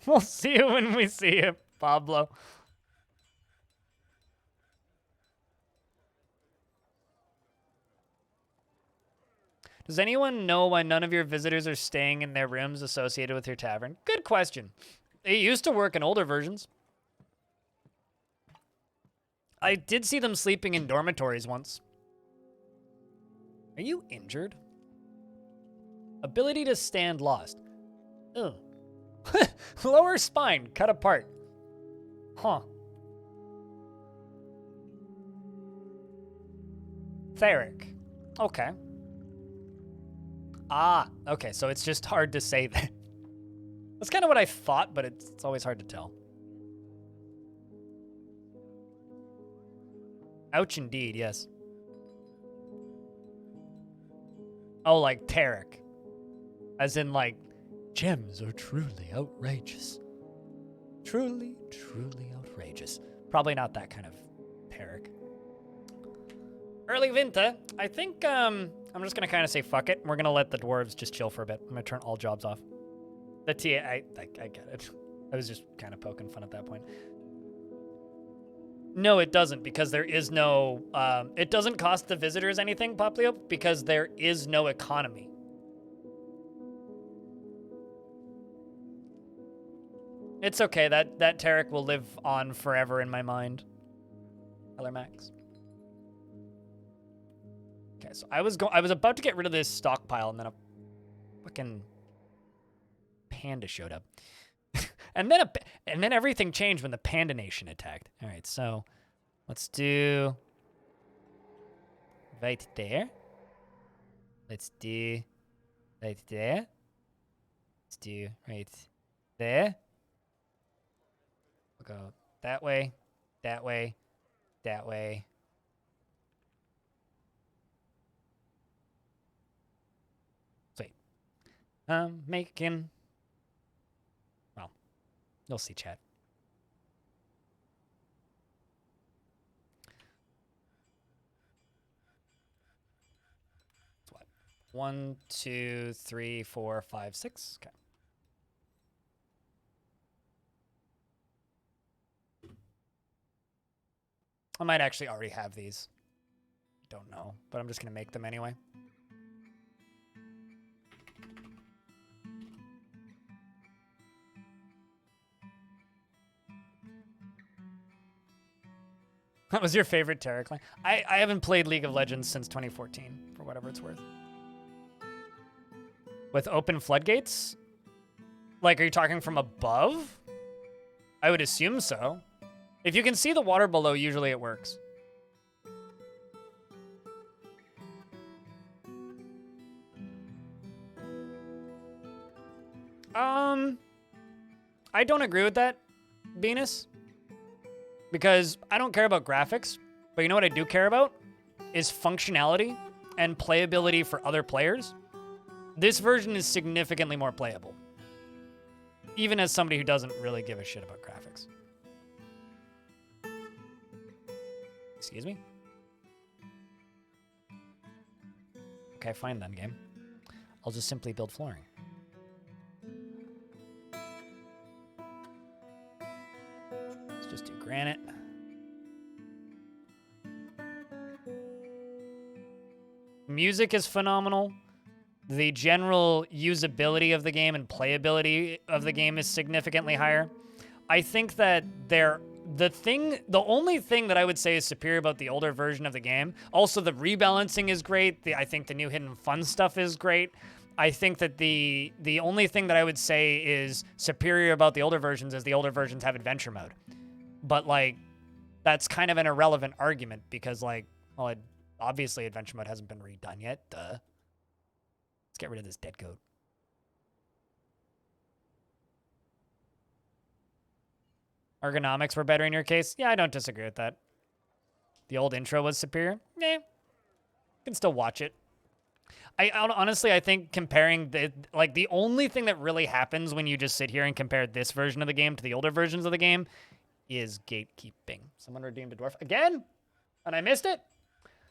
Speaker 1: We'll see you when we see you, Pablo. Does anyone know why none of your visitors are staying in their rooms associated with your tavern? Good question. It used to work in older versions. I did see them sleeping in dormitories once. Are you injured? Ability to stand lost. Ugh. Lower spine cut apart. Huh. Theric. Okay. Ah, okay, so it's just hard to say that. That's kind of what I thought, but it's always hard to tell. Ouch indeed, yes. Oh, like Tarek. As in, like, gems are truly outrageous. Truly, truly outrageous. Probably not that kind of Tarek. Early winter. I think, I'm just gonna kind of say fuck it. We're gonna let the dwarves just chill for a bit. I'm gonna turn all jobs off. The TA, I get it. I was just kind of poking fun at that point. No, it doesn't, because there is no, it doesn't cost the visitors anything, Poplio, because there is no economy. It's okay, that Tarek will live on forever in my mind. Hello, Max. Okay, so I was about to get rid of this stockpile, and then a fucking panda showed up. And then everything changed when the Panda Nation attacked. All right, so let's do right there. Let's do right there. Let's do right there. We'll go that way, that way, that way. Sweet. Making. You'll see, chat. That's what? 1, 2, 3, 4, 5, 6. Okay. I might actually already have these. Don't know, but I'm just gonna make them anyway. That was your favorite Terra clan? I haven't played League of Legends since 2014, for whatever it's worth. With open floodgates? Like, are you talking from above? I would assume so. If you can see the water below, usually it works. I don't agree with that, Venus. Because I don't care about graphics, but you know what I do care about? Is functionality and playability for other players. This version is significantly more playable. Even as somebody who doesn't really give a shit about graphics. Excuse me? Okay, fine then, game. I'll just simply build flooring. Let's just do granite. Music is phenomenal. The general usability of the game and playability of the game is significantly higher. I think that the only thing that I would say is superior about the older version of the game, also the rebalancing is great. I think the new hidden fun stuff is great. I think that the only thing that I would say is superior about the older versions is the older versions have adventure mode. But like, that's kind of an irrelevant argument because like, well, obviously adventure mode hasn't been redone yet. Duh. Let's get rid of this dead goat. Ergonomics were better in your case? Yeah, I don't disagree with that. The old intro was superior? Nah. You can still watch it. Honestly, I think comparing the only thing that really happens when you just sit here and compare this version of the game to the older versions of the game is gatekeeping. Someone redeemed a dwarf again, and I missed it.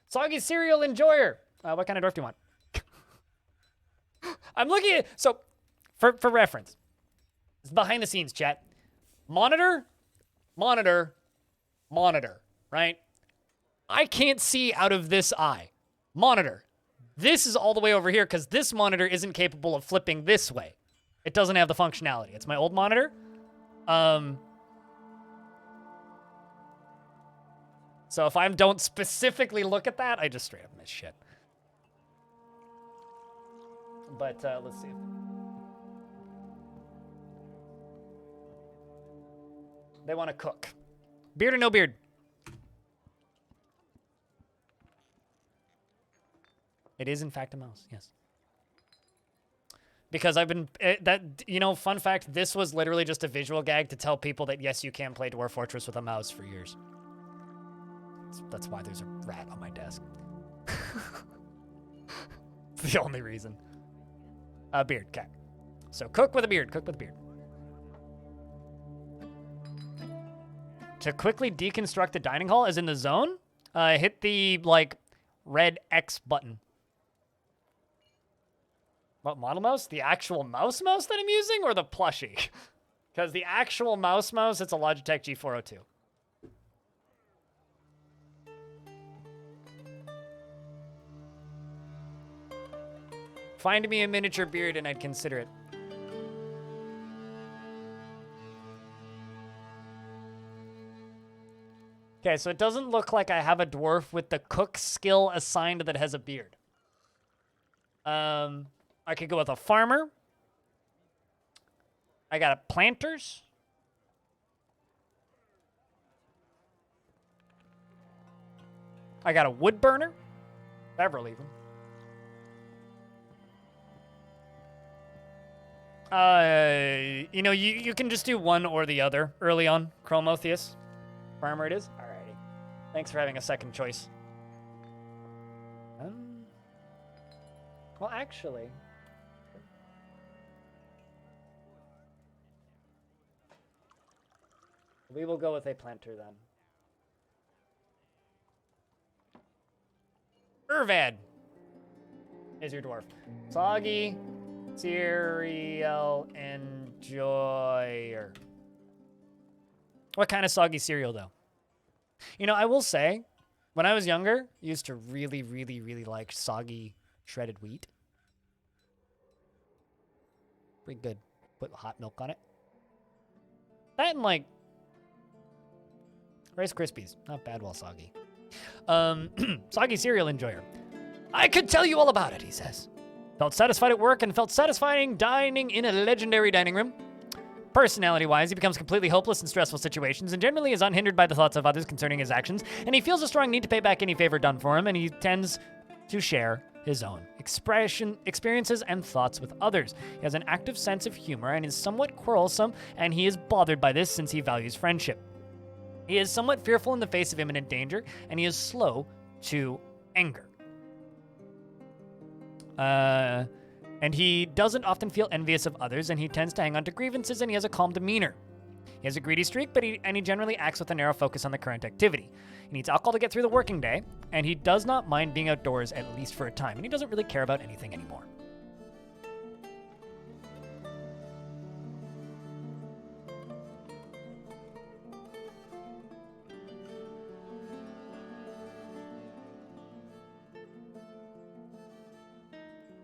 Speaker 1: Soggy cereal enjoyer. What kind of dwarf do you want? I'm looking at, so for reference, it's behind the scenes, chat. Monitor, right? I can't see out of this eye. Monitor. This is all the way over here because this monitor isn't capable of flipping this way. It doesn't have the functionality. It's my old monitor. So if I don't specifically look at that, I just straight up miss shit. But let's see. They want to cook. Beard or no beard? It is, in fact, a mouse, yes. Because I've been, fun fact, this was literally just a visual gag to tell people that, yes, you can play Dwarf Fortress with a mouse for years. That's why there's a rat on my desk. It's the only reason. Beard, cat. So cook with a beard, cook with a beard. To quickly deconstruct the dining hall, as in the zone, hit the, red X button. What model mouse? The actual mouse that I'm using, or the plushie? Because the actual mouse, it's a Logitech G402. Find me a miniature beard and I'd consider it. Okay, so it doesn't look like I have a dwarf with the cook skill assigned that has a beard. I could go with a farmer. I got a planters. I got a wood burner. Beverly even. You can just do one or the other early on. Chromotheus. Farmer it is. Alrighty. Thanks for having a second choice. Well, actually... we will go with a planter then. Irvad is your dwarf. Soggy cereal enjoyer. What kind of soggy cereal, though? I will say, when I was younger, I used to really, really, really like soggy shredded wheat. Pretty good. Put hot milk on it. That and, Rice Krispies. Not bad while soggy. Soggy cereal enjoyer. I could tell you all about it, he says. Felt satisfied at work and felt satisfying dining in a legendary dining room. Personality-wise, he becomes completely hopeless in stressful situations and generally is unhindered by the thoughts of others concerning his actions, and he feels a strong need to pay back any favor done for him, and he tends to share his own experiences and thoughts with others. He has an active sense of humor and is somewhat quarrelsome, and he is bothered by this since he values friendship. He is somewhat fearful in the face of imminent danger, and he is slow to anger. And he doesn't often feel envious of others, and he tends to hang on to grievances, and he has a calm demeanor. He has a greedy streak, but he generally acts with a narrow focus on the current activity. He needs alcohol to get through the working day, and he does not mind being outdoors at least for a time, and he doesn't really care about anything anymore.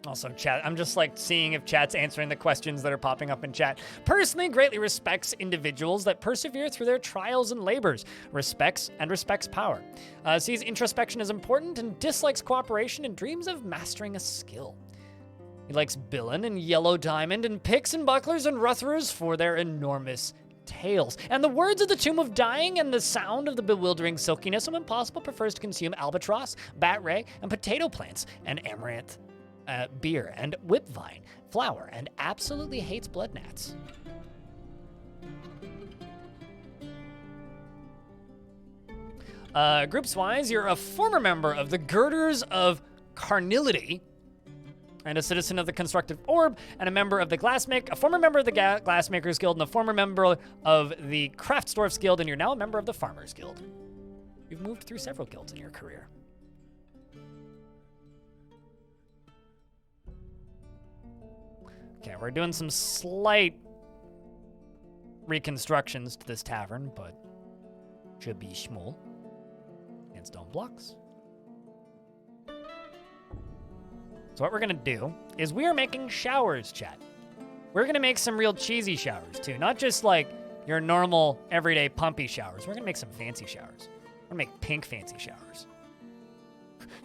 Speaker 1: Also, chat, I'm just seeing if chat's answering the questions that are popping up in chat. Personally, greatly respects individuals that persevere through their trials and labors. Respects power. Sees introspection as important and dislikes cooperation and dreams of mastering a skill. He likes Billin and Yellow Diamond and picks and bucklers and rutherers for their enormous tails. And the words of the Tomb of Dying and the sound of the bewildering silkiness of Impossible prefers to consume albatross, bat ray, and potato plants, and amaranth. Beer and whipvine, flour, and absolutely hates blood gnats. Groups-wise, you're a former member of the Girders of Carnility. and a citizen of the Constructive Orb, and a member of the a former member of the Glassmakers Guild, and a former member of the Craftsdwarfs Guild, and you're now a member of the Farmers Guild. You've moved through several guilds in your career. Okay, we're doing some slight reconstructions to this tavern, but should be small. And stone blocks. So what we're gonna do is we are making showers, chat. We're gonna make some real cheesy showers too, not just like your normal everyday pumpy showers. We're gonna make some fancy showers. We're gonna make pink fancy showers.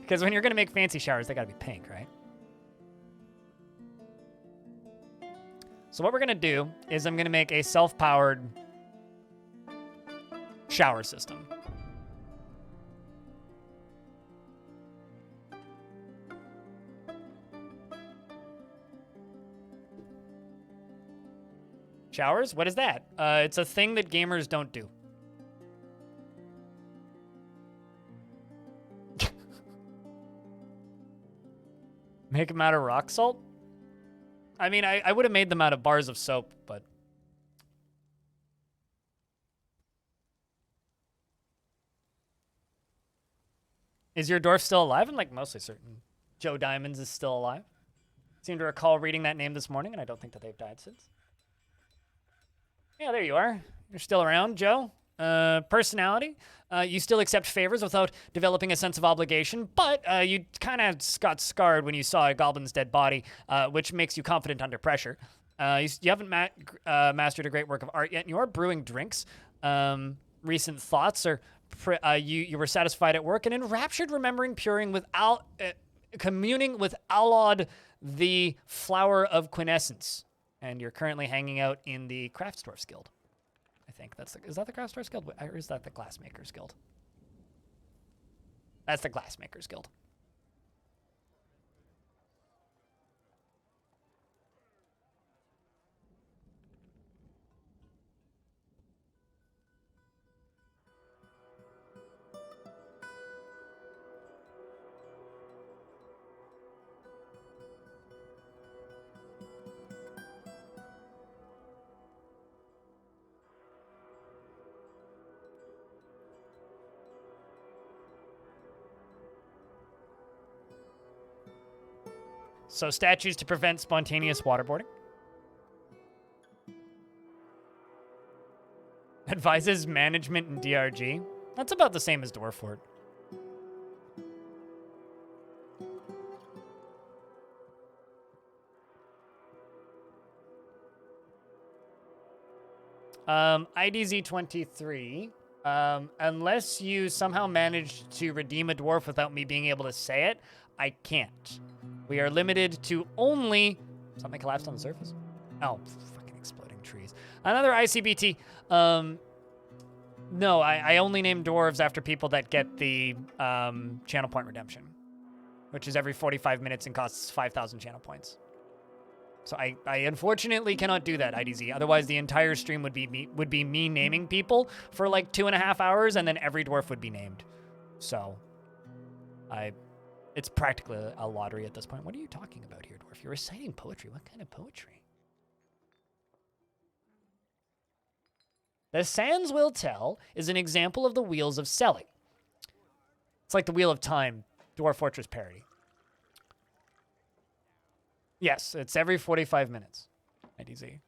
Speaker 1: Because when you're gonna make fancy showers, they gotta be pink, right? So what we're gonna do is I'm gonna make a self-powered shower system. Showers? What is that? It's a thing that gamers don't do. Make them out of rock salt? I mean, I would have made them out of bars of soap, but... Is your dwarf still alive? I'm like mostly certain Joe Diamonds is still alive. Seem to recall reading that name this morning, and I don't think that they've died since. Yeah, there you are. You're still around, Joe. Personality. You still accept favors without developing a sense of obligation, but you kind of got scarred when you saw a goblin's dead body, which makes you confident under pressure. You haven't mastered a great work of art yet, and you are brewing drinks. Recent thoughts are you were satisfied at work and enraptured, remembering communing with Alod, the flower of quintessence. And you're currently hanging out in the Craftsdwarfs Guild. I think is that the Craftsdwarfs Guild? Or is that the Glassmakers Guild? That's the Glassmakers Guild. So statues to prevent spontaneous waterboarding. Advises management in DRG. That's about the same as Dwarf Fort. IDZ23. Unless you somehow managed to redeem a dwarf without me being able to say it, I can't. We are limited to only... Something collapsed on the surface? Oh, fucking exploding trees. Another ICBT. No, I only name dwarves after people that get the channel point redemption, which is every 45 minutes and costs 5,000 channel points. So I unfortunately cannot do that, IDZ. Otherwise, the entire stream would be me naming people for like 2.5 hours, and then every dwarf would be named. So it's practically a lottery at this point. What are you talking about here, dwarf? You're reciting poetry. What kind of poetry? The Sands Will Tell is an example of the Wheels of Selling. It's like the Wheel of Time, Dwarf Fortress parody. Yes, it's every 45 minutes, IDZ.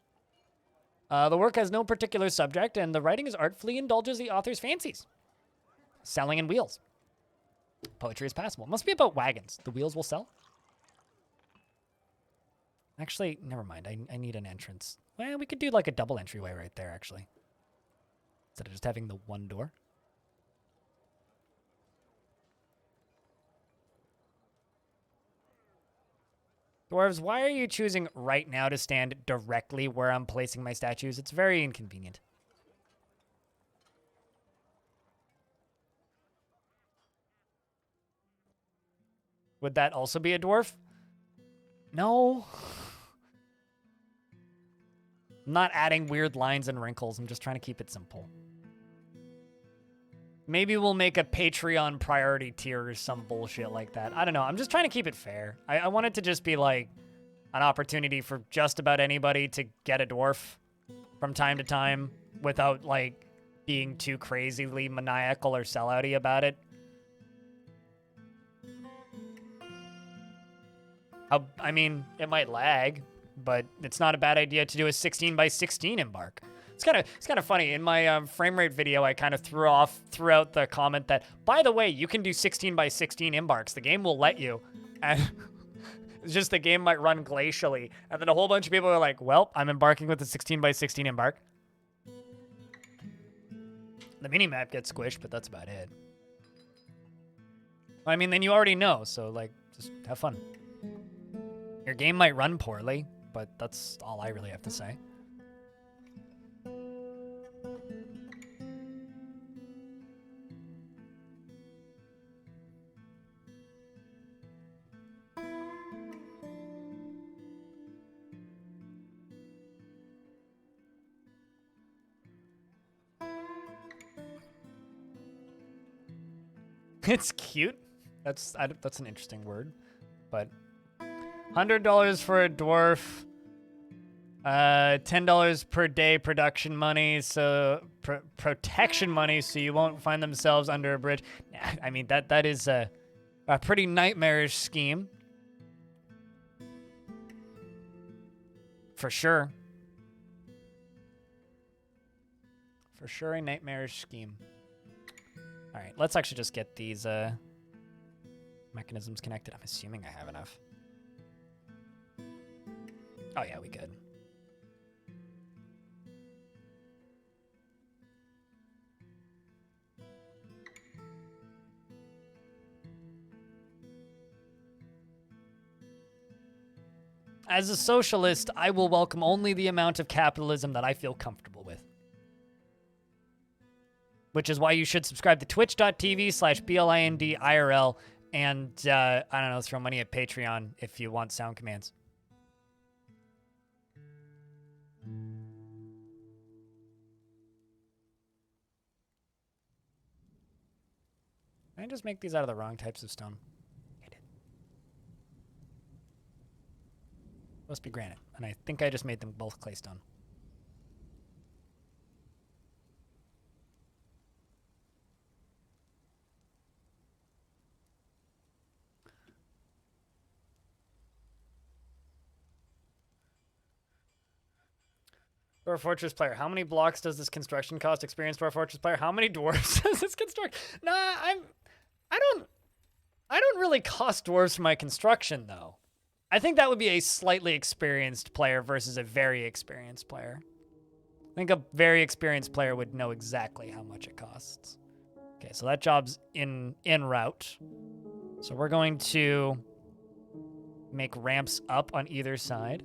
Speaker 1: The work has no particular subject, and the writing is artfully indulges the author's fancies. Selling and wheels. Poetry is passable. It must be about wagons. The wheels will sell? Actually, never mind. I need an entrance. Well, we could do like a double entryway right there, actually. Instead of just having the one door. Dwarves, why are you choosing right now to stand directly where I'm placing my statues? It's very inconvenient. Would that also be a dwarf? No. I'm not adding weird lines and wrinkles. I'm just trying to keep it simple. Maybe we'll make a Patreon priority tier or some bullshit like that. I don't know. I'm just trying to keep it fair. I want it to just be like an opportunity for just about anybody to get a dwarf from time to time without like being too crazily maniacal or sellouty about it. I mean, it might lag, but it's not a bad idea to do a 16 by 16 embark. It's kind of funny. In my frame rate video, I kind of threw out the comment that, by the way, you can do 16 by 16 embarks. The game will let you. And it's just the game might run glacially. And then a whole bunch of people are like, well, I'm embarking with a 16 by 16 embark. The minimap gets squished, but that's about it. I mean, then you already know, so, like, just have fun. Your game might run poorly, but that's all I really have to say. It's cute. That's an interesting word, but $100 for a dwarf, $10 per day production money, so protection money, so you won't find themselves under a bridge. I mean that is a pretty nightmarish scheme, for sure. For sure, a nightmarish scheme. All right, let's actually just get these mechanisms connected. I'm assuming I have enough. Oh yeah, we could. As a socialist, I will welcome only the amount of capitalism that I feel comfortable with. Which is why you should subscribe to twitch.tv/BLINDIRL and, I don't know, throw money at Patreon if you want sound commands. Did I just make these out of the wrong types of stone? I did. Must be granite, and I think I just made them both clay stone. Dwarf Fortress player, how many blocks does this construction cost? Experienced Dwarf Fortress player, how many dwarves does this construct? Nah, I don't really cost dwarves for my construction though. I think that would be a slightly experienced player versus a very experienced player. I think a very experienced player would know exactly how much it costs. Okay, so that job's en route. So we're going to make ramps up on either side.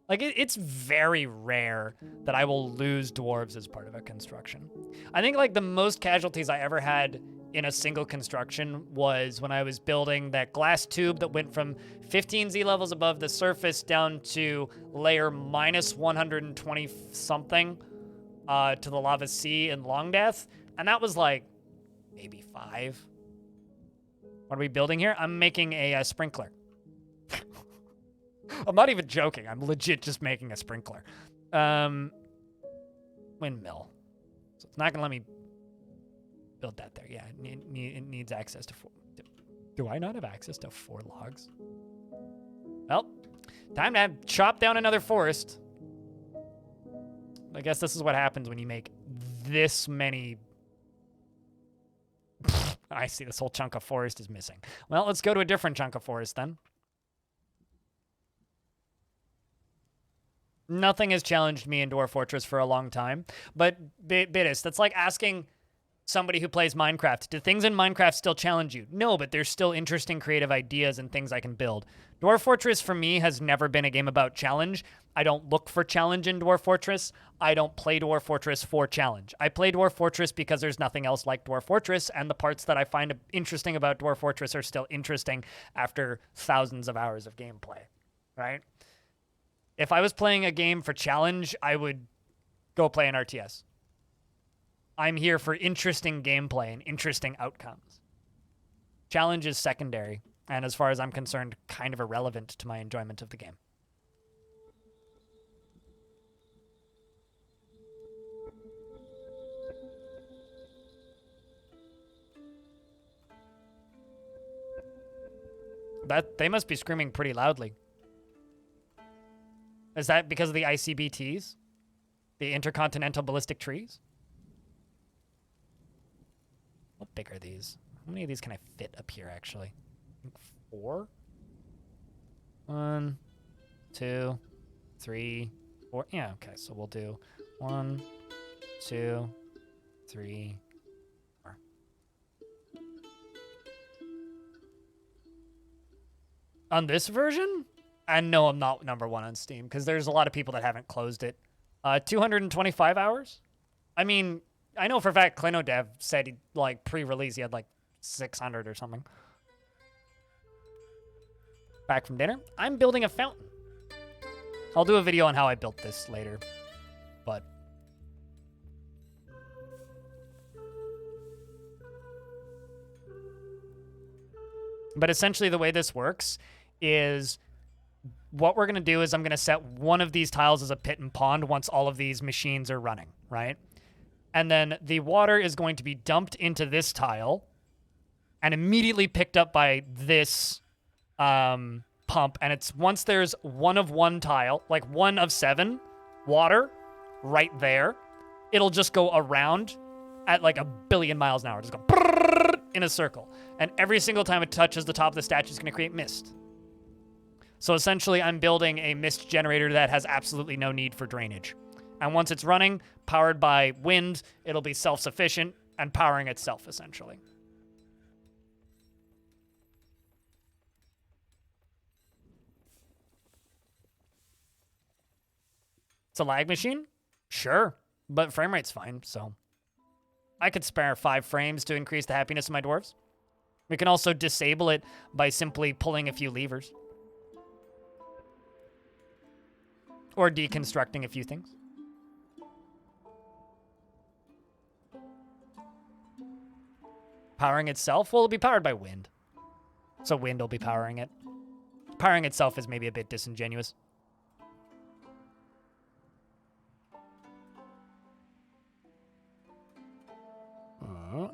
Speaker 1: Like, it's very rare that I will lose dwarves as part of a construction. I think, like, the most casualties I ever had in a single construction was when I was building that glass tube that went from 15 Z levels above the surface down to layer minus 120-something to the lava sea in Long Death. And that was, like, maybe 5. What are we building here? I'm making a sprinkler. I'm not even joking. I'm legit just making a sprinkler. Windmill. So it's not going to let me build that there. Yeah, it needs access to 4. Do I not have access to 4 logs? Well, time to chop down another forest. I guess this is what happens when you make this many... I see, this whole chunk of forest is missing. Well, let's go to a different chunk of forest then. Nothing has challenged me in Dwarf Fortress for a long time. But, Bitis, that's like asking somebody who plays Minecraft, do things in Minecraft still challenge you? No, but there's still interesting creative ideas and things I can build. Dwarf Fortress, for me, has never been a game about challenge. I don't look for challenge in Dwarf Fortress. I don't play Dwarf Fortress for challenge. I play Dwarf Fortress because there's nothing else like Dwarf Fortress, and the parts that I find interesting about Dwarf Fortress are still interesting after thousands of hours of gameplay, right? If I was playing a game for challenge, I would go play an RTS. I'm here for interesting gameplay and interesting outcomes. Challenge is secondary, and as far as I'm concerned, kind of irrelevant to my enjoyment of the game. They must be screaming pretty loudly. Is that because of the ICBTs? The intercontinental ballistic trees? How big are these? How many of these can I fit up here, actually? I think 4? 1, 2, 3, 4. Yeah, okay, so we'll do 1, 2, 3, 4. On this version? And no, I'm not number 1 on Steam, because there's a lot of people that haven't closed it. 225 hours? I mean, I know for a fact ClinoDev said, like, pre-release he had, like, 600 or something. Back from dinner. I'm building a fountain. I'll do a video on how I built this later. But essentially the way this works is what we're going to do is I'm going to set one of these tiles as a pit and pond once all of these machines are running, right? And then the water is going to be dumped into this tile and immediately picked up by this pump. And it's once there's 1 of 1 tile, like 1 of 7 water right there, it'll just go around at like 1 billion miles an hour. Just go in a circle. And every single time it touches the top of the statue, it's going to create mist. So essentially, I'm building a mist generator that has absolutely no need for drainage. And once it's running, powered by wind, it'll be self-sufficient and powering itself, essentially. It's a lag machine? Sure. But frame rate's fine, so... I could spare 5 frames to increase the happiness of my dwarves. We can also disable it by simply pulling a few levers. Or deconstructing a few things. Powering itself? Well, it'll be powered by wind. So wind will be powering it. Powering itself is maybe a bit disingenuous.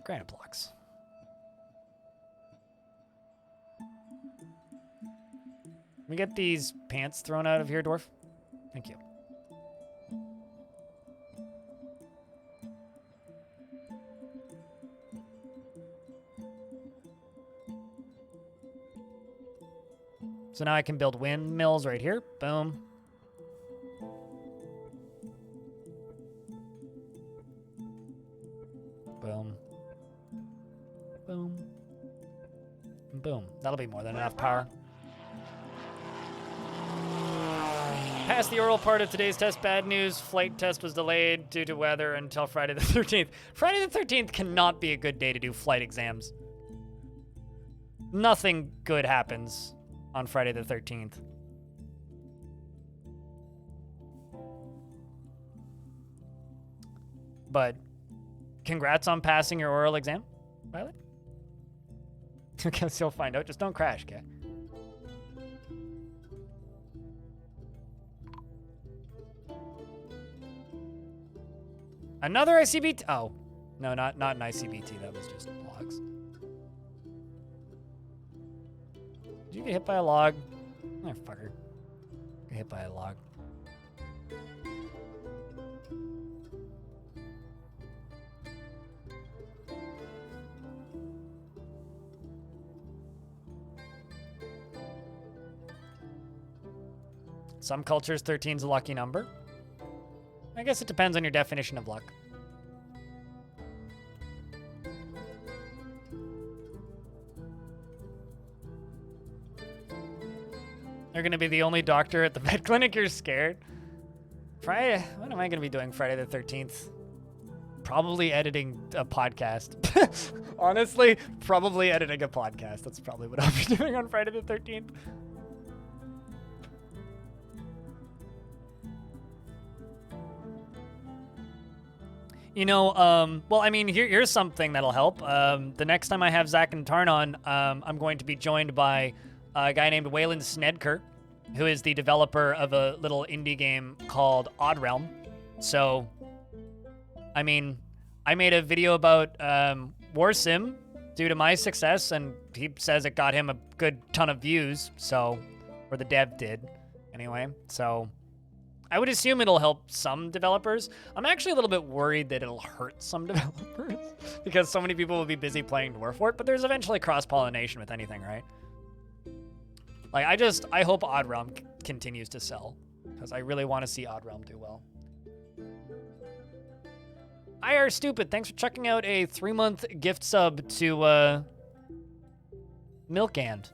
Speaker 1: Granite blocks. Can we get these pants thrown out of here, dwarf? Thank you. So now I can build windmills right here. Boom. Boom. Boom. Boom. That'll be more than enough power. Past the oral part of today's test, bad news. Flight test was delayed due to weather until Friday the 13th. Friday the 13th cannot be a good day to do flight exams. Nothing good happens on Friday the 13th. But congrats on passing your oral exam, Violet. I guess you'll find out. Just don't crash, okay? Another ICBT? Oh. No, not an ICBT. That was just logs. Did you get hit by a log? Oh, fucker. Get hit by a log. Some cultures, 13 is a lucky number. I guess it depends on your definition of luck. You're gonna be the only doctor at the vet clinic. You're scared. Friday, what am I gonna be doing Friday the 13th? Probably editing a podcast. Honestly, probably editing a podcast. That's probably what I'll be doing on Friday the 13th. Well, I mean, here's something that'll help. The next time I have Zach and Tarn on, I'm going to be joined by a guy named Waylon Snedker, who is the developer of a little indie game called Odd Realm. So, I mean, I made a video about War Sim due to my success, and he says it got him a good ton of views, so, or the dev did, anyway, so I would assume it'll help some developers. I'm actually a little bit worried that it'll hurt some developers because so many people will be busy playing Dwarf Fort, but there's eventually cross-pollination with anything, right? Like, I hope Odd Realm continues to sell because I really want to see Odd Realm do well. IR Stupid, thanks for checking out a 3-month gift sub to Milk and.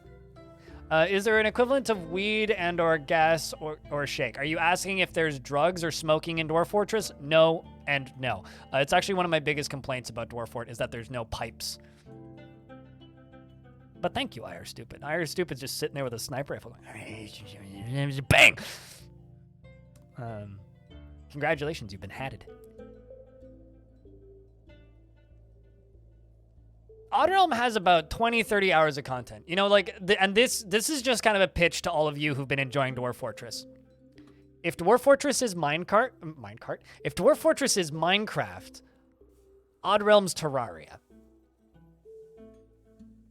Speaker 1: Is there an equivalent of weed and or gas or shake? Are you asking if there's drugs or smoking in Dwarf Fortress? No and no. It's actually one of my biggest complaints about Dwarf Fort is that there's no pipes. But thank you, IR Stupid. IR Stupid's just sitting there with a sniper rifle going, bang! Congratulations, you've been hatted. Odd Realm has about 20, 30 hours of content. You know, like, and this is just kind of a pitch to all of you who've been enjoying Dwarf Fortress. If Dwarf Fortress is if Dwarf Fortress is Minecraft, Odd Realm's Terraria.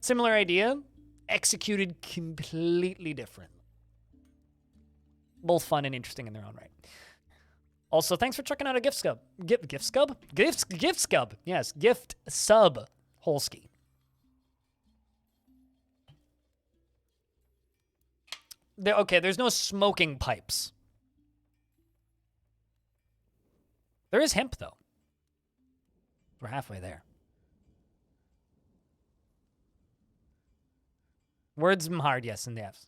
Speaker 1: Similar idea, executed completely different. Both fun and interesting in their own right. Also, thanks for checking out a gift sub. Gift sub? Gift sub. Yes, gift sub. Holski. Okay, there's no smoking pipes. There is hemp, though. We're halfway there. Words hard, yes, and yes.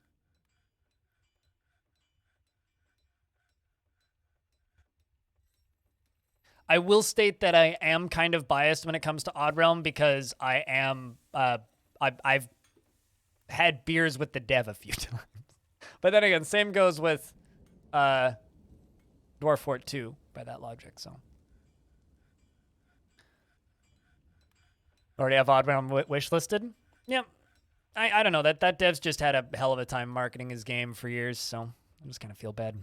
Speaker 1: I will state that I am kind of biased when it comes to Odd Realm because I am, I've had beers with the dev a few times. But then again, same goes with Dwarf Fort 2 by that logic, so. Already have Odd Realm wishlisted? Yep. I don't know, that dev's just had a hell of a time marketing his game for years, so I just kind of feel bad.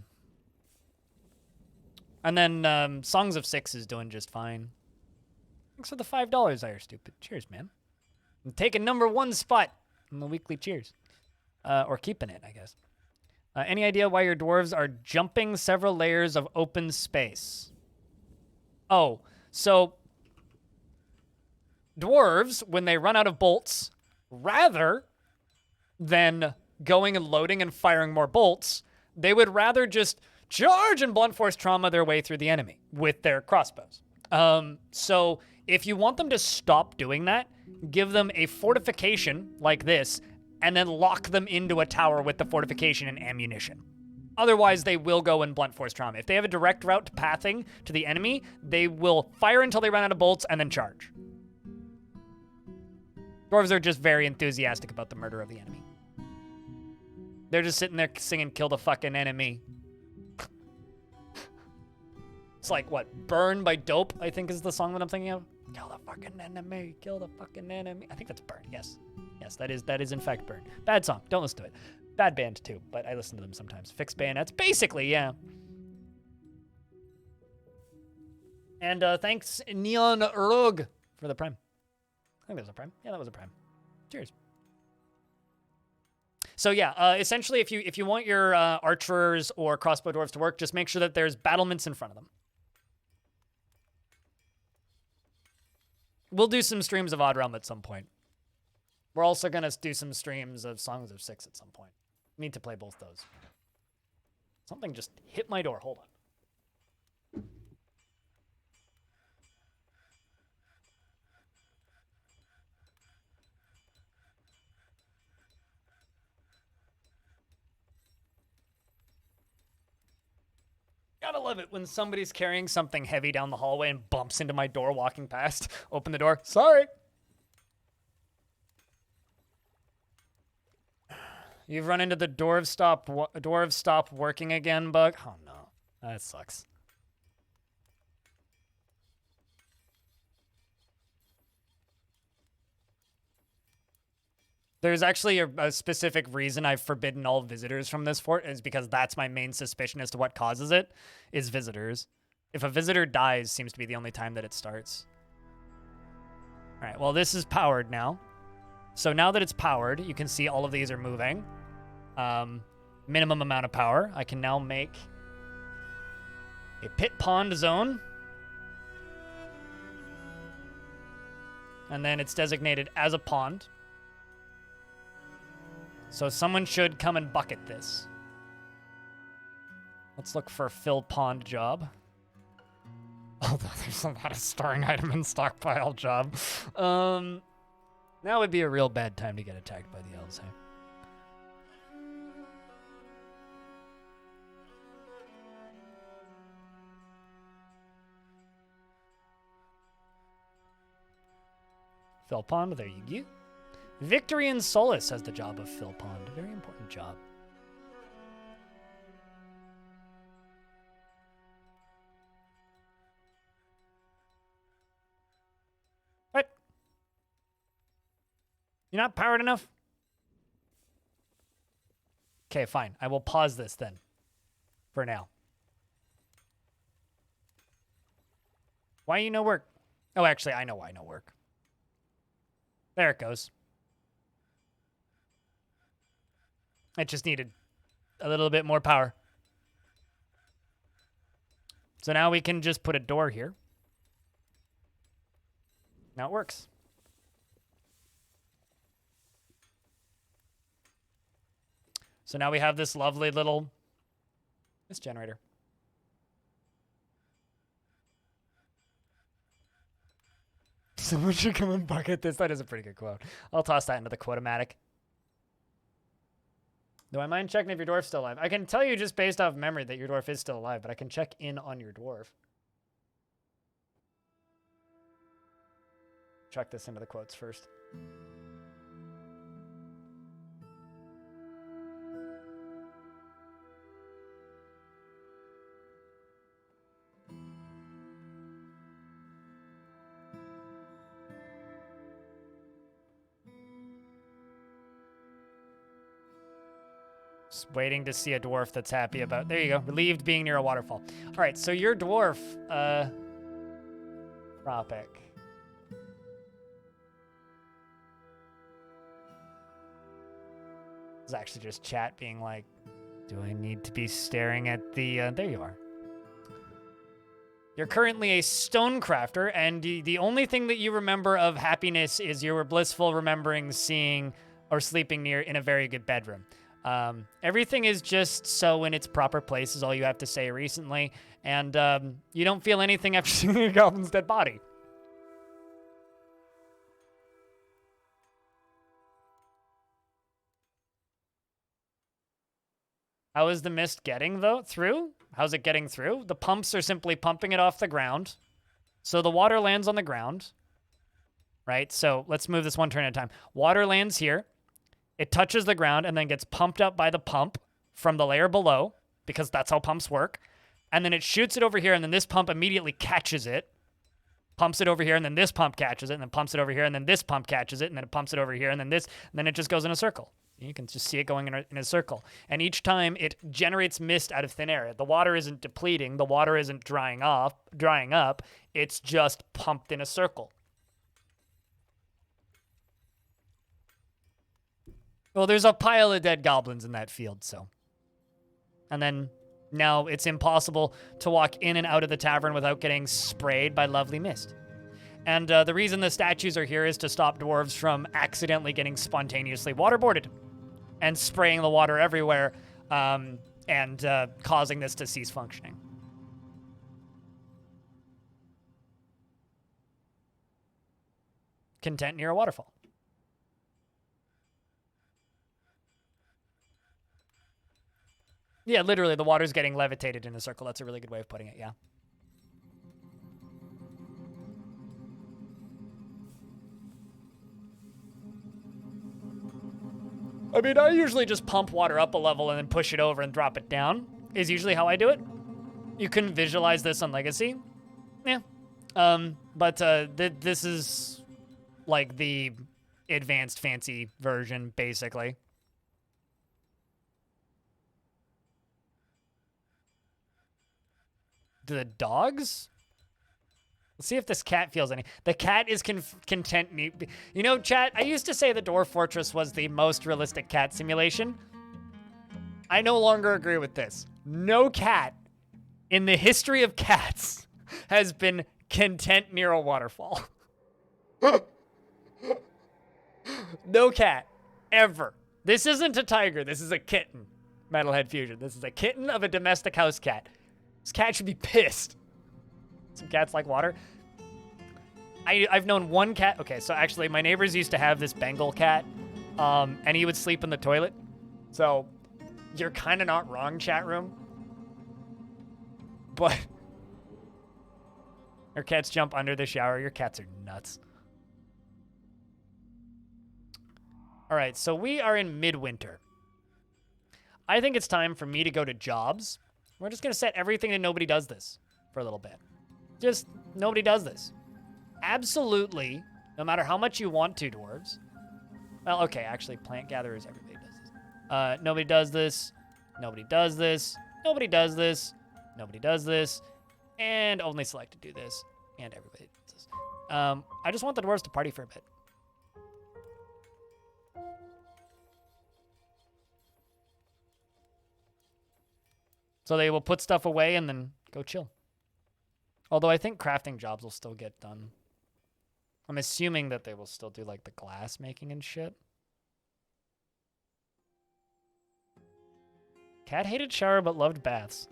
Speaker 1: And then Songs of Six is doing just fine. Thanks for the $5, IR Stupid. Cheers, man. I'm taking #1 spot in the weekly cheers. Or keeping it, I guess. Any idea why your dwarves are jumping several layers of open space? Oh, so dwarves, when they run out of bolts, rather than going and loading and firing more bolts, they would rather just charge and blunt force trauma their way through the enemy with their crossbows. So if you want them to stop doing that, give them a fortification like this, and then lock them into a tower with the fortification and ammunition. Otherwise, they will go and blunt force trauma. If they have a direct route to pathing to the enemy, they will fire until they run out of bolts and then charge. Dwarves are just very enthusiastic about the murder of the enemy. They're just sitting there singing, "Kill the fucking enemy." It's like, what, Burn by Dope, I think is the song that I'm thinking of. Kill the fucking enemy, kill the fucking enemy. I think that's Burn, yes. Yes, that is in fact Burn. Bad song, don't listen to it. Bad band too, but I listen to them sometimes. Fixed Bayonets, basically, yeah. And thanks Neon Rug for the Prime. I think that was a Prime. Yeah, that was a Prime. Cheers. So yeah, essentially if you want your archers or crossbow dwarves to work, just make sure that there's battlements in front of them. We'll do some streams of Odd Realm at some point. We're also going to do some streams of Songs of Six at some point. Need to play both those. Something just hit my door. Hold on. Gotta love it when somebody's carrying something heavy down the hallway and bumps into my door walking past. Open the door. Sorry. You've run into the dwarves stop working again bug. Oh no, that sucks. There's actually a specific reason I've forbidden all visitors from this fort, is because that's my main suspicion as to what causes it, is visitors. If a visitor dies, seems to be the only time that it starts. All right, well, this is powered now. So now that it's powered, you can see all of these are moving. Minimum amount of power. I can now make a pit pond zone. And then it's designated as a pond. So someone should come and bucket this. Let's look for a fill pond job. Although there's a lot of storing item and stockpile job. Now would be a real bad time to get attacked by the elves, hey? Fill pond, there you go. Victory and Solace has the job of fill pond. A very important job. What? You're not powered enough? Okay, fine. I will pause this then. For now. Why you no work? Oh, actually, I know why no work. There it goes. It just needed a little bit more power. So now we can just put a door here. Now it works. So now we have this lovely little generator. Someone should come and bucket this. That is a pretty good quote. I'll toss that into the quote-o-matic. Do I mind checking if your dwarf's still alive? I can tell you just based off memory that your dwarf is still alive, but I can check in on your dwarf. Chuck this into the quotes first. Just waiting to see a dwarf that's happy about... There you go. Relieved being near a waterfall. All right, so your dwarf... Tropic. It's actually just chat being like, do I need to be staring at the... there you are. You're currently a stone crafter, and the only thing that you remember of happiness is you were blissful remembering seeing or sleeping near in a very good bedroom. Everything is just so in its proper place is all you have to say recently, and you don't feel anything after seeing a goblin's dead body. How is the mist getting through? How's it getting through? The pumps are simply pumping it off the ground. So the water lands on the ground, right? So let's move this one turn at a time. Water lands here. It touches the ground and then gets pumped up by the pump from the layer below, because that's how pumps work. And then it shoots it over here, and then this pump immediately catches it, pumps it over here, and then this pump catches it, and then pumps it over here, and then this pump catches it, and then it pumps it over here, and then this, and then it just goes in a circle. You can just see it going in a circle. And each time it generates mist out of thin air. The water isn't depleting. The water isn't drying up. It's just pumped in a circle. Well, there's a pile of dead goblins in that field, so. And then now it's impossible to walk in and out of the tavern without getting sprayed by lovely mist. And the reason the statues are here is to stop dwarves from accidentally getting spontaneously waterboarded and spraying the water everywhere and causing this to cease functioning. Content near a waterfall. Yeah, literally, the water's getting levitated in a circle. That's a really good way of putting it, yeah. I mean, I usually just pump water up a level and then push it over and drop it down, is usually how I do it. You can visualize this on Legacy. Yeah. But this is, like, the advanced fancy version, basically. Do the dogs? Let's see if this cat feels any. The cat is content. You know, chat, I used to say the Dwarf Fortress was the most realistic cat simulation. I no longer agree with this. No cat in the history of cats has been content near a waterfall. No cat. Ever. This isn't a tiger. This is a kitten. Metalhead Fusion. This is a kitten of a domestic house cat. This cat should be pissed. Some cats like water. I've known one cat. Okay, so actually my neighbors used to have this Bengal cat, and he would sleep in the toilet. So you're kind of not wrong, chat room. But your cats jump under the shower. Your cats are nuts. All right, so we are in midwinter. I think it's time for me to go to jobs. We're just going to set everything to nobody does this for a little bit. Just nobody does this. Absolutely, no matter how much you want to, dwarves. Well, okay, actually, plant gatherers, everybody does this. Nobody does this. Nobody does this. Nobody does this. Nobody does this. And only selected do this. And everybody does this. I just want the dwarves to party for a bit. So they will put stuff away and then go chill. Although I think crafting jobs will still get done. I'm assuming that they will still do like the glass making and shit. Cat hated shower but loved baths.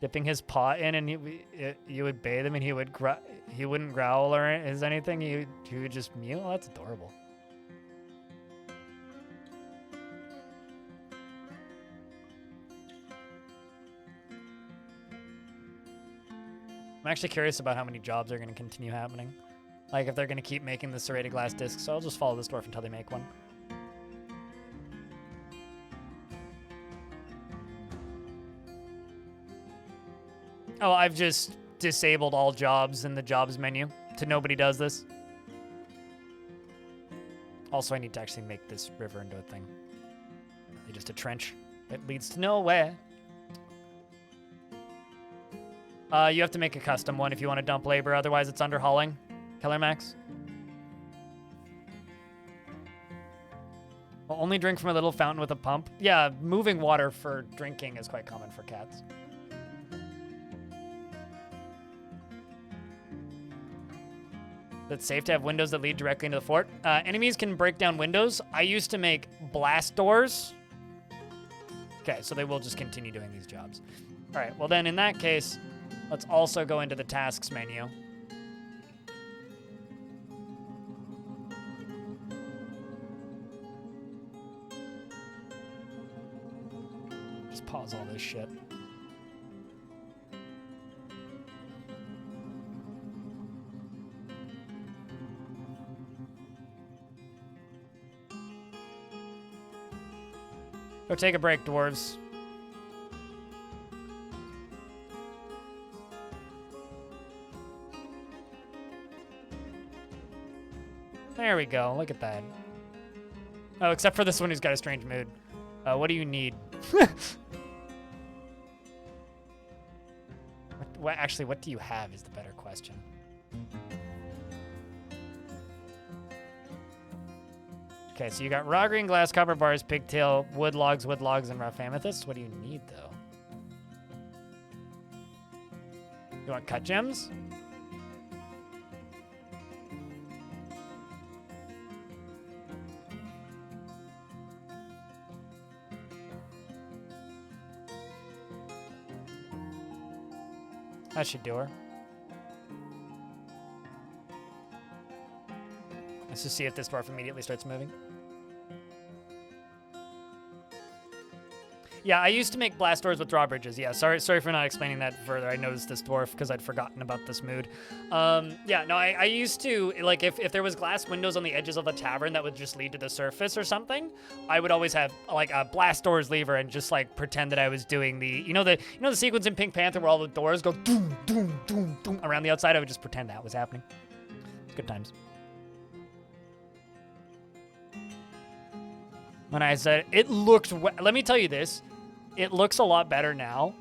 Speaker 1: Dipping his paw in and you would bathe him and he wouldn't growl or anything. He would just mew. Oh, that's adorable. I'm actually curious about how many jobs are going to continue happening. Like, if they're going to keep making the serrated glass discs, so I'll just follow this dwarf until they make one. Oh, I've just disabled all jobs in the jobs menu to nobody does this. Also, I need to actually make this river into a thing. Just a trench that leads to nowhere. You have to make a custom one if you want to dump labor, otherwise it's underhauling. Keller Max. Will only drink from a little fountain with a pump. Yeah, moving water for drinking is quite common for cats. It's safe to have windows that lead directly into the fort. Enemies can break down windows. I used to make blast doors. Okay, so they will just continue doing these jobs. All right, well then in that case, let's also go into the tasks menu. Just pause all this shit. Go take a break, dwarves. There we go. Look at that. Oh, except for this one who's got a strange mood. What do you need? Actually, what do you have is the better question. Okay, so you got raw green glass, copper bars, pigtail, wood logs, and rough amethyst. What do you need, though? You want cut gems? That should do her. Let's just see if this dwarf immediately starts moving. Yeah, I used to make blast doors with drawbridges. Yeah, sorry for not explaining that further. I noticed this dwarf because I'd forgotten about this mood. Yeah, no, I used to, like, if there was glass windows on the edges of the tavern that would just lead to the surface or something, I would always have, like, a blast doors lever and just, like, pretend that I was doing the, you know the sequence in Pink Panther where all the doors go doom, doom, doom, doom around the outside? I would just pretend that was happening. Good times. And I said, it looked, let me tell you this, it looks a lot better now.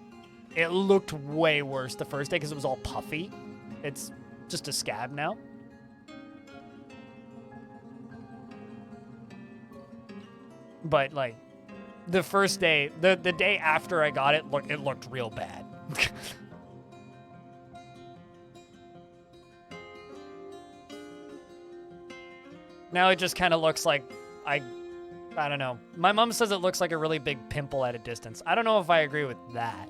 Speaker 1: It looked way worse the first day because it was all puffy. It's just a scab now. But like, the first day, the day after I got it, it looked real bad. Now it just kind of looks like, I don't know. My mom says it looks like a really big pimple at a distance. I don't know if I agree with that.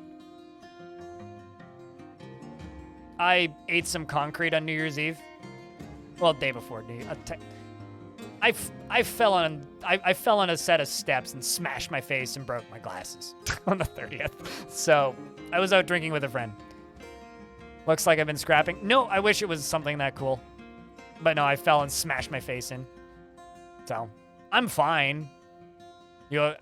Speaker 1: I ate some concrete on New Year's Eve. Well, day before New Year's. I fell on a set of steps and smashed my face and broke my glasses on the 30th. So I was out drinking with a friend. Looks like I've been scrapping. No, I wish it was something that cool. But no, I fell and smashed my face in. So I'm fine. Yeah,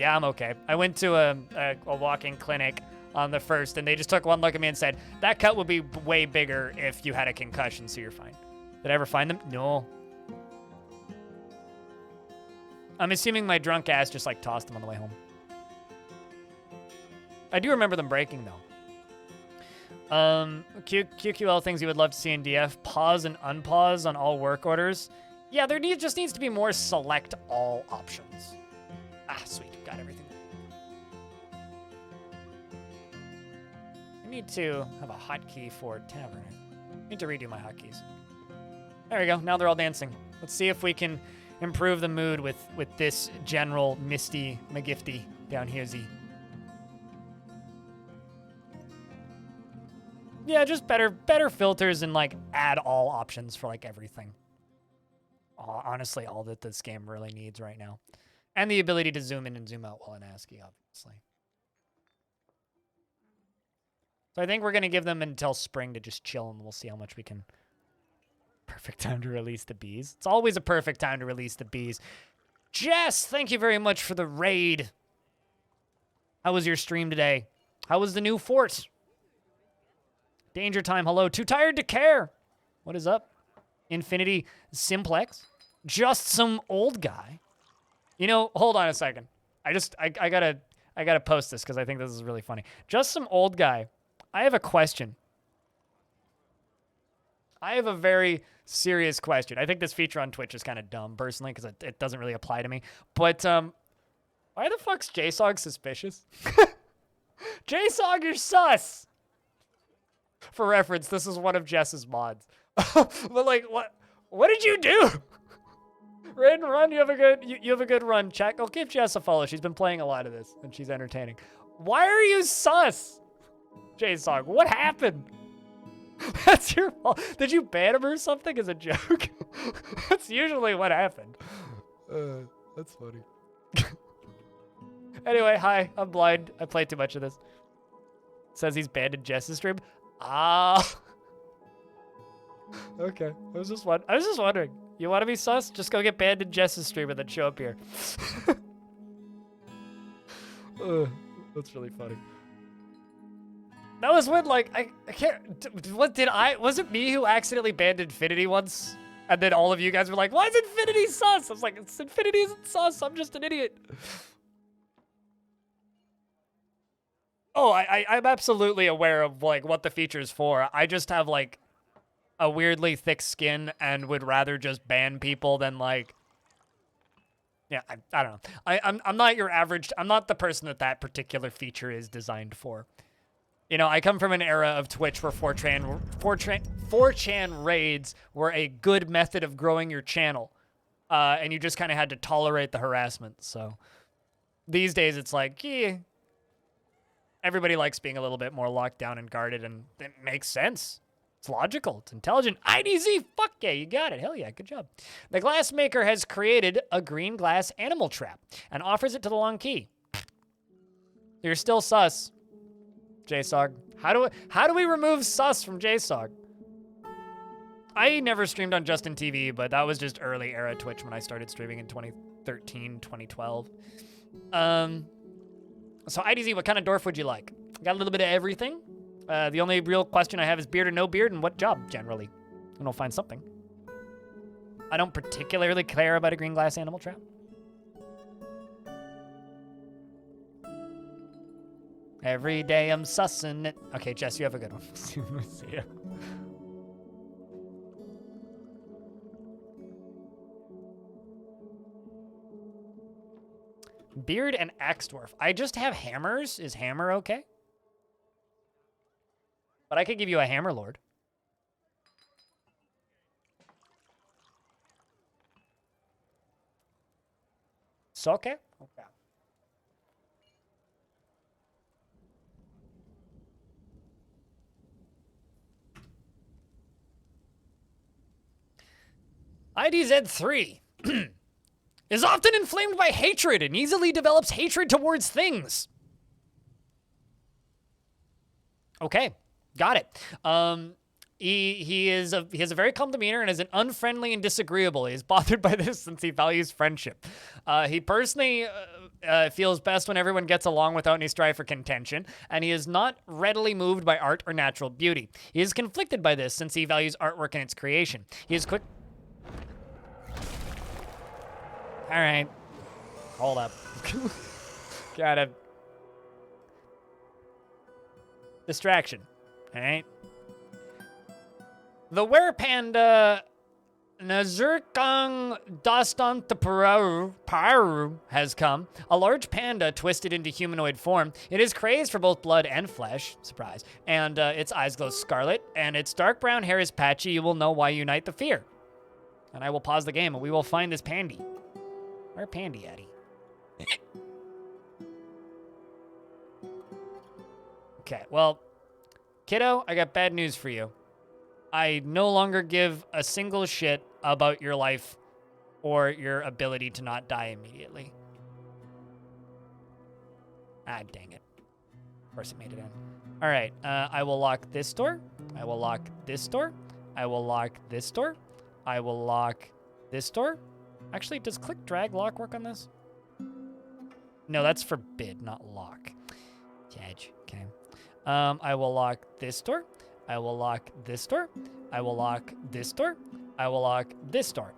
Speaker 1: I'm okay. I went to a walk-in clinic on the 1st, and they just took one look at me and said, that cut would be way bigger if you had a concussion, so you're fine. Did I ever find them? No. I'm assuming my drunk ass just like tossed them on the way home. I do remember them breaking though. QQL things you would love to see in DF. Pause and unpause on all work orders. Yeah, there just needs to be more select all options. Ah, sweet, got everything. I need to have a hotkey for Tavern. I need to redo my hotkeys. There we go, now they're all dancing. Let's see if we can improve the mood with this general Misty McGifty down here, Z. Yeah, just better filters and like add all options for like everything. Honestly, all that this game really needs right now. And the ability to zoom in and zoom out while in ASCII, obviously. So I think we're going to give them until spring to just chill, and we'll see how much we can. Perfect time to release the bees. It's always a perfect time to release the bees. Jess, thank you very much for the raid. How was your stream today? How was the new fort? Danger Time, hello. Too tired to care. What is up? Infinity Simplex. Just some old guy. You know, hold on a second. I gotta post this because I think this is really funny. Just some old guy. I have a question. I have a very serious question. I think this feature on Twitch is kind of dumb, personally, because it doesn't really apply to me. But why the fuck's JSOG suspicious? JSOG, you're sus! For reference, this is one of Jess's mods. But like, what did you do? Raid and run, you have a good run. Check. I'll give Jess a follow. She's been playing a lot of this, and she's entertaining. Why are you sus? JSOG, what happened? That's your fault. Did you ban him or something as a joke? That's usually what happened. That's funny. Anyway, hi, I'm blind. I played too much of this. Says he's banned in Jess's stream. Ah. Okay. I was just wondering. You want to be sus? Just go get banned in Jess's stream and then show up here. That's really funny. That was when, like, I can't, was it me who accidentally banned Infinity once? And then all of you guys were like, why is Infinity sus? I was like, Infinity isn't sus, I'm just an idiot. Oh, I'm absolutely aware of, like, what the feature is for. I just have, like, a weirdly thick skin and would rather just ban people than, like, yeah, I don't know. I'm not your average, I'm not the person that particular feature is designed for. You know, I come from an era of Twitch where 4chan raids were a good method of growing your channel. And you just kind of had to tolerate the harassment. So these days it's like, yeah, everybody likes being a little bit more locked down and guarded, and it makes sense. It's logical. It's intelligent. IDZ, fuck yeah, you got it. Hell yeah, good job. The glassmaker has created a green glass animal trap and offers it to the long key. You're still sus. JSOG. How do we remove sus from JSOG? I never streamed on Justin TV, but that was just early era Twitch when I started streaming in 2013, 2012. So IDZ, what kind of dwarf would you like? Got a little bit of everything. The only real question I have is beard or no beard, and what job generally? And I'll find something. I don't particularly care about a green glass animal trap. Every day I'm sussing it. Okay, Jess, you have a good one. See ya. Beard and axe dwarf. I just have hammers. Is hammer okay? But I could give you a hammer lord. It's okay? Okay. IDZ3 is often inflamed by hatred and easily develops hatred towards things. Okay, got it. He has a very calm demeanor and is an unfriendly and disagreeable. He is bothered by this since he values friendship. He personally feels best when everyone gets along without any strife or contention, and he is not readily moved by art or natural beauty. He is conflicted by this since he values artwork and its creation. He is quick. All right, hold up. Got a distraction. All right. The werepanda Nazurkang Paru has come. A large panda twisted into humanoid form. It is crazed for both blood and flesh. Surprise. And its eyes glow scarlet, and its dark brown hair is patchy. You will know why you unite the fear. And I will pause the game, and we will find this pandy. Where pandy at? Okay, well, kiddo, I got bad news for you. I no longer give a single shit about your life or your ability to not die immediately. Ah, dang it. Of course it made it in. All right, I will lock this door. I will lock this door. I will lock this door. I will lock this door. Actually, does click, drag, lock work on this? No, that's forbid, not lock. Judge, okay. I will lock this door. I will lock this door. I will lock this door. I will lock this door.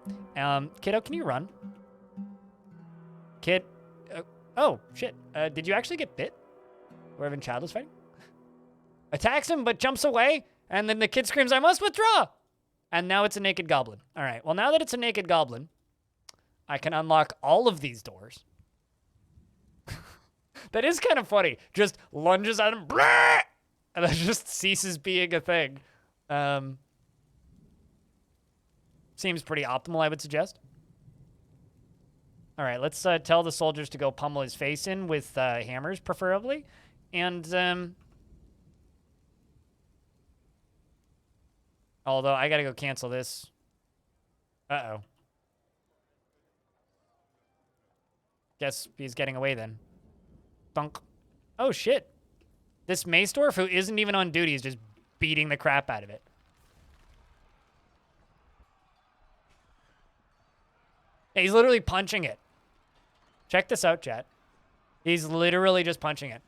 Speaker 1: Kiddo, can you run? Kid, oh, shit. Did you actually get bit? Wherever Child is fighting? Attacks him, but jumps away, and then the kid screams, I must withdraw! And now it's a naked goblin. All right, well, now that it's a naked goblin, I can unlock all of these doors. That is kind of funny. Just lunges at him, and that just ceases being a thing. Seems pretty optimal, I would suggest. All right, let's tell the soldiers to go pummel his face in with hammers, preferably. And, although I gotta go cancel this. Uh-oh. Guess he's getting away then. Thunk. Oh, shit. This mace dwarf who isn't even on duty is just beating the crap out of it. Yeah, he's literally punching it. Check this out, chat. He's literally just punching it.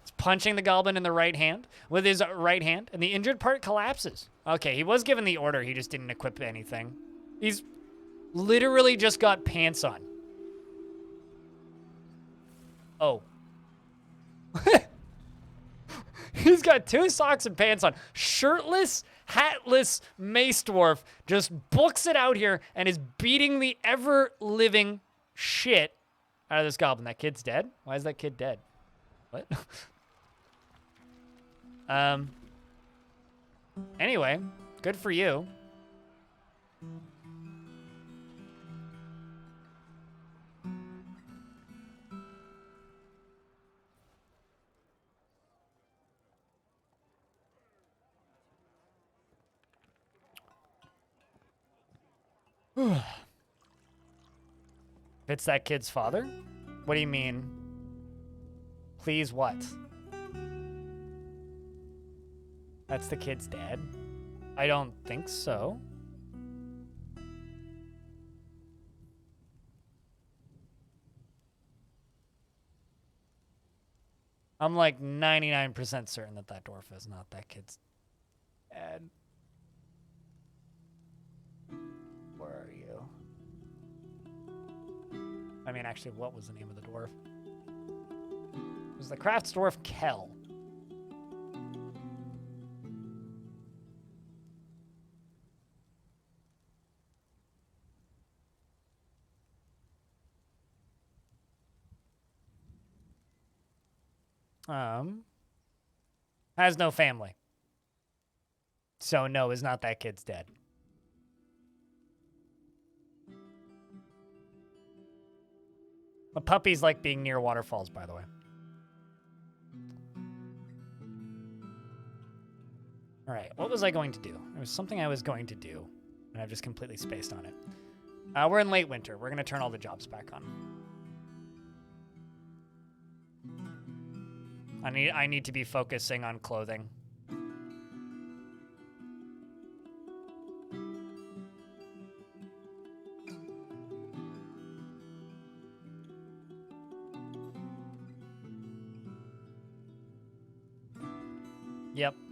Speaker 1: He's punching the goblin in the right hand with his right hand, and the injured part collapses. Okay, he was given the order. He just didn't equip anything. He's literally just got pants on. Oh. He's got 2 socks and pants on. Shirtless, hatless mace dwarf just books it out here and is beating the ever-living shit out of this goblin. That kid's dead? Why is that kid dead? What? Anyway, good for you. It's that kid's father? What do you mean? Please what? That's the kid's dad? I don't think so. I'm like 99% certain that that dwarf is not that kid's dad. Where are you? I mean, actually, what was the name of the dwarf? was the crafts dwarf Kel. Has no family. So no, is not that kid's dead. The puppies like being near waterfalls, by the way. All right, what was I going to do? There was something I was going to do, and I've just completely spaced on it. We're in late winter. We're going to turn all the jobs back on. I need to be focusing on clothing.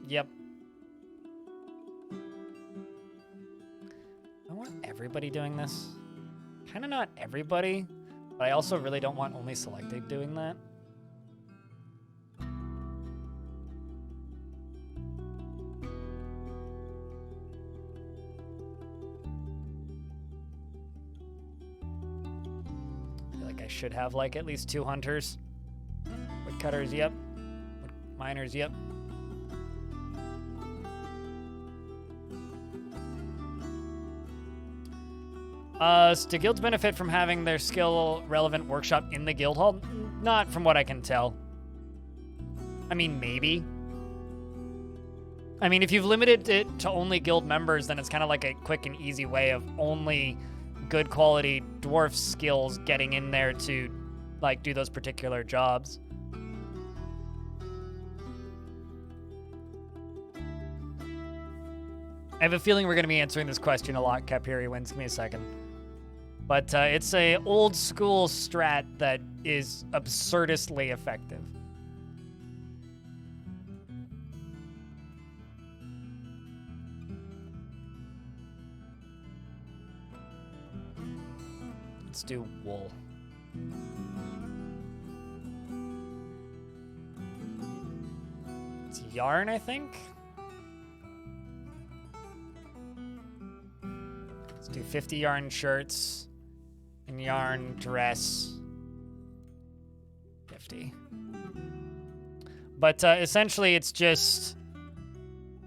Speaker 1: Yep. I want everybody doing this. Kind of not everybody, but I also really don't want only selected doing that. I feel like I should have like at least 2 hunters. Woodcutters, yep. Miners, yep. Do guilds benefit from having their skill-relevant workshop in the guild hall? Not from what I can tell. I mean, maybe. I mean, if you've limited it to only guild members, then it's kind of like a quick and easy way of only good quality dwarf skills getting in there to, like, do those particular jobs. I have a feeling we're going to be answering this question a lot, Capiri wins. Give me a second. But it's a old school strat that is absurdistly effective. Let's do wool. It's yarn, I think. Let's do 50 yarn shirts. And yarn dress 50. But essentially it's just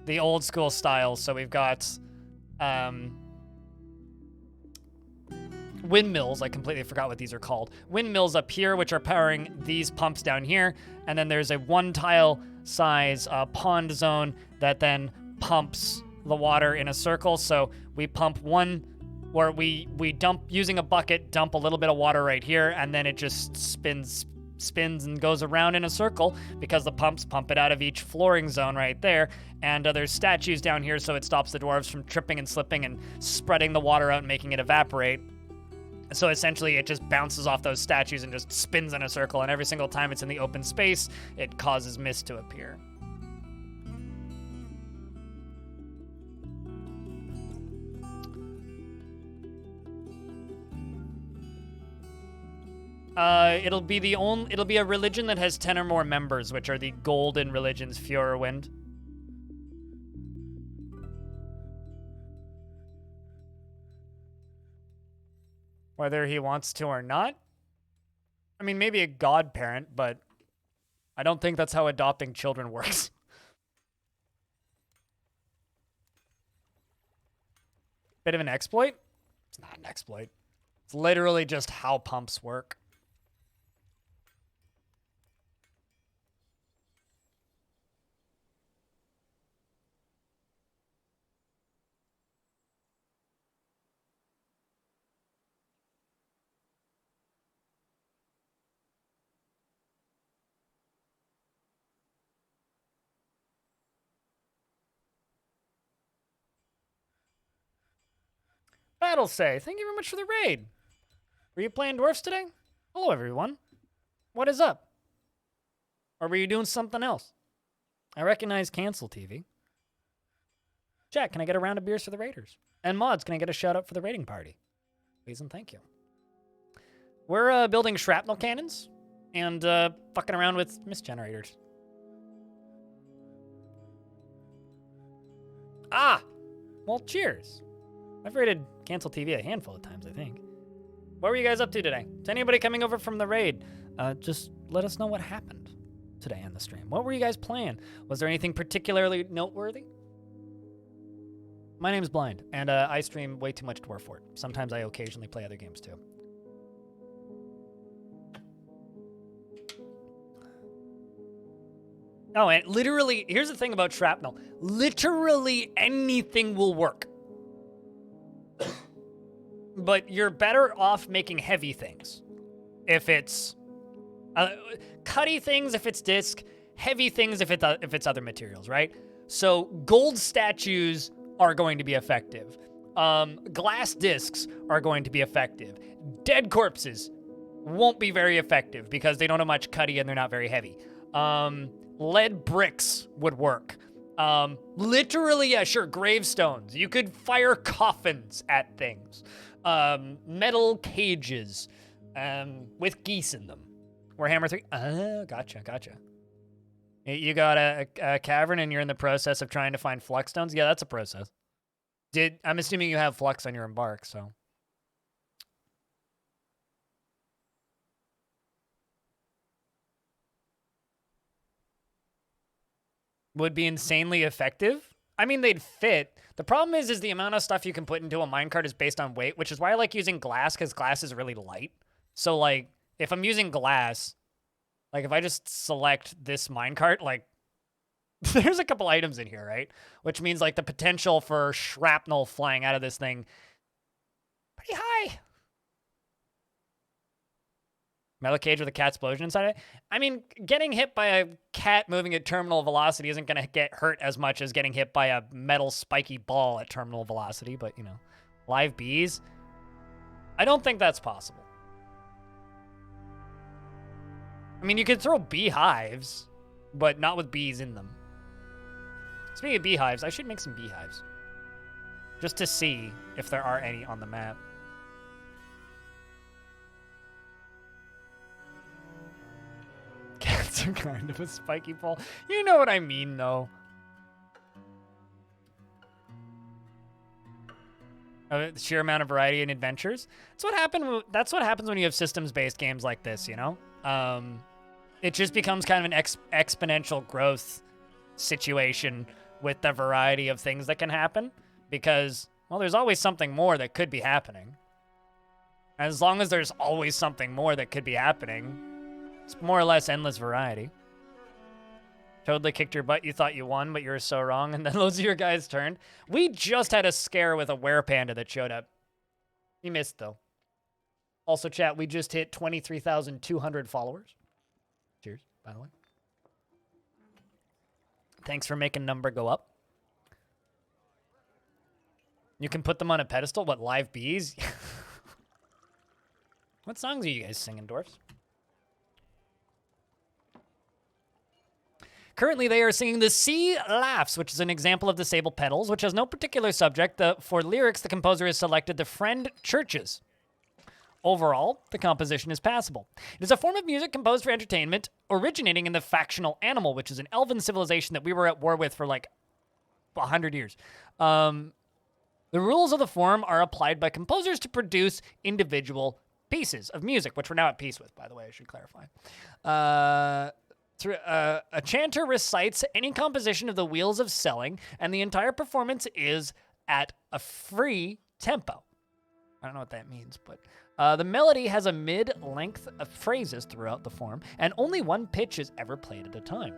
Speaker 1: the old school style. So we've got windmills. I completely forgot what these are called. Windmills up here, which are powering these pumps down here. And then there's a 1 tile size pond zone that then pumps the water in a circle. So we pump one, or we dump, using a bucket, dump a little bit of water right here, and then it just spins and goes around in a circle because the pumps pump it out of each flooring zone right there. And there's statues down here, so it stops the dwarves from tripping and slipping and spreading the water out and making it evaporate. So essentially it just bounces off those statues and just spins in a circle, and every single time it's in the open space, it causes mist to appear. It'll be a religion that has 10 or more members, which are the golden religions, Fjorwind. Whether he wants to or not. I mean, maybe a godparent, but I don't think that's how adopting children works. Bit of an exploit? It's not an exploit. It's literally just how pumps work. Battle say, thank you very much for the raid. Were you playing dwarfs today? Hello, everyone. What is up? Or were you doing something else? I recognize Cancel TV. Jack, can I get a round of beers for the raiders? And Mods, can I get a shout out for the raiding party? Please and thank you. We're building shrapnel cannons and fucking around with mist generators. Ah! Well, cheers. I've rated Cancel TV a handful of times, I think. What were you guys up to today? Is anybody coming over from the raid? Just let us know what happened today on the stream. What were you guys playing? Was there anything particularly noteworthy? My name's Blind, and I stream way too much Dwarf Fort. Sometimes I occasionally play other games too. Oh, and literally, here's the thing about shrapnel. Literally anything will work. But you're better off making heavy things. If it's cutty things, if it's disc, heavy things, if it's other materials, right? So gold statues are going to be effective. Glass discs are going to be effective. Dead corpses won't be very effective because they don't have much cutty and they're not very heavy. Lead bricks would work. Literally, yeah, sure, gravestones. You could fire coffins at things. Metal cages with geese in them. Warhammer 3. Gotcha. You got a cavern and you're in the process of trying to find flux stones? Yeah, that's a process. I'm assuming you have flux on your embark, so. Would be insanely effective. I mean, they'd fit. The problem is the amount of stuff you can put into a minecart is based on weight, which is why I like using glass, because glass is really light. So, like, if I'm using glass, like, if I just select this minecart, like, there's a couple items in here, right? Which means, like, the potential for shrapnel flying out of this thing, pretty high. Metal cage with a cat explosion inside it? I mean, getting hit by a cat moving at terminal velocity isn't going to get hurt as much as getting hit by a metal spiky ball at terminal velocity, but, you know, live bees? I don't think that's possible. I mean, you could throw beehives, but not with bees in them. Speaking of beehives, I should make some beehives. Just to see if there are any on the map. Cats are kind of a spiky ball. You know what I mean, though. The sheer amount of variety and adventures. That's what happens when you have systems-based games like this, you know? It just becomes kind of an exponential growth situation with the variety of things that can happen. Because, well, there's always something more that could be happening. As long as there's always something more that could be happening, it's more or less endless variety. Totally kicked your butt. You thought you won, but you were so wrong. And then those of your guys turned. We just had a scare with a werepanda that showed up. You missed, though. Also, chat, we just hit 23,200 followers. Cheers, by the way. Thanks for making number go up. You can put them on a pedestal? What, live bees? What songs are you guys singing, dwarfs? Currently, they are singing The Sea Laughs, which is an example of the sable petals, which has no particular subject. For lyrics, the composer has selected the Friend Churches. Overall, the composition is passable. It is a form of music composed for entertainment, originating in the factional animal, which is an elven civilization that we were at war with for like 100 years. The rules of the form are applied by composers to produce individual pieces of music, which we're now at peace with, by the way, I should clarify. A chanter recites any composition of the Wheels of Selling, and the entire performance is at a free tempo. I don't know what that means, but the melody has a mid-length of phrases throughout the form, and only one pitch is ever played at a time.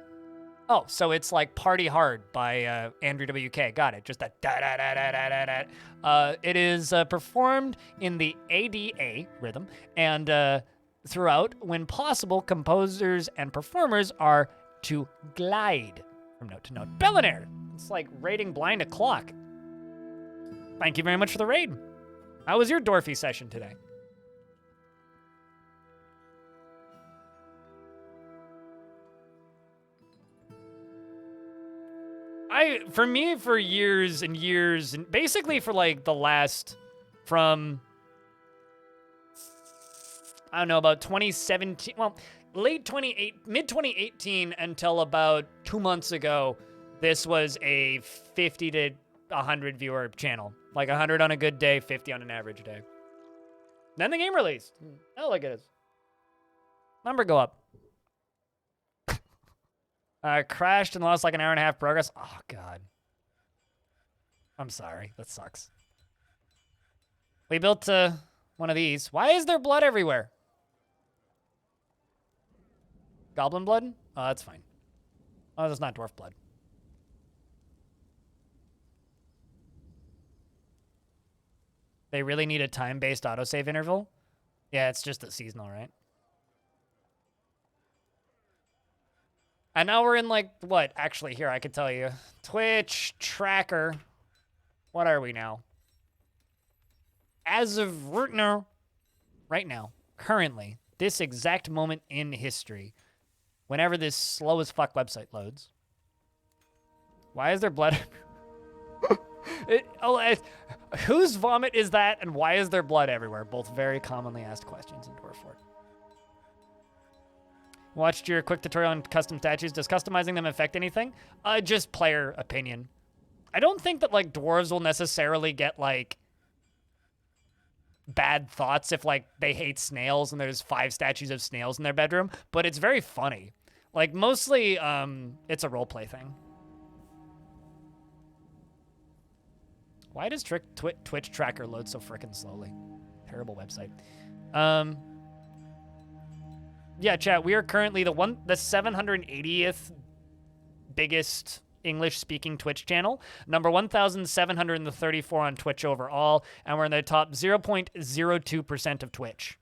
Speaker 1: Oh, so it's like Party Hard by Andrew WK. Got it. Just a da-da-da-da-da-da-da. It is performed in the ADA rhythm, and throughout, when possible, composers and performers are to glide from note to note. Bellinaire! It's like raiding blind a clock. Thank you very much for the raid. How was your Dwarfy session today? For years and years, and basically for like the last, from, I don't know, about 2017, well, mid 2018 until about 2 months ago, this was a 50 to 100 viewer channel. Like 100 on a good day, 50 on an average day. Then the game released. Oh, look at it. Number go up. Crashed and lost like an hour and a half progress. Oh, God. I'm sorry. That sucks. We built one of these. Why is there blood everywhere? Goblin blood? Oh, that's fine. Oh, that's not dwarf blood. They really need a time-based autosave interval? Yeah, it's just a seasonal, right? And now we're in, like, what? Actually, here, I could tell you. Twitch, tracker. What are we now? As of right now, currently, this exact moment in history, whenever this slow as fuck website loads. Why is there blood? Whose vomit is that, and why is there blood everywhere? Both very commonly asked questions in Dwarf Fort. Watched your quick tutorial on custom statues. Does customizing them affect anything? Just player opinion. I don't think that, like, dwarves will necessarily get, like, bad thoughts if, like, they hate snails and there's 5 statues of snails in their bedroom, but it's very funny. Like, mostly, it's a roleplay thing. Why does Twitch tracker load so frickin' slowly? Terrible website. Yeah, chat, we are currently the 780th biggest English-speaking Twitch channel, number 1,734 on Twitch overall, and we're in the top 0.02% of Twitch.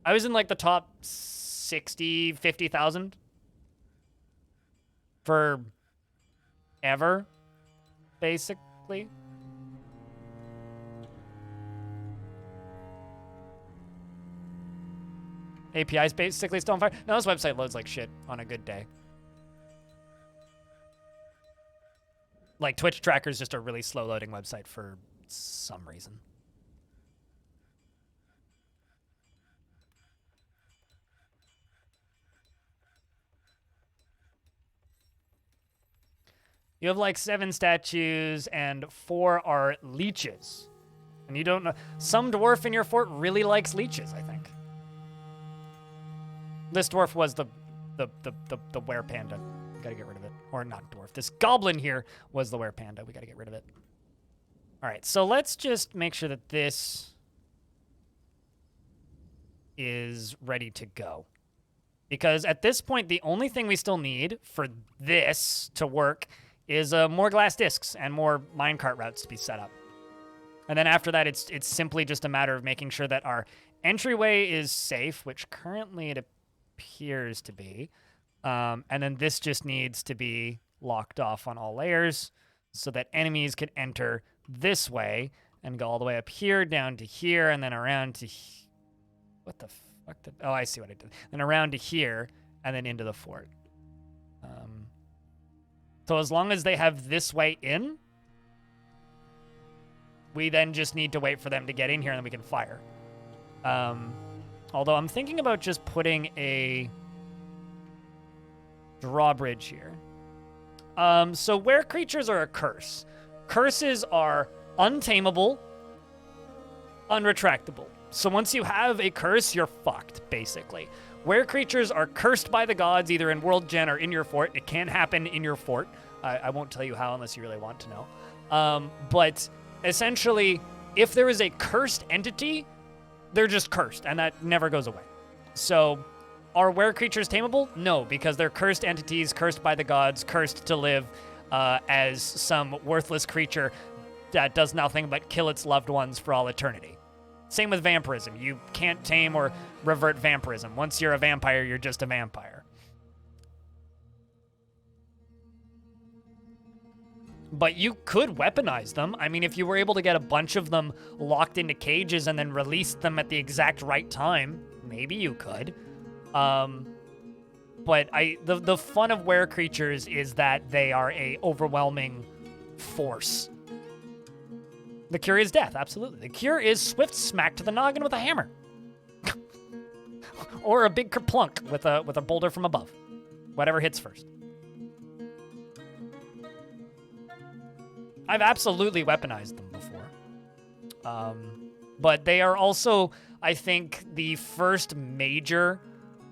Speaker 1: I was in, like, the top 60, 50,000 for ever, basically. API's basically still on fire. No, this website loads like shit on a good day. Like, Twitch tracker's just a really slow loading website for some reason. You have like 7 statues and 4 are leeches. And you don't know. Some dwarf in your fort really likes leeches, I think. This dwarf was the were panda. We gotta get rid of it. Or not dwarf. This goblin here was the were panda. We gotta get rid of it. All right, so let's just make sure that this is ready to go. Because at this point, the only thing we still need for this to work is more glass discs and more minecart routes to be set up. And then after that, it's simply just a matter of making sure that our entryway is safe, which currently it appears to be. And then this just needs to be locked off on all layers so that enemies can enter this way and go all the way up here, down to here, and then around to... What the fuck? Oh, I see what I did. Then around to here, and then into the fort. So as long as they have this way in, we then just need to wait for them to get in here, and then we can fire. Although I'm thinking about just putting a drawbridge here. So where creatures are a curse. Curses are untamable, unretractable. So once you have a curse, you're fucked, basically. Where creatures are cursed by the gods, either in World Gen or in your fort, it can happen in your fort. I won't tell you how unless you really want to know. But essentially, if there is a cursed entity, they're just cursed, and that never goes away. So are were creatures tameable? No, because they're cursed entities, cursed by the gods, cursed to live as some worthless creature that does nothing but kill its loved ones for all eternity. Same with vampirism. You can't tame or revert vampirism. Once you're a vampire, you're just a vampire. But you could weaponize them. I mean, if you were able to get a bunch of them locked into cages and then release them at the exact right time, maybe you could. But the fun of were creatures is that they are a overwhelming force. The cure is death, absolutely. The cure is swift smack to the noggin with a hammer. or a big kerplunk with a boulder from above. Whatever hits first. I've absolutely weaponized them before. But they are also, I think, the first major,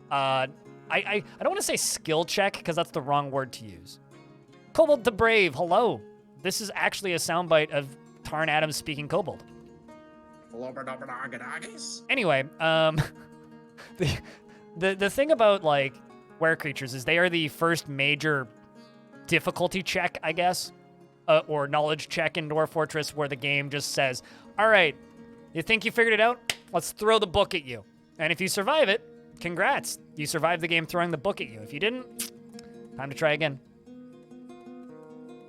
Speaker 1: I don't want to say skill check, because that's the wrong word to use. Kobold the Brave, hello. This is actually a soundbite of Tarn Adams speaking Kobold. Anyway, the thing about, like, were creatures is they are the first major difficulty check, I guess, or knowledge check in Dwarf Fortress, where the game just says, all right, you think you figured it out? Let's throw the book at you. And if you survive it, congrats. You survived the game throwing the book at you. If you didn't, time to try again.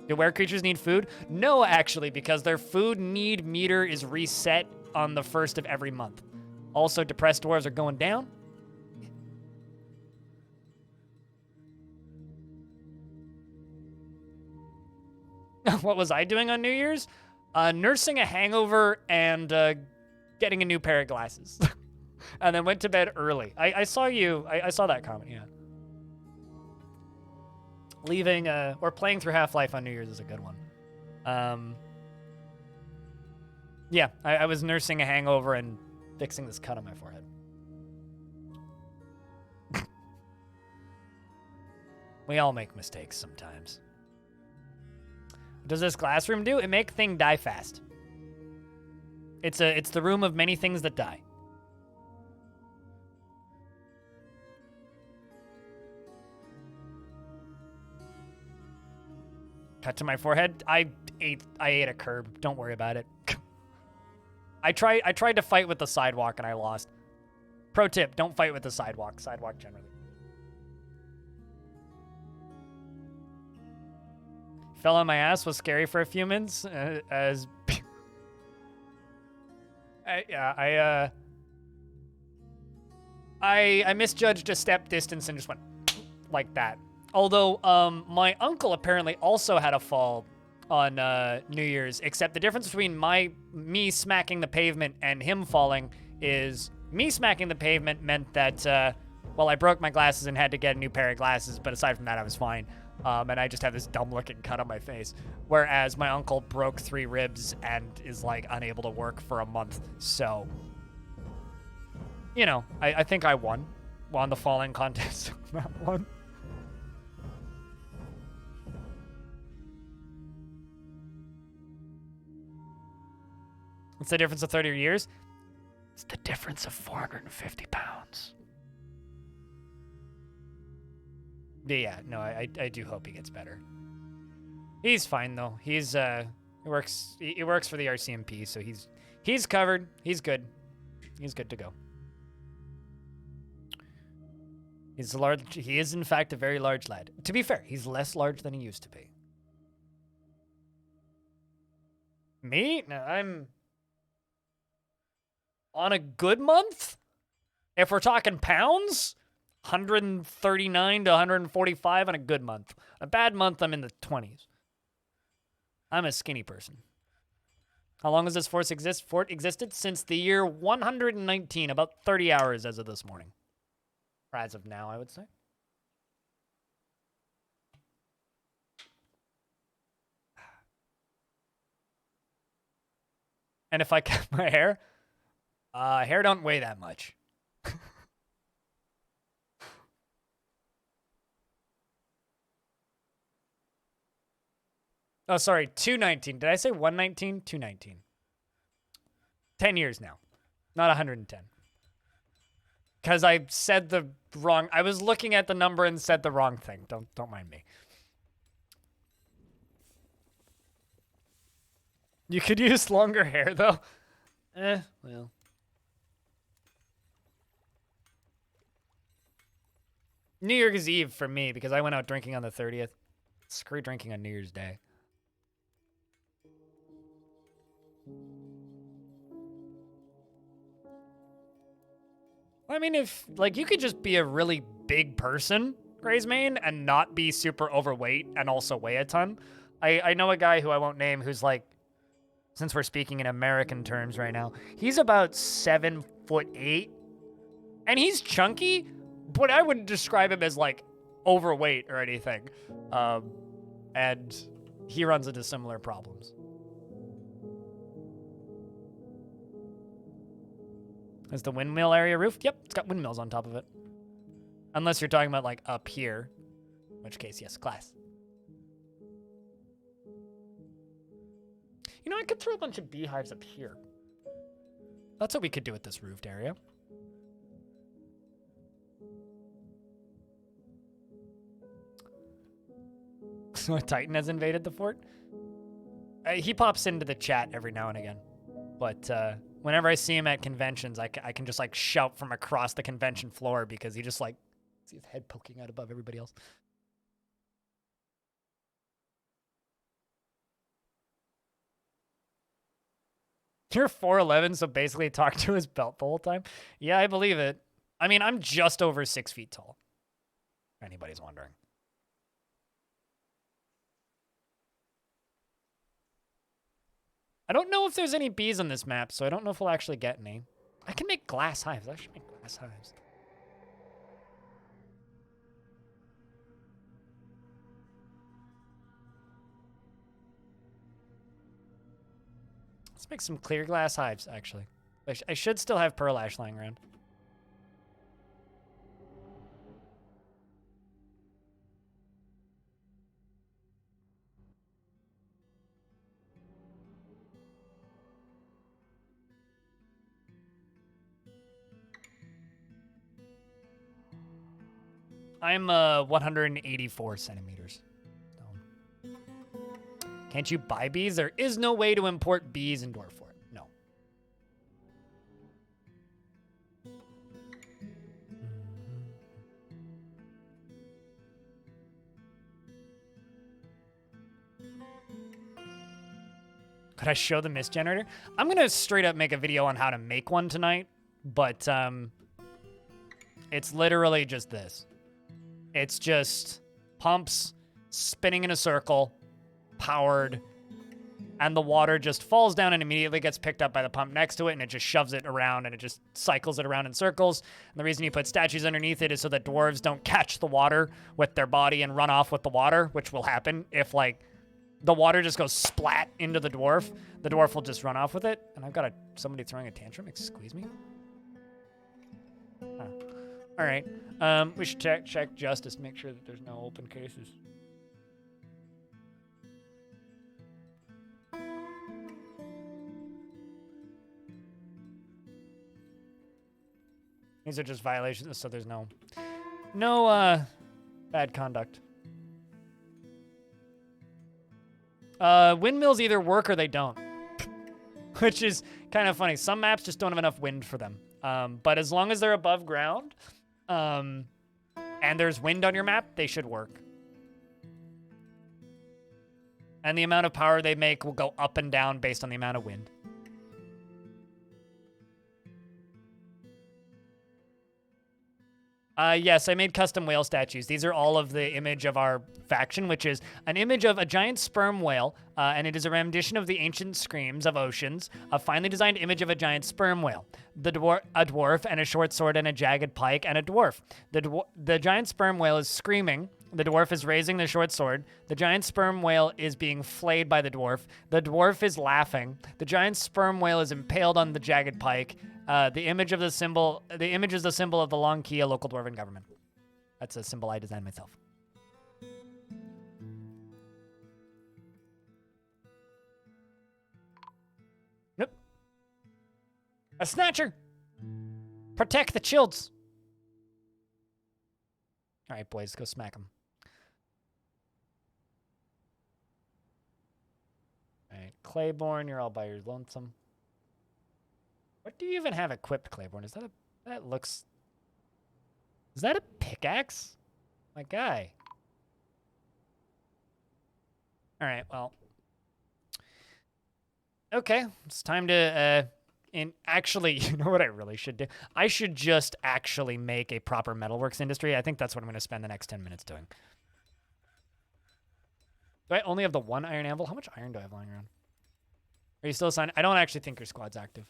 Speaker 1: Do were creatures need food? No, actually, because their food need meter is reset on the 1st of every month. Also, depressed dwarves are going down. What was I doing on New Year's? Nursing a hangover and getting a new pair of glasses. And then went to bed early. I saw you. I saw that comment, yeah. Leaving, or playing through Half-Life on New Year's is a good one. Yeah, I was nursing a hangover and fixing this cut on my forehead. We all make mistakes sometimes. What does this glass room do? It make thing die fast. It's the room of many things that die. Cut to my forehead. I ate a curb. Don't worry about it. I tried to fight with the sidewalk and I lost. Pro tip, don't fight with the sidewalk. Sidewalk generally. Fell on my ass was scary for a few minutes. As I misjudged a step distance and just went like that. Although my uncle apparently also had a fall on New Year's, except the difference between me smacking the pavement and him falling is me smacking the pavement meant that, well, I broke my glasses and had to get a new pair of glasses, but aside from that, I was fine. And I just have this dumb-looking cut on my face. Whereas my uncle broke 3 ribs and is, like, unable to work for a month. So, you know, I think I won the falling contest. That one. What's the difference of 30 years? It's the difference of 450 pounds. Yeah, no, I do hope he gets better. He's fine though. He's he works for the RCMP, so he's covered. He's good. He's good to go. He's large. He is in fact a very large lad. To be fair, he's less large than he used to be. Me? No, I'm on a good month. If we're talking pounds, 139 to 145 on a good month. A bad month, I'm in the 20s. I'm a skinny person. How long has this fort existed? Since the year 119, about 30 hours as of this morning. Or as of now, I would say. And if I cut my hair, hair don't weigh that much. Oh, sorry, 219. Did I say 119? 219. 10 years now, not 110. Because I said the wrong... I was looking at the number and said the wrong thing. Don't mind me. You could use longer hair, though. Well. New Year's Eve for me, because I went out drinking on the 30th. Screw drinking on New Year's Day. I mean, if, like, you could just be a really big person, Graysmane, and not be super overweight and also weigh a ton. I know a guy who I won't name who's, like, since we're speaking in American terms right now, he's about 7'8", And he's chunky, but I wouldn't describe him as, like, overweight or anything. And he runs into similar problems. Is the windmill area roofed? Yep, it's got windmills on top of it. Unless you're talking about, like, up here. In which case, yes, glass. You know, I could throw a bunch of beehives up here. That's what we could do with this roofed area. So a Titan has invaded the fort? He pops into the chat every now and again. But whenever I see him at conventions, I can just, like, shout from across the convention floor because he just, like, see his head poking out above everybody else. You're 4'11", so basically talk to his belt the whole time? Yeah, I believe it. I mean, I'm just over 6 feet tall. If anybody's wondering. I don't know if there's any bees on this map, so I don't know if we'll actually get any. I can make glass hives. I should make glass hives. Let's make some clear glass hives, actually. I should still have pearl ash lying around. I'm 184 centimeters. So. Can't you buy bees? There is no way to import bees in Dwarf Fort. No. Could I show the mist generator? I'm gonna straight up make a video on how to make one tonight, but it's literally just this. It's just pumps spinning in a circle, powered, and the water just falls down and immediately gets picked up by the pump next to it, and it just shoves it around, and it just cycles it around in circles. And the reason you put statues underneath it is so that dwarves don't catch the water with their body and run off with the water, which will happen if, like, the water just goes splat into the dwarf. The dwarf will just run off with it. And I've got somebody throwing a tantrum. Excuse me. Huh. All right. We should check justice, make sure that there's no open cases. These are just violations, so there's no bad conduct. Windmills either work or they don't, which is kind of funny. Some maps just don't have enough wind for them. But as long as they're above ground, and there's wind on your map, they should work. And the amount of power they make will go up and down based on the amount of wind. Yes, I made custom whale statues. These are all of the image of our faction, which is an image of a giant sperm whale, and it is a rendition of the ancient screams of oceans, a finely designed image of a giant sperm whale, a dwarf, and a short sword, and a jagged pike, and a dwarf. The giant sperm whale is screaming. The dwarf is raising the short sword. The giant sperm whale is being flayed by the dwarf. The dwarf is laughing. The giant sperm whale is impaled on the jagged pike. The image is the symbol of the long key, a local dwarven government. That's a symbol I designed myself. Nope. A snatcher! Protect the childs! Alright, boys, go smack them. Alright, Claiborne, you're all by your lonesome. What do you even have equipped, Claiborne? Is that is that a pickaxe? My guy. All right, well. Okay, it's time to, actually, you know what I really should do? I should just actually make a proper metalworks industry. I think that's what I'm going to spend the next 10 minutes doing. Do I only have the one iron anvil? How much iron do I have lying around? Are you still assigned? I don't actually think your squad's active.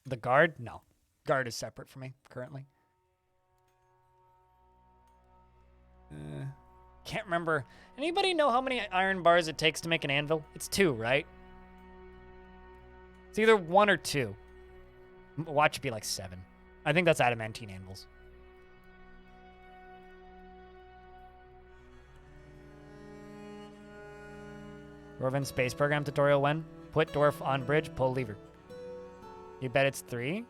Speaker 1: The guard? No. Guard is separate for me currently. Can't remember. Anybody know how many iron bars it takes to make an anvil? It's 2, right? It's either 1 or 2. Watch it be like 7. I think that's adamantine anvils. Dwarven space program tutorial when? Put dwarf on bridge, pull lever. You bet it's 3?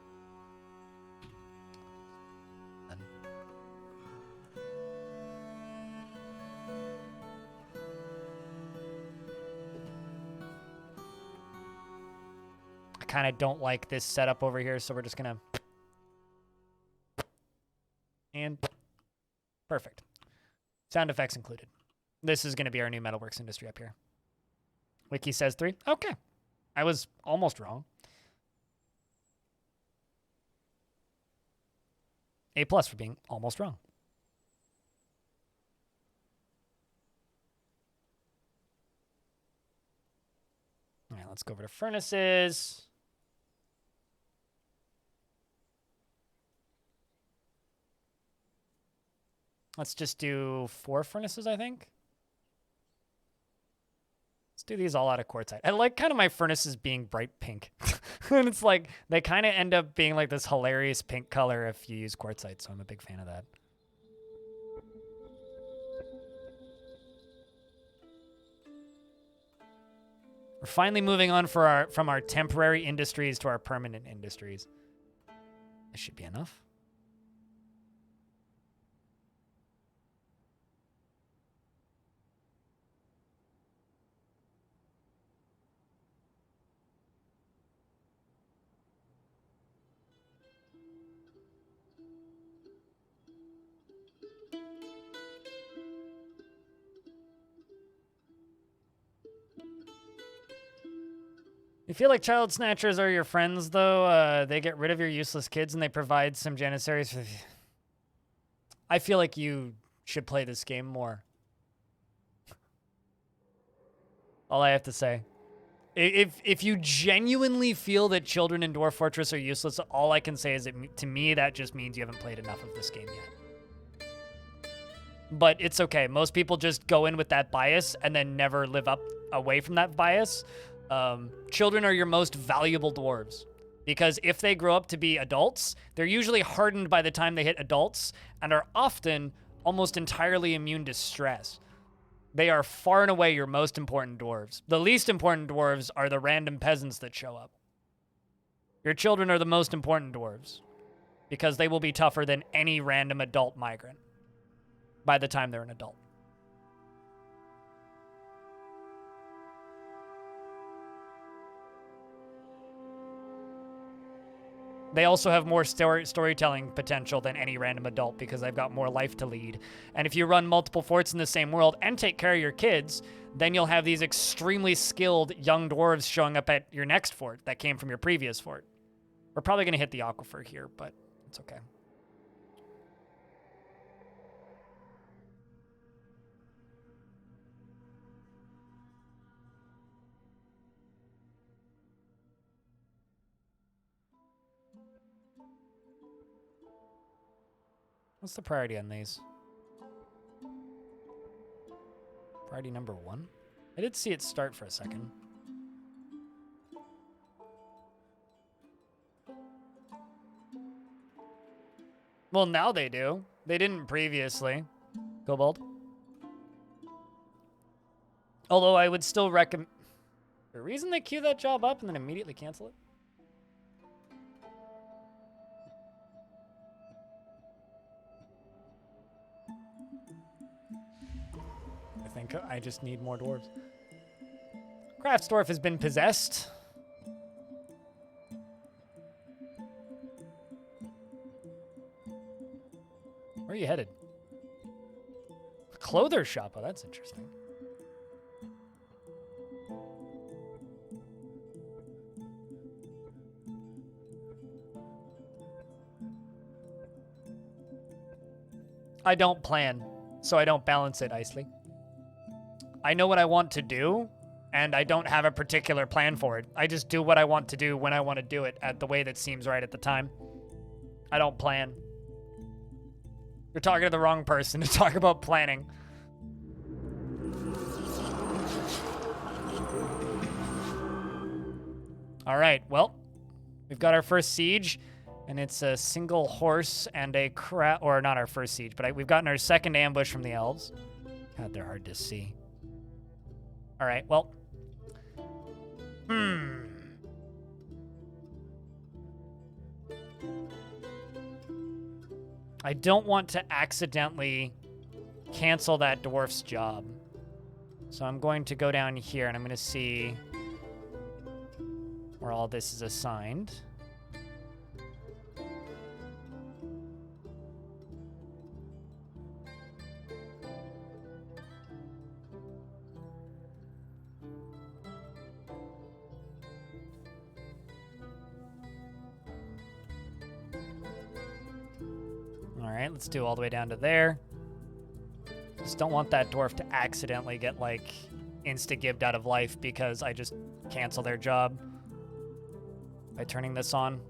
Speaker 1: I kind of don't like this setup over here, so we're just gonna... And perfect. Sound effects included. This is gonna be our new Metalworks industry up here. Wiki says 3. Okay. I was almost wrong. A+ for being almost wrong. All right, let's go over to furnaces. Let's just do 4 furnaces, I think. Let's do these all out of quartzite. I like kind of my furnaces being bright pink. And it's like, they kind of end up being like this hilarious pink color if you use quartzite, so I'm a big fan of that. We're finally moving on from our temporary industries to our permanent industries. This should be enough. You feel like child snatchers are your friends, though? They get rid of your useless kids and they provide some janissaries for... I feel like you should play this game more. All I have to say. If you genuinely feel that children in Dwarf Fortress are useless, all I can say is that to me, that just means you haven't played enough of this game yet. But it's okay. Most people just go in with that bias and then never live up away from that bias. Children are your most valuable dwarves because if they grow up to be adults, they're usually hardened by the time they hit adults and are often almost entirely immune to stress. They are far and away your most important dwarves. The least important dwarves are the random peasants that show up. Your children are the most important dwarves because they will be tougher than any random adult migrant by the time they're an adult. They also have more storytelling potential than any random adult because they've got more life to lead. And if you run multiple forts in the same world and take care of your kids, then you'll have these extremely skilled young dwarves showing up at your next fort that came from your previous fort. We're probably going to hit the aquifer here, but it's okay. What's the priority on these? Priority number 1? I did see it start for a second. Well, now they do. They didn't previously. Cobalt. Although I would still recommend... The reason they queue that job up and then immediately cancel it? I think I just need more dwarves. Craftsdorf has been possessed. Where are you headed? A clother shop. Oh, that's interesting. I don't plan, so I don't balance it, Isley. I know what I want to do, and I don't have a particular plan for it. I just do what I want to do when I want to do it at the way that seems right at the time. I don't plan. You're talking to the wrong person to talk about planning. All right, well, we've got our first siege, and it's a single horse and a or not our first siege, but we've gotten our second ambush from the elves. God, they're hard to see. All right, well. I don't want to accidentally cancel that dwarf's job. So I'm going to go down here, and I'm going to see where all this is assigned. All right, let's do all the way down to there. Just don't want that dwarf to accidentally get, like, insta-gibbed out of life because I just cancel their job by turning this on.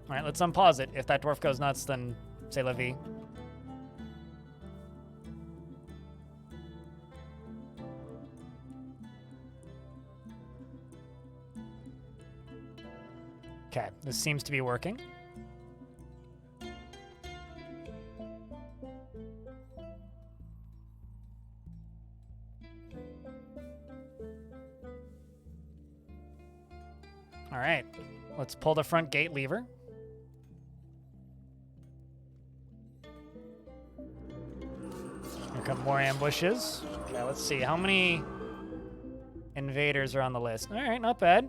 Speaker 1: All right, let's unpause it. If that dwarf goes nuts, then say la vie. Okay, this seems to be working. All right, let's pull the front gate lever. Here come more ambushes. Okay, let's see. How many invaders are on the list? All right, not bad.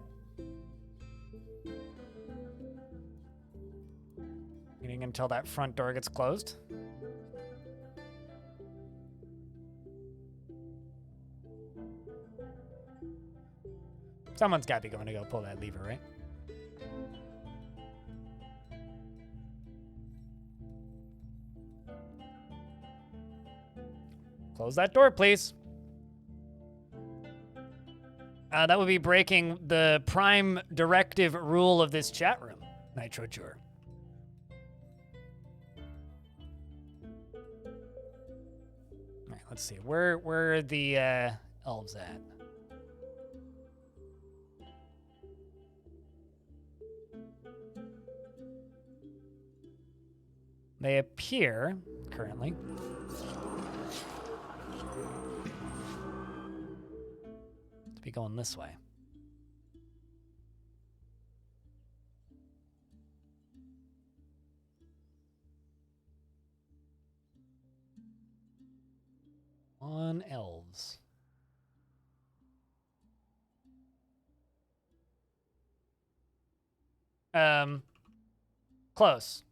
Speaker 1: Waiting until that front door gets closed. Someone's got to be going to go pull that lever, right? Close that door, please. That would be breaking the prime directive rule of this chat room, Nitro Jur. All right, let's see. Where are the elves at? They appear, currently, to be going this way. On elves. Close.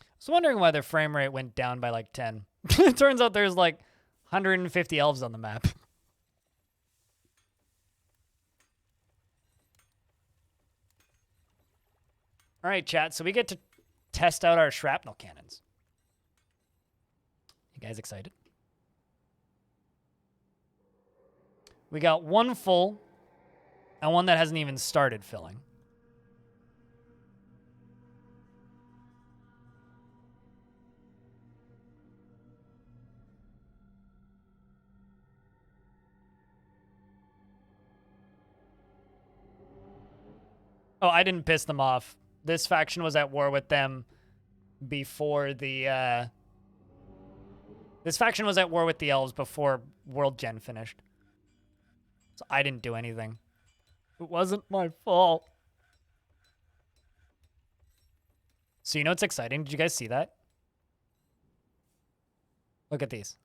Speaker 1: I was wondering why their frame rate went down by like 10. It turns out there's like 150 elves on the map. All right, chat. So we get to test out our shrapnel cannons. You guys excited? We got one full and one that hasn't even started filling. Oh, I didn't piss them off. This faction was at war with them before the, This faction was at war with the elves before World Gen finished. So I didn't do anything. It wasn't my fault. So you know what's exciting? Did you guys see that? Look at these.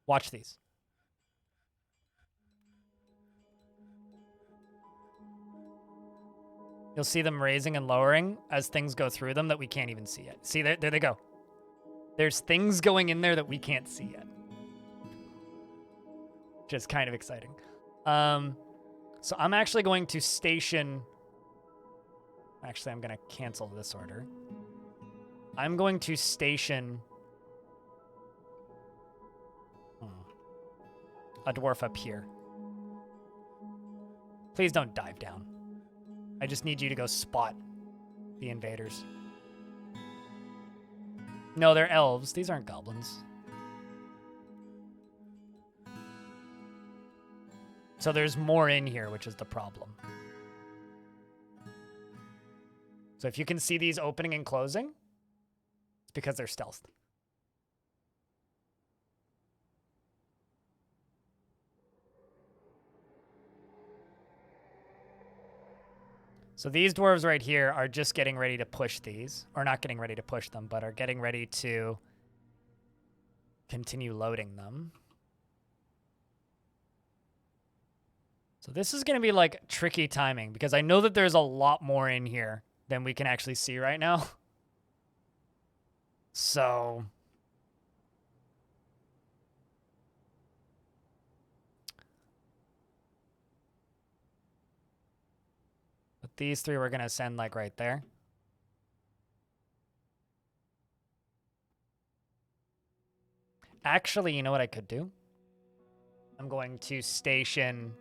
Speaker 1: Watch these. You'll see them raising and lowering as things go through them that we can't even see yet. See, there they go. There's things going in there that we can't see yet. Just kind of exciting. So I'm actually going to station... Actually, I'm going to cancel this order. I'm going to station... a dwarf up here. Please don't dive down. I just need you to go spot the invaders. No, they're elves. These aren't goblins. So there's more in here, which is the problem. So if you can see these opening and closing, it's because they're stealthed. So these dwarves right here are just getting ready to push these. Or not getting ready to push them, but are getting ready to continue loading them. So this is going to be like tricky timing because I know that there's a lot more in here than we can actually see right now. So... But these three we're going to send like right there. Actually, you know what I could do? I'm going to station...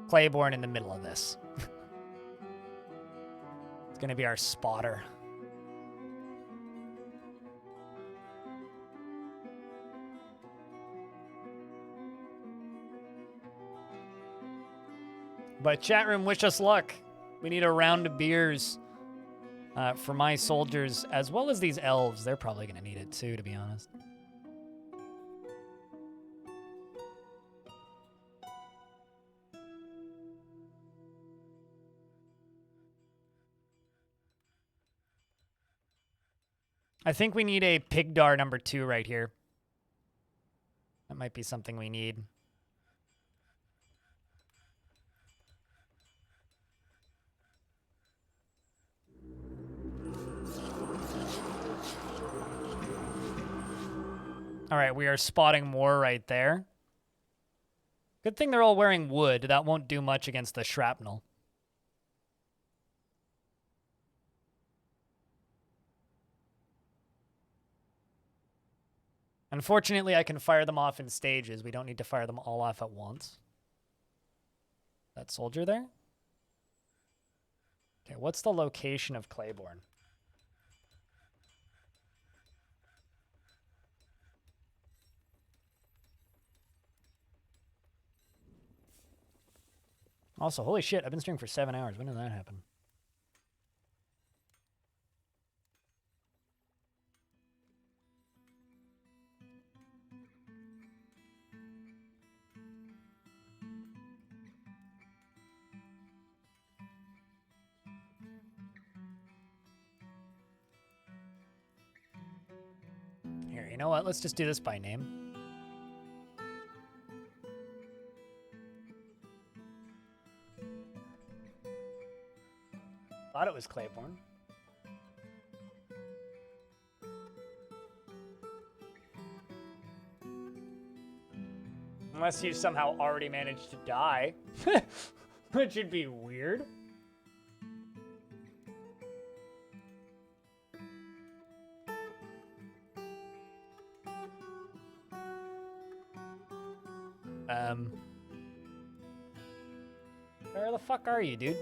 Speaker 1: Claiborne in the middle of this. It's going to be our spotter. But chat room, wish us luck. We need a round of beers for my soldiers, as well as these elves. They're probably going to need it too, to be honest. I think we need a Pigdar number 2 right here. That might be something we need. All right, we are spotting more right there. Good thing they're all wearing wood. That won't do much against the shrapnel. Unfortunately, I can fire them off in stages. We don't need to fire them all off at once. That soldier there? Okay, what's the location of Claiborne? Also, holy shit, I've been streaming for 7 hours. When did that happen? Here, you know what? Let's just do this by name. Thought it was Claiborne. Unless you somehow already managed to die. Which would be weird. Where the fuck are you, dude?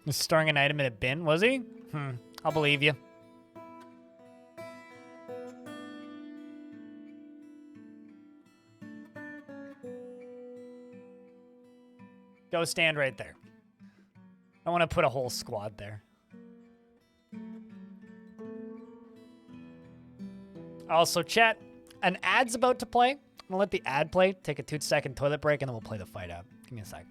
Speaker 1: He's storing an item in a bin, was he? I'll believe you. Go stand right there. I want to put a whole squad there. Also, chat, an ad's about to play. I'm gonna let the ad play, take a 2-second toilet break, and then we'll play the fight out. Give me a sec.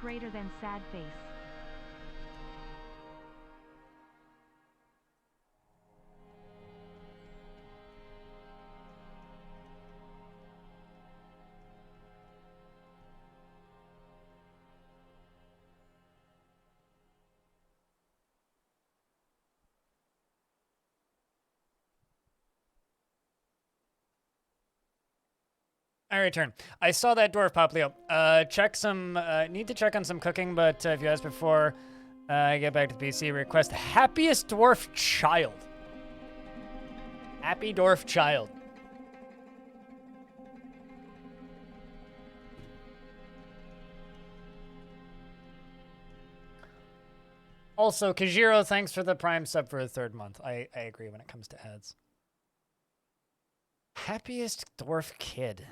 Speaker 2: greater than sad face.
Speaker 1: I return. I saw that dwarf pop, Leo. Check some. Need to check on some cooking, but if you asked before, I get back to the PC. Request happiest dwarf child. Happy dwarf child. Also, Kajiro, thanks for the Prime sub for a third month. I agree when it comes to ads. Happiest dwarf kid.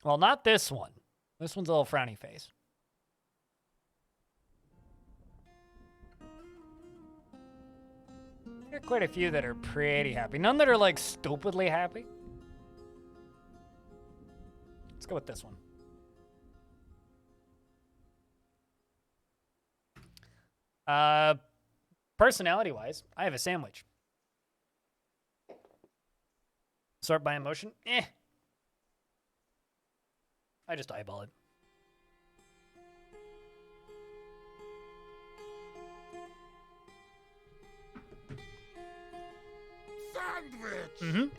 Speaker 1: Well, not this one. This one's a little frowny face. There are quite a few that are pretty happy. None that are like stupidly happy. Let's go with this one. Personality-wise, I have a sandwich. Sort by emotion? I just eyeball it. Sandwich!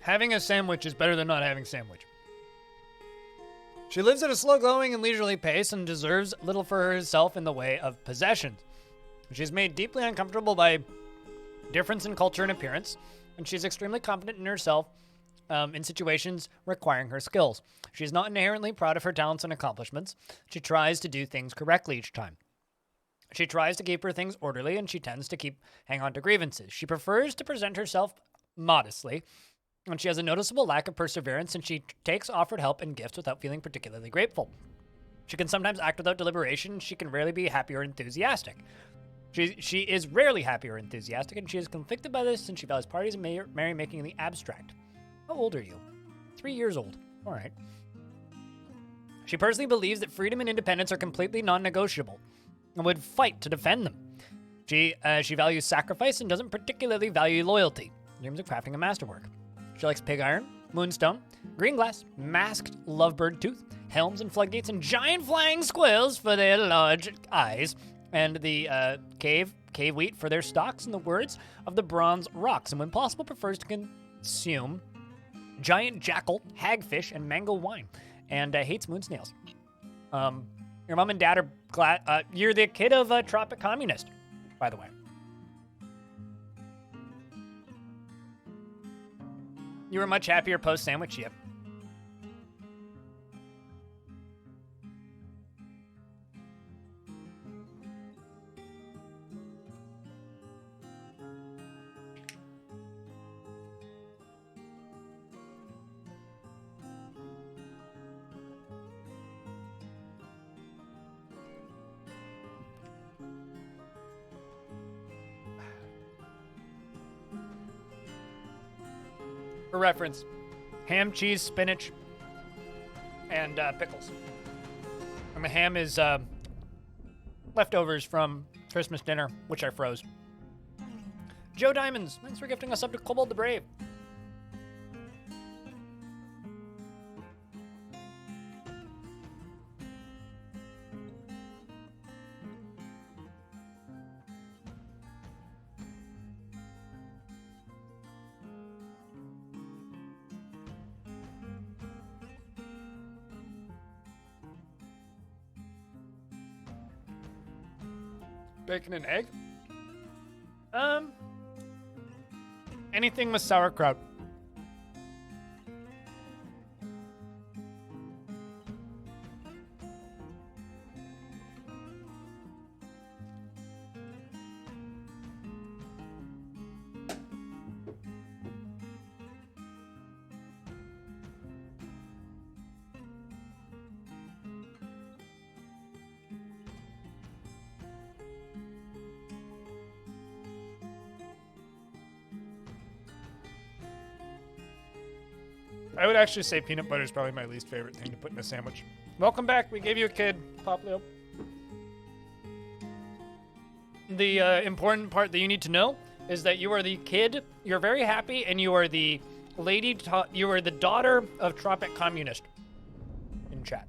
Speaker 1: Having a sandwich is better than not having sandwich. She lives at a slow-going and leisurely pace and deserves little for herself in the way of possessions. She's made deeply uncomfortable by difference in culture and appearance, and she's extremely confident in herself in situations requiring her skills. She's not inherently proud of her talents and accomplishments. She tries to do things correctly each time. She tries to keep her things orderly, and she tends to hang on to grievances. She prefers to present herself modestly, and she has a noticeable lack of perseverance, and she takes offered help and gifts without feeling particularly grateful. She can sometimes act without deliberation. She can rarely be happy or enthusiastic. She is rarely happy or enthusiastic, and she is conflicted by this, and she values parties and merrymaking in the abstract. How old are you? 3 years old. All right. She personally believes that freedom and independence are completely non-negotiable and would fight to defend them. She values sacrifice and doesn't particularly value loyalty in terms of crafting a masterwork. She likes pig iron, moonstone, green glass, masked lovebird tooth, helms and floodgates, and giant flying squirrels for their large eyes, and the cave wheat for their stalks, in the words of the bronze rocks, and when possible prefers to consume giant jackal, hagfish, and mango wine, and hates moon snails. Your mom and dad are glad. You're the kid of a tropic communist, by the way. You were much happier post-sandwich, yep. For reference, ham, cheese, spinach, and pickles. And the ham is leftovers from Christmas dinner, which I froze. Joe Diamonds, thanks for gifting us up to Kobold the Brave. Bacon and egg? Anything with sauerkraut. I would actually say peanut butter is probably my least favorite thing to put in a sandwich. Welcome back. We gave you a kid, Poplio. The important part that you need to know is that you are the kid. You're very happy, and you are the lady. You are the daughter of Tropic Communist. In chat.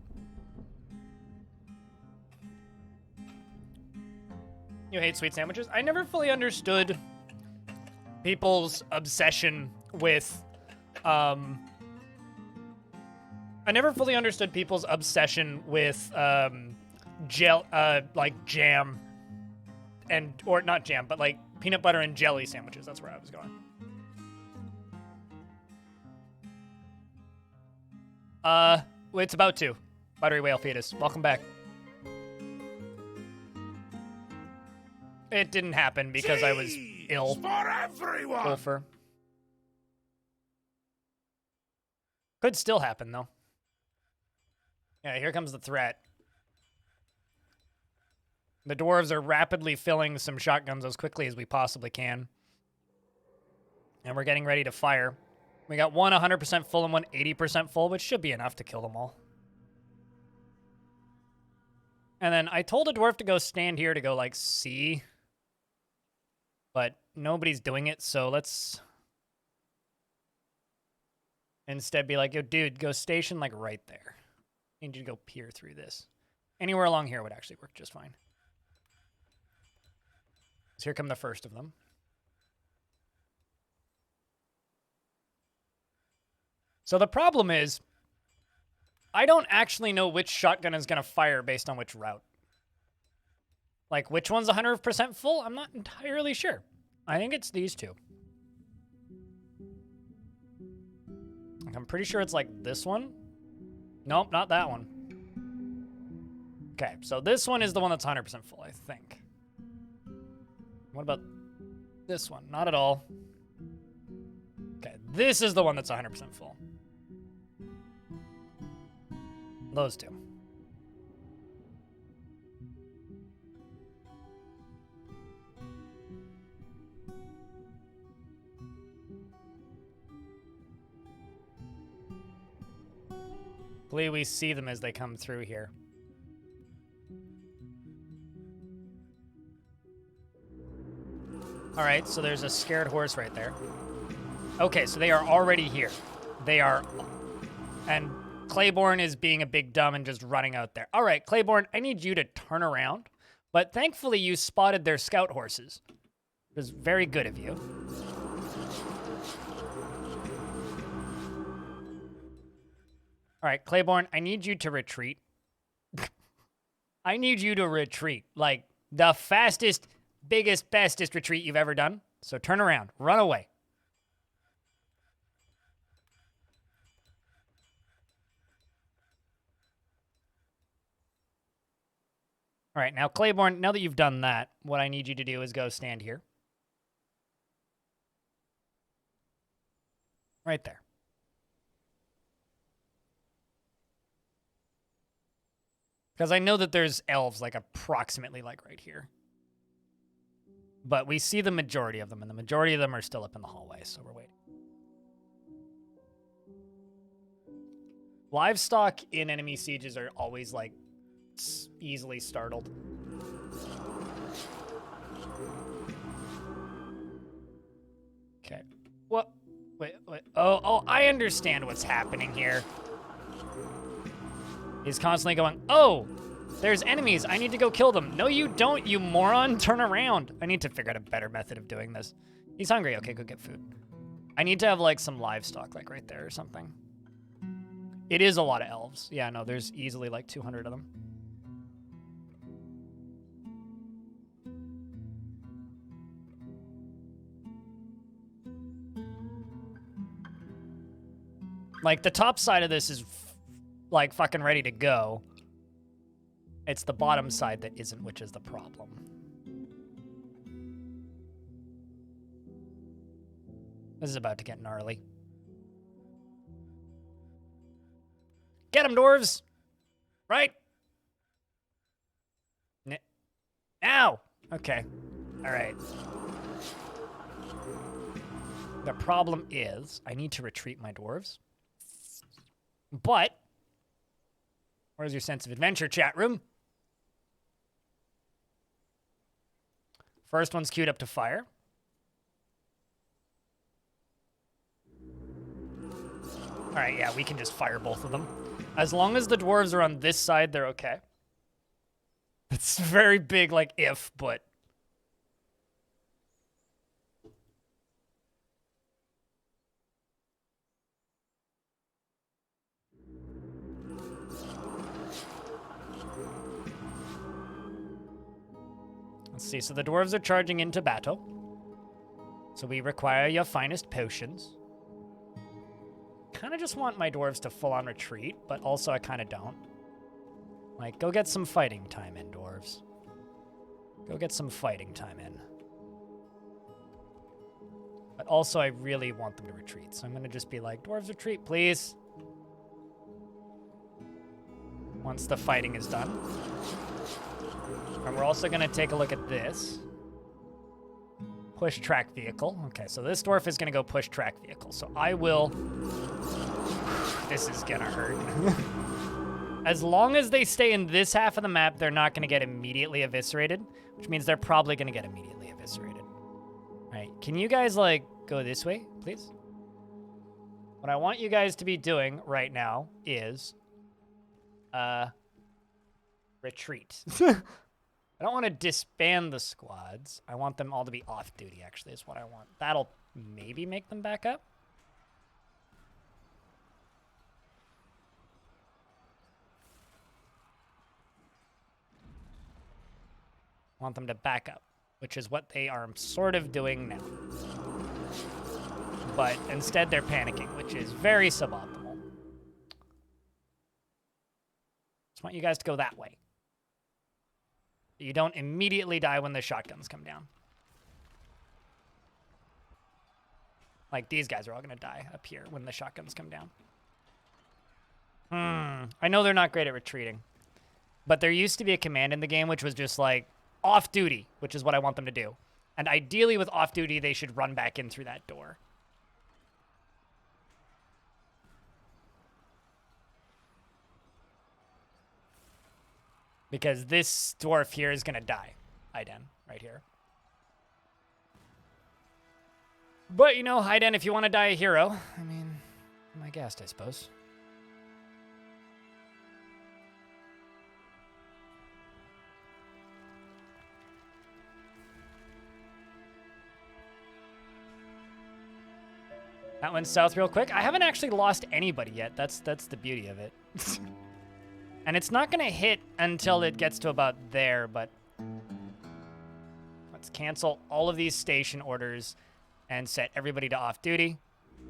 Speaker 1: You hate sweet sandwiches? I never fully understood people's obsession with, I never fully understood people's obsession with, like jam or not jam, but like peanut butter and jelly sandwiches. That's where I was going. It's about to. Buttery whale fetus. Welcome back. It didn't happen because I was ill.
Speaker 5: For everyone.
Speaker 1: Wolfer. Could still happen, though. Yeah, here comes the threat. The dwarves are rapidly filling some shotguns as quickly as we possibly can. And we're getting ready to fire. We got one 100% full and one 80% full, which should be enough to kill them all. And then I told a dwarf to go stand here to go, like, see. But nobody's doing it, so let's instead be like, yo, dude, go station, like, right there. I need you to go peer through this. Anywhere along here would actually work just fine. So here come the first of them. So the problem is, I don't actually know which shotgun is going to fire based on which route. Like, which one's 100% full? I'm not entirely sure. I think it's these two. Like, I'm pretty sure it's like this one. Nope, not that one. Okay, so this one is the one that's 100% full, I think. What about this one? Not at all. Okay, this is the one that's 100% full. Those two. Hopefully we see them as they come through here. All right, so there's a scared horse right there. Okay, so they are already here. They are... And Claiborne is being a big dumb and just running out there. All right, Claiborne, I need you to turn around. But thankfully you spotted their scout horses. It was very good of you. All right, Claiborne, I need you to retreat. I need you to retreat. Like, the fastest, biggest, bestest retreat you've ever done. So turn around. Run away. All right, now, Claiborne, now that you've done that, what I need you to do is go stand here. Right there. Because I know that there's elves, like, approximately, like, right here. But we see the majority of them, and the majority of them are still up in the hallway, so we're waiting. Livestock in enemy sieges are always, like, easily startled. Okay. What? Wait. Oh, I understand what's happening here. He's constantly going, oh, there's enemies. I need to go kill them. No, you don't, you moron. Turn around. I need to figure out a better method of doing this. He's hungry. Okay, go get food. I need to have, like, some livestock, like, right there or something. It is a lot of elves. Yeah, no, there's easily, like, 200 of them. Like, the top side of this is, like, fucking ready to go. It's the bottom side that isn't, which is the problem. This is about to get gnarly. Get 'em, dwarves! Right? Now! Okay. Alright. The problem is, I need to retreat my dwarves. But, where's your sense of adventure, chat room? First one's queued up to fire. All right, yeah, we can just fire both of them. As long as the dwarves are on this side, they're okay. It's very big, like, if, but... Let's see, so the dwarves are charging into battle. So we require your finest potions. Kind of just want my dwarves to full-on retreat, but also I kind of don't. Like, go get some fighting time in, dwarves. Go get some fighting time in. But also, I really want them to retreat, so I'm going to just be like, dwarves retreat, please. Once the fighting is done. And we're also going to take a look at this. Push track vehicle. Okay, so this dwarf is going to go push track vehicle. So I will... This is going to hurt. As long as they stay in this half of the map, they're not going to get immediately eviscerated, which means they're probably going to get immediately eviscerated. All right, can you guys, like, go this way, please? What I want you guys to be doing right now is... retreat. I don't want to disband the squads. I want them all to be off-duty, actually, is what I want. That'll maybe make them back up. I want them to back up, which is what they are sort of doing now. But instead, they're panicking, which is very suboptimal. Just want you guys to go that way. You don't immediately die when the shotguns come down. Like, these guys are all going to die up here when the shotguns come down. I know they're not great at retreating. But there used to be a command in the game which was just like, off-duty, which is what I want them to do. And ideally with off-duty, they should run back in through that door. Because this dwarf here is going to die. Hyden, right here. But, you know, Hyden, if you want to die a hero, I mean, my guest, I suppose. That went south real quick. I haven't actually lost anybody yet. That's the beauty of it. And it's not going to hit until it gets to about there, but let's cancel all of these station orders and set everybody to off-duty.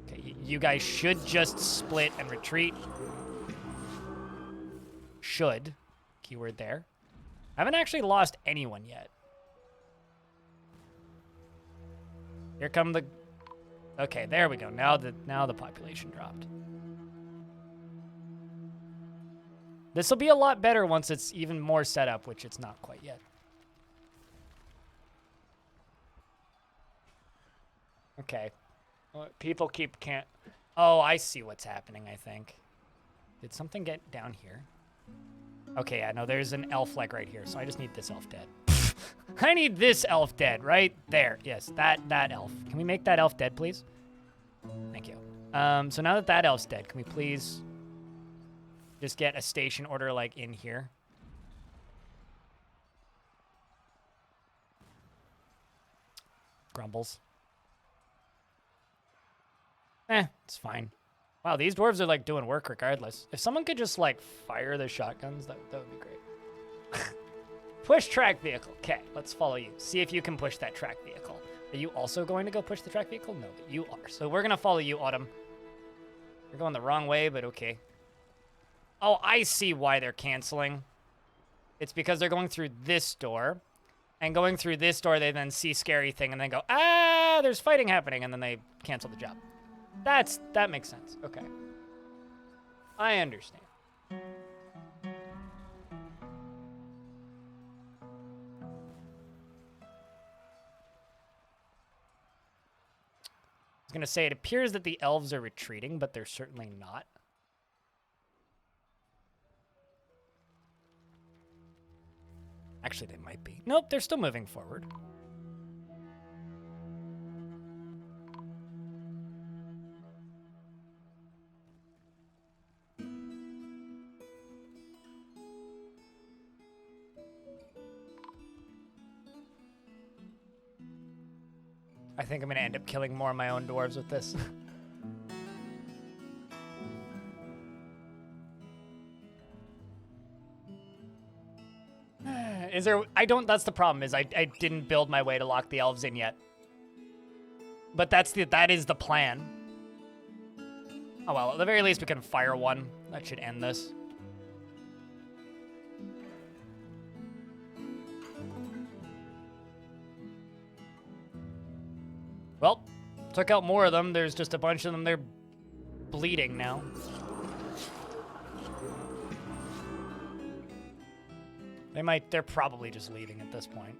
Speaker 1: Okay, you guys should just split and retreat. Should. Keyword there. I haven't actually lost anyone yet. Here come the... Okay, there we go. Now the population dropped. This will be a lot better once it's even more set up, which it's not quite yet. Okay. People can't... Oh, I see what's happening, I think. Did something get down here? Okay, yeah, no, there's an elf like right here, so I just need this elf dead. I need this elf dead right there. Yes, that elf. Can we make that elf dead, please? Thank you. So now that that elf's dead, can we please... just get a station order, like, in here. Grumbles. It's fine. Wow, these dwarves are, like, doing work regardless. If someone could just, like, fire the shotguns, that would be great. Push track vehicle. Okay, let's follow you. See if you can push that track vehicle. Are you also going to go push the track vehicle? No, but you are. So we're going to follow you, Autumn. You're going the wrong way, but okay. Oh, I see why they're canceling. It's because they're going through this door. And going through this door, they then see scary thing and then go, ah, there's fighting happening. And then they cancel the job. That makes sense. Okay. I understand. I was going to say, it appears that the elves are retreating, but they're certainly not. Actually, they might be. Nope, they're still moving forward. I think I'm going to end up killing more of my own dwarves with this. Is there... that's the problem, is I didn't build my way to lock the elves in yet. But that is the plan. Oh well, at the very least we can fire one. That should end this. Well, took out more of them. There's just a bunch of them. They're bleeding now. They're probably just leaving at this point.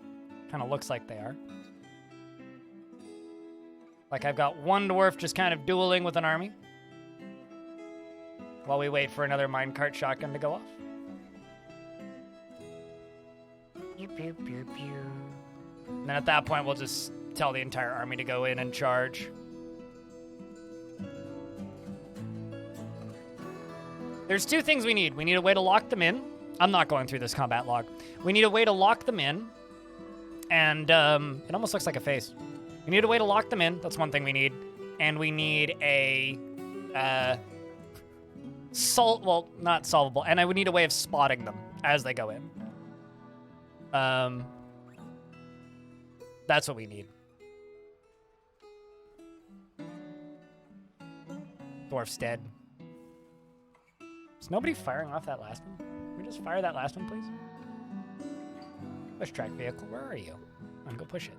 Speaker 1: Kind of looks like they are. Like I've got one dwarf just kind of dueling with an army. While we wait for another minecart shotgun to go off. Pew, pew, pew, pew. And then at that point, we'll just tell the entire army to go in and charge. There's two things we need. We need a way to lock them in. I'm not going through this combat log. We need a way to lock them in. And it almost looks like a face. We need a way to lock them in. That's one thing we need. And we need a well, not solvable. And I would need a way of spotting them as they go in. That's what we need. Dwarf's dead. Is nobody firing off that last one? Can we just fire that last one, please? Push track vehicle, where are you? I'm go push it.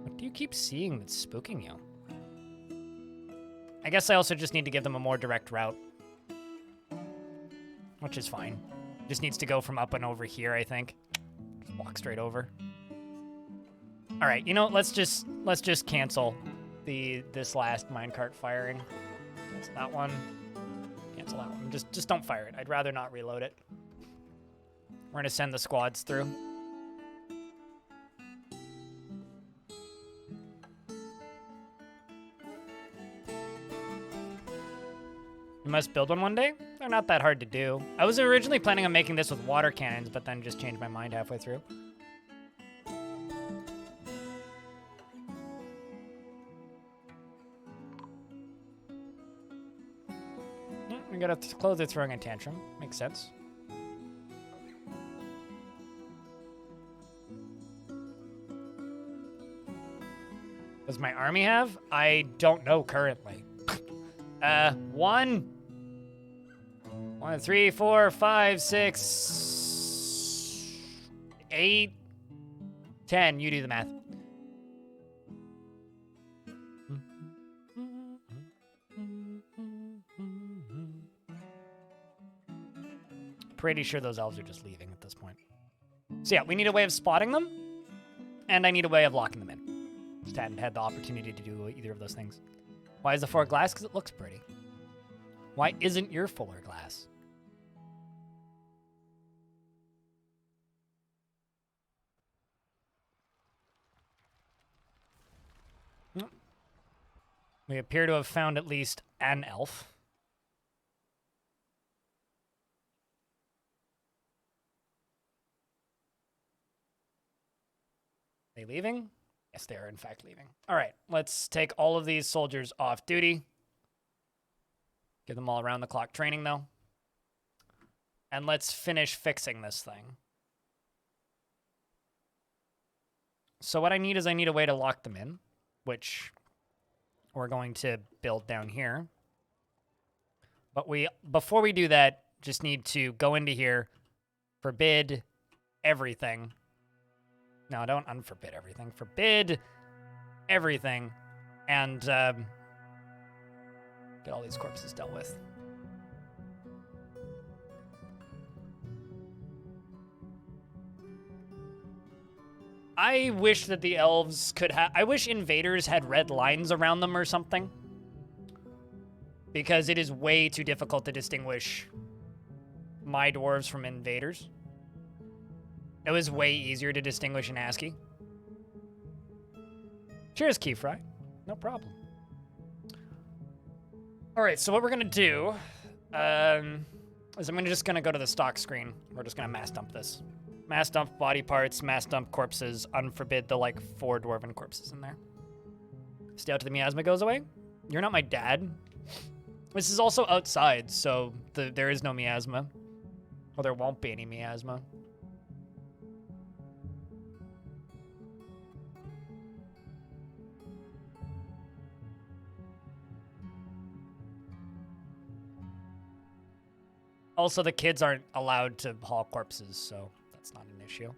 Speaker 1: What do you keep seeing that's spooking you? I guess I also just need to give them a more direct route. Which is fine. Just needs to go from up and over here, I think. Just walk straight over. Alright, you know, let's just cancel this last minecart firing. Cancel that one. Cancel that one. Just don't fire it. I'd rather not reload it. We're gonna send the squads through. You must build one day? They're not that hard to do. I was originally planning on making this with water cannons, but then just changed my mind halfway through. We gotta close it throwing a tantrum. Makes sense. Does my army have? I don't know currently. 1, 3, 4, 5, 6, 8, 10. You do the math. Pretty sure those elves are just leaving at this point. So yeah, we need a way of spotting them, and I need a way of locking them in. Just hadn't had the opportunity to do either of those things. Why is the floor glass? Because it looks pretty. Why isn't your floor glass? We appear to have found at least an elf. They leaving? Yes, they are in fact leaving. All right, let's take all of these soldiers off duty. Give them all around the clock training though. And let's finish fixing this thing. So what I need is I need a way to lock them in, which we're going to build down here. But before we do that, just need to go into here, forbid everything. No, don't unforbid everything. Forbid everything. And get all these corpses dealt with. I wish that the elves could have... I wish invaders had red lines around them or something. Because it is way too difficult to distinguish my dwarves from invaders. It was way easier to distinguish in ASCII. Cheers, Keyfry. No problem. All right, so what we're gonna do is I'm just gonna go to the stock screen. We're just gonna mass dump this. Mass dump body parts, mass dump corpses, unforbid the like 4 dwarven corpses in there. Stay out till the miasma goes away. You're not my dad. This is also outside, so there is no miasma. Well, there won't be any miasma. Also, the kids aren't allowed to haul corpses, so that's not an issue.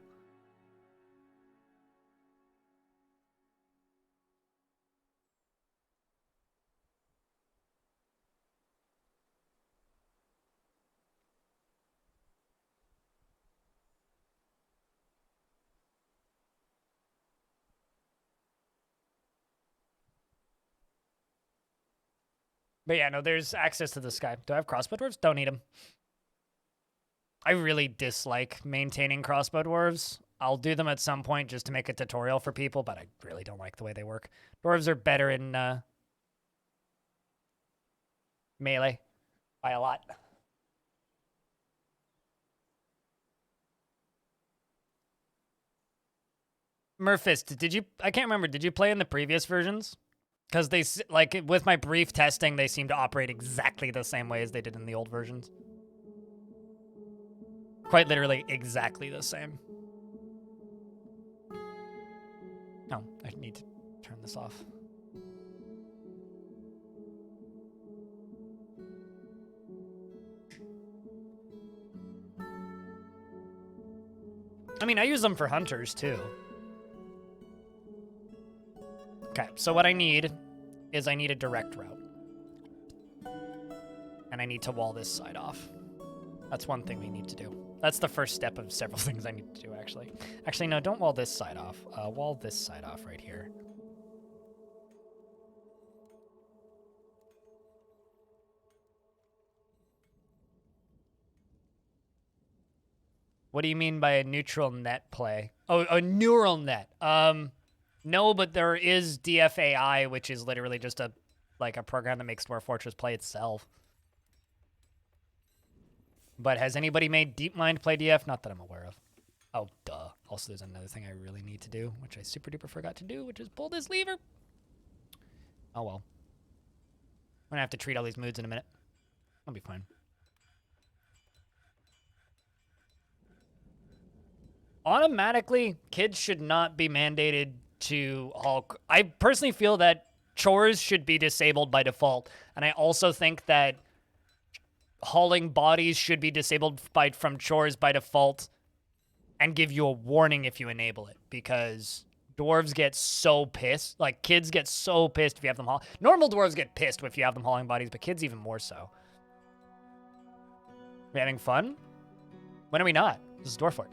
Speaker 1: But yeah, no, there's access to the sky. Do I have crossbow dwarves? Don't need them. I really dislike maintaining crossbow dwarves. I'll do them at some point just to make a tutorial for people, but I really don't like the way they work. Dwarves are better in melee by a lot. Murphist, did you? I can't remember. Did you play in the previous versions? Because they, like, with my brief testing, they seem to operate exactly the same way as they did in the old versions. Quite literally exactly the same. Oh, I need to turn this off. I mean, I use them for hunters, too. Okay, so what I need is I need a direct route. And I need to wall this side off. That's one thing we need to do. That's the first step of several things I need to do, actually. Actually, no, don't wall this side off. Wall this side off right here. What do you mean by a neutral net play? Oh, a neural net. No, but there is DFAI, which is literally just a program that makes Dwarf Fortress play itself. But has anybody made DeepMind play DF? Not that I'm aware of. Oh, duh. Also, there's another thing I really need to do, which I super duper forgot to do, which is pull this lever. Oh, well. I'm gonna have to treat all these moods in a minute. I'll be fine. Automatically, kids should not be mandated to haul. I personally feel that chores should be disabled by default. And I also think that hauling bodies should be disabled from chores by default and give you a warning if you enable it, because dwarves get so pissed. Like, kids get so pissed if you have them haul. Normal dwarves get pissed if you have them hauling bodies, but kids even more so. We having fun? When are we not? This is Dwarf Fort.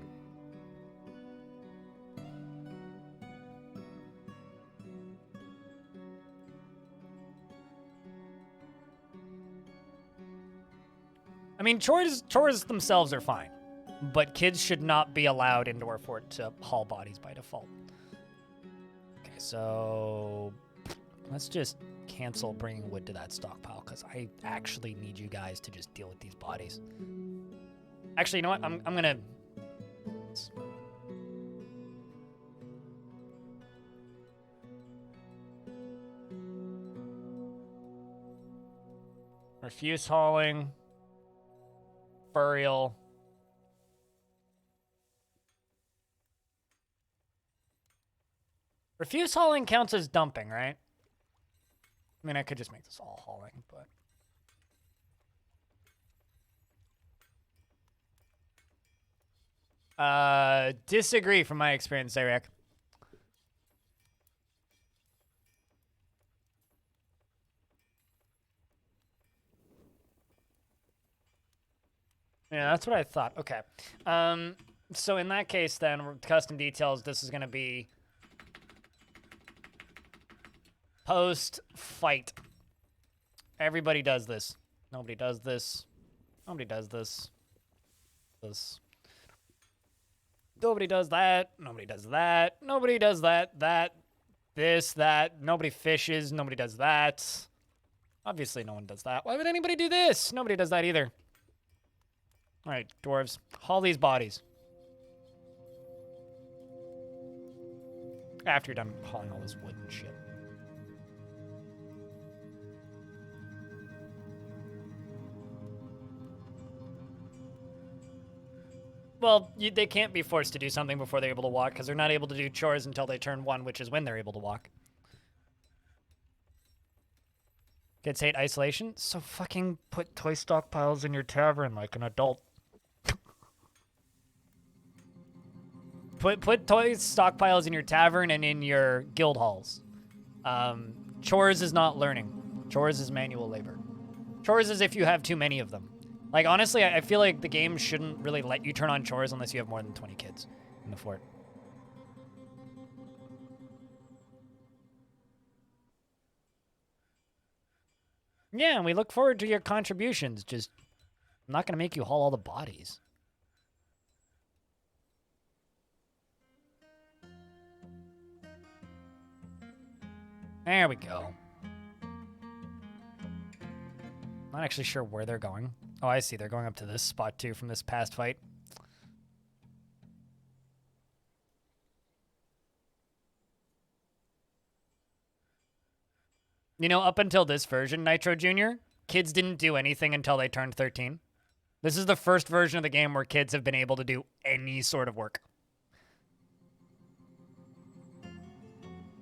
Speaker 1: I mean, chores themselves are fine, but kids should not be allowed into our fort to haul bodies by default. Okay, so let's just cancel bringing wood to that stockpile, because I actually need you guys to just deal with these bodies. Actually, you know what? I'm gonna... refuse hauling. Burial. Refuse hauling counts as dumping, right? I mean, I could just make this all hauling, but... disagree from my experience, Zarek. Yeah, that's what I thought. Okay. So in that case, then, custom details, this is going to be post-fight. Everybody does this. Nobody does this. Nobody does this. this. Nobody does that. Nobody does that. Nobody does that. That. This, that. Nobody fishes. Nobody does that. Obviously, no one does that. Why would anybody do this? Nobody does that either. All right, dwarves. Haul these bodies. After you're done hauling all this wood and shit. Well, they can't be forced to do something before they're able to walk, because they're not able to do chores until they turn 1, which is when they're able to walk. Kids hate isolation? So fucking put toy stockpiles in your tavern like an adult. Put toy stockpiles in your tavern and in your guild halls. Chores is not learning. Chores is manual labor. Chores is if you have too many of them. Like, honestly, I feel like the game shouldn't really let you turn on chores unless you have more than 20 kids in the fort. Yeah, and we look forward to your contributions. Just, I'm not going to make you haul all the bodies. There we go. Not actually sure where they're going. Oh, I see. They're going up to this spot, too, from this past fight. You know, up until this version, Nitro Jr., kids didn't do anything until they turned 13. This is the first version of the game where kids have been able to do any sort of work.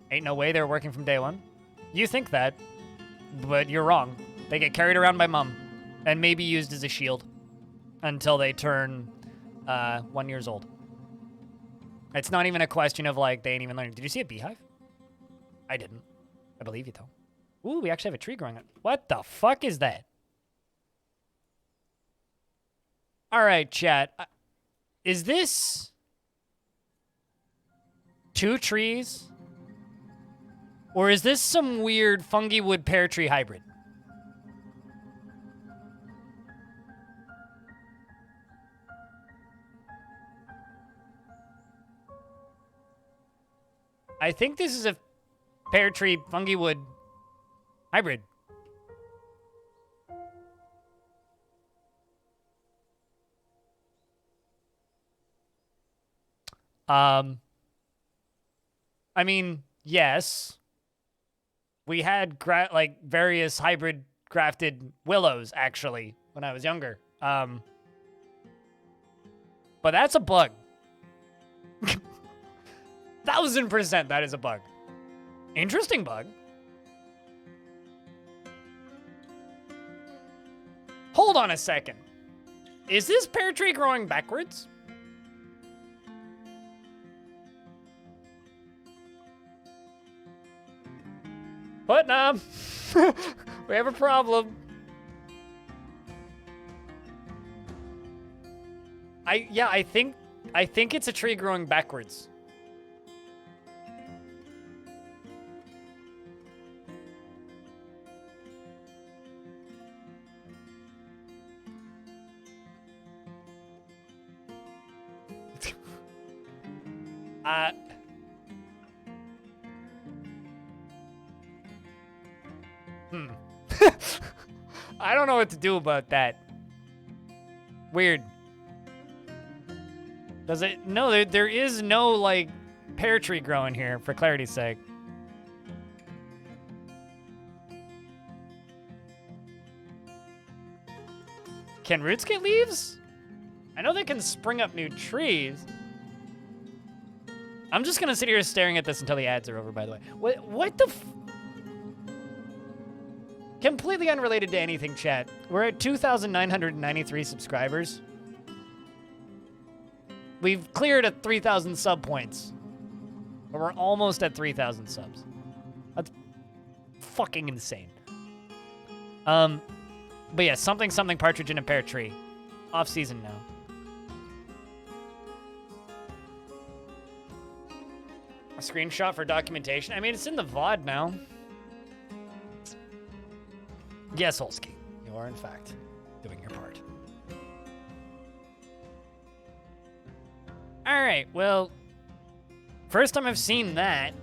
Speaker 1: Ain't no way they're working from day 1. You think that, but you're wrong. They get carried around by mom and maybe used as a shield until they turn 1 year old. It's not even a question of, like, they ain't even learning. Did you see a beehive? I didn't. I believe you, though. Ooh, we actually have a tree growing up. What the fuck is that? All right, chat. Is this 2 trees? Or is this some weird fungi wood pear tree hybrid? I think this is a pear tree fungi wood hybrid. I mean, yes. We had like various hybrid grafted willows actually when I was younger. But that's a bug. 1000% that is a bug. Interesting bug. Hold on a second. Is this pear tree growing backwards? Putnam, we have a problem. I think it's a tree growing backwards. I don't know what to do about that. Weird. Does it? No, there is no, like, pear tree growing here, for clarity's sake. Can roots get leaves? I know they can spring up new trees. I'm just gonna sit here staring at this until the ads are over, by the way. What the Completely unrelated to anything, chat. We're at 2,993 subscribers. We've cleared at 3,000 sub points. But we're almost at 3,000 subs. That's fucking insane. But yeah, something partridge in a pear tree. Off season now. A screenshot for documentation. I mean, it's in the VOD now. Yes, Holsky, you are in fact doing your part. All right, well, first time I've seen that.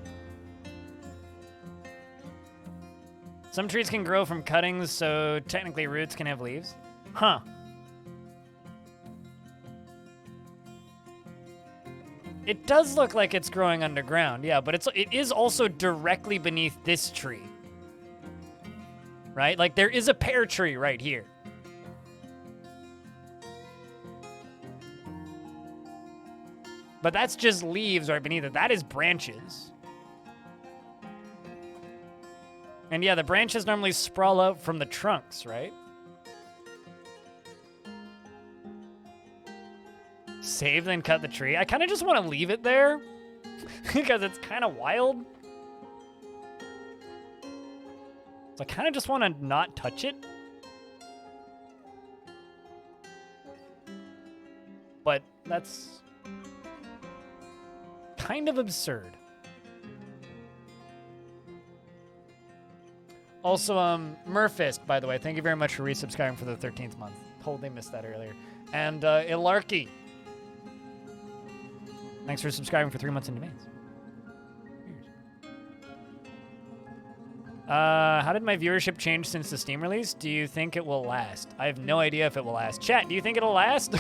Speaker 1: Some trees can grow from cuttings, so technically roots can have leaves. Huh. It does look like it's growing underground, yeah, but it is also directly beneath this tree. Right? Like, there is a pear tree right here. But that's just leaves right beneath it. That is branches. And yeah, the branches normally sprawl out from the trunks, right? Save, then cut the tree. I kind of just want to leave it there because it's kind of wild. So I kind of just want to not touch it. But that's kind of absurd. Also, Murfist, by the way, thank you very much for resubscribing for the 13th month. Totally missed that earlier. And Ilarki, thanks for subscribing for 3 months in advance. How did my viewership change since the Steam release? Do you think it will last? I have no idea if it will last. Chat, do you think it'll last?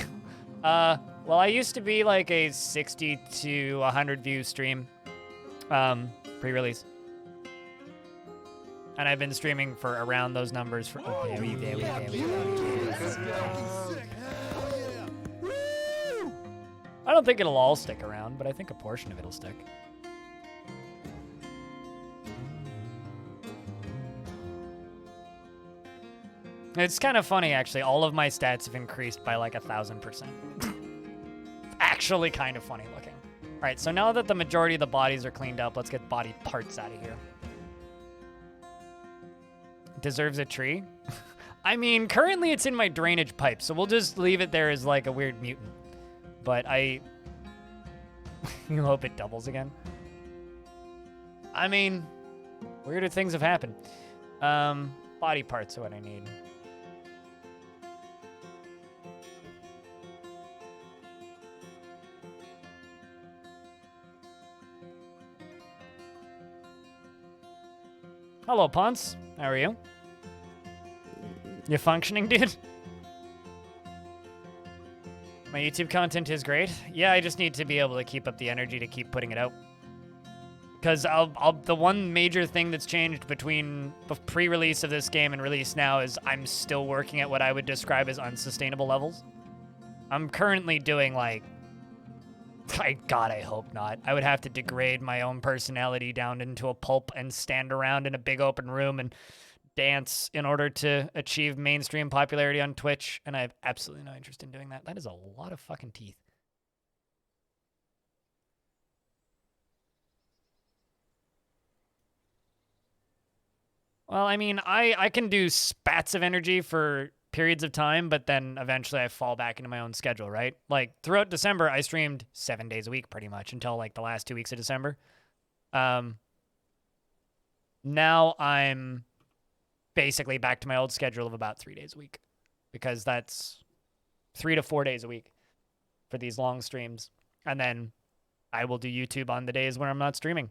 Speaker 1: Well, I used to be like a 60 to 100 view stream, pre-release. And I've been streaming for around those numbers for I don't think it'll all stick around, but I think a portion of it'll stick. It's kind of funny, actually. All of my stats have increased by like 1,000%. Actually kind of funny looking. All right, so now that the majority of the bodies are cleaned up, let's get body parts out of here. Deserves a tree? I mean, currently it's in my drainage pipe, so we'll just leave it there as like a weird mutant. But I... you hope it doubles again. I mean, weirder things have happened. Body parts are what I need. Hello, Ponce. How are you? You functioning, dude? My YouTube content is great. Yeah, I just need to be able to keep up the energy to keep putting it out. Because the one major thing that's changed between the pre-release of this game and release now is I'm still working at what I would describe as unsustainable levels. I'm currently doing like, God, I hope not. I would have to degrade my own personality down into a pulp and stand around in a big open room and dance in order to achieve mainstream popularity on Twitch, and I have absolutely no interest in doing that. That is a lot of fucking teeth. Well, I mean, I can do spats of energy for periods of time, but then eventually I fall back into my own schedule, right? Like, throughout December, I streamed 7 days a week pretty much until, like, the last 2 weeks of December. Now I'm basically back to my old schedule of about 3 days a week because that's 3 to 4 days a week for these long streams. And then I will do YouTube on the days when I'm not streaming.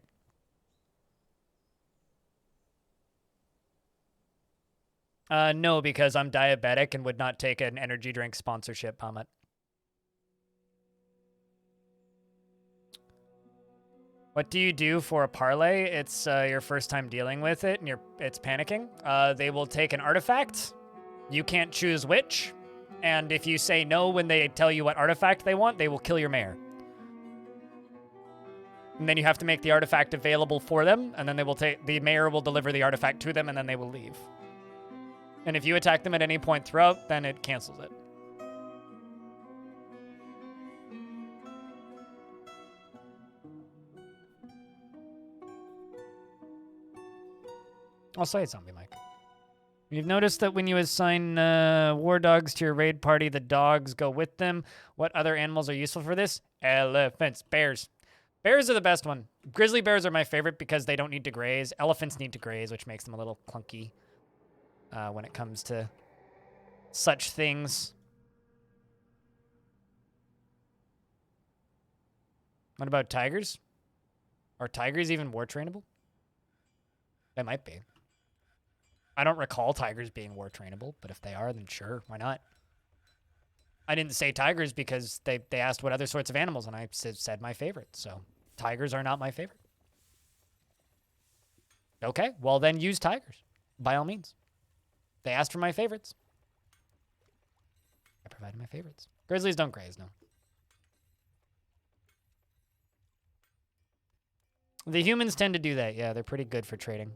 Speaker 1: No, because I'm diabetic and would not take an energy drink sponsorship, Pamet. What do you do for a parlay? It's your first time dealing with it and it's panicking. They will take an artifact. You can't choose which. And if you say no when they tell you what artifact they want, they will kill your mayor. And then you have to make the artifact available for them, and then the mayor will deliver the artifact to them, and then they will leave. And if you attack them at any point throughout, then it cancels it. I'll say something, Mike. You've noticed that when you assign war dogs to your raid party, the dogs go with them. What other animals are useful for this? Elephants, bears. Bears are the best one. Grizzly bears are my favorite because they don't need to graze. Elephants need to graze, which makes them a little clunky when it comes to such things. What about tigers? Are tigers even war trainable? They might be. I don't recall tigers being war trainable, but if they are, then sure, why not? I didn't say tigers because they asked what other sorts of animals, and I said my favorite. So tigers are not my favorite. Okay, well then use tigers, by all means. They asked for my favorites. I provided my favorites. Grizzlies don't graze, no. The humans tend to do that. Yeah, they're pretty good for trading.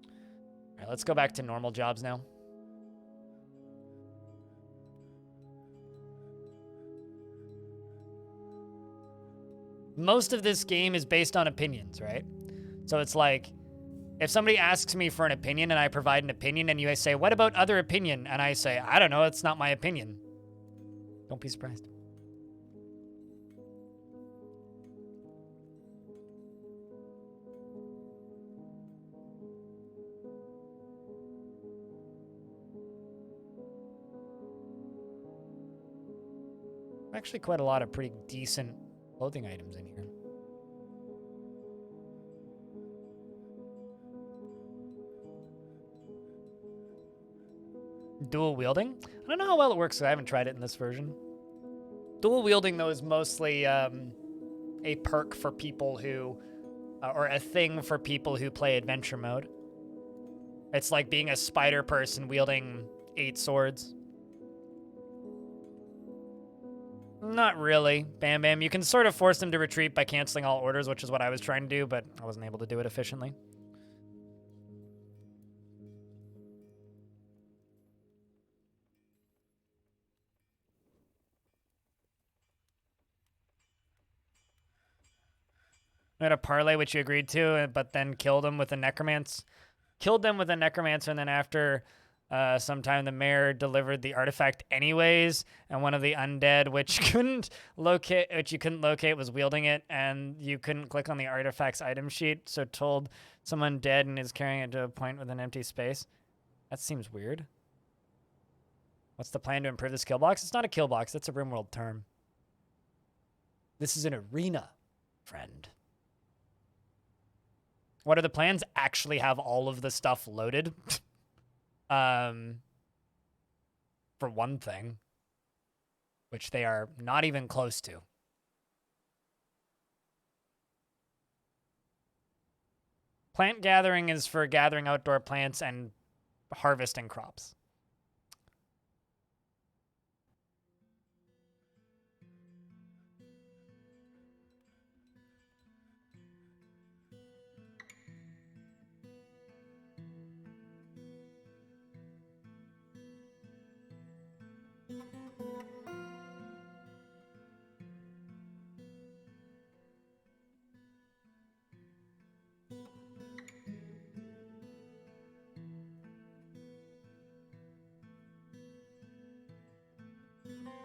Speaker 1: All right, let's go back to normal jobs now. Most of this game is based on opinions, right? So it's like, if somebody asks me for an opinion and I provide an opinion and you say, what about other opinion? And I say, I don't know, it's not my opinion. Don't be surprised. Actually quite a lot of pretty decent clothing items in here. Dual wielding? I don't know how well it works, so I haven't tried it in this version. Dual wielding, though, is mostly a perk for people who, or a thing for people who play adventure mode. It's like being a spider person wielding 8 swords. Not really. Bam Bam. You can sort of force them to retreat by canceling all orders, which is what I was trying to do, but I wasn't able to do it efficiently. I had a parlay, which you agreed to, but then killed him with a necromancer. Killed them with a necromancer, and then after sometime the mayor delivered the artifact anyways, and one of the undead, which you couldn't locate, was wielding it, and you couldn't click on the artifact's item sheet, so told someone dead and is carrying it to a point with an empty space. That seems weird. What's the plan to improve this kill box? It's not a kill box. That's a RimWorld term. This is an arena, friend. What are the plans? Actually have all of the stuff loaded. For one thing. Which they are not even close to. Plant gathering is for gathering outdoor plants and harvesting crops.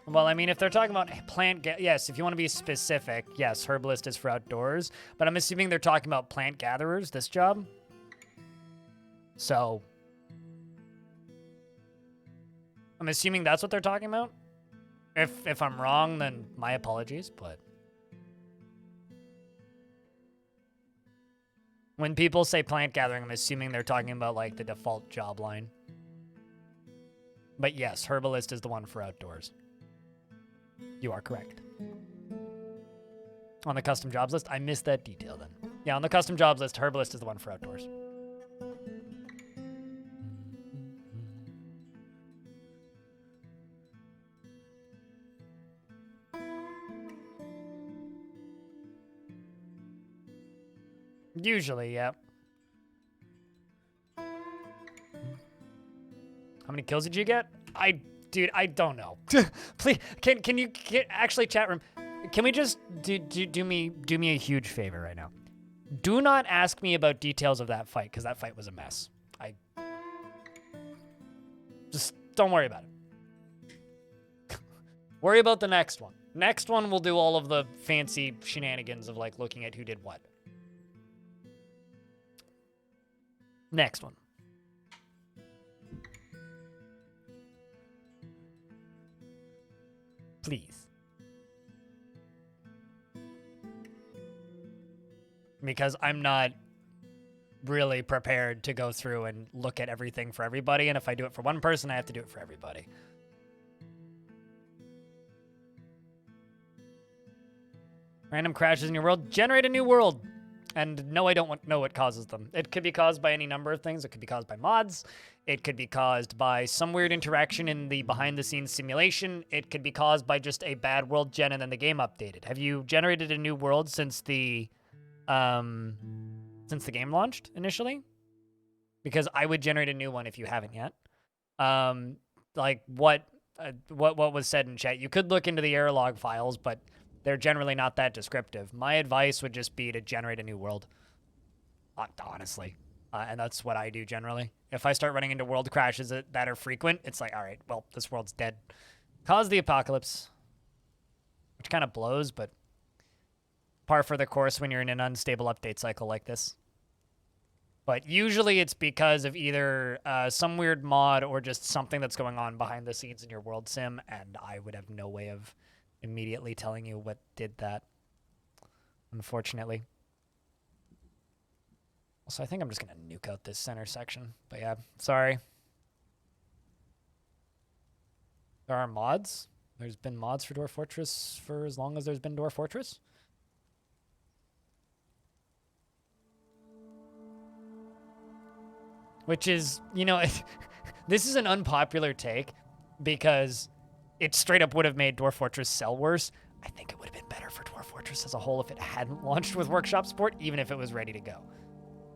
Speaker 1: Well, I mean, if they're talking about yes, if you want to be specific, yes, herbalist is for outdoors, but I'm assuming they're talking about plant gatherers, this job. So, I'm assuming that's what they're talking about. If I'm wrong, then my apologies, but when people say plant gathering, I'm assuming they're talking about like the default job line. But yes, herbalist is the one for outdoors. You are correct. On the custom jobs list, I missed that detail then. Yeah, on the custom jobs list, herbalist is the one for outdoors. Usually, yeah. How many kills did you get? Dude, I don't know. Please, can you actually, chat room? Can we just do me a huge favor right now? Do not ask me about details of that fight, because that fight was a mess. Just don't worry about it. Worry about the next one. Next one, we'll do all of the fancy shenanigans of like looking at who did what. Next one. Please. because I'm not really prepared to go through and look at everything for everybody. And if I do it for one person, I have to do it for everybody. Random crashes in your world. Generate a new world. And no, I don't know what causes them. It could be caused by any number of things. It could be caused by mods. It could be caused by some weird interaction in the behind-the-scenes simulation. It could be caused by just a bad world gen and then the game updated. Have you generated a new world since the game launched initially? Because I would generate a new one if you haven't yet. Like what was said in chat. You could look into the error log files, but they're generally not that descriptive. My advice would just be to generate a new world, honestly. And that's what I do generally. If I start running into world crashes that are frequent, it's like, all right, well, this world's dead. Cause the apocalypse, which kind of blows, but par for the course when you're in an unstable update cycle like this. But usually it's because of either some weird mod or just something that's going on behind the scenes in your world sim, and I would have no way of immediately telling you what did that, unfortunately. So I think I'm just going to nuke out this center section. But yeah, sorry. There are mods. There's been mods for Dwarf Fortress for as long as there's been Dwarf Fortress. Which is, you know, this is an unpopular take because it straight up would have made Dwarf Fortress sell worse. I think it would have been better for Dwarf Fortress as a whole if it hadn't launched with workshop support, even if it was ready to go.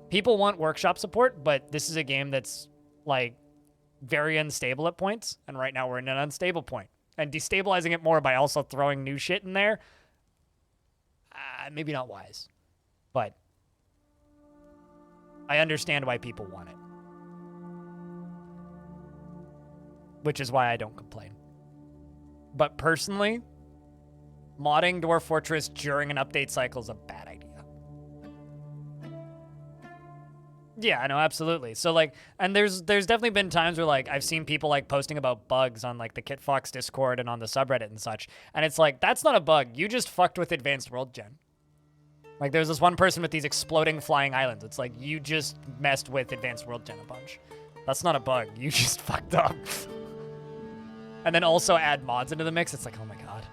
Speaker 1: People want workshop support, but this is a game that's, like, very unstable at points, and right now we're in an unstable point. And destabilizing it more by also throwing new shit in there, maybe not wise. But I understand why people want it. Which is why I don't complain. But personally, modding Dwarf Fortress during an update cycle is a bad idea. Yeah, I know, absolutely. So, like, and there's definitely been times where, like, I've seen people, like, posting about bugs on, like, the KitFox Discord and on the subreddit and such. And it's like, that's not a bug. You just fucked with advanced world gen. Like, there's this one person with these exploding flying islands. It's like, you just messed with advanced world gen a bunch. That's not a bug. You just fucked up. And then also add mods into the mix. It's like, oh my god.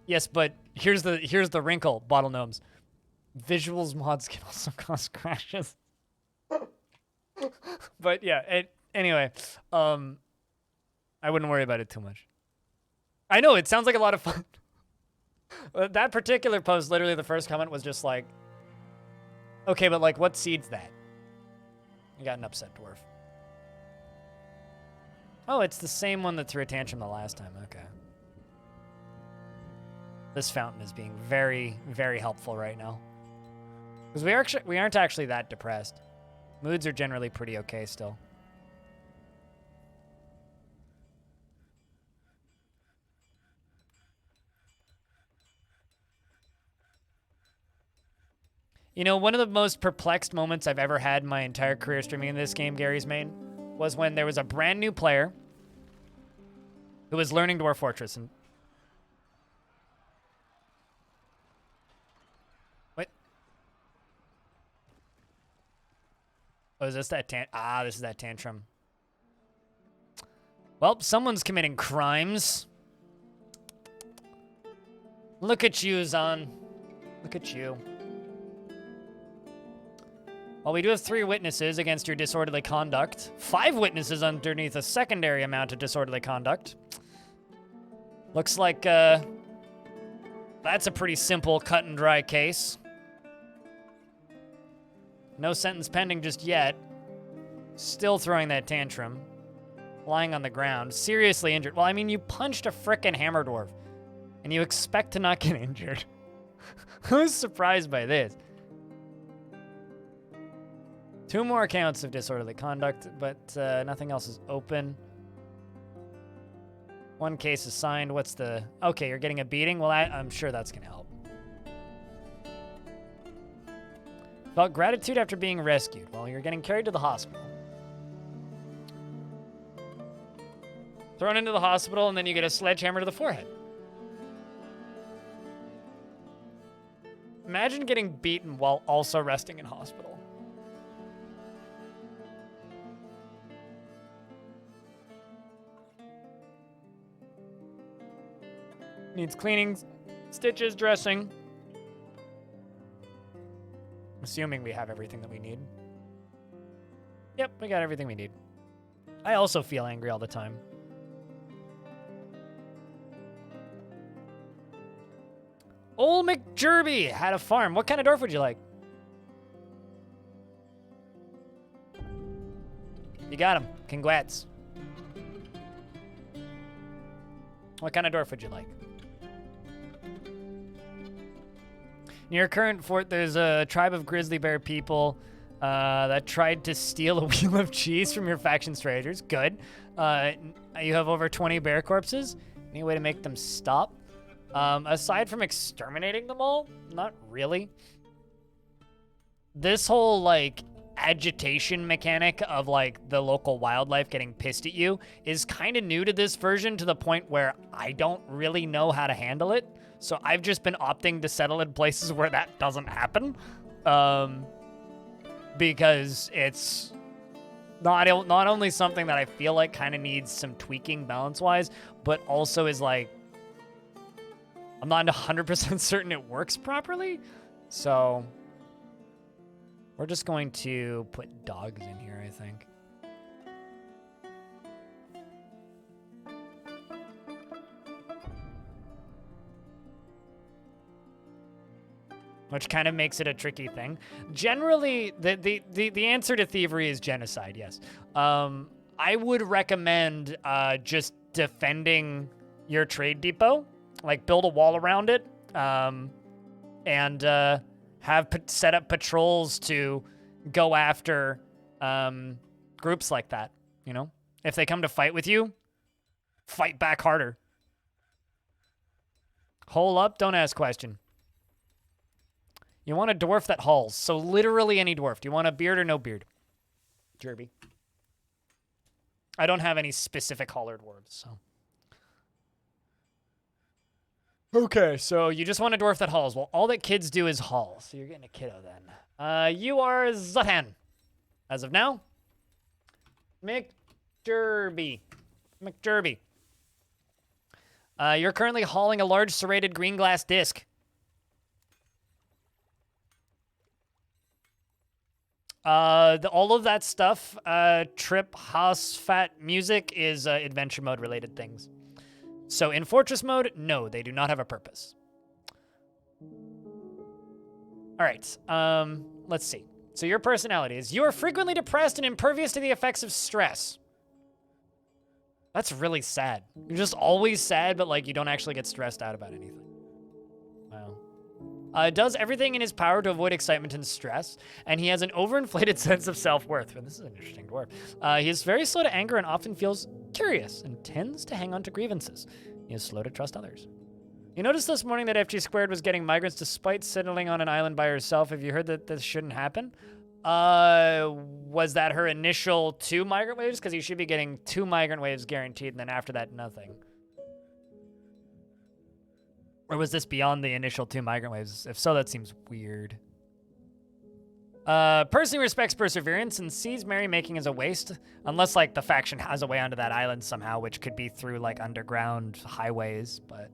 Speaker 1: Yes, but here's the wrinkle, Bottle Gnomes. Visuals mods can also cause crashes. But yeah, anyway, I wouldn't worry about it too much. I know, it sounds like a lot of fun. That particular post, literally the first comment was just like, okay, but like, what seed's that? You got an upset dwarf. Oh, it's the same one that threw a tantrum the last time. Okay. This fountain is being very, very helpful right now. Because we aren't actually that depressed. Moods are generally pretty okay still. You know, one of the most perplexed moments I've ever had in my entire career streaming in this game, Gary's Main, was when there was a brand new player who was learning Dwarf Fortress. And what? Oh, is this that this is that Tantrum. Well, someone's committing crimes. Look at you, Zon. Look at you. Well, we do have 3 witnesses against your disorderly conduct. 5 witnesses underneath a secondary amount of disorderly conduct. Looks like, that's a pretty simple, cut and dry case. No sentence pending just yet. Still throwing that tantrum. Lying on the ground. Seriously injured. Well, I mean, you punched a frickin' hammer dwarf. And you expect to not get injured. Who's surprised by this? 2 more accounts of disorderly conduct, but nothing else is open. 1 case is signed. What's the... Okay, you're getting a beating? Well, I'm sure that's going to help. Felt gratitude after being rescued. Well, you're getting carried to the hospital. Thrown into the hospital, and then you get a sledgehammer to the forehead. Imagine getting beaten while also resting in hospital. Needs cleaning, stitches, dressing. Assuming we have everything that we need. Yep, we got everything we need. I also feel angry all the time. Old McJerby had a farm. What kind of dwarf would you like? You got him. Congrats. What kind of dwarf would you like? Near current fort, there's a tribe of grizzly bear people that tried to steal a wheel of cheese from your faction's traders. Good. You have over 20 bear corpses. Any way to make them stop? Aside from exterminating them all, not really. This whole, like, agitation mechanic of, like, the local wildlife getting pissed at you is kind of new to this version, to the point where I don't really know how to handle it. So I've just been opting to settle in places where that doesn't happen. Because it's not only something that I feel like kind of needs some tweaking balance-wise, but also is, like, I'm not 100% certain it works properly. So we're just going to put dogs in here, I think. Which kind of makes it a tricky thing. Generally, the answer to thievery is genocide, yes. I would recommend just defending your trade depot. Like, build a wall around it, and have set up patrols to go after groups like that, you know? If they come to fight with you, fight back harder. Hole up, don't ask question. You want a dwarf that hauls, so literally any dwarf. Do you want a beard or no beard? Jerby. I don't have any specific hauler dwarves, so... Okay, so you just want a dwarf that hauls. Well, all that kids do is haul, so you're getting a kiddo then. You are Zutan. As of now. McDerby. You're currently hauling a large serrated green glass disc. All of that stuff, trip, house, fat, music is adventure mode related things. So in Fortress mode, no, they do not have a purpose. All right, let's see. So your personality is, you are frequently depressed and impervious to the effects of stress. That's really sad. You're just always sad, but like you don't actually get stressed out about anything. Wow. Does everything in his power to avoid excitement and stress, and he has an overinflated sense of self-worth. This is an interesting dwarf. He is very slow to anger and often feels curious and tends to hang on to grievances. He is slow to trust others. You noticed this morning that FG² was getting migrants despite settling on an island by herself. Have you heard that this shouldn't happen? Was that her initial 2 migrant waves? Because you should be getting 2 migrant waves guaranteed, and then after that, nothing. Or was this beyond the initial 2 migrant waves? If so, that seems weird. Personally respects perseverance and sees merrymaking as a waste, unless, like, the faction has a way onto that island somehow, which could be through, like, underground highways, but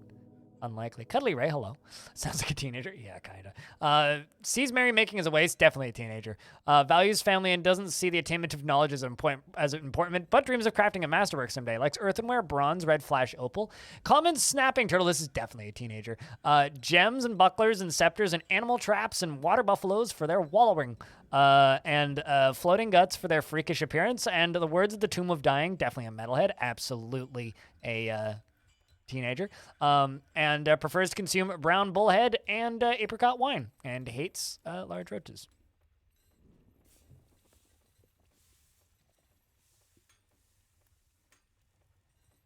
Speaker 1: unlikely. Cuddly Ray, hello. Sounds like a teenager. Yeah, kinda. Sees merrymaking as a waste, definitely a teenager. Values family and doesn't see the attainment of knowledge as important, but dreams of crafting a masterwork someday. Likes earthenware, bronze, red flash, opal. Common snapping turtle, this is definitely a teenager. Gems and bucklers and scepters and animal traps and water buffaloes for their wallowing. And floating guts for their freakish appearance. And the words of the Tomb of Dying, definitely a metalhead. Absolutely a teenager. And prefers to consume brown bullhead and apricot wine. And hates large roaches.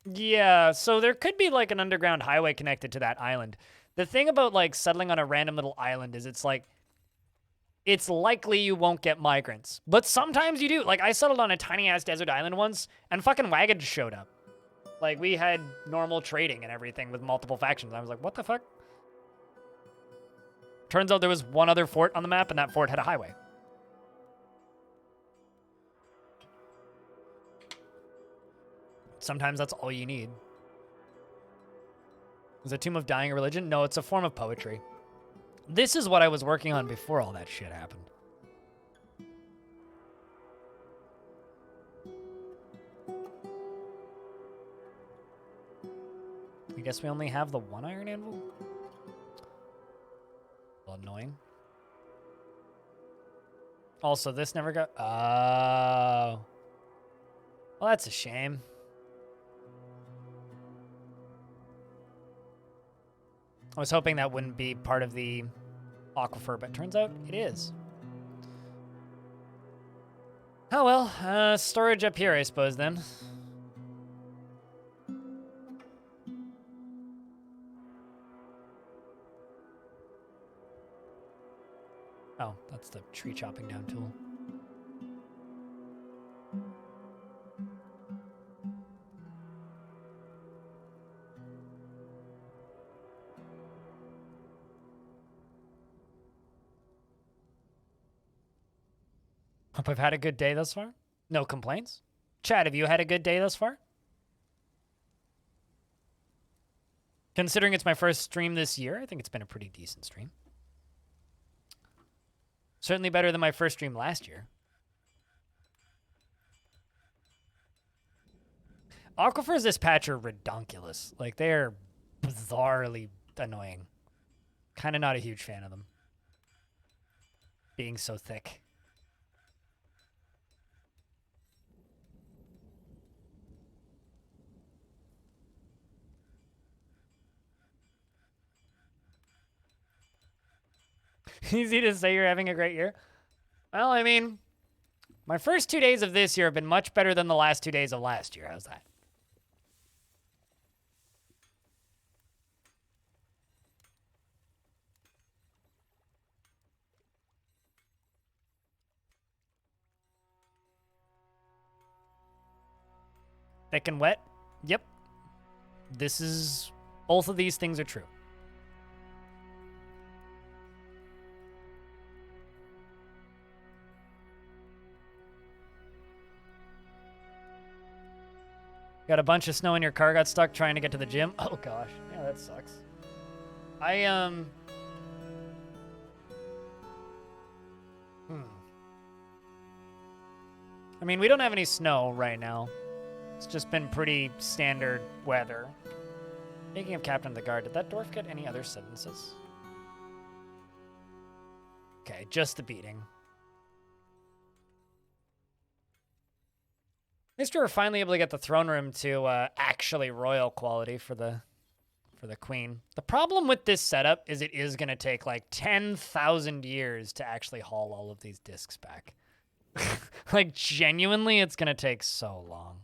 Speaker 1: Yeah, so there could be like an underground highway connected to that island. The thing about like settling on a random little island is it's like, it's likely you won't get migrants. But sometimes you do. Like I settled on a tiny ass desert island once and fucking wagons showed up. Like we had normal trading and everything with multiple factions. I was like, what the fuck? Turns out there was one other fort on the map, and that fort had a highway. Sometimes that's all you need. Is a Tomb of Dying a religion? No, it's a form of poetry. This is what I was working on before all that shit happened. I guess we only have the one iron anvil? Well, annoying. Also, this never got... Oh. Well, that's a shame. I was hoping that wouldn't be part of the aquifer, but turns out it is. Oh well, storage up here, I suppose, then. Oh, that's the tree chopping down tool. Hope I've had a good day thus far. No complaints. Chad, have you had a good day thus far? Considering it's my first stream this year, I think it's been a pretty decent stream. Certainly better than my first stream last year. Aquifers this patch are redonkulous. Like, they're bizarrely annoying. Kind of not a huge fan of them. Being so thick. Easy to say you're having a great year. Well, I mean, my first 2 days of this year have been much better than the last 2 days of last year. How's that? Thick and wet? Yep. Both of these things are true. Got a bunch of snow in your car, got stuck trying to get to the gym. Oh gosh, yeah, that sucks. I mean, we don't have any snow right now. It's just been pretty standard weather. Speaking of Captain of the Guard, did that dwarf get any other sentences? Okay, just the beating. At least we were finally able to get the throne room to actually royal quality for the queen. The problem with this setup is it is going to take like 10,000 years to actually haul all of these discs back. Like, genuinely, it's going to take so long.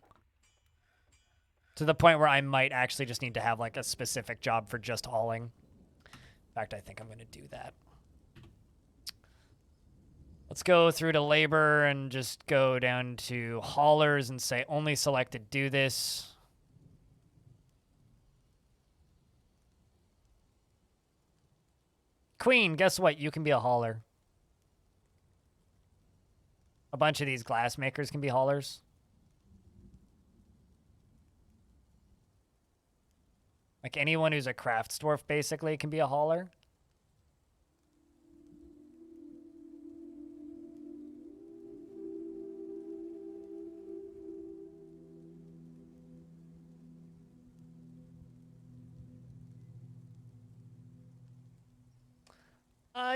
Speaker 1: To the point where I might actually just need to have like a specific job for just hauling. In fact, I think I'm going to do that. Let's go through to labor and just go down to haulers and say only selected do this. Queen, guess what? You can be a hauler. A bunch of these glass makers can be haulers. Like anyone who's a crafts dwarf basically can be a hauler.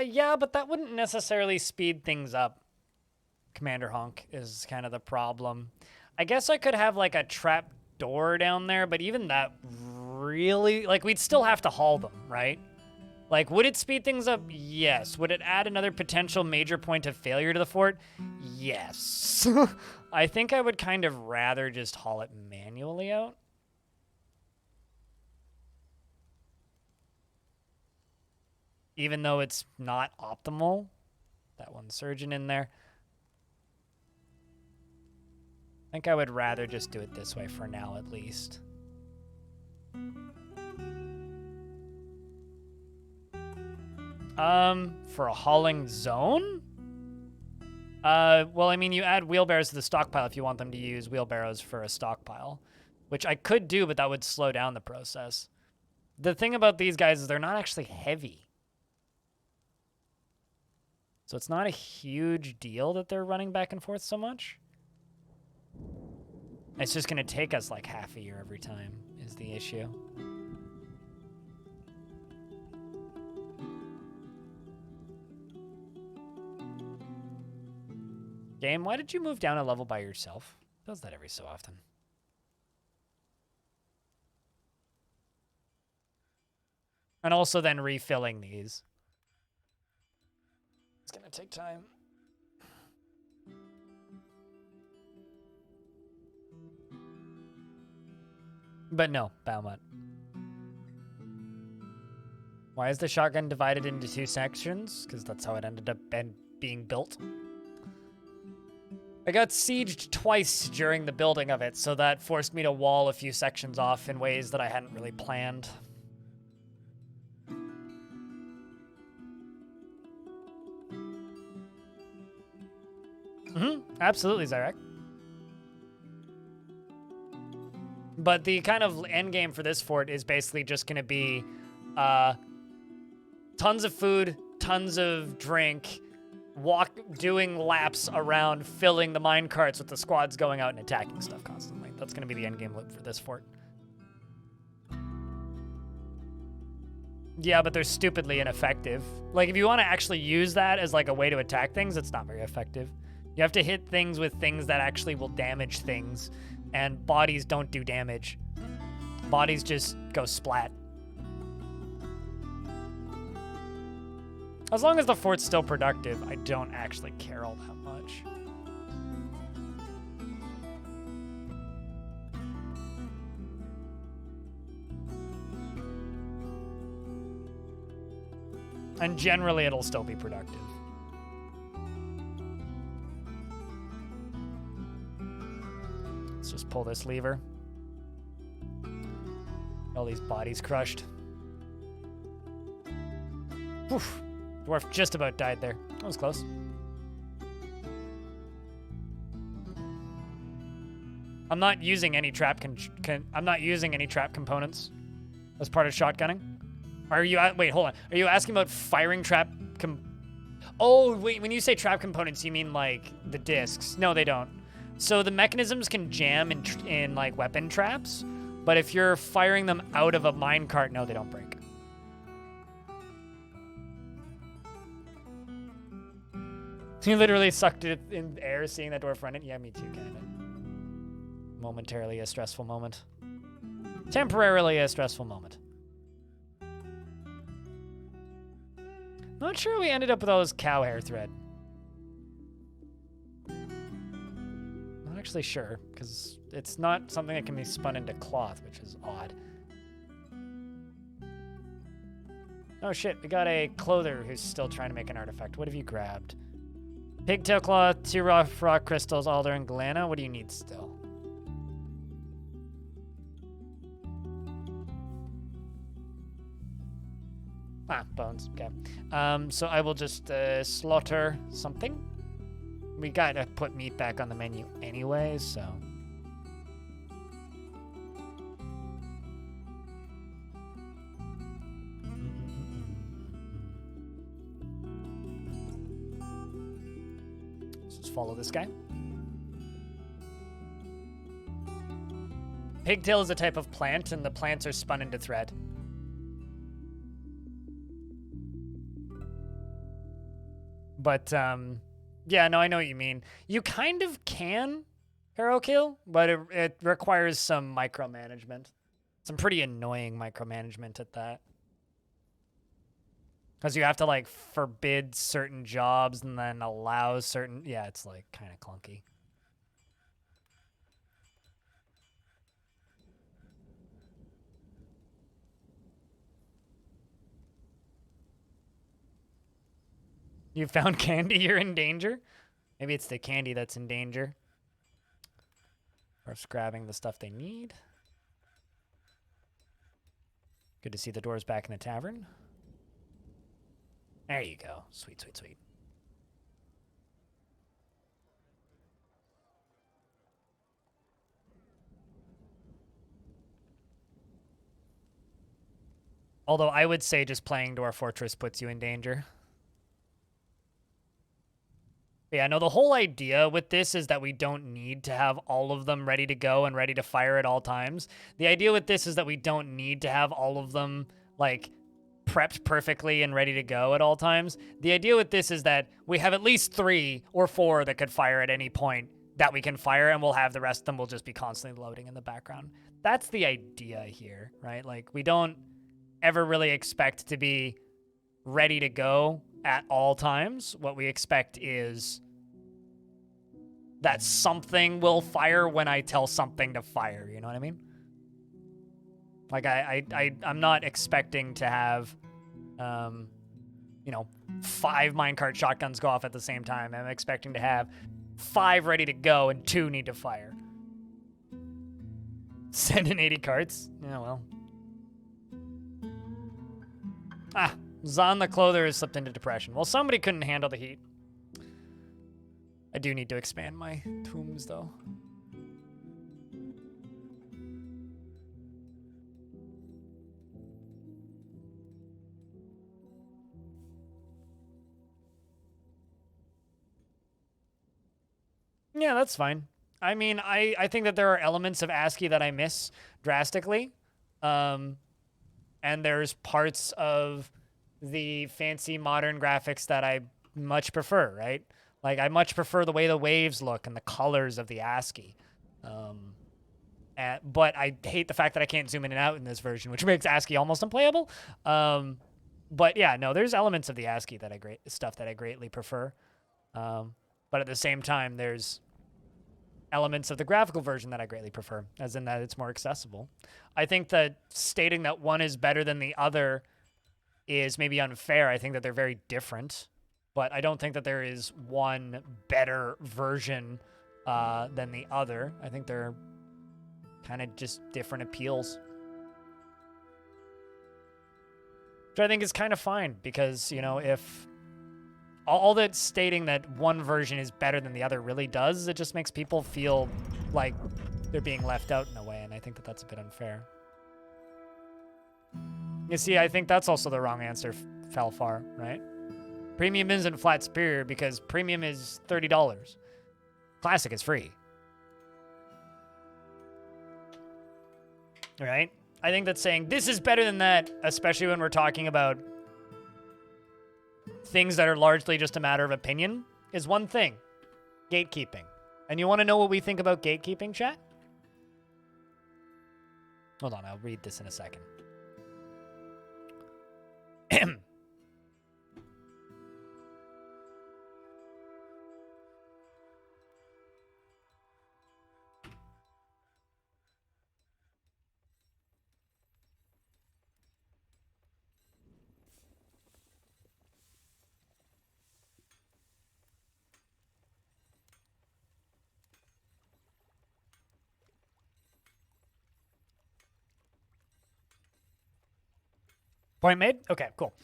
Speaker 1: Yeah, but that wouldn't necessarily speed things up. Commander Honk is kind of the problem. I guess I could have like a trap door down there, but even that really, like, we'd still have to haul them, right? Like, would it speed things up? Yes. Would it add another potential major point of failure to the fort? Yes. I think I would kind of rather just haul it manually out. Even though it's not optimal. That one surgeon in there. I think I would rather just do it this way for now, at least. For a hauling zone? Well, I mean, you add wheelbarrows to the stockpile if you want them to use wheelbarrows for a stockpile, which I could do, but that would slow down the process. The thing about these guys is they're not actually heavy. So it's not a huge deal that they're running back and forth so much. It's just going to take us like half a year every time is the issue. Game, why did you move down a level by yourself? It does that every so often. And also then refilling these. It's going to take time. But no, Balmut. Why is the shotgun divided into 2 sections? Because that's how it ended up being built. I got sieged twice during the building of it, so that forced me to wall a few sections off in ways that I hadn't really planned. Absolutely, Zarek. But the kind of end game for this fort is basically just going to be tons of food, tons of drink, doing laps around, filling the mine carts with the squads going out and attacking stuff constantly. That's going to be the end game loop for this fort. Yeah, but they're stupidly ineffective. Like, if you want to actually use that as like a way to attack things, it's not very effective. You have to hit things with things that actually will damage things, and bodies don't do damage. Bodies just go splat. As long as the fort's still productive, I don't actually care all that much. And generally, it'll still be productive. Let's just pull this lever. All these bodies crushed. Oof. Dwarf just about died there. That was close. I'm not using any trap I'm not using any trap components as part of shotgunning. Are you wait, hold on. Are you asking about firing trap Oh, wait, when you say trap components, you mean like the discs? No, they don't. So the mechanisms can jam in like weapon traps, but if you're firing them out of a minecart, no, they don't break. You literally sucked it in the air seeing that dwarf run it. Yeah, me too, kind of. Momentarily a stressful moment. Temporarily a stressful moment. Not sure we ended up with all this cow hair thread. Not actually sure, because it's not something that can be spun into cloth, which is odd. Oh shit, we got a clother who's still trying to make an artifact. What have you grabbed? Pigtail cloth, 2 rock crystals, alder, and galena. What do you need still? Ah, bones. Okay. So I will just slaughter something. We gotta put meat back on the menu anyway, so. Let's just follow this guy. Pigtail is a type of plant, and the plants are spun into thread. But, yeah, no, I know what you mean. You kind of can hero kill, but it requires some micromanagement. Some pretty annoying micromanagement at that. Because you have to, like, forbid certain jobs and then allow certain... Yeah, it's, like, kind of clunky. You found candy, you're in danger? Maybe it's the candy that's in danger. Or grabbing the stuff they need. Good to see the doors back in the tavern. There you go. Sweet, sweet, sweet. Although I would say just playing Dwarf Fortress puts you in danger. Yeah, no, the whole idea with this is that we don't need to have all of them ready to go and ready to fire at all times. The idea with this is that we don't need to have all of them, like, prepped perfectly and ready to go at all times. The idea with this is that we have at least 3 or 4 that could fire at any point that we can fire, and we'll have the rest of them will just be constantly loading in the background. That's the idea here, right? Like, we don't ever really expect to be ready to go at all times. What we expect is that something will fire when I tell something to fire, you know what I mean? Like, I'm not expecting to have, 5 minecart shotguns go off at the same time. I'm expecting to have 5 ready to go and 2 need to fire. Send in 80 carts? Yeah, well. Zahn the Clother has slipped into depression. Well, somebody couldn't handle the heat. I do need to expand my tombs, though. Yeah, that's fine. I mean, I think that there are elements of ASCII that I miss drastically. And there's parts of the fancy modern graphics that I much prefer, right? Like, I much prefer the way the waves look and the colors of the ASCII. But I hate the fact that I can't zoom in and out in this version, which makes ASCII almost unplayable. But yeah, no, there's elements of the ASCII that I greatly prefer. But at the same time, there's elements of the graphical version that I greatly prefer, as in that it's more accessible. I think that stating that one is better than the other is maybe unfair. I think that they're very different, but I don't think that there is one better version than the other. I think they're kind of just different appeals. Which I think is kind of fine, because, if all that stating that one version is better than the other really does, it just makes people feel like they're being left out in a way, and I think that that's a bit unfair. You see, I think that's also the wrong answer, Falfar, right? Premium isn't flat superior because premium is $30. Classic is free. Right? I think that saying this is better than that, especially when we're talking about things that are largely just a matter of opinion, is one thing. Gatekeeping. And you want to know what we think about gatekeeping, chat? Hold on, I'll read this in a second. Point made? Okay, cool.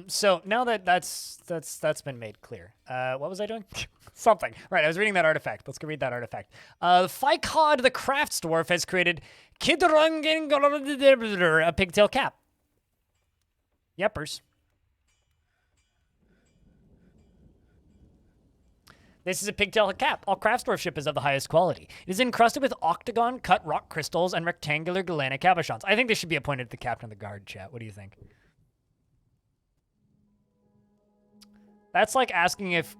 Speaker 1: So now that that's been made clear, what was I doing? Something. Right, I was reading that artifact. Let's go read that artifact. Ficod the Crafts Dwarf has created a pigtail cap. Yepers. This is a pigtail cap. All craftsdwarfship is of the highest quality. It is encrusted with octagon cut rock crystals and rectangular galena cabochons. I think this should be appointed to the captain of the guard, chat. What do you think? That's like asking if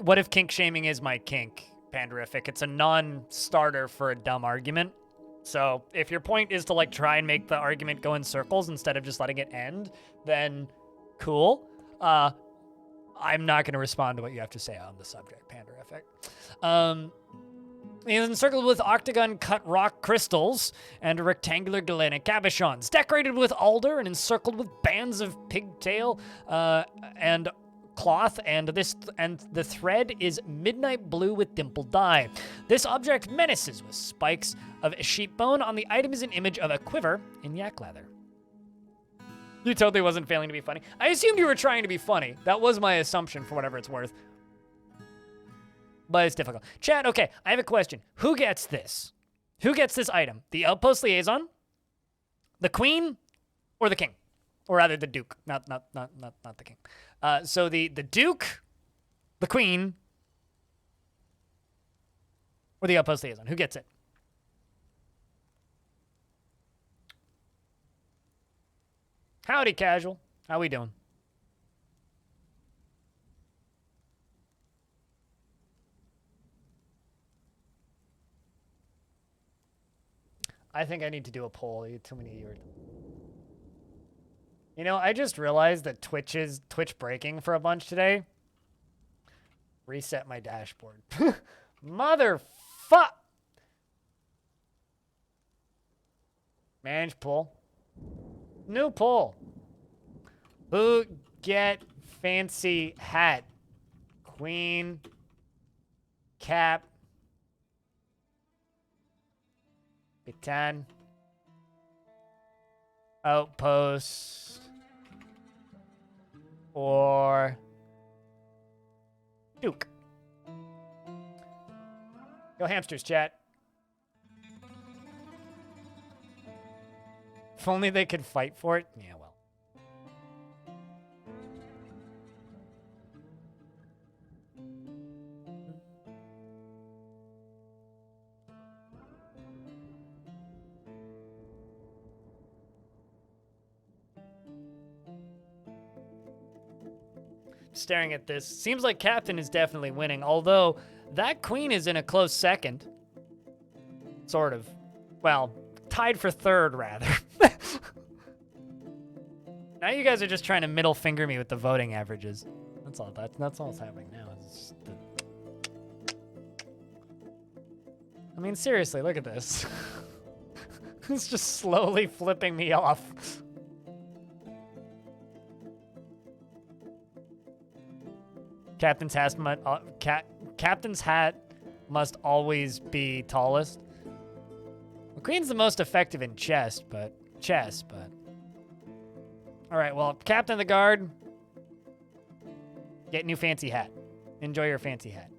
Speaker 1: what if kink shaming is my kink, Panderific. It's a non-starter for a dumb argument. So if your point is to like try and make the argument go in circles instead of just letting it end, then cool. I'm not going to respond to what you have to say on the subject, Panderific. It is encircled with octagon-cut rock crystals and rectangular galena cabochons, decorated with alder and encircled with bands of pigtail and cloth, and the thread is midnight blue with dimpled dye. This object menaces with spikes of sheep bone. On the item is an image of a quiver in yak leather. You totally wasn't failing to be funny. I assumed you were trying to be funny. That was my assumption for whatever it's worth. But it's difficult. Chat, okay, I have a question. Who gets this? Who gets this item? The outpost liaison? The queen? Or the king? Or rather, the duke. Not the king. So the duke, the queen, or the outpost liaison? Who gets it? Howdy, casual. How we doing? I think I need to do a poll. Too many of you are... You know, I just realized that Twitch breaking for a bunch today. Reset my dashboard. Motherfuck. Manage poll. New poll. Who get fancy hat? Queen. Cap. Baton. Outpost. Or Duke. Go hamsters, chat. If only they could fight for it. Yeah, well. Staring at this. Seems like Captain is definitely winning, although that queen is in a close second. Sort of. Well, tied for third, rather. Now you guys are just trying to middle finger me with the voting averages. That's all that's all that's happening now. I mean, seriously, look at this. It's just slowly flipping me off. Captain's hat must always be tallest. The queen's the most effective in chess, but all right, well, Captain of the Guard, get new fancy hat. Enjoy your fancy hat.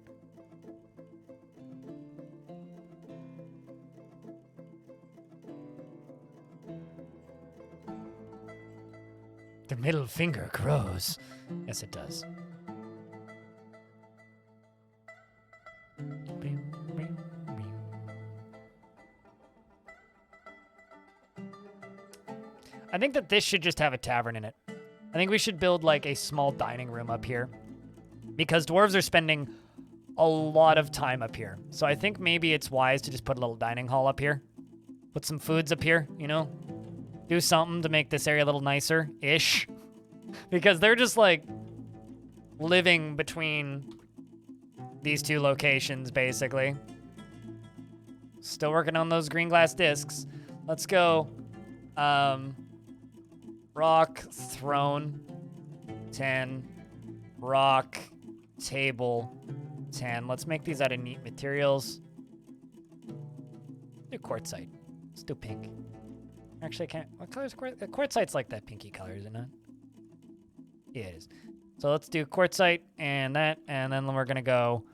Speaker 1: The middle finger grows. Yes, it does. I think that this should just have a tavern in it. I think we should build like a small dining room up here because dwarves are spending a lot of time up here. So I think maybe it's wise to just put a little dining hall up here. Put some foods up here, you know? Do something to make this area a little nicer-ish. Because they're just like living between these two locations, basically. Still working on those green glass discs. Let's go. Rock, throne, 10. Rock, table, 10. Let's make these out of neat materials. Do quartzite. Let's do pink. Actually, I can't. What color is quartzite? Quartzite's like that pinky color, is it not? Yeah, it is. So let's do quartzite and that, and then we're gonna go.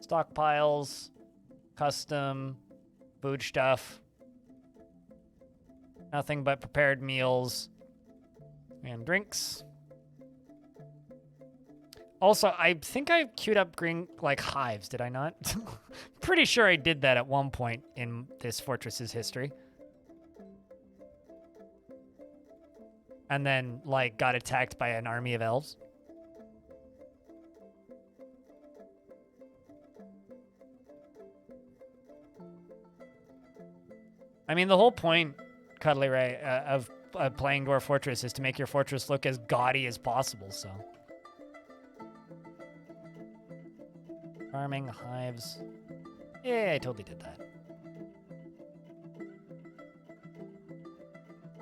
Speaker 1: Stockpiles, custom, food stuff. Nothing but prepared meals and drinks. Also, I think I queued up green, like, hives, did I not? Pretty sure I did that at one point in this fortress's history. And then, like, got attacked by an army of elves. I mean, the whole point, Cuddly Ray, of playing Dwarf Fortress is to make your fortress look as gaudy as possible, so... Farming, hives. Yeah, I totally did that.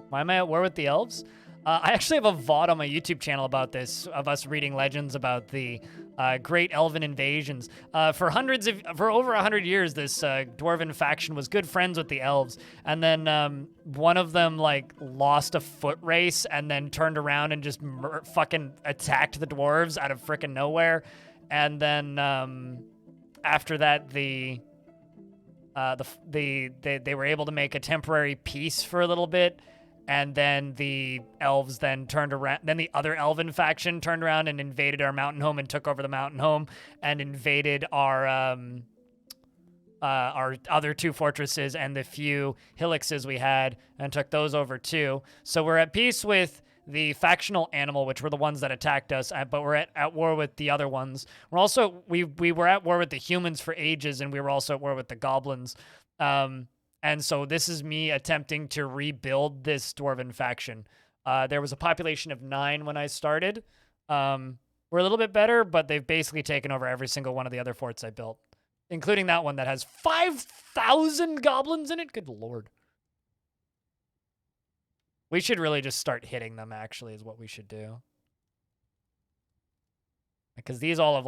Speaker 1: Why am I at war with the elves? I actually have a VOD on my YouTube channel about this, of us reading legends about the great elven invasions. For over 100 years, this dwarven faction was good friends with the elves, and then one of them like lost a foot race and then turned around and just fucking attacked the dwarves out of frickin' nowhere, and then after that they were able to make a temporary peace for a little bit. And then the elves then turned around. Then the other elven faction turned around and invaded our mountain home and took over the mountain home and invaded our other 2 fortresses and the few hillixes we had and took those over too. So we're at peace with the factional animal, which were the ones that attacked us, but we're at war with the other ones. We're also we were at war with the humans for ages, and we were also at war with the goblins. And so this is me attempting to rebuild this dwarven faction. There was a population of 9 when I started. We're a little bit better, but they've basically taken over every single one of the other forts I built, including that one that has 5,000 goblins in it. Good lord. We should really just start hitting them, actually, is what we should do. Because these all have,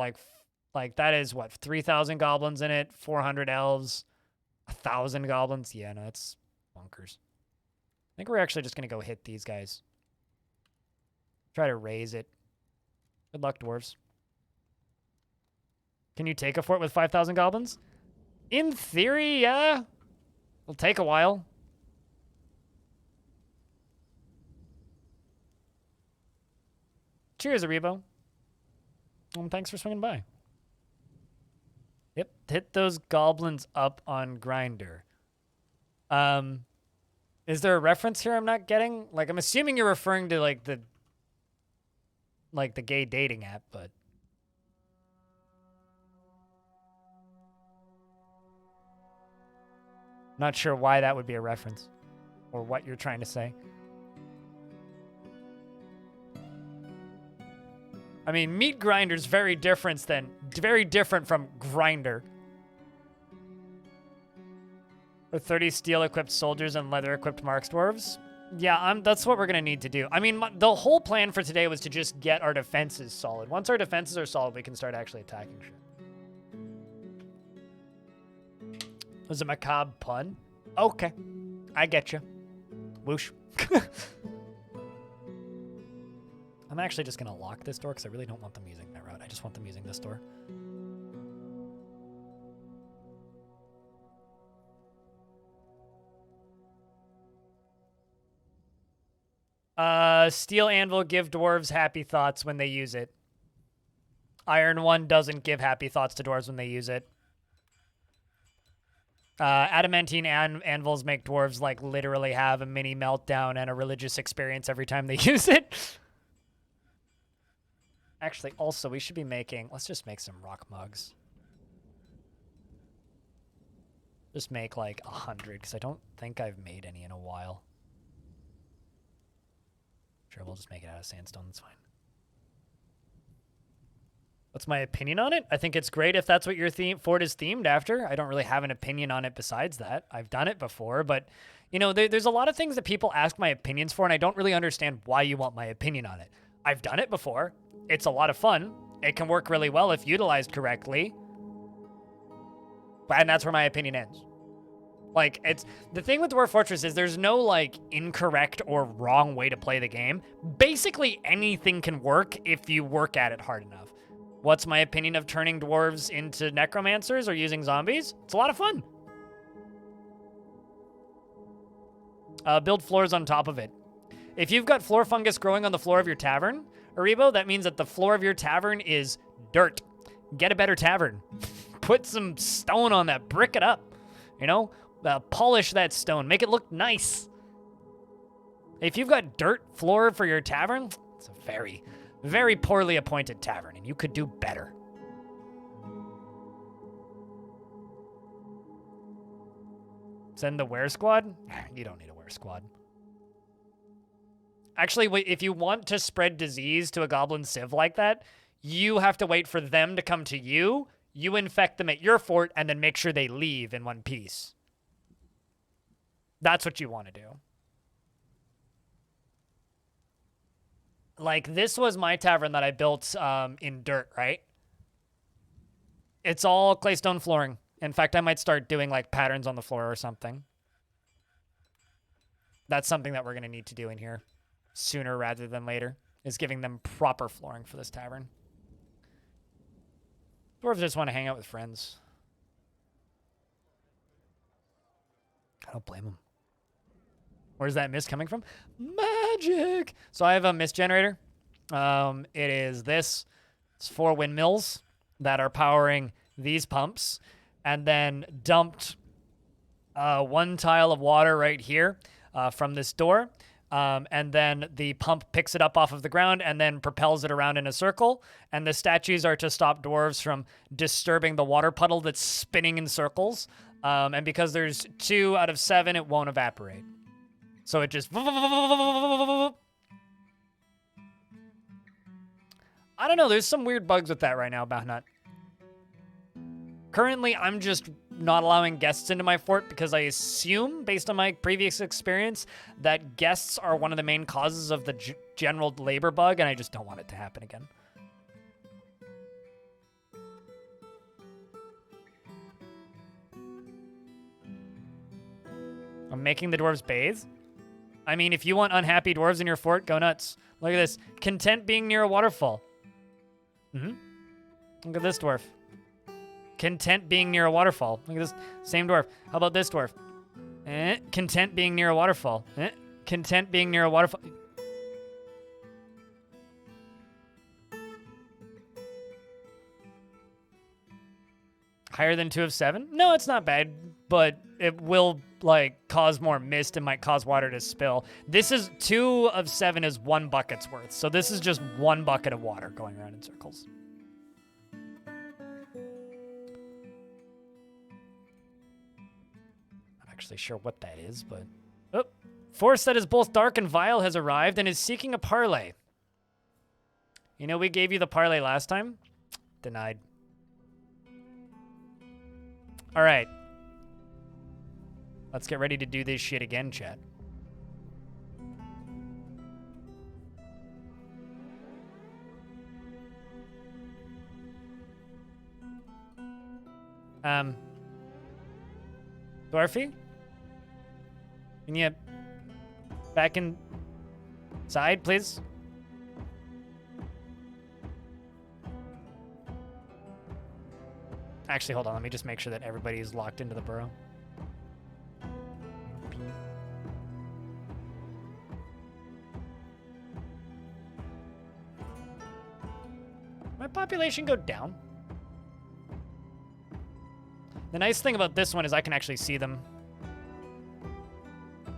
Speaker 1: like that is, what, 3,000 goblins in it, 400 elves. 1,000 goblins? Yeah, no, that's bonkers. I think we're actually just going to go hit these guys. Try to raise it. Good luck, dwarves. Can you take a fort with 5,000 goblins? In theory, yeah. It'll take a while. Cheers, Aribo. Thanks for swinging by. Yep, hit those goblins up on Grinder. Is there a reference here I'm not getting? Like, I'm assuming you're referring to like the gay dating app, but not sure why that would be a reference or what you're trying to say. I mean, meat grinder's very different from grinder. Or 30 steel-equipped soldiers and leather-equipped marks dwarves. Yeah, that's what we're gonna need to do. I mean, the whole plan for today was to just get our defenses solid. Once our defenses are solid, we can start actually attacking shit. Was a macabre pun? Okay, I get you. Whoosh. I'm actually just going to lock this door because I really don't want them using that route. I just want them using this door. Steel anvil, give dwarves happy thoughts when they use it. Iron one doesn't give happy thoughts to dwarves when they use it. Adamantine anvils make dwarves like literally have a mini meltdown and a religious experience every time they use it. Actually, also, we should be making... Let's just make some rock mugs. Just make, like, 100, because I don't think I've made any in a while. Sure, we'll just make it out of sandstone. That's fine. What's my opinion on it? I think it's great if that's what your fort is themed after. I don't really have an opinion on it besides that. I've done it before, but, you know, there's a lot of things that people ask my opinions for, and I don't really understand why you want my opinion on it. I've done it before. It's a lot of fun. It can work really well if utilized correctly. And that's where my opinion ends. Like, it's the thing with Dwarf Fortress is there's no, like, incorrect or wrong way to play the game. Basically, anything can work if you work at it hard enough. What's my opinion of turning dwarves into necromancers or using zombies? It's a lot of fun. Build floors on top of it. If you've got floor fungus growing on the floor of your tavern, Aribo, that means that the floor of your tavern is dirt. Get a better tavern. Put some stone on that. Brick it up. You know? Polish that stone. Make it look nice. If you've got dirt floor for your tavern, it's a very, very poorly appointed tavern, and you could do better. Send the wear squad? You don't need a wear squad. Actually, if you want to spread disease to a goblin civ like that, you have to wait for them to come to you. You infect them at your fort, and then make sure they leave in one piece. That's what you want to do. Like, this was my tavern that I built in dirt, right? It's all claystone flooring. In fact, I might start doing like patterns on the floor or something. That's something that we're going to need to do in here sooner rather than later, is giving them proper flooring for this tavern. Dwarves just want to hang out with friends. I don't blame them. Where's that mist coming from? Magic! So I have a mist generator. It is this. It's 4 windmills that are powering these pumps, and then dumped 1 tile of water right here from this door. And then the pump picks it up off of the ground and then propels it around in a circle. And the statues are to stop dwarves from disturbing the water puddle that's spinning in circles. And because there's 2 out of 7, it won't evaporate. So it just... I don't know. There's some weird bugs with that right now, Bahnut. Currently, I'm just not allowing guests into my fort because I assume, based on my previous experience, that guests are one of the main causes of the general labor bug, and I just don't want it to happen again. I'm making the dwarves bathe. I mean, if you want unhappy dwarves in your fort, go nuts. Look at this. Content being near a waterfall. Look at this dwarf. Content being near a waterfall. Look at this. Same dwarf. How about this dwarf? Content being near a waterfall. Content being near a waterfall. Higher than 2 of 7? No, it's not bad, but it will, like, cause more mist and might cause water to spill. This is 2 of 7 is 1 bucket's worth. So this is just 1 bucket of water going around in circles. Actually sure what that is, but force that is both dark and vile has arrived and is seeking a parlay. You know, we gave you the parlay last time. Denied. All right. Let's get ready to do this shit again, chat. Dwarfy? Can you back inside, please? Actually, hold on. Let me just make sure that everybody is locked into the burrow. My population go down? The nice thing about this one is I can actually see them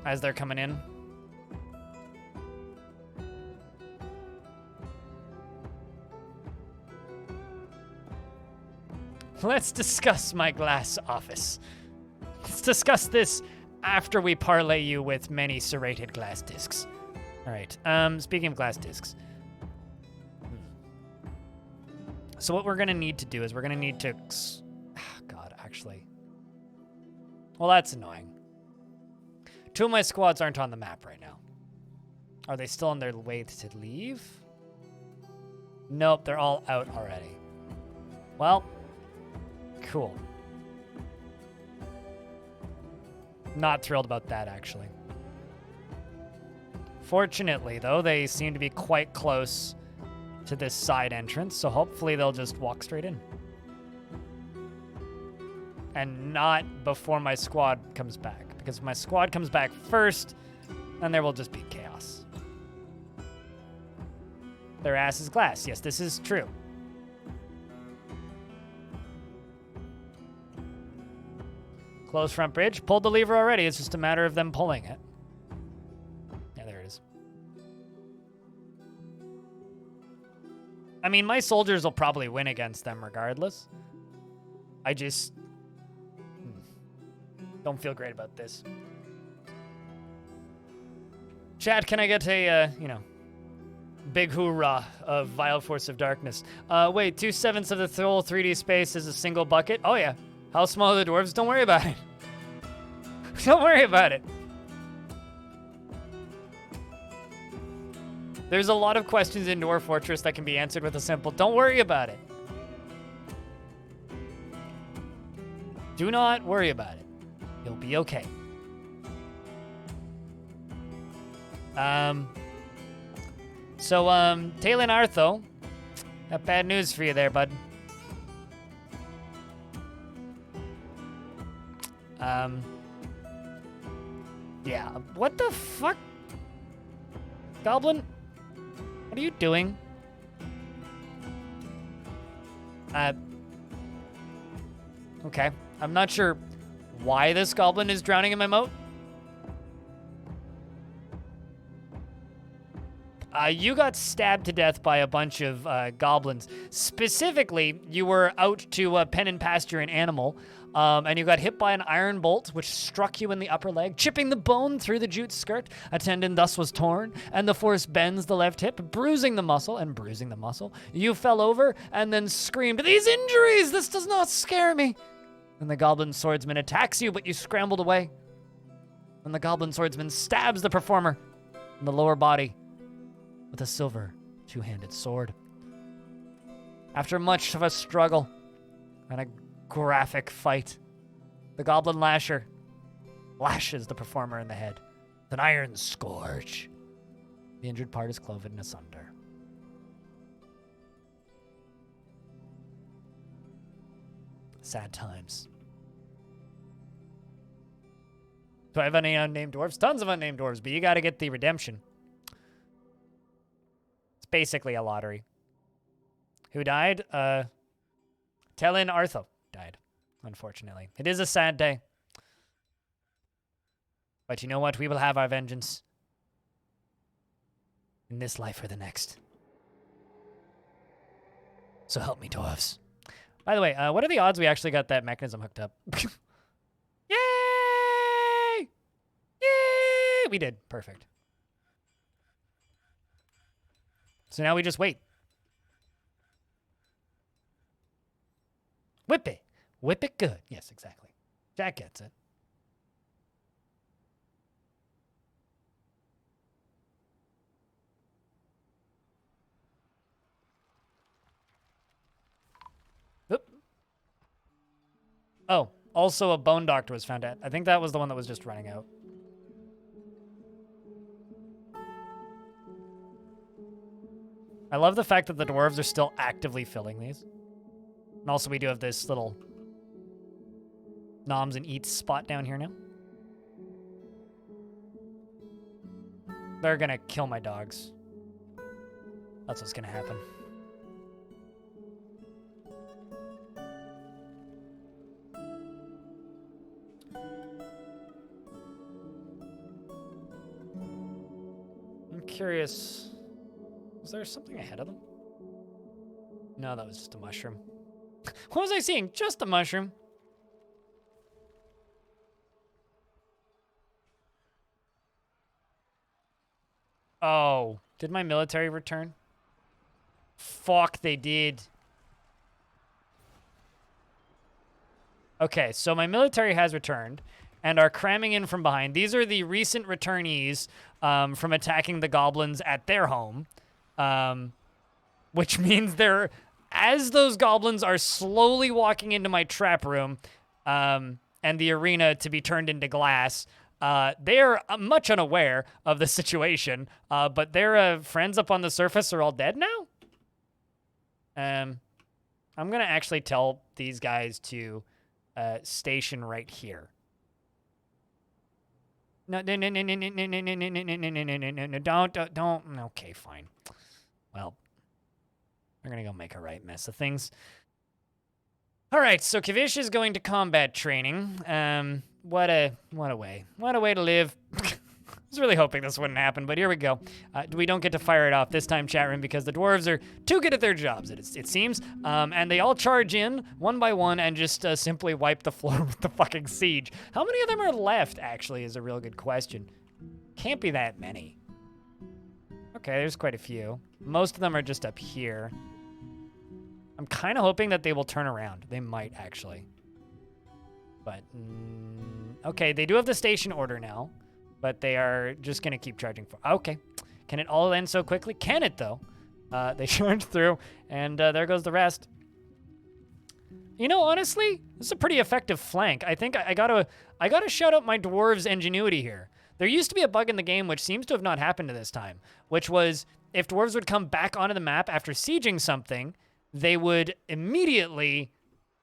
Speaker 1: as they're coming in. Let's discuss my glass office. Let's discuss this after we parlay you with many serrated glass discs. All right. Speaking of glass discs. So what we're going to need to do is we're going to need to... God, actually. Well, that's annoying. 2 of my squads aren't on the map right now. Are they still on their way to leave? Nope, they're all out already. Well, cool. Not thrilled about that, actually. Fortunately, though, they seem to be quite close to this side entrance, so hopefully they'll just walk straight in. And not before my squad comes back. Because if my squad comes back first, then there will just be chaos. Their ass is glass. Yes, this is true. Close front bridge. Pulled the lever already. It's just a matter of them pulling it. Yeah, there it is. I mean, my soldiers will probably win against them regardless. I just don't feel great about this. Chat, can I get a, big hoorah of Vile Force of Darkness? Wait, 2/7 of the whole 3D space is a single bucket? Oh, yeah. How small are the dwarves? Don't worry about it. Don't worry about it. There's a lot of questions in Dwarf Fortress that can be answered with a simple, don't worry about it. Do not worry about it. You'll be okay. Talon Artho, got bad news for you there, bud. Yeah, what the fuck? Goblin? What are you doing? Okay. I'm not sure why this goblin is drowning in my moat. You got stabbed to death by a bunch of goblins. Specifically, you were out to pen and pasture an animal, and you got hit by an iron bolt, which struck you in the upper leg, chipping the bone through the jute skirt. A tendon thus was torn, and the force bends the left hip, bruising the muscle. You fell over and then screamed, "These injuries! This does not scare me!" And the goblin swordsman attacks you, but you scrambled away. And the goblin swordsman stabs the performer in the lower body with a silver two-handed sword. After much of a struggle and a graphic fight, the goblin lasher lashes the performer in the head with an iron scourge. The injured part is cloven asunder. Sad times. Do I have any unnamed dwarves? Tons of unnamed dwarves, but you gotta get the redemption. Basically a lottery. Who died? Talon Artho died, unfortunately. It is a sad day. But you know what? We will have our vengeance. In this life or the next. So help me, dwarves. By the way, what are the odds we actually got that mechanism hooked up? Yay! Yay! We did. Perfect. So now we just wait. Whip it. Whip it good. Yes, exactly. Jack gets it. Oop. Oh, also a bone doctor was found at. I think that was the one that was just running out. I love the fact that the dwarves are still actively filling these. And also we do have this little noms and eats spot down here now. They're gonna kill my dogs. That's what's gonna happen. I'm curious. Was there something ahead of them? No, that was just a mushroom. What was I seeing? Just a mushroom. Oh, did my military return? Fuck, they did. Okay, so my military has returned and are cramming in from behind. These are the recent returnees from attacking the goblins at their home. Which means they're, as those goblins are slowly walking into my trap room and the arena to be turned into glass, they are much unaware of the situation, but their friends up on the surface are all dead now. I'm going to actually tell these guys to station right here. No, don't. Okay, fine. Well, we're gonna go make a right mess of things. All right, so Kavish is going to combat training. What a way to live. I was really hoping this wouldn't happen, but here we go. We don't get to fire it off this time, chat room, because the dwarves are too good at their jobs, it seems. And they all charge in one by one and just simply wipe the floor with the fucking siege. How many of them are left? Actually, is a real good question. Can't be that many. Okay, there's quite a few. Most of them are just up here. I'm kind of hoping that they will turn around. They might, actually. But, okay, they do have the station order now. But they are just going to keep charging for... Okay. Can it all end so quickly? Can it, though? They charge through, and there goes the rest. You know, honestly, this is a pretty effective flank. I think I gotta shout out my dwarves' ingenuity here. There used to be a bug in the game which seems to have not happened to this time, which was if dwarves would come back onto the map after sieging something, they would immediately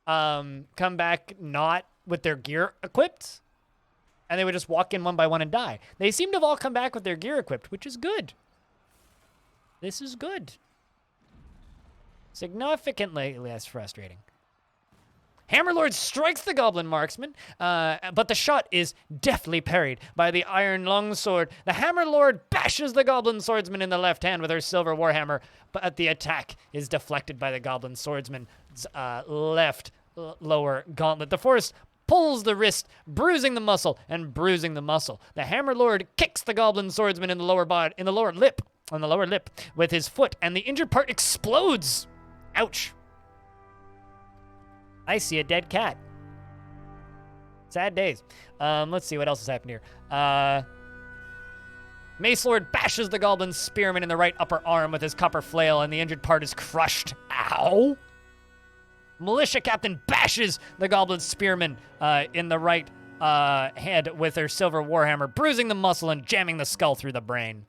Speaker 1: come back not with their gear equipped, and they would just walk in one by one and die. They seem to have all come back with their gear equipped, which is good. This is good. Significantly less frustrating. Hammerlord strikes the goblin marksman, but the shot is deftly parried by the iron longsword. The Hammerlord bashes the goblin swordsman in the left hand with her silver warhammer, but the attack is deflected by the goblin swordsman's left lower gauntlet. The force pulls the wrist, bruising the muscle and bruising the muscle. The Hammerlord kicks the goblin swordsman in the lower lip with his foot, and the injured part explodes. Ouch. I see a dead cat. Sad days. Let's see what else has happened here. Mace Lord bashes the goblin spearman in the right upper arm with his copper flail, and the injured part is crushed. Ow! Militia captain bashes the goblin spearman in the right head with her silver warhammer, bruising the muscle and jamming the skull through the brain.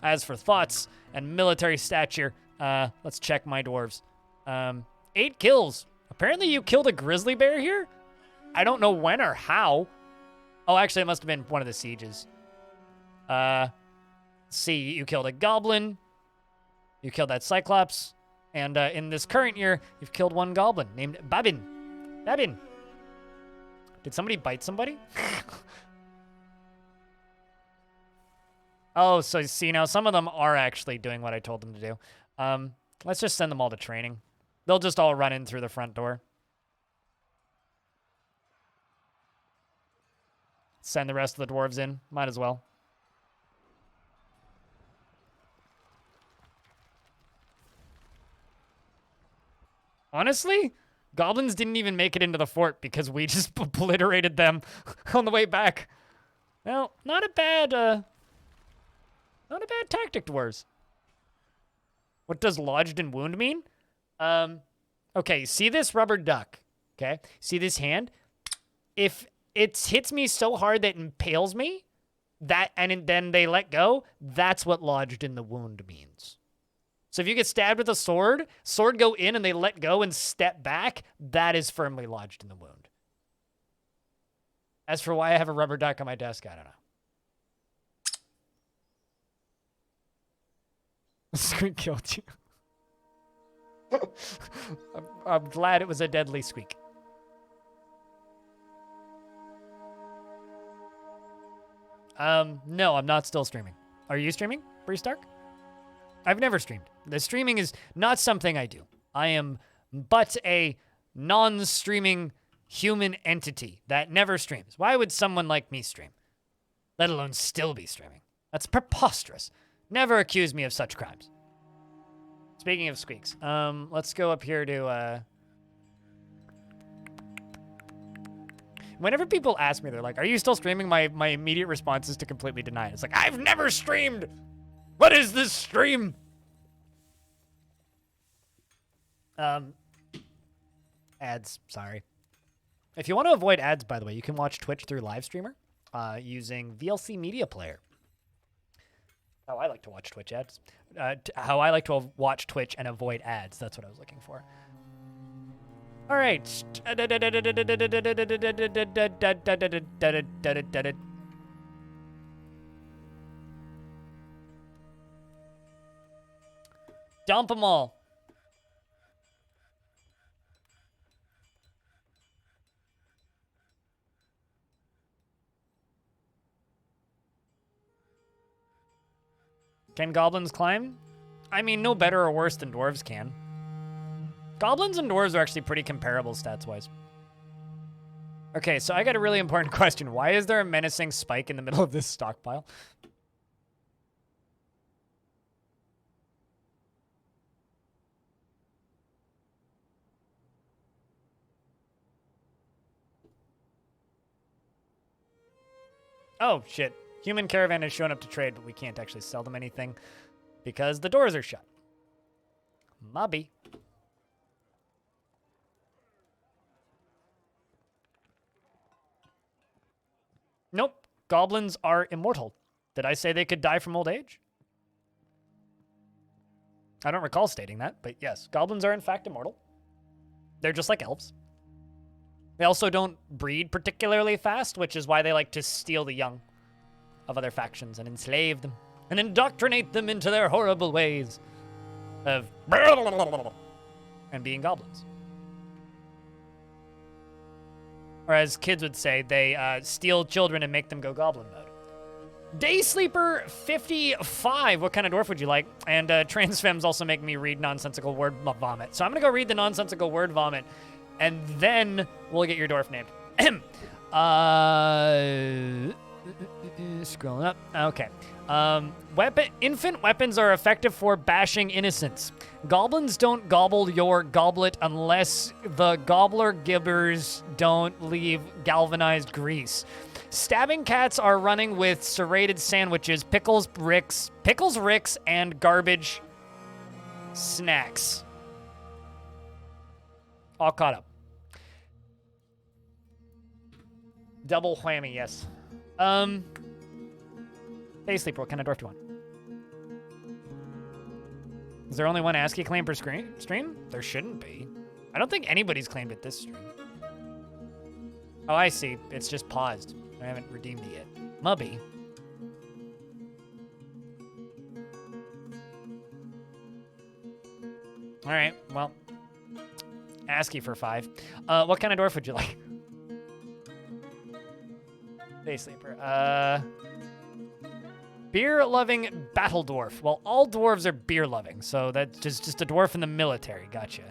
Speaker 1: As for thoughts and military stature, let's check my dwarves. 8 kills. Apparently you killed a grizzly bear here? I don't know when or how. Oh, actually, it must have been one of the sieges. Let's see, you killed a goblin. You killed that Cyclops. And in this current year, you've killed one goblin named Babin. Babin. Did somebody bite somebody? Oh, so see, now some of them are actually doing what I told them to do. Let's just send them all to training. They'll just all run in through the front door. Send the rest of the dwarves in. Might as well. Honestly, goblins didn't even make it into the fort because we just obliterated them on the way back. Well, not a bad tactic, dwarves. What does lodged in wound mean? Okay, see this rubber duck, okay? See this hand? If it hits me so hard that it impales me, then they let go, that's what lodged in the wound means. So if you get stabbed with a sword go in and they let go and step back, that is firmly lodged in the wound. As for why I have a rubber duck on my desk, I don't know. Squeak killed you. I'm glad it was a deadly squeak. No, I'm not still streaming. Are you streaming, Bree Stark? I've never streamed. The streaming is not something I do. I am but a non-streaming human entity that never streams. Why would someone like me stream? Let alone still be streaming. That's preposterous. Never accuse me of such crimes. Speaking of squeaks, let's go up here to, Whenever people ask me, they're like, are you still streaming? My immediate response is to completely deny it. It's like, I've never streamed! What is this stream? Ads, sorry. If you want to avoid ads, by the way, you can watch Twitch through Livestreamer, using VLC Media Player. How I like to watch Twitch ads. How I like to watch Twitch and avoid ads. That's what I was looking for. All right. Dump them all. Can goblins climb? I mean, no better or worse than dwarves can. Goblins and dwarves are actually pretty comparable stats-wise. Okay, so I got a really important question. Why is there a menacing spike in the middle of this stockpile? Oh, shit. Human Caravan has shown up to trade, but we can't actually sell them anything because the doors are shut. Mobby. Nope. Goblins are immortal. Did I say they could die from old age? I don't recall stating that, but yes, goblins are in fact immortal. They're just like elves. They also don't breed particularly fast, which is why they like to steal the young of other factions and enslave them and indoctrinate them into their horrible ways of and being goblins. Or as kids would say, they steal children and make them go goblin mode. Day Sleeper 55. What kind of dwarf would you like? And transfems also make me read nonsensical word vomit. So I'm going to go read the nonsensical word vomit, and then we'll get your dwarf named. Scrolling up. Okay. Infant weapons are effective for bashing innocents. Goblins don't gobble your goblet unless the gobbler gibbers don't leave galvanized grease. Stabbing cats are running with serrated sandwiches, pickles, ricks, and garbage snacks. All caught up. Double whammy, yes. Day Sleeper, what kind of dwarf do you want? Is there only one ASCII claim per stream? There shouldn't be. I don't think anybody's claimed it this stream. Oh, I see. It's just paused. I haven't redeemed it yet. Mubby. All right, well, ASCII for 5. What kind of dwarf would you like? Day Sleeper. Beer-loving battle dwarf. Well, all dwarves are beer-loving, so that's just a dwarf in the military. Gotcha.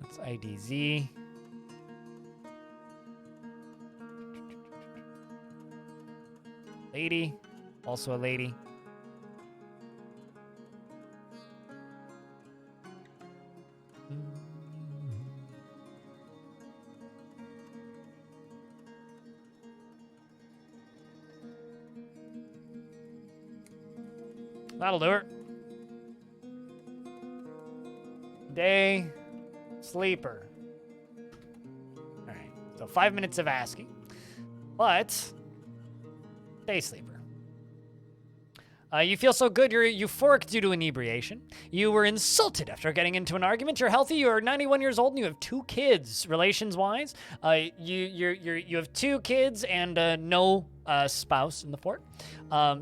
Speaker 1: That's IDZ. Lady. Also a lady. That'll do it. Day Sleeper. All right, so 5 minutes of ASCII. But, Day Sleeper. You feel so good, you're euphoric due to inebriation. You were insulted after getting into an argument. You're healthy, you're 91 years old, and you have 2 kids. Relations-wise, you have 2 kids and no spouse in the fort.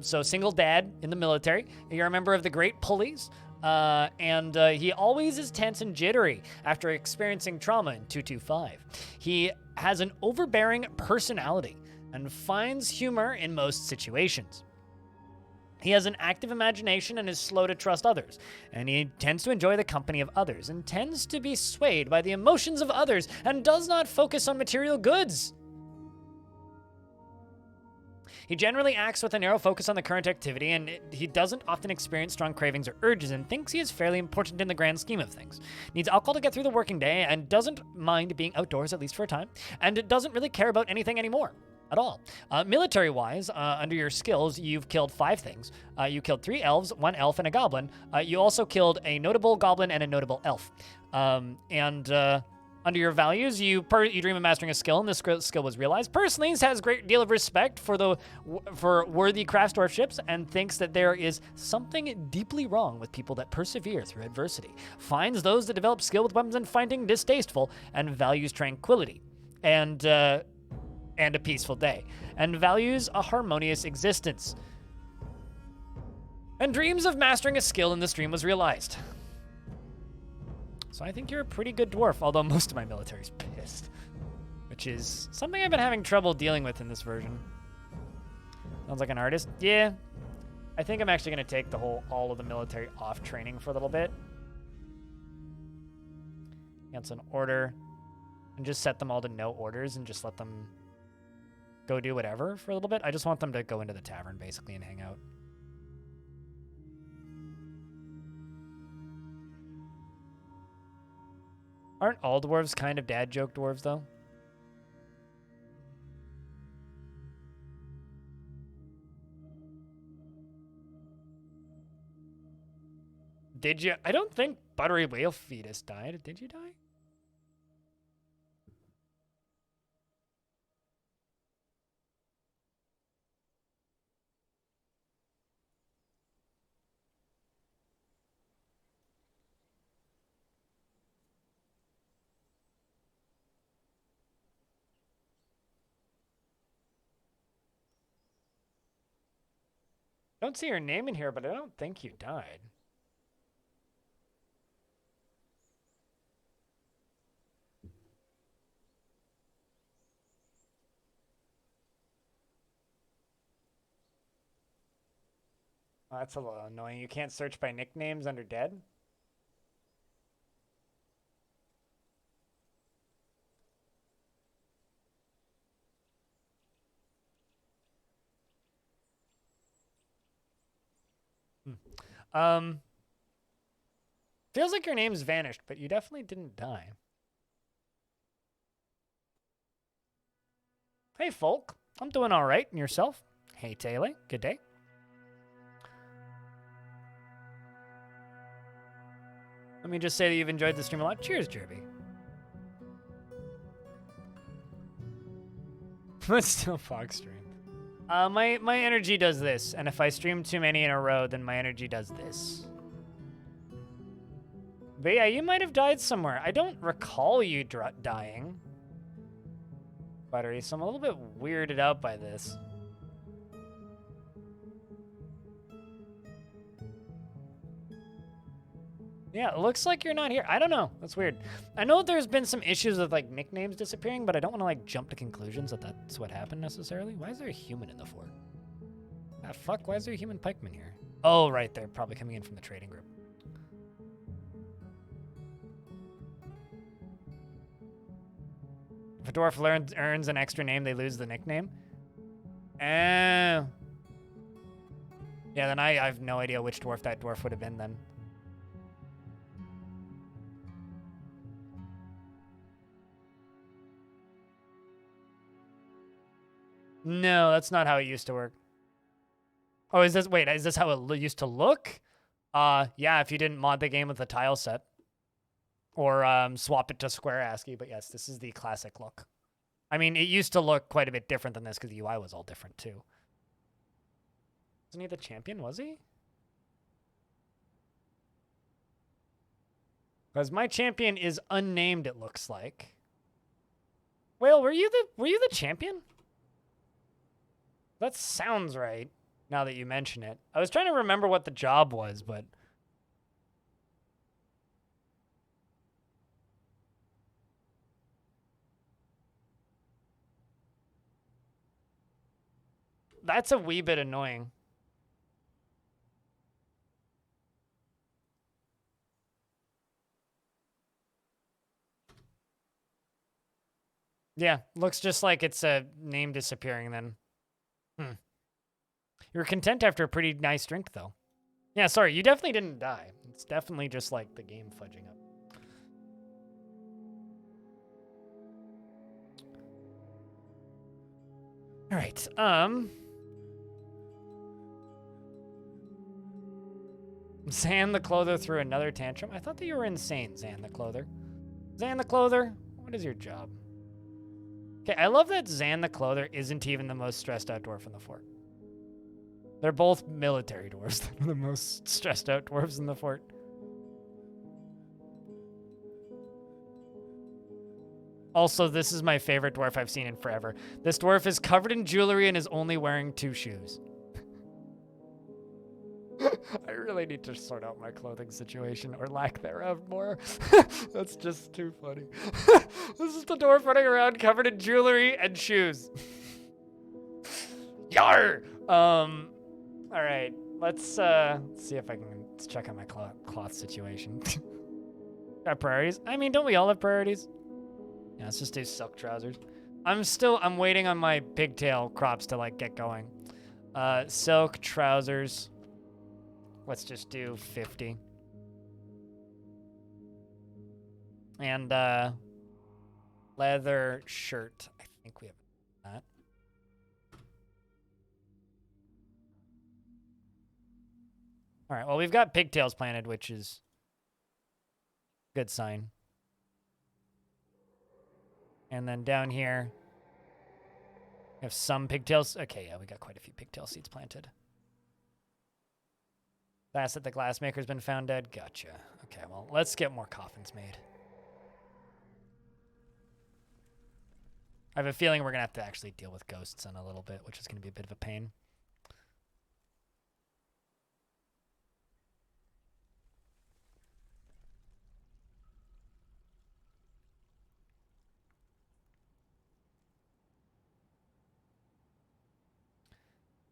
Speaker 1: So single dad in the military. You're a member of the Great Pulleys. And he always is tense and jittery after experiencing trauma in 225. He has an overbearing personality and finds humor in most situations. He has an active imagination and is slow to trust others, and he tends to enjoy the company of others and tends to be swayed by the emotions of others and does not focus on material goods. He generally acts with a narrow focus on the current activity, and he doesn't often experience strong cravings or urges and thinks he is fairly important in the grand scheme of things. Needs alcohol to get through the working day and doesn't mind being outdoors at least for a time, and doesn't really care about anything anymore. At all. Military-wise, under your skills, you've killed 5 things. You killed 3 elves, 1 elf, and a goblin. You also killed a notable goblin and a notable elf. Under your values, you dream of mastering a skill, and this skill was realized. Personally, he has a great deal of respect for worthy craftsdwarfships and thinks that there is something deeply wrong with people that persevere through adversity. Finds those that develop skill with weapons and fighting distasteful, and values tranquility and a peaceful day, and values a harmonious existence. And dreams of mastering a skill in the stream was realized. So I think you're a pretty good dwarf, although most of my military's pissed, which is something I've been having trouble dealing with in this version. Sounds like an artist. Yeah, I think I'm actually going to take all of the military off training for a little bit. Cancel an order, and just set them all to no orders, and just let them go do whatever for a little bit. I just want them to go into the tavern, basically, and hang out. Aren't all dwarves kind of dad joke dwarves, though? Did you? I don't think buttery whale fetus died. Did you die? Don't see your name in here, but I don't think you died. Oh, that's a little annoying. You can't search by nicknames under dead? Feels like your name's vanished, but you definitely didn't die. Hey, folk. I'm doing all right. And yourself? Hey, Taylor. Good day. Let me just say that you've enjoyed the stream a lot. Cheers, Jerby. But still fog stream. My energy does this, and if I stream too many in a row, then my energy does this. But yeah, you might have died somewhere. I don't recall you dying. Buttery, so I'm a little bit weirded out by this. Yeah, it looks like you're not here. I don't know. That's weird. I know there's been some issues with like nicknames disappearing, but I don't want to like jump to conclusions that that's what happened necessarily. Why is there a human in the fort? Ah, fuck. Why is there a human pikeman here? Oh, right. They're probably coming in from the trading group. If a dwarf earns an extra name, they lose the nickname. Yeah, then I have no idea which dwarf that dwarf would have been then. No, that's not how it used to work. Oh, is this how it used to look? Yeah, if you didn't mod the game with a tile set. Or swap it to square ASCII, but yes, this is the classic look. I mean, it used to look quite a bit different than this because the UI was all different too. Wasn't he the champion, was he? Because my champion is unnamed, it looks like. Whale, were you the champion? That sounds right, now that you mention it. I was trying to remember what the job was, but... That's a wee bit annoying. Yeah, looks just like it's a name disappearing then. You were content after a pretty nice drink, though. Yeah, sorry, you definitely didn't die. It's definitely just like the game fudging up. All right, Zan the Clother threw another tantrum. I thought that you were insane, Zan the Clother. Zan the Clother, what is your job? Okay, I love that Zan the Clother isn't even the most stressed out dwarf in the fort. They're both military dwarves that are the most stressed out dwarves in the fort. Also, this is my favorite dwarf I've seen in forever. This dwarf is covered in jewelry and is only wearing 2 shoes. I really need to sort out my clothing situation, or lack thereof, more. That's just too funny. This is the dwarf running around covered in jewelry and shoes. Yar! All right, let's see if I can check on my cloth situation. Got priorities? I mean, don't we all have priorities? Yeah, let's just do silk trousers. I'm waiting on my pigtail crops to like get going. Silk trousers. Let's just do 50. And leather shirt. I think we have that. All right, well, we've got pigtails planted, which is Good sign. And then down here, we have some pigtails. Okay, yeah, we got quite a few pigtail seeds planted. Facet the glassmaker's been found dead. Gotcha. Okay, well, let's get more coffins made. I have a feeling we're going to have to actually deal with ghosts in a little bit, which is going to be a bit of a pain.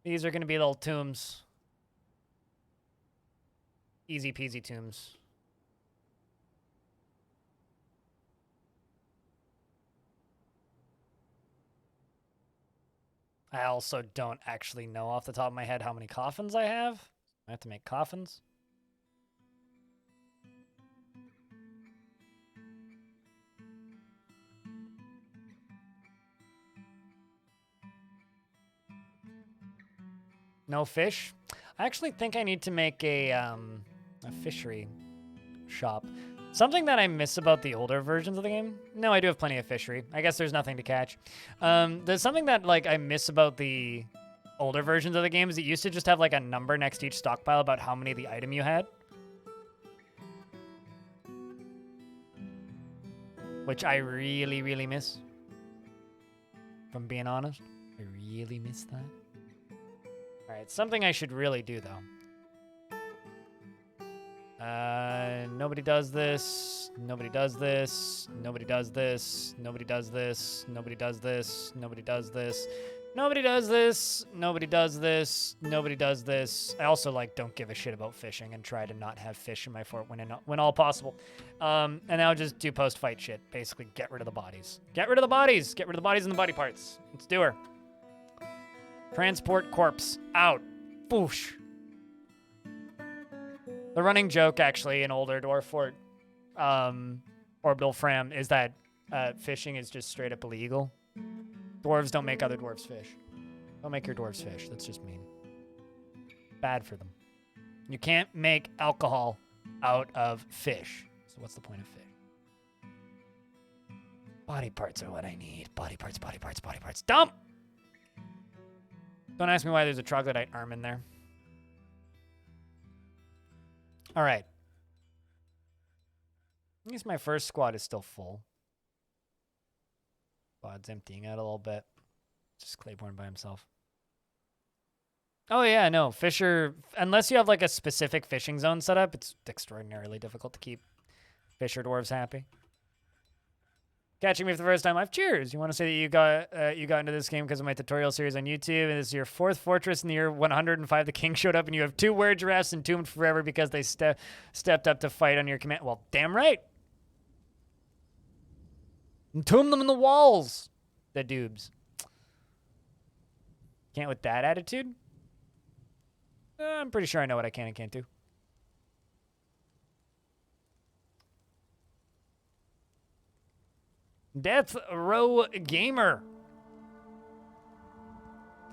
Speaker 1: These are going to be little tombs. Easy peasy tombs. I also don't actually know off the top of my head how many coffins I have. I have to make coffins. No fish? I actually think I need to make a fishery shop. Something that I miss about the older versions of the game. No, I do have plenty of fishery. I guess there's nothing to catch. There's something that like I miss about the older versions of the game is it used to just have like a number next to each stockpile about how many of the item you had. Which I really, really miss. If I'm being honest. I really miss that. Alright, something I should really do, though. Nobody does this. Nobody does this. Nobody does this. Nobody does this. Nobody does this. Nobody does this. Nobody does this. Nobody does this. Nobody does this. I also, like, don't give a shit about fishing and try to not have fish in my fort when all possible. And now just do post-fight shit. Basically, get rid of the bodies. Get rid of the bodies! Get rid of the bodies and the body parts. Let's do her. Transport corpse. Out. Boosh. The running joke, actually, in older Dwarf Fort Orbital Fram is that fishing is just straight up illegal. Dwarves don't make other dwarves fish. Don't make your dwarves fish. That's just mean. Bad for them. You can't make alcohol out of fish. So what's the point of fish? Body parts are what I need. Body parts, body parts, body parts. Dump! Don't ask me why there's a troglodyte arm in there. All right. I guess my first squad is still full. Squad's emptying out a little bit. Just Claiborne by himself. Oh, yeah, no. Fisher, unless you have like a specific fishing zone set up, it's extraordinarily difficult to keep Fisher dwarves happy. Catching me for the first time live. Cheers. You want to say that you got into this game because of my tutorial series on YouTube, and this is your 4th fortress in the year 105. The king showed up, and you have 2 were-giraffes entombed forever because they stepped up to fight on your command. Well, damn right. Entomb them in the walls. The doobs. Can't with that attitude? I'm pretty sure I know what I can and can't do. Death Row Gamer.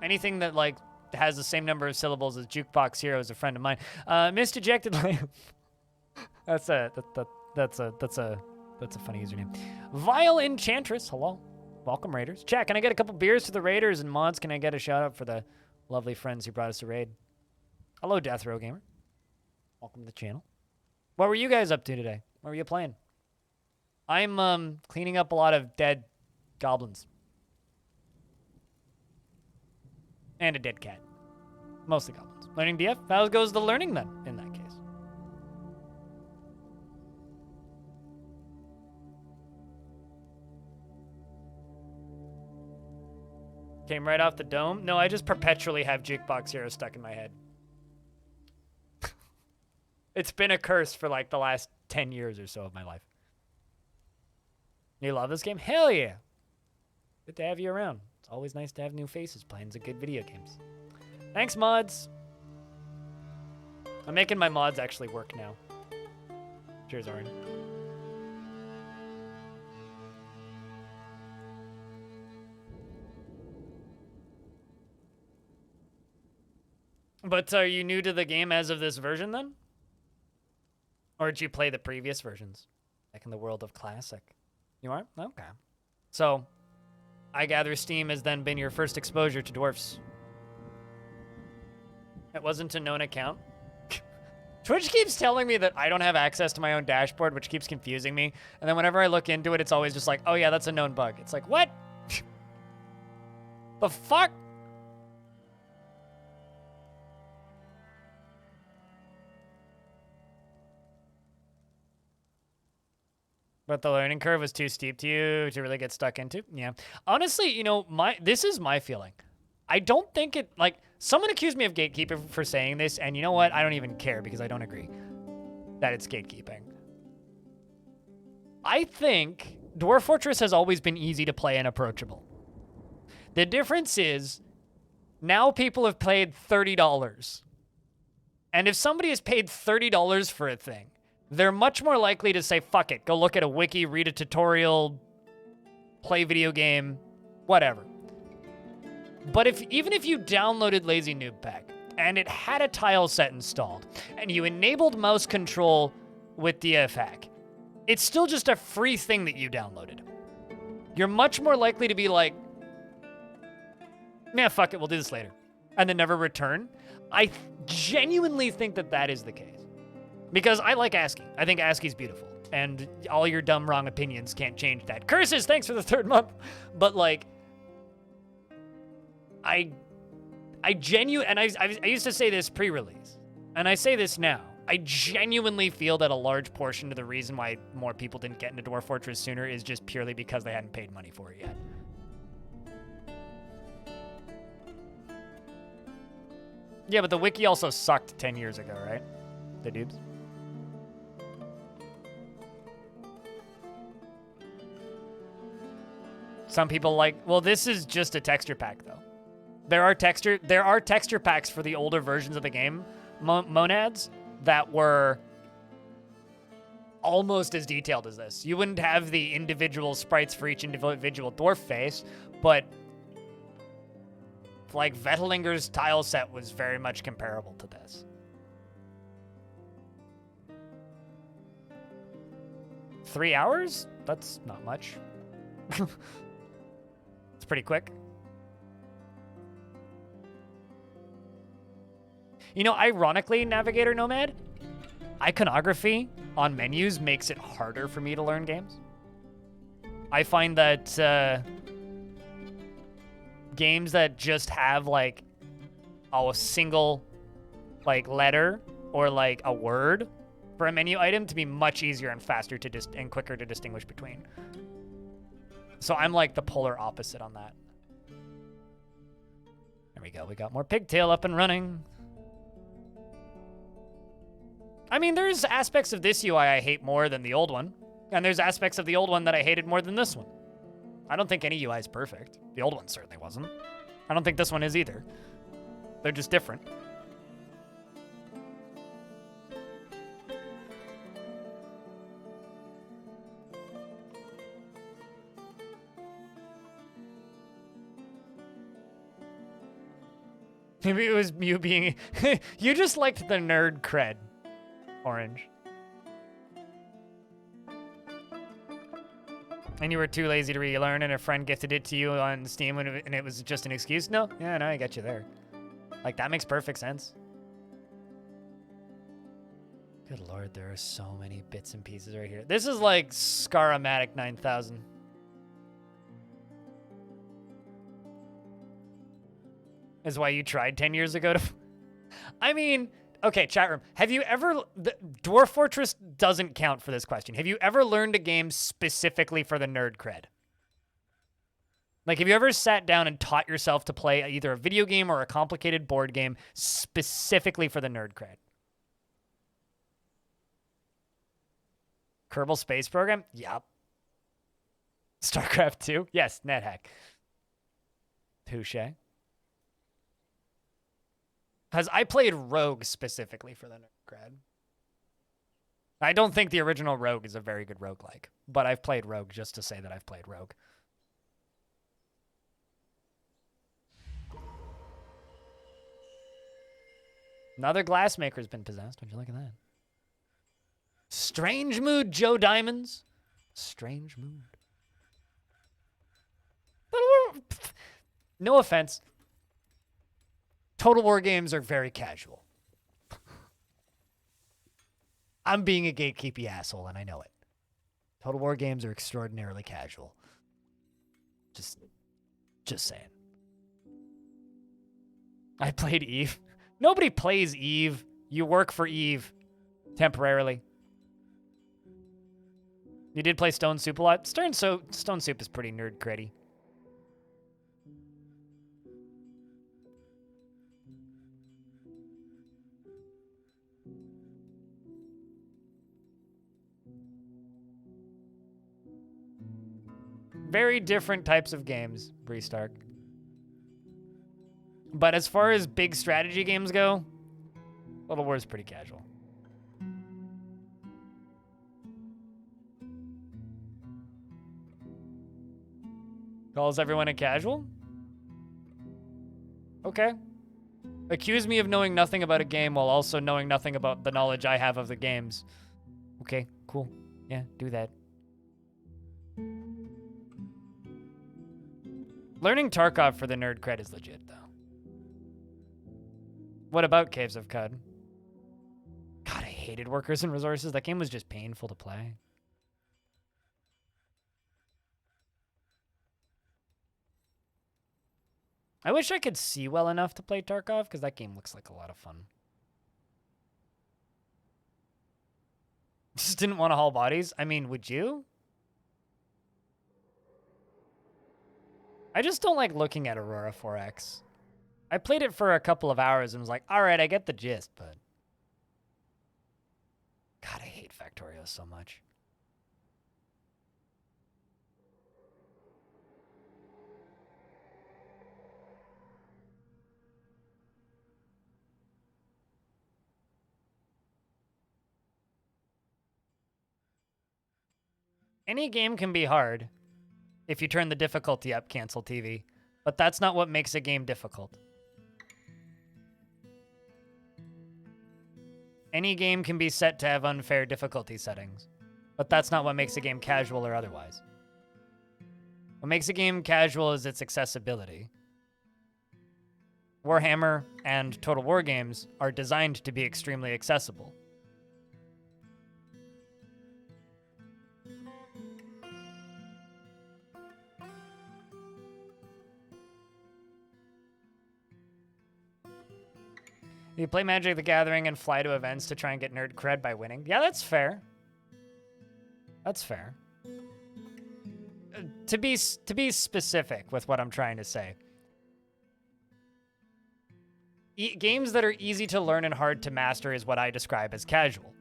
Speaker 1: Anything that like has the same number of syllables as Jukebox Hero is a friend of mine. Misdejected Lamp. That's a funny username. Vile Enchantress. Hello. Welcome, Raiders. Chat, can I get a couple beers to the Raiders? And mods, can I get a shout out for the lovely friends who brought us a raid? Hello, Death Row Gamer. Welcome to the channel. What were you guys up to today? What were you playing? I'm cleaning up a lot of dead goblins. And a dead cat. Mostly goblins. Learning DF? How goes the learning then, in that case? Came right off the dome? No, I just perpetually have Jukebox Hero stuck in my head. It's been a curse for like the last 10 years or so of my life. You love this game? Hell yeah. Good to have you around. It's always nice to have new faces playing some good video games. Thanks, mods. I'm making my mods actually work now. Cheers, Orin. But are you new to the game as of this version then? Or did you play the previous versions? Like in the world of classic. You are? Okay. So, I gather Steam has then been your first exposure to dwarfs. It wasn't a known account. Twitch keeps telling me that I don't have access to my own dashboard, which keeps confusing me. And then whenever I look into it, it's always just like, oh yeah, that's a known bug. It's like, what? The fuck? But the learning curve was too steep to you to really get stuck into? Yeah. Honestly, you know, this is my feeling. I don't think it, like, someone accused me of gatekeeping for saying this, and you know what? I don't even care because I don't agree that it's gatekeeping. I think Dwarf Fortress has always been easy to play and approachable. The difference is now people have paid $30. And if somebody has paid $30 for a thing, they're much more likely to say, fuck it, go look at a wiki, read a tutorial, play video game, whatever. But even if you downloaded Lazy Noob Pack and it had a tile set installed and you enabled mouse control with DF hack, it's still just a free thing that you downloaded. You're much more likely to be like, man, fuck it, we'll do this later, and then never return. I genuinely think that that is the case. Because I like ASCII. I think ASCII's beautiful. And all your dumb, wrong opinions can't change that. Curses, thanks for the 3rd month. But, like, I used to say this pre-release, and I say this now. I genuinely feel that a large portion of the reason why more people didn't get into Dwarf Fortress sooner is just purely because they hadn't paid money for it yet. Yeah, but the wiki also sucked 10 years ago, right? The dudes. Some people like, well, this is just a texture pack, though. There are texture packs for the older versions of the game, monads, that were almost as detailed as this. You wouldn't have the individual sprites for each individual dwarf face, but like Vettelinger's tile set was very much comparable to this. 3 hours? That's not much. It's pretty quick. You know, ironically, Navigator Nomad, iconography on menus makes it harder for me to learn games. I find that games that just have like a single like letter or like a word for a menu item to be much easier and faster to and quicker to distinguish between. So I'm like the polar opposite on that. There we go. We got more pigtail up and running. I mean, there's aspects of this UI I hate more than the old one. And there's aspects of the old one that I hated more than this one. I don't think any UI is perfect. The old one certainly wasn't. I don't think this one is either. They're just different. Maybe it was you being... You just liked the nerd cred, Orange. And you were too lazy to relearn, and a friend gifted it to you on Steam, and it was just an excuse? No? Yeah, no, I got you there. Like, that makes perfect sense. Good lord, there are so many bits and pieces right here. This is like Scaramatic 9000. Is why you tried 10 years ago to... I mean... Okay, chat room. Have you ever... Dwarf Fortress doesn't count for this question. Have you ever learned a game specifically for the nerd cred? Like, have you ever sat down and taught yourself to play either a video game or a complicated board game specifically for the nerd cred? Kerbal Space Program? Yup. StarCraft 2? Yes, NetHack. Touche. Because I played Rogue specifically for the nerd cred. I don't think the original Rogue is a very good roguelike, but I've played Rogue just to say that I've played Rogue. Another glassmaker's been possessed. Would you look at that? Strange mood, Joe Diamonds. Strange mood. No offense. Total War games are very casual. I'm being a gatekeepy asshole, and I know it. Total War games are extraordinarily casual. Just saying. I played Eve. Nobody plays Eve. You work for Eve temporarily. You did play Stone Soup a lot. Stone Soup is pretty nerd creddy. Very different types of games, Bree Stark. But as far as big strategy games go, Total War is pretty casual. Calls everyone a casual? Okay. Accuse me of knowing nothing about a game while also knowing nothing about the knowledge I have of the games. Okay, cool. Yeah, do that. Learning Tarkov for the nerd cred is legit, though. What about Caves of Cud? God, I hated Workers and Resources. That game was just painful to play. I wish I could see well enough to play Tarkov, because that game looks like a lot of fun. Just didn't want to haul bodies? I mean, would you? I just don't like looking at Aurora 4X. I played it for a couple of hours and was like, all right, I get the gist, but... God, I hate Factorio so much. Any game can be hard if you turn the difficulty up, cancel TV. But that's not what makes a game difficult. Any game can be set to have unfair difficulty settings. But that's not what makes a game casual or otherwise. What makes a game casual is its accessibility. Warhammer and Total War games are designed to be extremely accessible. You play Magic the Gathering and fly to events to try and get nerd cred by winning. Yeah, that's fair. That's fair. To be specific with what I'm trying to say. Games that are easy to learn and hard to master is what I describe as casual.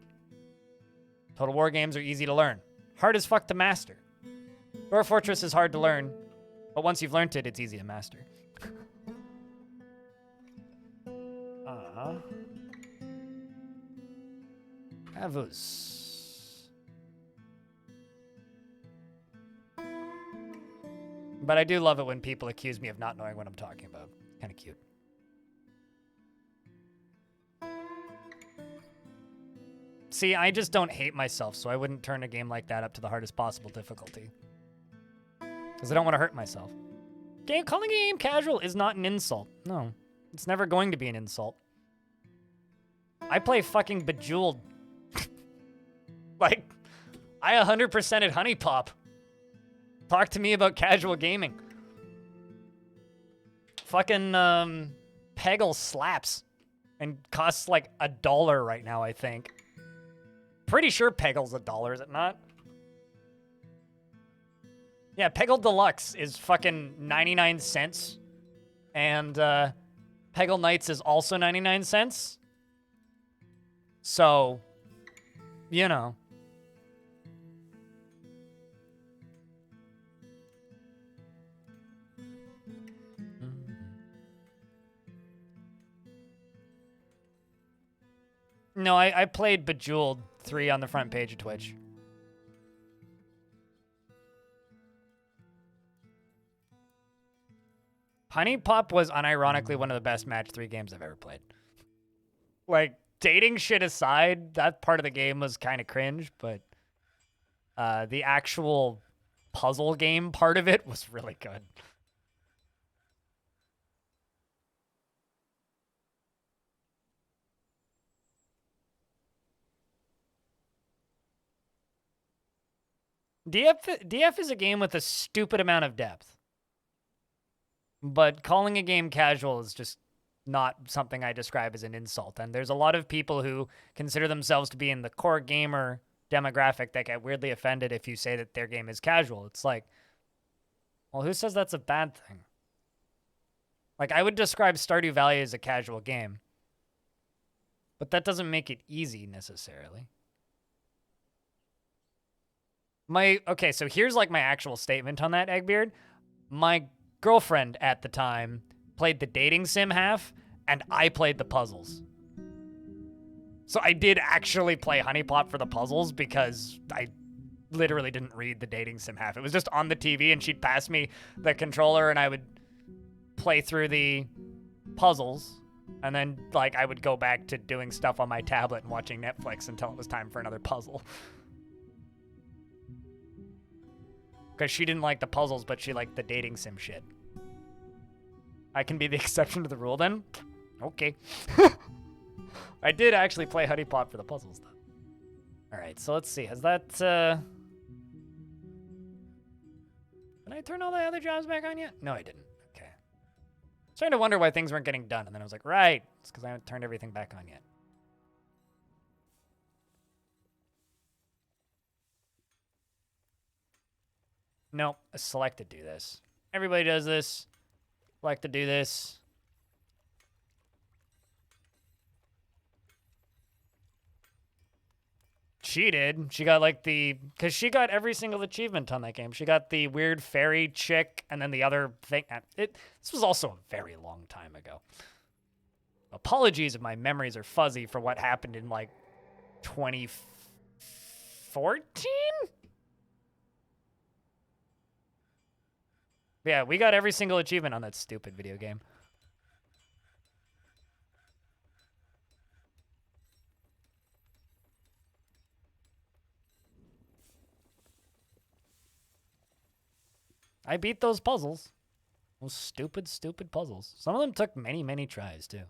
Speaker 1: Total War games are easy to learn. Hard as fuck to master. Dwarf Fortress is hard to learn, but once you've learned it, it's easy to master. Avus. But I do love it when people accuse me of not knowing what I'm talking about. Kind of cute. See, I just don't hate myself, so I wouldn't turn a game like that up to the hardest possible difficulty. Because I don't want to hurt myself. Calling a game casual is not an insult. No, it's never going to be an insult. I play fucking Bejeweled. Like, I 100%ed Honey Pop. Talk to me about casual gaming. Fucking, Peggle slaps. And costs like $1 right now, I think. Pretty sure Peggle's $1, is it not? Yeah, Peggle Deluxe is fucking 99 cents. And, Peggle Knights is also 99 cents. So, you know. No, I played Bejeweled 3 on the front page of Twitch. Honey Pop was unironically one of the best match 3 games I've ever played. Like, dating shit aside, that part of the game was kind of cringe, but the actual puzzle game part of it was really good. DF is a game with a stupid amount of depth. But calling a game casual is just not something I describe as an insult. And there's a lot of people who consider themselves to be in the core gamer demographic that get weirdly offended if you say that their game is casual. It's like, well, who says that's a bad thing? Like, I would describe Stardew Valley as a casual game. But that doesn't make it easy, necessarily. Okay, so here's like my actual statement on that, Eggbeard. My girlfriend at the time played the dating sim half, and I played the puzzles. So I did actually play Honeypot for the puzzles because I literally didn't read the dating sim half. It was just on the TV, and she'd pass me the controller, and I would play through the puzzles, and then like I would go back to doing stuff on my tablet and watching Netflix until it was time for another puzzle. Because she didn't like the puzzles, but she liked the dating sim shit. I can be the exception to the rule then? Okay. I did actually play Honeypot for the puzzles, though. Alright, so let's see. Has that, Did I turn all the other jobs back on yet? No, I didn't. Okay. I was starting to wonder why things weren't getting done, and then I was like, right, it's because I haven't turned everything back on yet. Nope, select to do this. Everybody does this. Select to do this. She did. She got like because she got every single achievement on that game. She got the weird fairy chick and then the other thing. This was also a very long time ago. Apologies if my memories are fuzzy for what happened in like 2014? Yeah, we got every single achievement on that stupid video game. I beat those puzzles. Those stupid, stupid puzzles. Some of them took many, many tries, too.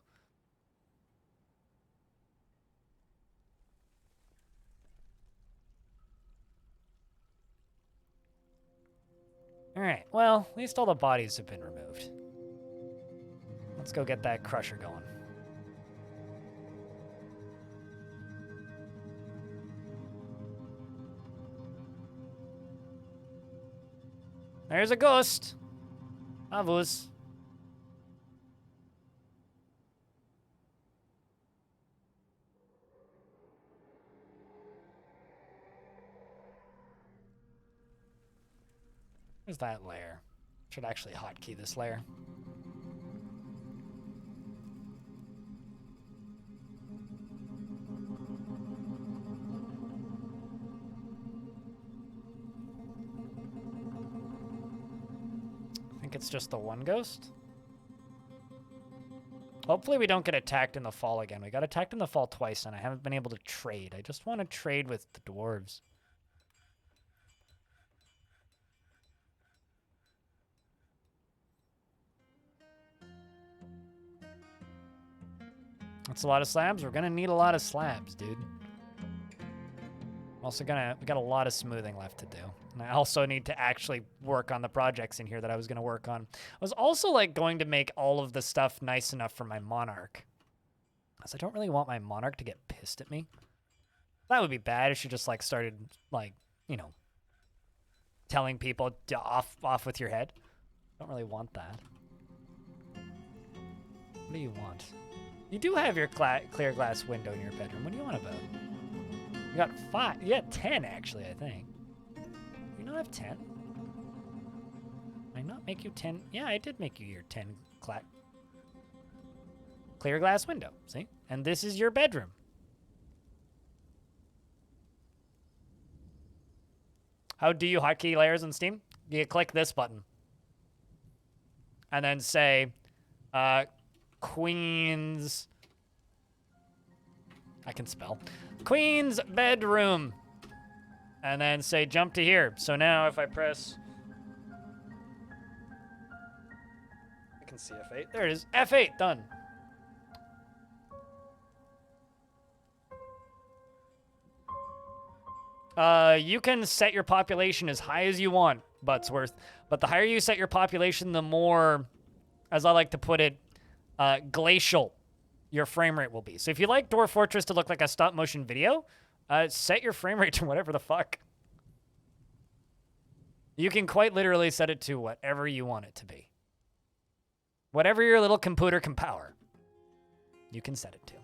Speaker 1: Alright, well, at least all the bodies have been removed. Let's go get that crusher going. There's a ghost. Avus. Where's that layer? Should actually hotkey this layer. I think it's just the one ghost. Hopefully we don't get attacked in the fall again. We got attacked in the fall twice, and I haven't been able to trade. I just want to trade with the dwarves. That's a lot of slabs. We're gonna need a lot of slabs, dude. We got a lot of smoothing left to do. And I also need to actually work on the projects in here that I was gonna work on. I was also like going to make all of the stuff nice enough for my monarch. Because I don't really want my monarch to get pissed at me. That would be bad if she just like started like, you know, telling people to off with your head. Don't really want that. What do you want? You do have your clear glass window in your bedroom. What do you want about? You got 5. You got 10, actually, I think. You not have 10? Did I not make you 10? Yeah, I did make you your 10 clear glass window. See? And this is your bedroom. How do you hotkey layers in Steam? You click this button. And then say, Queen's I can spell. Queen's bedroom. And then say jump to here. So now if I press... I can see F8. There it is. F8, done. You can set your population as high as you want, Buttsworth. But the higher you set your population, the more, as I like to put it, glacial your frame rate will be. So if you like Dwarf Fortress to look like a stop-motion video, set your frame rate to whatever the fuck. You can quite literally set it to whatever you want it to be. Whatever your little computer can power, you can set it to.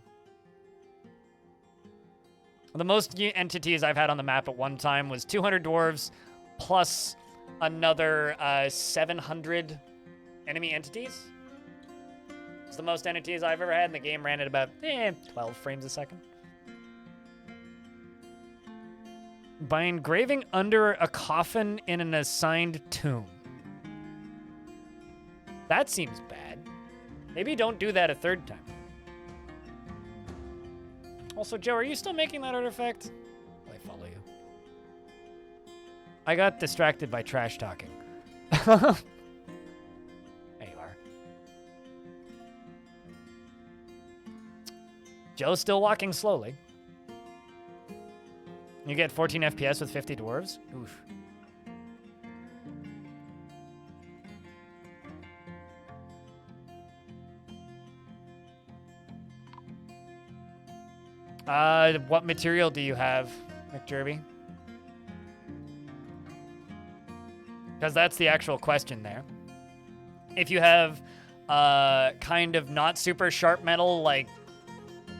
Speaker 1: The most entities I've had on the map at one time was 200 dwarves plus another 700 enemy entities. It's the most entities I've ever had, and the game ran at about 12 frames a second. By engraving under a coffin in an assigned tomb. That seems bad. Maybe don't do that a third time. Also, Joe, are you still making that artifact? Will I follow you? I got distracted by trash talking. There you are. Joe's still walking slowly. You get 14 FPS with 50 dwarves? Oof. What material do you have, McDerby? Because that's the actual question there. If you have kind of not super sharp metal, like,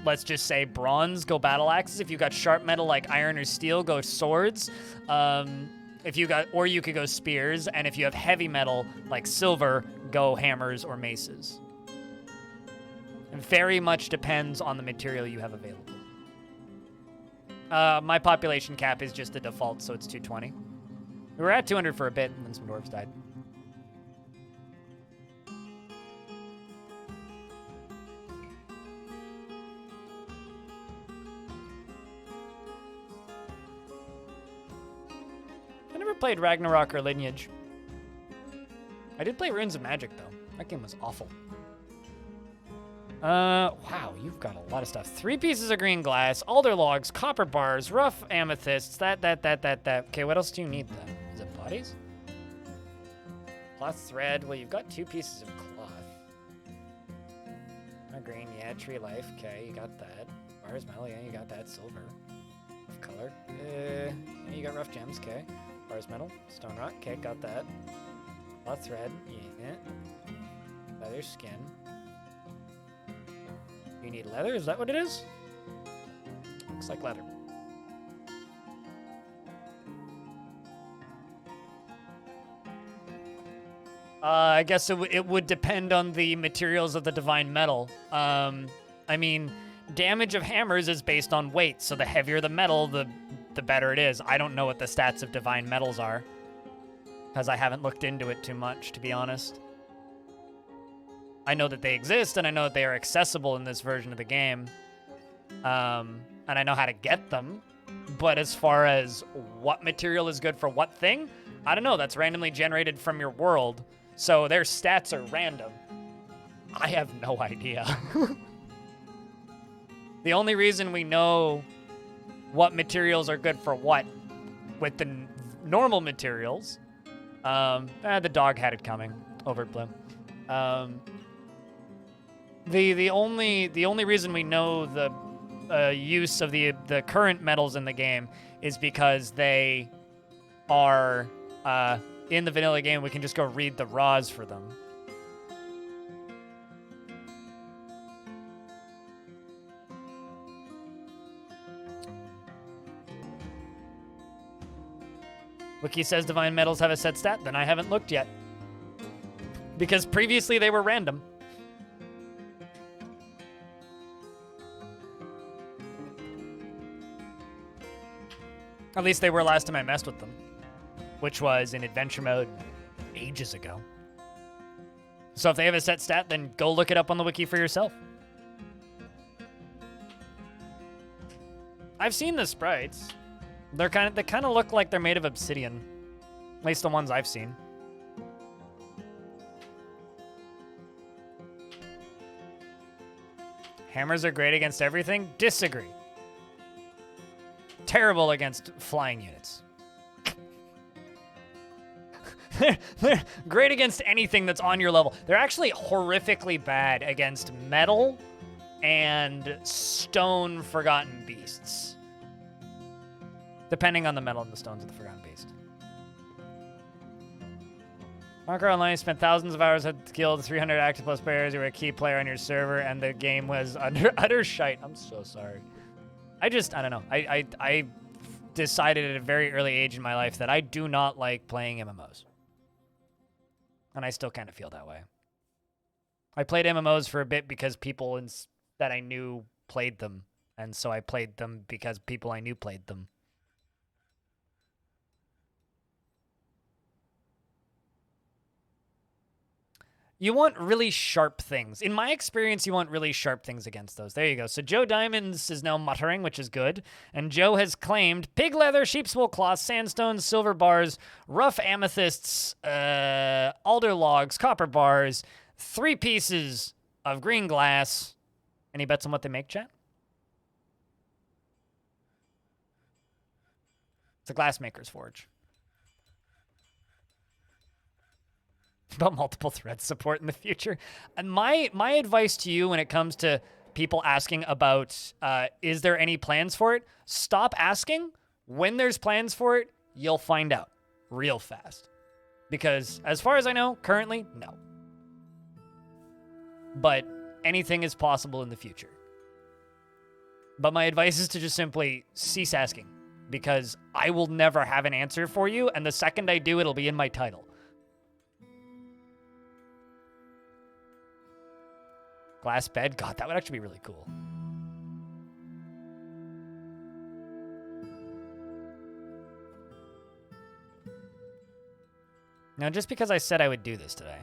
Speaker 1: let's just say bronze, go battle axes. If you got sharp metal like iron or steel, go swords. If you got, or you could go spears. And if you have heavy metal like silver, go hammers or maces. It very much depends on the material you have available. My population cap is just the default, so it's 220. We were at 200 for a bit, and then some dwarves died. I never played Ragnarok or Lineage. I did play Runes of Magic, though. That game was awful. Wow, you've got a lot of stuff. 3 pieces of green glass, alder logs, copper bars, rough amethysts, that. Okay, what else do you need then? Is it bodies? Cloth thread. Well, you've got 2 pieces of cloth. Green, yeah, tree life. Okay, you got that. Bars, metal, yeah, you got that. Silver. Rough color. Yeah, you got rough gems, okay. Bars, metal, stone rock, okay, got that. Cloth thread, yeah. Leather skin. You need leather? Is that what it is? Looks like leather. I guess it would depend on the materials of the divine metal. I mean, damage of hammers is based on weight, so the heavier the metal, the better it is. I don't know what the stats of divine metals are, because I haven't looked into it too much, to be honest. I know that they exist, and I know that they are accessible in this version of the game. And I know how to get them. But as far as what material is good for what thing, I don't know. That's randomly generated from your world. So their stats are random. I have no idea. The only reason we know what materials are good for what with the normal materials... the dog had it coming. Overblow. The only reason we know the use of the current metals in the game is because they are in the vanilla game. We can just go read the raws for them. Wiki says divine metals have a set stat, then I haven't looked yet. Because previously they were random. At least they were last time I messed with them, which was in adventure mode ages ago. So if they have a set stat, then go look it up on the wiki for yourself. I've seen the sprites. They kind of look like they're made of obsidian. At least the ones I've seen. Hammers are great against everything? Disagree. Terrible against flying units. They're great against anything that's on your level. They're actually horrifically bad against metal and stone forgotten beasts. Depending on the metal and the stones of the forgotten beast. Minecart Online spent thousands of hours at Guild, 300 active plus players. You were a key player on your server, and the game was utter shite. I'm so sorry. I don't know. I decided at a very early age in my life that I do not like playing MMOs. And I still kind of feel that way. I played MMOs for a bit because people that I knew played them. And so I played them because people I knew played them. You want really sharp things. In my experience, you want really sharp things against those. There you go. So Joe Diamonds is now muttering, which is good. And Joe has claimed pig leather, sheep's wool cloth, sandstone, silver bars, rough amethysts, alder logs, copper bars, 3 pieces of green glass. Any bets on what they make, chat? It's a glassmaker's forge. About multiple thread support in the future. And my advice to you when it comes to people asking about is there any plans for it, stop asking. When there's plans for it, you'll find out real fast. Because as far as I know, currently, no. But anything is possible in the future. But my advice is to just simply cease asking, because I will never have an answer for you, and the second I do, it'll be in my title. Glass bed? God, that would actually be really cool. Now, just because I said I would do this today.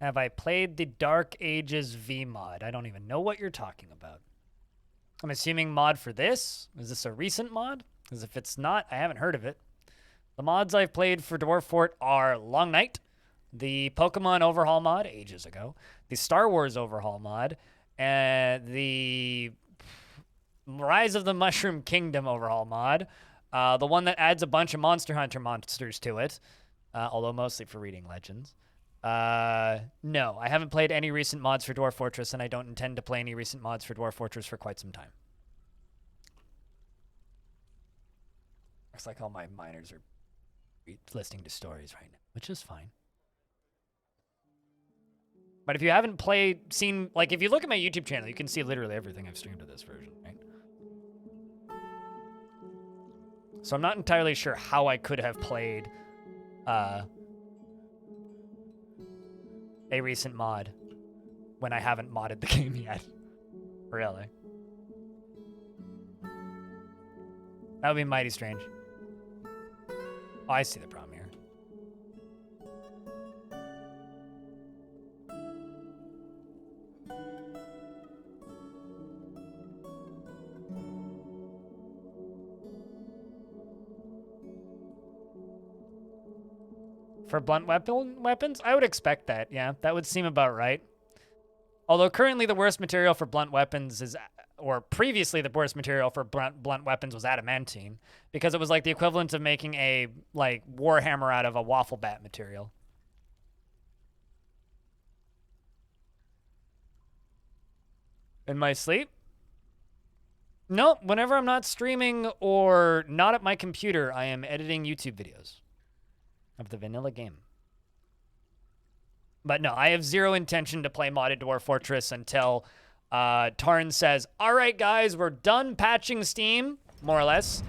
Speaker 1: Have I played the Dark Ages V mod? I don't even know what you're talking about. I'm assuming mod for this? Is this a recent mod? Because if it's not, I haven't heard of it. The mods I've played for Dwarf Fort are Long Night, the Pokemon Overhaul mod ages ago, the Star Wars Overhaul mod, and the Rise of the Mushroom Kingdom Overhaul mod, the one that adds a bunch of Monster Hunter monsters to it, although mostly for reading Legends. No, I haven't played any recent mods for Dwarf Fortress, and I don't intend to play any recent mods for Dwarf Fortress for quite some time. Looks like all my miners are listening to stories right now, which is fine. But if you haven't seen, like, if you look at my YouTube channel, you can see literally everything I've streamed to this version, right? So I'm not entirely sure how I could have played, a recent mod when I haven't modded the game yet. Really. That would be mighty strange. Oh, I see the problem here. For blunt weapons? I would expect that, yeah. That would seem about right. Although currently the worst material for blunt weapons is, or previously the worst material for blunt weapons was adamantine, because it was like the equivalent of making a, like, warhammer out of a waffle bat material. In my sleep? Nope. Whenever I'm not streaming or not at my computer, I am editing YouTube videos of the vanilla game. But no, I have zero intention to play modded Dwarf Fortress until Tarn says, all right, guys, we're done patching Steam, more or less,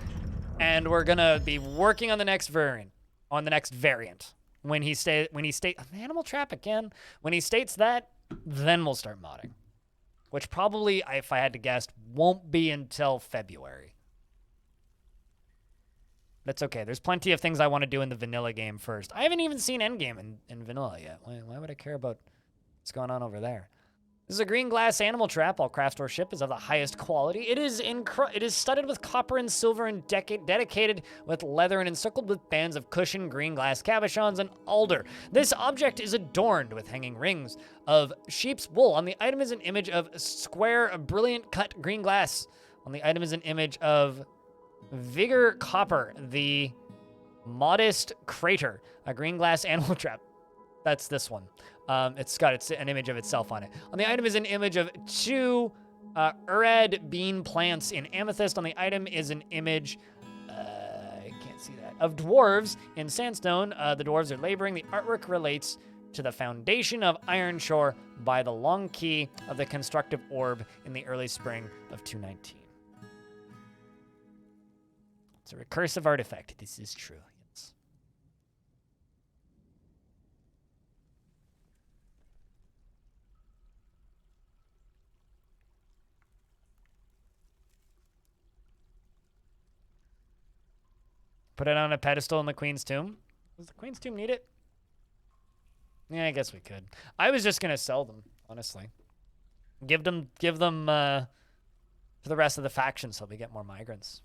Speaker 1: and we're going to be working on the next variant. When he states, Animal Trap again. When he states that, then we'll start modding. Which probably, if I had to guess, won't be until February. That's okay. There's plenty of things I want to do in the vanilla game first. I haven't even seen Endgame in vanilla yet. Why would I care about what's going on over there? This is a green glass animal trap. All craft store ship is of the highest quality. It is studded with copper and silver and dedicated with leather and encircled with bands of cushioned green glass cabochons and alder. This object is adorned with hanging rings of sheep's wool. On the item is an image of square, brilliant cut green glass. On the item is an image of Vigor Copper, the modest crater, a green glass animal trap. That's this one. It's got an image of itself on it. On the item is an image of two Urad bean plants in amethyst. On the item is an image, I can't see that, of dwarves in sandstone. The dwarves are laboring. The artwork relates to the foundation of Ironshore by the long key of the constructive orb in the early spring of 219. It's a recursive artifact. This is true. Yes. Put it on a pedestal in the Queen's Tomb. Does the Queen's Tomb need it? Yeah, I guess we could. I was just gonna sell them, honestly. Give them to the rest of the faction so we get more migrants.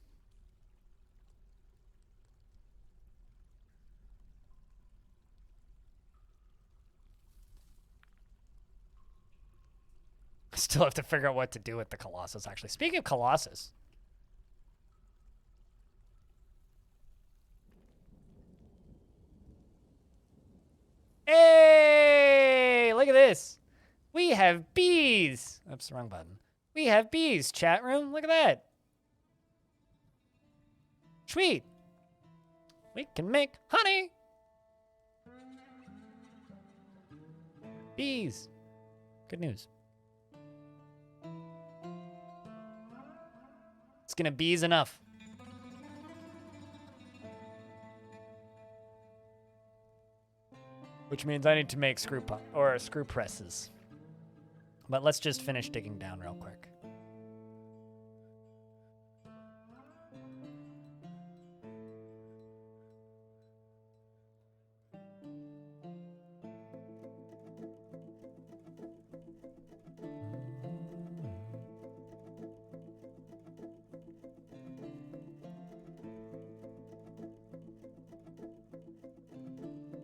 Speaker 1: Still have to figure out what to do with the Colossus, actually. Speaking of Colossus. Hey! Look at this. We have bees. Oops, wrong button. We have bees, chat room. Look at that. Sweet. We can make honey. Bees. Good news. It's gonna bees enough. Which means I need to make screw presses. But let's just finish digging down real quick.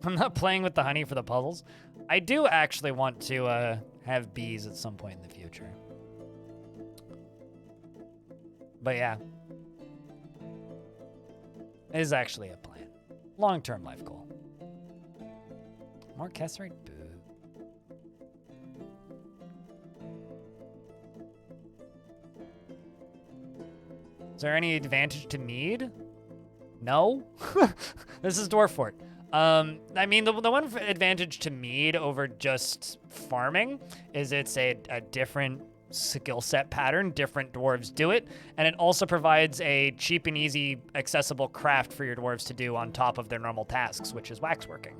Speaker 1: I'm not playing with the honey for the puzzles. I do actually want to have bees at some point in the future. But yeah. It is actually a plan. Long-term life goal. More Kesserite? Boo. Is there any advantage to mead? No? This is Dwarf Fort. I mean, the one advantage to mead over just farming is it's a different skill set pattern. Different dwarves do it. And it also provides a cheap and easy, accessible craft for your dwarves to do on top of their normal tasks, which is waxworking.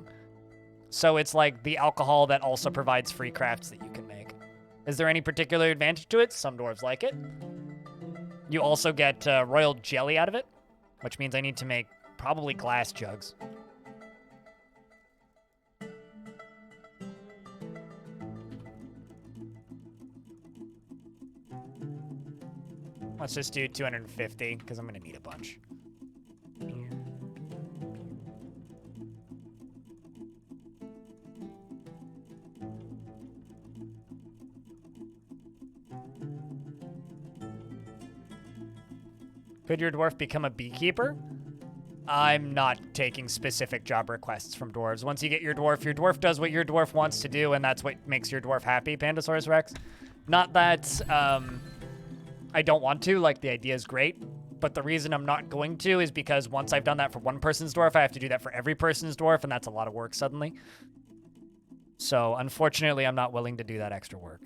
Speaker 1: So it's like the alcohol that also provides free crafts that you can make. Is there any particular advantage to it? Some dwarves like it. You also get royal jelly out of it, which means I need to make probably glass jugs. Let's just do 250, because I'm going to need a bunch. Could your dwarf become a beekeeper? I'm not taking specific job requests from dwarves. Once you get your dwarf does what your dwarf wants to do, and that's what makes your dwarf happy, Pandasaurus Rex. Not that I don't want to, like the idea is great, but the reason I'm not going to is because once I've done that for one person's dwarf, I have to do that for every person's dwarf, and that's a lot of work suddenly. So unfortunately, I'm not willing to do that extra work.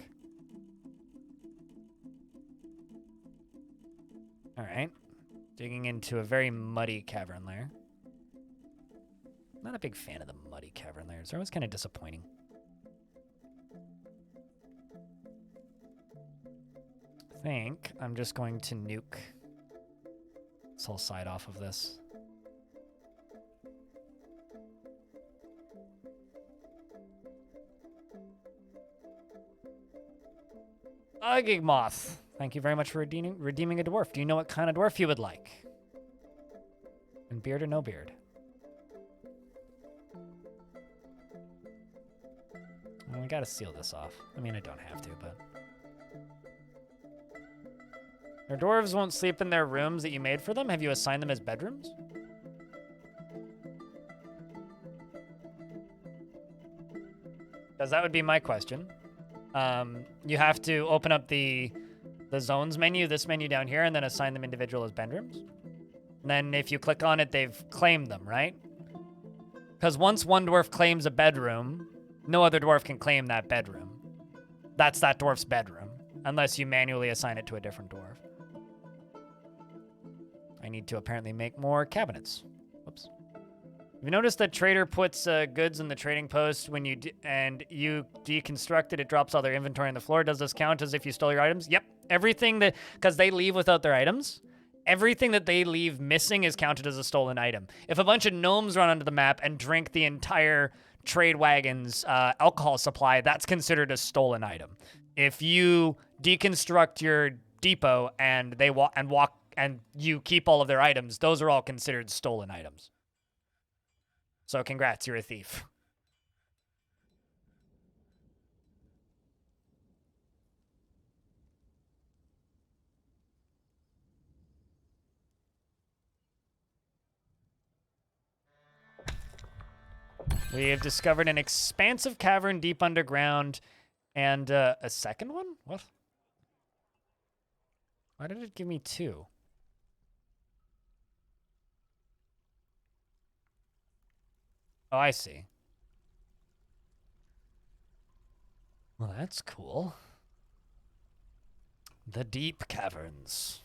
Speaker 1: All right, digging into a very muddy cavern lair. Not a big fan of the muddy cavern layers. They're always kind of disappointing. I think I'm just going to nuke this whole side off of this. Gig Moth. Thank you very much for redeeming a dwarf. Do you know what kind of dwarf you would like? And beard or no beard? Well, we gotta seal this off. I mean, I don't have to, but... Your dwarves won't sleep in their rooms that you made for them? Have you assigned them as bedrooms? Because that would be my question. You have to open up the zones menu, this menu down here, and then assign them individual as bedrooms. And then if you click on it, they've claimed them, right? Because once one dwarf claims a bedroom, no other dwarf can claim that bedroom. That's that dwarf's bedroom, unless you manually assign it to a different dwarf. I need to apparently make more cabinets. Whoops. Have you noticed that trader puts goods in the trading post when you you deconstruct it, it drops all their inventory on the floor? Does this count as if you stole your items? Yep. Everything that, because they leave without their items, everything that they leave missing is counted as a stolen item. If a bunch of gnomes run onto the map and drink the entire trade wagon's alcohol supply, that's considered a stolen item. If you deconstruct your depot and they walk and you keep all of their items, those are all considered stolen items. So congrats, you're a thief. We have discovered an expansive cavern deep underground and a second one? What? Why did it give me two? Oh, I see. Well, that's cool. The deep caverns.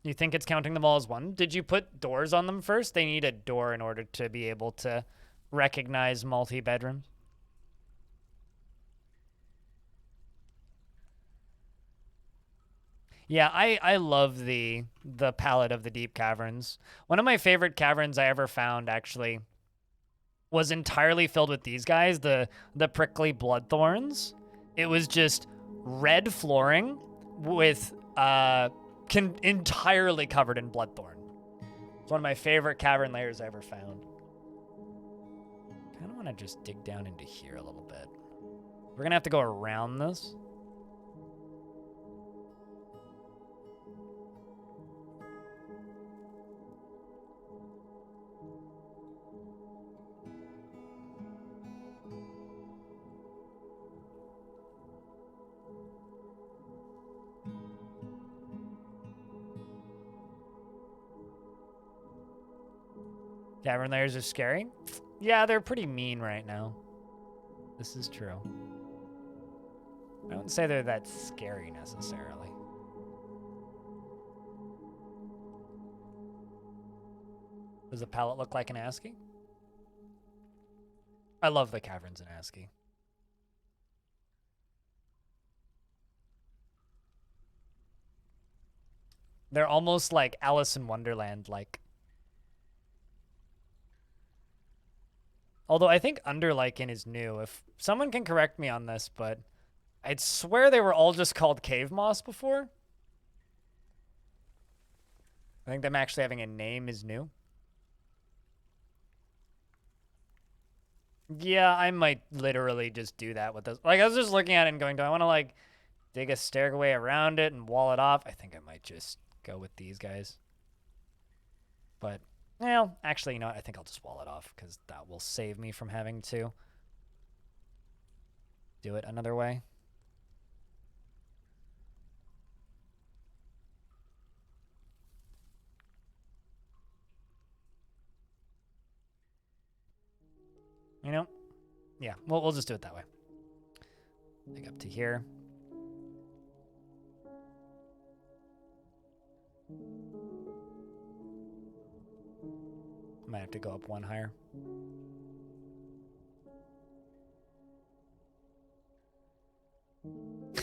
Speaker 1: You think it's counting them all as one? Did you put doors on them first? They need a door in order to be able to recognize multi-bedrooms. Yeah, I love the palette of the deep caverns. One of my favorite caverns I ever found, actually, was entirely filled with these guys, the prickly bloodthorns. It was just red flooring with entirely covered in bloodthorn. It's one of my favorite cavern layers I ever found. Kind of want to just dig down into here a little bit. We're gonna have to go around this. Cavern layers are scary? Yeah, they're pretty mean right now. This is true. I wouldn't say they're that scary necessarily. Does the palette look like an ASCII? I love the caverns in ASCII. They're almost like Alice in Wonderland, like. Although I think Underlichen is new. If someone can correct me on this, but I'd swear they were all just called cave moss before. I think them actually having a name is new. Yeah, I might literally just do that with this. Like, I was just looking at it and going, do I want to, like, dig a stairway around it and wall it off? I think I might just go with these guys. But, well, actually, you know what? I think I'll just wall it off because that will save me from having to do it another way. You know? Yeah, we'll just do it that way. Like up to here. Might have to go up one higher.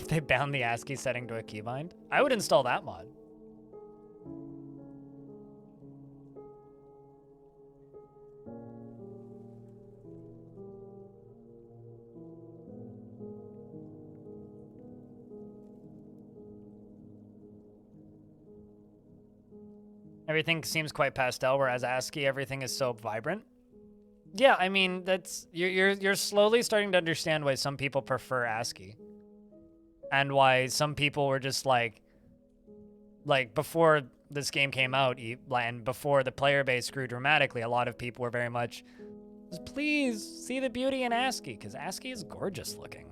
Speaker 1: They bound the ASCII setting to a keybind. I would install that mod. Everything seems quite pastel, whereas ASCII, everything is so vibrant. Yeah, I mean, that's you're slowly starting to understand why some people prefer ASCII. And why some people were just like before this game came out and before the player base grew dramatically, a lot of people were very much, please see the beauty in ASCII, because ASCII is gorgeous looking.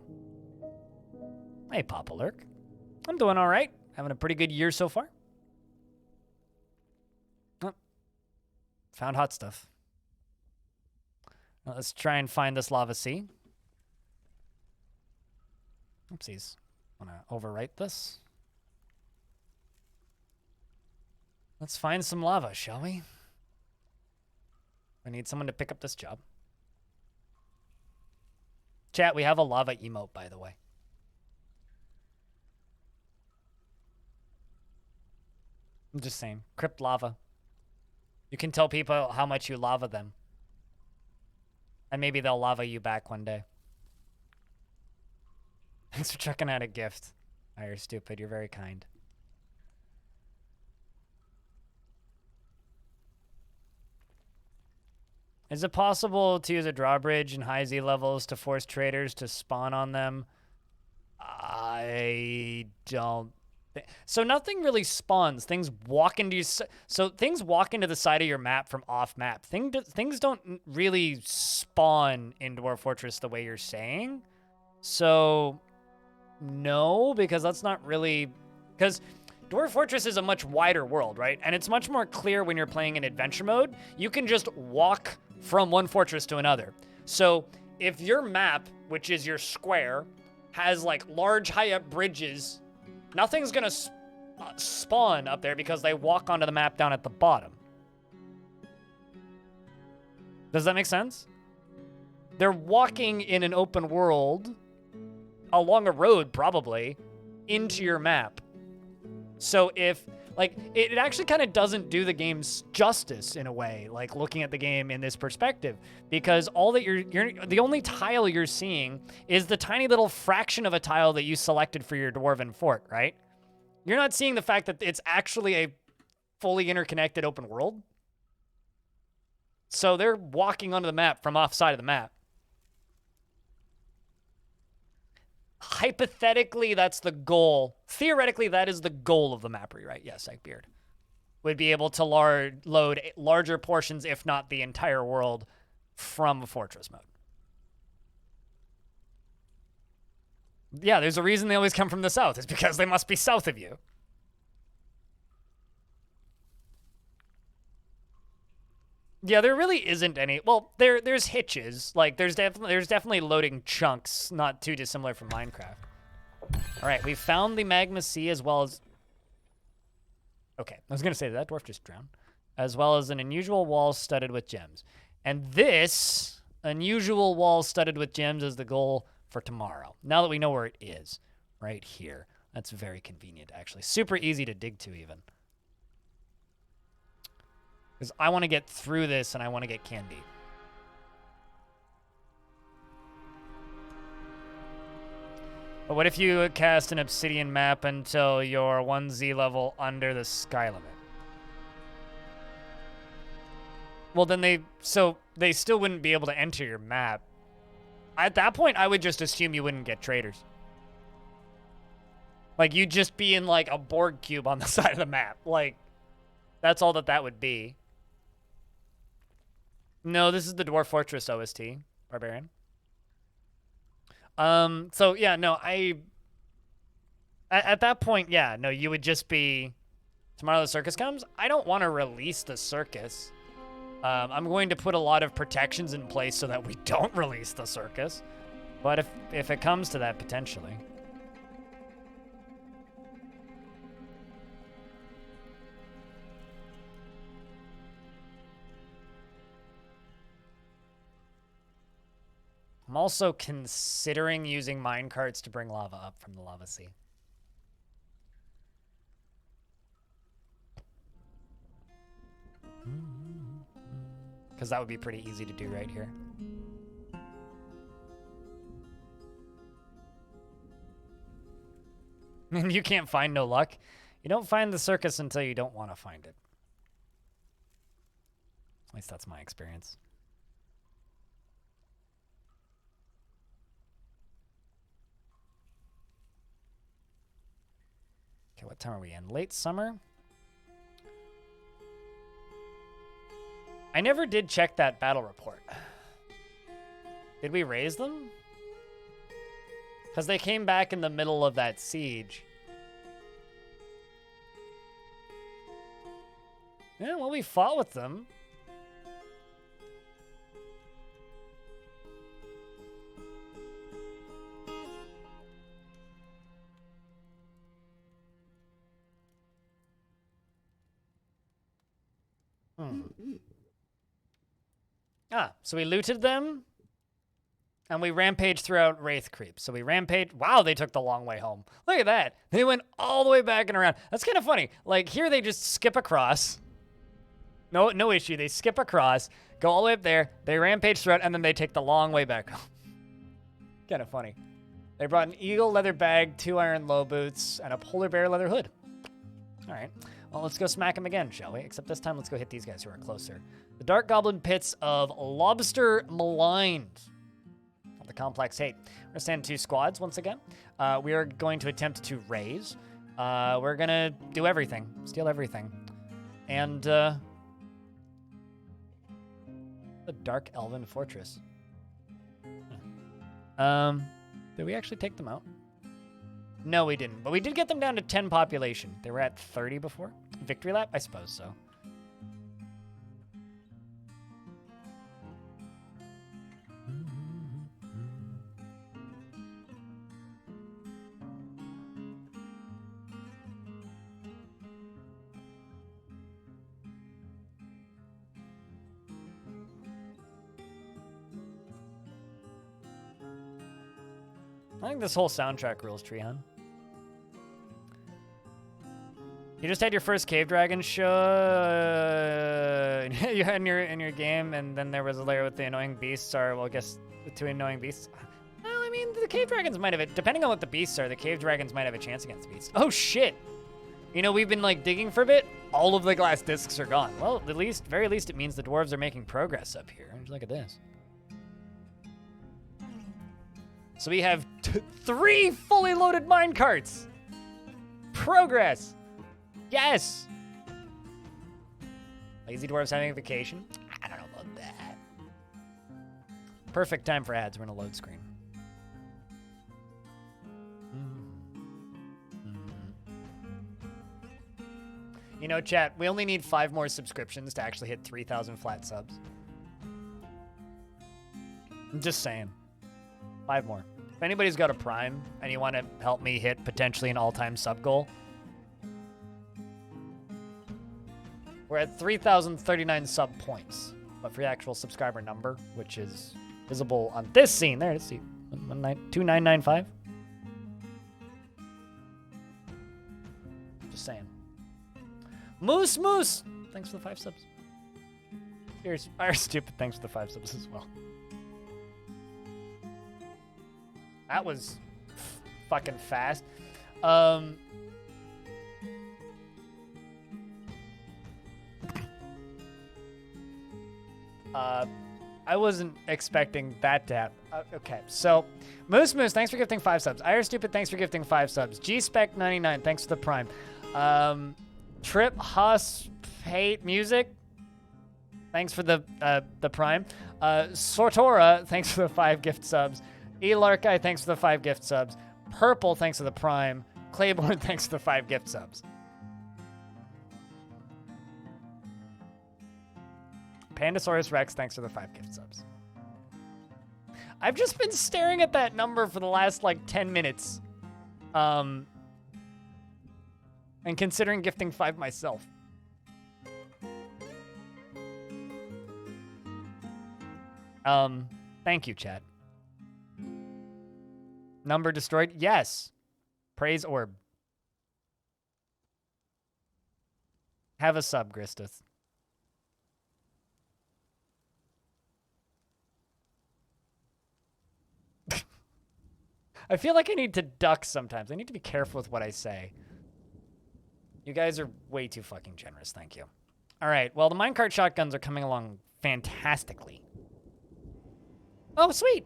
Speaker 1: Hey, Papa Lurk. I'm doing all right. Having a pretty good year so far. Oh, found hot stuff. Well, let's try and find this lava sea. Oopsies. Want to overwrite this? Let's find some lava, shall we? I need someone to pick up this job. Chat, we have a lava emote, by the way. I'm just saying. Crypt lava. You can tell people how much you lava them. And maybe they'll lava you back one day. Thanks for checking out a gift. Oh, you're stupid. You're very kind. Is it possible to use a drawbridge in high Z levels to force traders to spawn on them? I don't think so. Nothing really spawns. Things walk into things walk into the side of your map from off map. Things don't really spawn in Dwarf Fortress the way you're saying. So no, because that's not really, because Dwarf Fortress is a much wider world, right? And it's much more clear when you're playing in adventure mode. You can just walk from one fortress to another. So if your map, which is your square, has like large high up bridges, nothing's gonna spawn up there because they walk onto the map down at the bottom. Does that make sense? They're walking in an open world along a road, probably, into your map. So if, like, it actually kind of doesn't do the game's justice in a way, like looking at the game in this perspective, because all that the only tile you're seeing is the tiny little fraction of a tile that you selected for your dwarven fort, right? You're not seeing the fact that it's actually a fully interconnected open world. So they're walking onto the map from offside of the map. Hypothetically, that's the goal. Theoretically, that is the goal of the map rewrite. Yes, Beard would be able to load larger portions, if not the entire world, from fortress mode. Yeah, there's a reason they always come from the south. It's because they must be south of you. Yeah, there really isn't any. Well, there's hitches. Like there's definitely loading chunks, not too dissimilar from Minecraft. All right, we found the magma sea as well as. Okay, I was gonna say that dwarf just drowned, as well as an unusual wall studded with gems, and this unusual wall studded with gems is the goal for tomorrow. Now that we know where it is, right here, that's very convenient actually. Super easy to dig to even. Because I want to get through this and I want to get candy. But what if you cast an obsidian map until you're 1Z level under the sky limit? Well, then they still wouldn't be able to enter your map. At that point, I would just assume you wouldn't get traders. Like, you'd just be in, like, a Borg cube on the side of the map. Like, that's all that would be. No, this is the Dwarf Fortress OST, Barbarian. So yeah, no, at that point, yeah, no, you would just be, tomorrow the circus comes. I don't want to release the circus. I'm going to put a lot of protections in place so that we don't release the circus. But if it comes to that, potentially. I'm also considering using minecarts to bring lava up from the lava sea. Because that would be pretty easy to do right here. And you can't find no luck. You don't find the circus until you don't want to find it. At least that's my experience. Okay, what time are we in? Late summer? I never did check that battle report. Did we raise them? Because they came back in the middle of that siege. Yeah, well, we fought with them. So we looted them, and we rampaged throughout Wraith Creep. So we rampaged. Wow, they took the long way home. Look at that. They went all the way back and around. That's kind of funny. Like, here they just skip across. No issue. They skip across, go all the way up there, they rampage throughout, and then they take the long way back home. Kind of funny. They brought an eagle leather bag, 2 iron low boots, and a polar bear leather hood. All right. Well, let's go smack them again, shall we? Except this time, let's go hit these guys who are closer. The Dark Goblin Pits of Lobster Maligned. The Complex Hate. We're going to stand 2 squads once again. We are going to attempt to raise. We're going to do everything. Steal everything. And the Dark Elven Fortress. Did we actually take them out? No, we didn't. But we did get them down to 10 population. They were at 30 before. Victory lap? I suppose so. I think this whole soundtrack rules, Treehun. You just had your first cave dragon show you had in your game, and then there was a layer with the annoying beasts. Or well, I guess the 2 annoying beasts. Well, I mean, the cave dragons might have it. Depending on what the beasts are, the cave dragons might have a chance against the beasts. Oh shit! You know, we've been like digging for a bit. All of the glass discs are gone. Well, at least, very least, it means the dwarves are making progress up here. Just look at this. So we have 3 fully loaded minecarts. Progress. Yes. Lazy dwarves having a vacation. I don't know about that. Perfect time for ads. We're in a load screen. You know, chat, we only need 5 more subscriptions to actually hit 3,000 flat subs. I'm just saying. 5 more. If anybody's got a Prime and you want to help me hit potentially an all-time sub goal, we're at 3,039 sub points. But for the actual subscriber number, which is visible on this scene, there, let's see, 2995. Just saying. Moose, thanks for the 5 subs. Here's Fire Stupid, thanks for the 5 subs as well. That was fucking fast. I wasn't expecting that to happen. Okay, so Moose, thanks for gifting 5 subs. Ira Stupid, thanks for gifting 5 subs. G-Spec99, thanks for the Prime. Trip Hus Hate Music, thanks for the prime. Sortora, thanks for the 5 gift subs. Elarkai, thanks for the 5 gift subs. Purple, thanks for the prime. Claiborne, thanks for the 5 gift subs. Pandasaurus Rex, thanks for the 5 gift subs. I've just been staring at that number for the last, like, 10 minutes. And considering gifting 5 myself. Thank you, chat. Number destroyed? Yes. Praise orb. Have a sub, Gristeth. I feel like I need to duck sometimes. I need to be careful with what I say. You guys are way too fucking generous. Thank you. All right. Well, the minecart shotguns are coming along fantastically. Oh, sweet.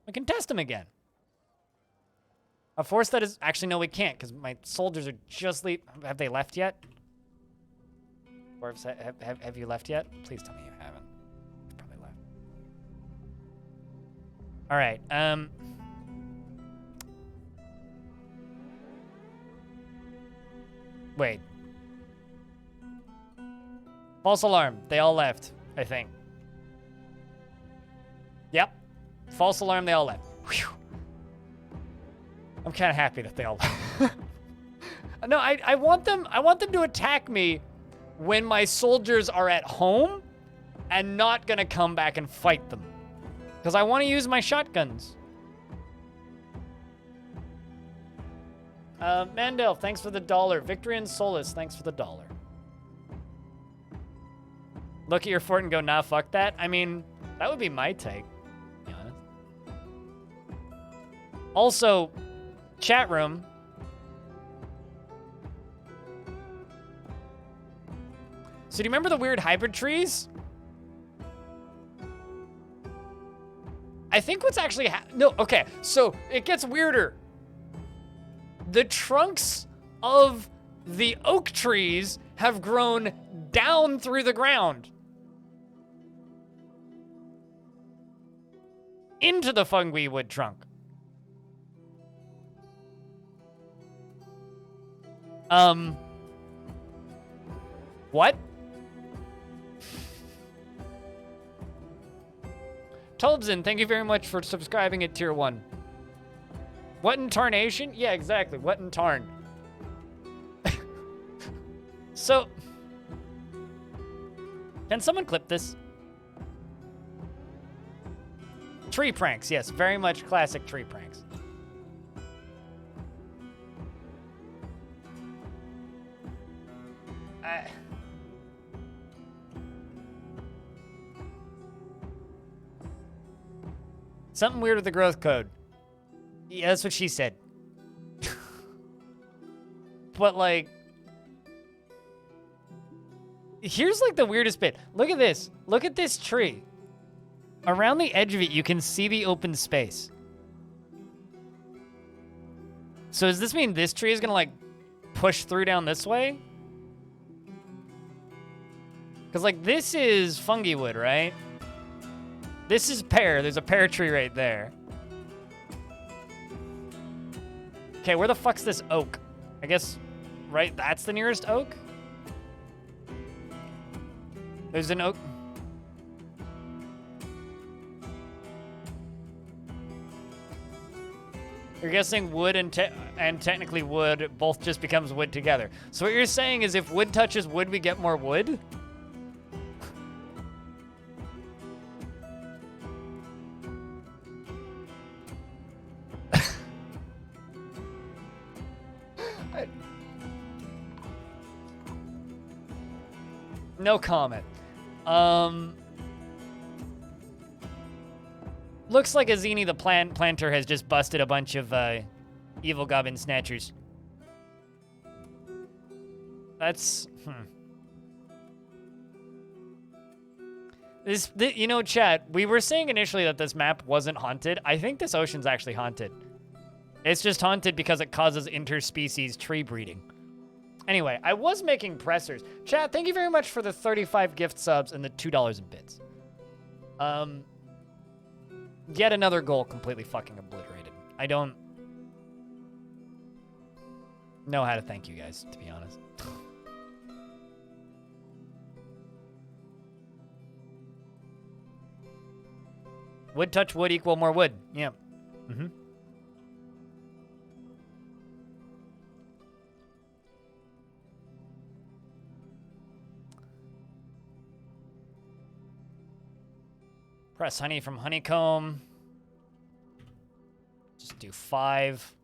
Speaker 1: We can test them again. A force that is... Actually, no, we can't, because my soldiers are just leave. Have they left yet? Or have you left yet? Please tell me you haven't. You've probably left. All right. Wait. False alarm. They all left, I think. Yep. False alarm, they all left. Whew. I'm kind of happy that they all left. No, I want them to attack me when my soldiers are at home and not gonna come back and fight them. Because I want to use my shotguns. Mandel, thanks for the $1. Victory and Solace, thanks for the $1. Look at your fort and go, nah, fuck that. I mean, that would be my take, to be honest. Also, chat room. So do you remember the weird hybrid trees? I think what's actually no, okay, so it gets weirder. The trunks of the oak trees have grown down through the ground into the fungi wood trunk. What? Tolbzen, thank you very much for subscribing at tier 1. What in tarnation? Yeah, exactly. What in tarn? So, can someone clip this? Tree pranks, yes, very much classic tree pranks. Something weird with the growth code. Yeah, that's what she said. But, like... Here's, like, the weirdest bit. Look at this. Look at this tree. Around the edge of it, you can see the open space. So does this mean this tree is gonna, like, push through down this way? Because, like, this is fungi wood, right? This is pear. There's a pear tree right there. Okay, where the fuck's this oak? I guess, right, that's the nearest oak? There's an oak. You're guessing wood and technically wood both just becomes wood together. So what you're saying is if wood touches wood, we get more wood? No comment. Looks like Azini the planter has just busted a bunch of evil goblin snatchers. That's you know, chat, we were saying initially that this map wasn't haunted. I think this ocean's actually haunted. It's just haunted because it causes interspecies tree breeding. Anyway, I was making pressers. Chat, thank you very much for the 35 gift subs and the $2 in bits. Yet another goal completely fucking obliterated. I don't know how to thank you guys, to be honest. Wood touch wood equal more wood. Yeah. Mm-hmm. Press honey from honeycomb. Just do 5.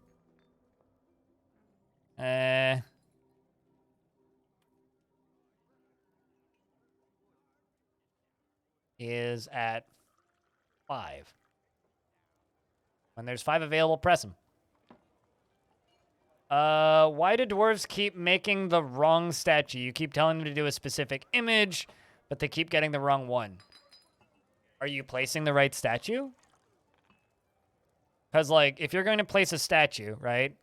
Speaker 1: Is at 5. When there's 5 available, press them. Why do dwarves keep making the wrong statue? You keep telling them to do a specific image, but they keep getting the wrong one. Are you placing the right statue? Because, like, if you're going to place a statue, right?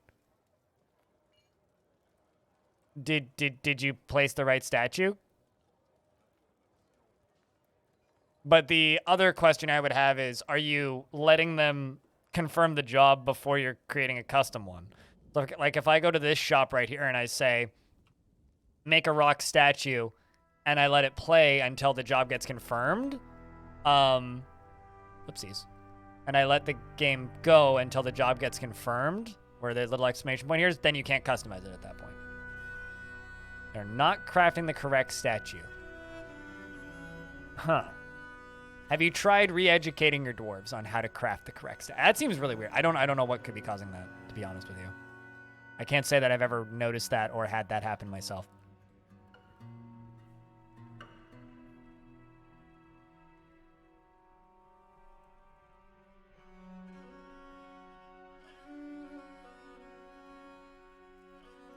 Speaker 1: Did you place the right statue? But the other question I would have is, are you letting them confirm the job before you're creating a custom one? Look, like if I go to this shop right here and I say, make a rock statue, and I let it play until the job gets confirmed, whoopsies. And I let the game go until the job gets confirmed, where there's a little exclamation point here, then you can't customize it at that point. They're not crafting the correct statue. Huh. Have you tried re-educating your dwarves on how to craft the correct statue? That seems really weird. I don't know what could be causing that, to be honest with you. I can't say that I've ever noticed that or had that happen myself.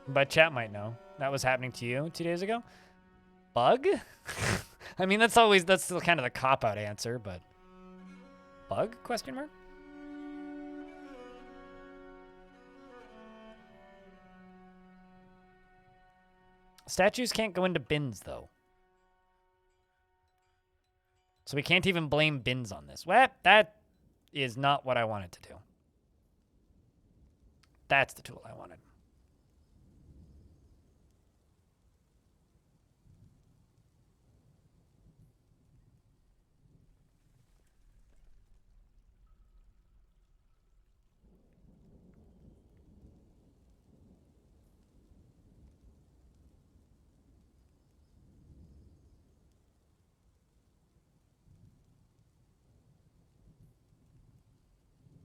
Speaker 1: But chat might know. That was happening to you 2 days ago? Bug? I mean, that's still kind of the cop-out answer, but... Bug? Question mark? Statues can't go into bins, though. So we can't even blame bins on this. Well, that is not what I wanted to do. That's the tool I wanted.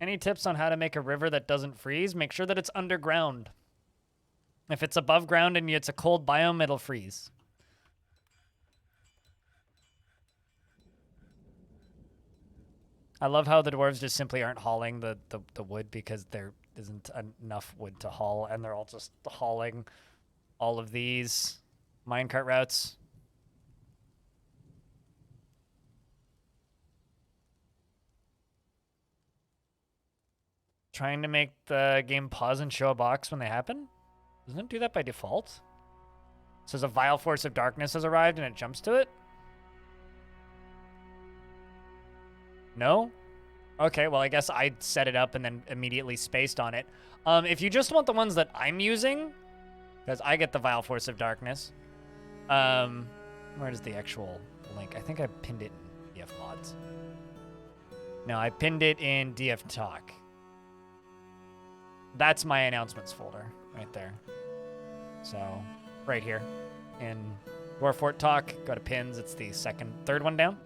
Speaker 1: Any tips on how to make a river that doesn't freeze? Make sure that it's underground. If it's above ground and it's a cold biome, it'll freeze. I love how the dwarves just simply aren't hauling the wood because there isn't enough wood to haul, and they're all just hauling all of these minecart routes. Trying to make the game pause and show a box when they happen? Doesn't it do that by default? It says a vile force of darkness has arrived and it jumps to it? No? Okay, well, I guess I set it up and then immediately spaced on it. If you just want the ones that I'm using, because I get the vile force of darkness, where is the actual link? I think I pinned it in DF mods. No, I pinned it in DF talk. That's my announcements folder right there. So, right here in Dwarf Fort Talk, go to pins. It's the third one down.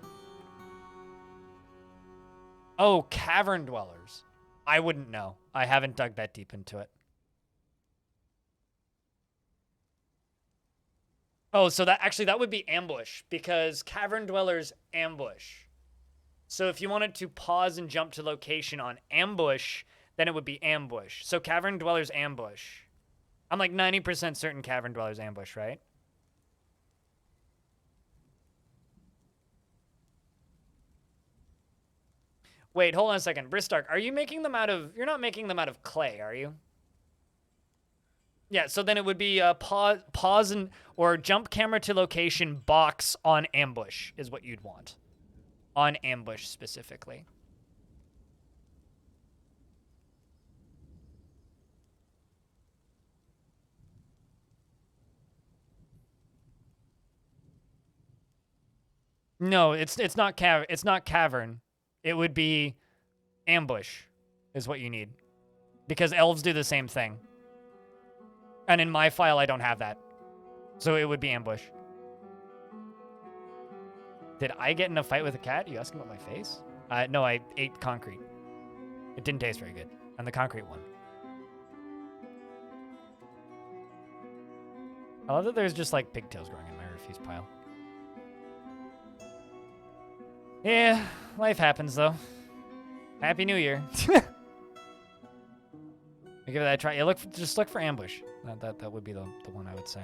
Speaker 1: Oh, cavern dwellers. I wouldn't know. I haven't dug that deep into it. Oh, so that would be ambush, because cavern dwellers ambush. So if you wanted to pause and jump to location on ambush, then it would be ambush. So cavern dwellers ambush. I'm like 90% certain cavern dwellers ambush, right? Wait, hold on a second. Bristark, are you making them out of... You're not making them out of clay, are you? Yeah, so then it would be pause and or jump camera to location box on ambush is what you'd want. On ambush specifically. No, it's not cavern. It would be ambush is what you need. Because elves do the same thing. And in my file I don't have that. So it would be ambush. Did I get in a fight with a cat? You asking about my face? No, I ate concrete. It didn't taste very good. And the concrete one. I love that there's just like pigtails growing in my refuse pile. Yeah, life happens though. Happy New Year. I give that a try. Yeah, just look for ambush. That would be the one I would say.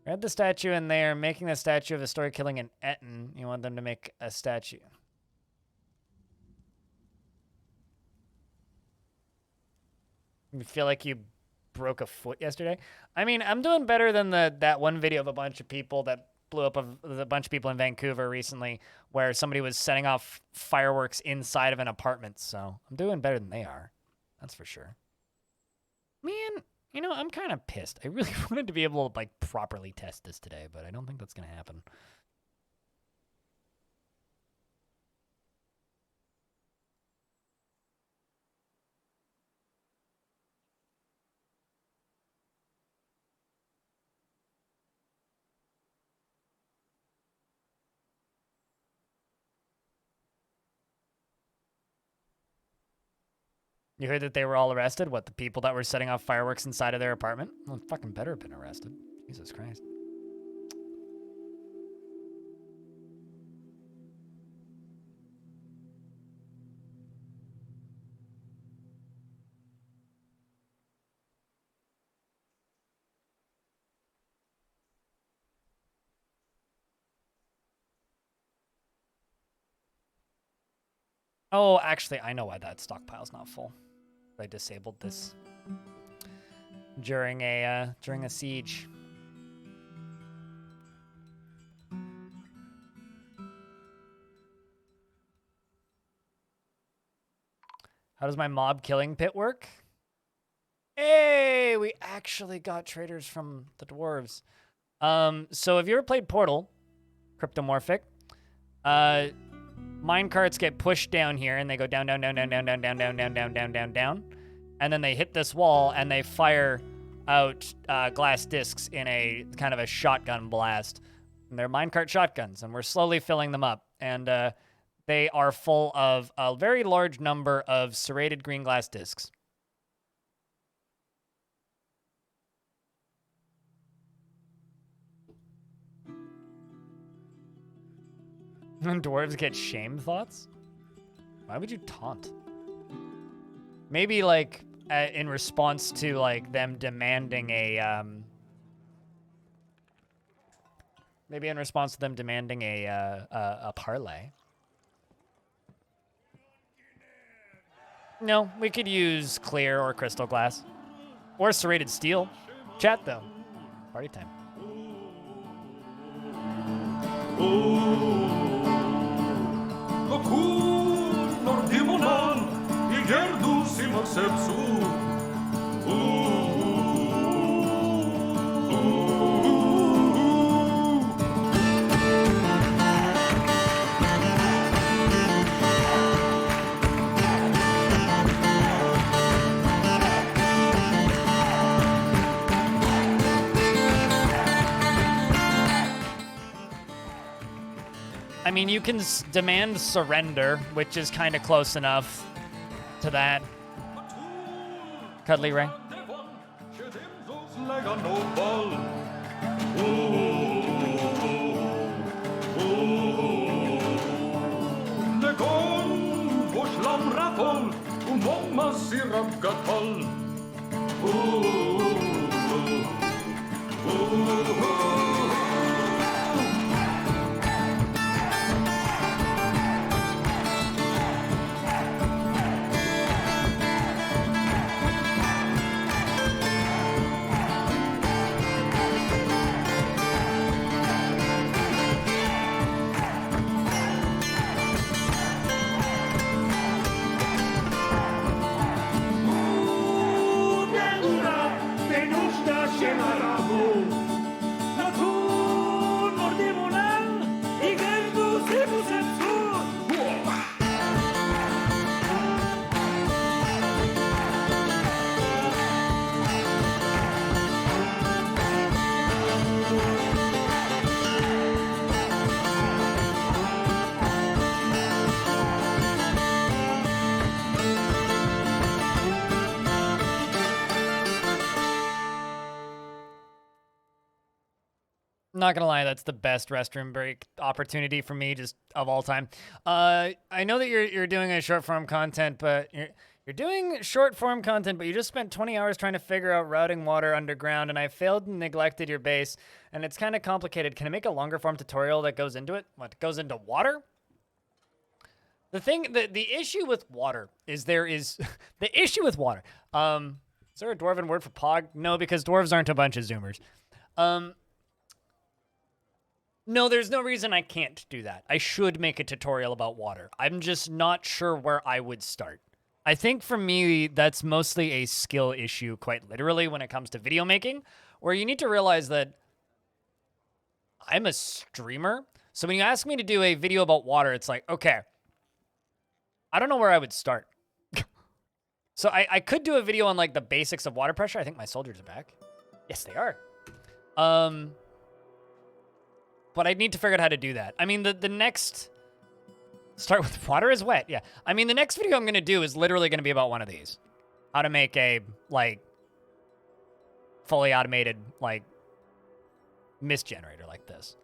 Speaker 1: Add the statue in there, making the statue of the story killing an Etten. You want them to make a statue. You feel like you broke a foot yesterday? I mean, I'm doing better than that one video of a bunch of people that blew up of a bunch of people in Vancouver recently where somebody was setting off fireworks inside of an apartment. So I'm doing better than they are. That's for sure. Man, you know, I'm kind of pissed. I really wanted to be able to, like, properly test this today, but I don't think that's going to happen. You heard that they were all arrested? What, the people that were setting off fireworks inside of their apartment? Well, fucking better have been arrested. Jesus Christ. Oh, actually, I know why that stockpile's not full. I disabled this during a siege. How does my mob killing pit work? Hey, we actually got traders from the dwarves. So have you ever played Portal, Cryptomorphic? Minecarts get pushed down here, and they go down, down, down, down, down, down, down, down, down, down, down, down, down. And then they hit this wall, and they fire out glass discs in a kind of a shotgun blast. And they're minecart shotguns, and we're slowly filling them up. And they are full of a very large number of serrated green glass discs. And dwarves get shame thoughts? Why would you taunt? Maybe like in response to like them demanding a maybe in response to them demanding a parlay. No, we could use clear or crystal glass or serrated steel. Chat though. Party time. I mean, you can demand surrender, which is kind of close enough to that. Cuddly Ray. Not gonna lie, that's the best restroom break opportunity for me, just of all time. I know that you're doing a short form content, but you're doing short form content, but you just spent 20 hours trying to figure out routing water underground, and I failed and neglected your base, and it's kind of complicated. Can I make a longer form tutorial that goes into it? What goes into water? The issue with water is the issue with water. Is there a dwarven word for pog? No, because dwarves aren't a bunch of zoomers. No, there's no reason I can't do that. I should make a tutorial about water. I'm just not sure where I would start. I think for me, that's mostly a skill issue, quite literally, when it comes to video making, where you need to realize that I'm a streamer. So when you ask me to do a video about water, it's like, okay, I don't know where I would start. So I could do a video on like the basics of water pressure. I think my soldiers are back. Yes, they are. But I need to figure out how to do that. I mean, the next... Start with water is wet, yeah. I mean, the next video I'm going to do is literally going to be about one of these. How to make a, like, fully automated, like, mist generator like this.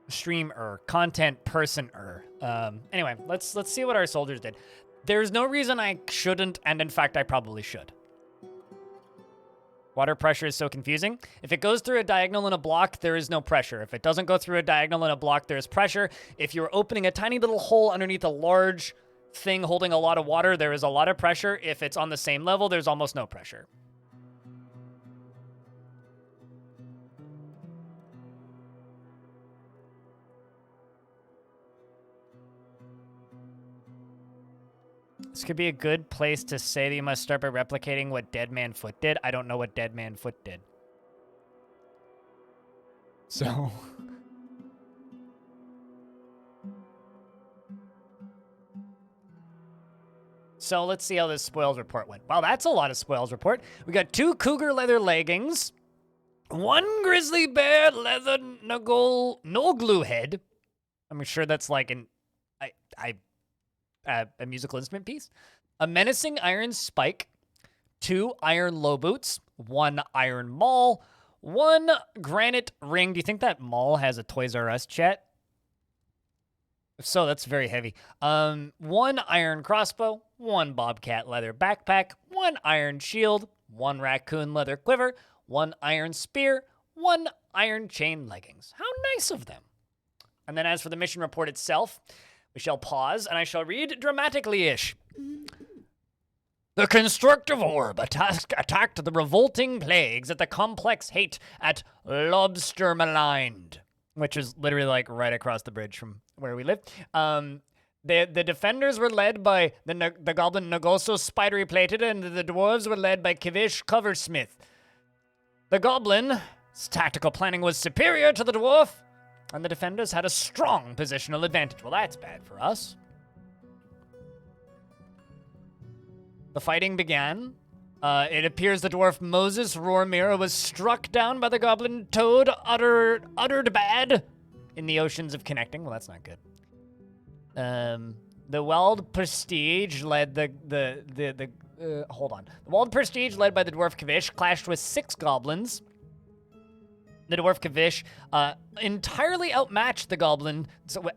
Speaker 1: Streamer, content person-er. Anyway, let's see what our soldiers did. There's no reason I shouldn't, and in fact, I probably should. Water pressure is so confusing. If it goes through a diagonal in a block, there is no pressure. If it doesn't go through a diagonal in a block, there is pressure. If you're opening a tiny little hole underneath a large thing holding a lot of water, there is a lot of pressure. If it's on the same level, there's almost no pressure. This could be a good place to say that you must start by replicating what Dead Man Foot did. I don't know what Dead Man Foot did. So... So let's see how this spoils report went. Wow, that's a lot of spoils report. We got 2 cougar leather leggings, 1 grizzly bear leather no glue head. I'm sure that's like a musical instrument piece. A menacing iron spike, 2 iron low boots, 1 iron maul, 1 granite ring. Do you think that maul has a Toys R Us chat? If so, that's very heavy. 1 iron crossbow, 1 bobcat leather backpack, 1 iron shield, 1 raccoon leather quiver, 1 iron spear, 1 iron chain leggings. How nice of them. And then as for the mission report itself, we shall pause, and I shall read dramatically-ish. The Constructive Orb attacked the revolting plagues at the complex hate at Lobster Maligned, which is literally, like, right across the bridge from where we live. The defenders were led by the Goblin Nagoso Spidery Plated, and the dwarves were led by Kivish Coversmith. The Goblin's tactical planning was superior to the dwarf, and the defenders had a strong positional advantage. Well, that's bad for us. The fighting began. It appears the dwarf Moses Rormira was struck down by the goblin Toad, uttered bad in the oceans of connecting. Well, that's not good. The Wild Prestige led hold on. The Wild Prestige led by the dwarf Kavish clashed with 6 goblins. The dwarf Kavish entirely outmatched the goblin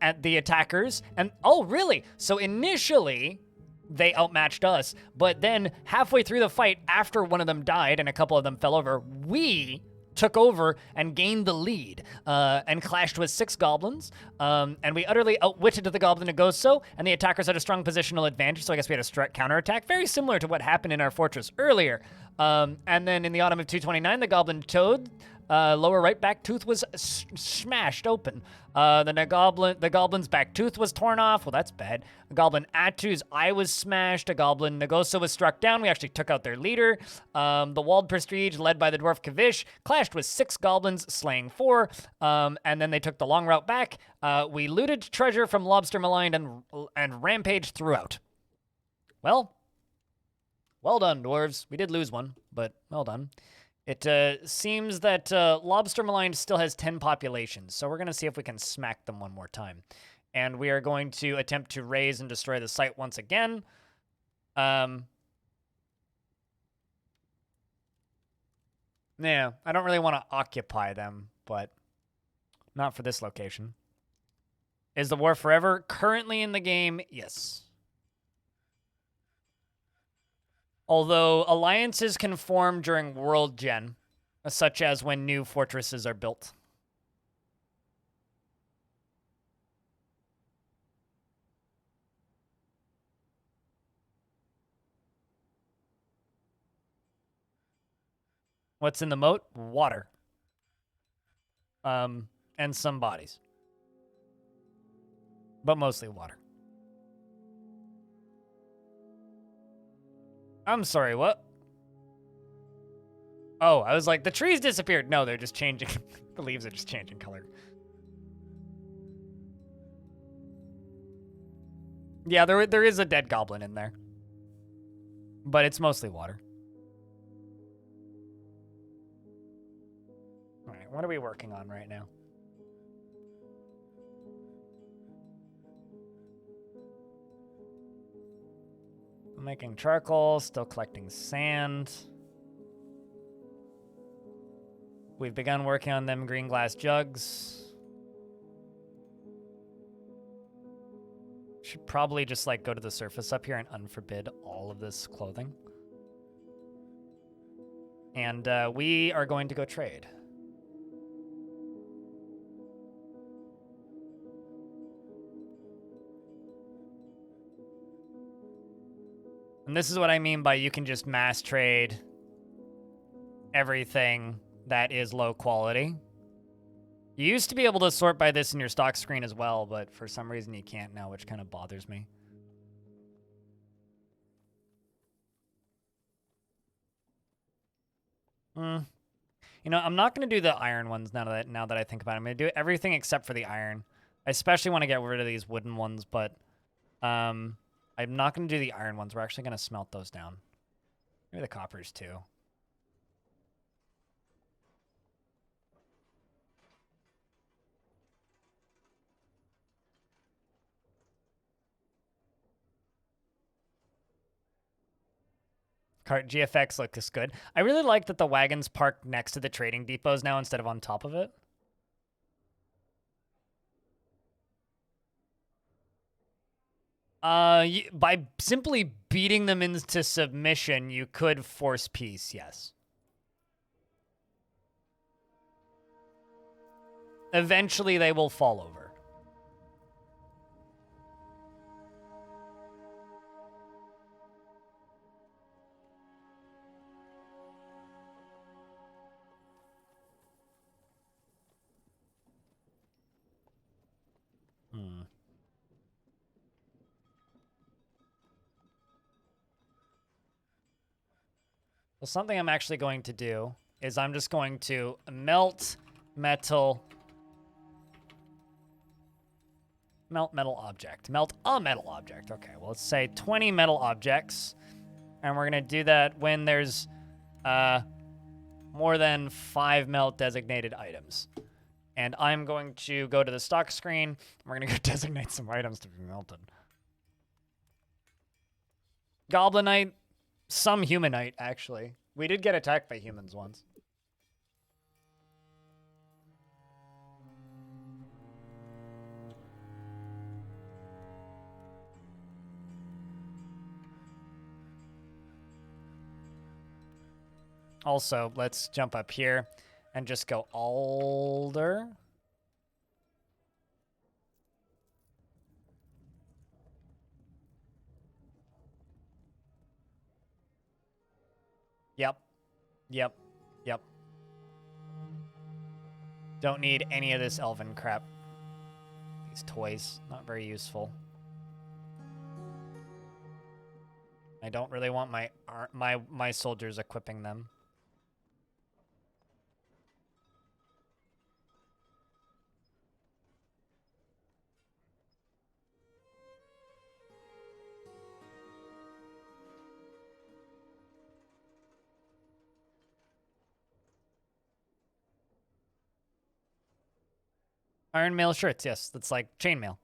Speaker 1: at the attackers. And, oh, really? So initially, they outmatched us. But then halfway through the fight, after one of them died and a couple of them fell over, we took over and gained the lead and clashed with 6 goblins. And we utterly outwitted the goblin Nagoso, and the attackers had a strong positional advantage, so I guess we had a counterattack, very similar to what happened in our fortress earlier. And then in the autumn of 229, the goblin Toad, lower right back tooth was smashed open. The goblin's back tooth was torn off. Well, that's bad. The goblin Atu's eye was smashed. A goblin Nagoso was struck down. We actually took out their leader. The Walled Prestige, led by the dwarf Kavish, clashed with 6 goblins, slaying 4. And then they took the long route back. We looted treasure from Lobster Maligned and rampaged throughout. Well done, dwarves. We did lose one, but well done. It seems that Lobster Maligned still has 10 populations, so we're going to see if we can smack them one more time. And we are going to attempt to raise and destroy the site once again. Yeah, I don't really want to occupy them, but not for this location. Is the war forever? Currently in the game, yes. Although alliances can form during World Gen, such as when new fortresses are built. What's in the moat? Water. And some bodies. But mostly water. I'm sorry, what? Oh, I was like, the trees disappeared. No, they're just changing. The leaves are just changing color. Yeah, there is a dead goblin in there. But it's mostly water. All right, what are we working on right now? I'm making charcoal, still collecting sand. We've begun working on them green glass jugs. Should probably just like go to the surface up here and unforbid all of this clothing. And we are going to go trade. And this is what I mean by you can just mass trade everything that is low quality. You used to be able to sort by this in your stock screen as well, but for some reason you can't now, which kind of bothers me. You know, I'm not going to do the iron ones now that I think about it. I'm going to do everything except for the iron. I especially want to get rid of these wooden ones, but I'm not going to do the iron ones. We're actually going to smelt those down. Maybe the coppers too. Cart GFX looks good. I really like that the wagons park next to the trading depots now instead of on top of it. By simply beating them into submission, you could force peace, yes. Eventually, they will fall over. Well, something I'm actually going to do is I'm just going to melt metal. Melt metal object. Melt a metal object. Okay, well, let's say 20 metal objects. And we're going to do that when there's more than 5 melt designated items. And I'm going to go to the stock screen. And we're going to go designate some items to be melted. Goblinite. Some humanite, actually. We did get attacked by humans once. Also, let's jump up here and just go alder. Yep. Yep. Yep. Don't need any of this elven crap. These toys, not very useful. I don't really want my soldiers equipping them. Iron mail shirts, yes. That's like chainmail.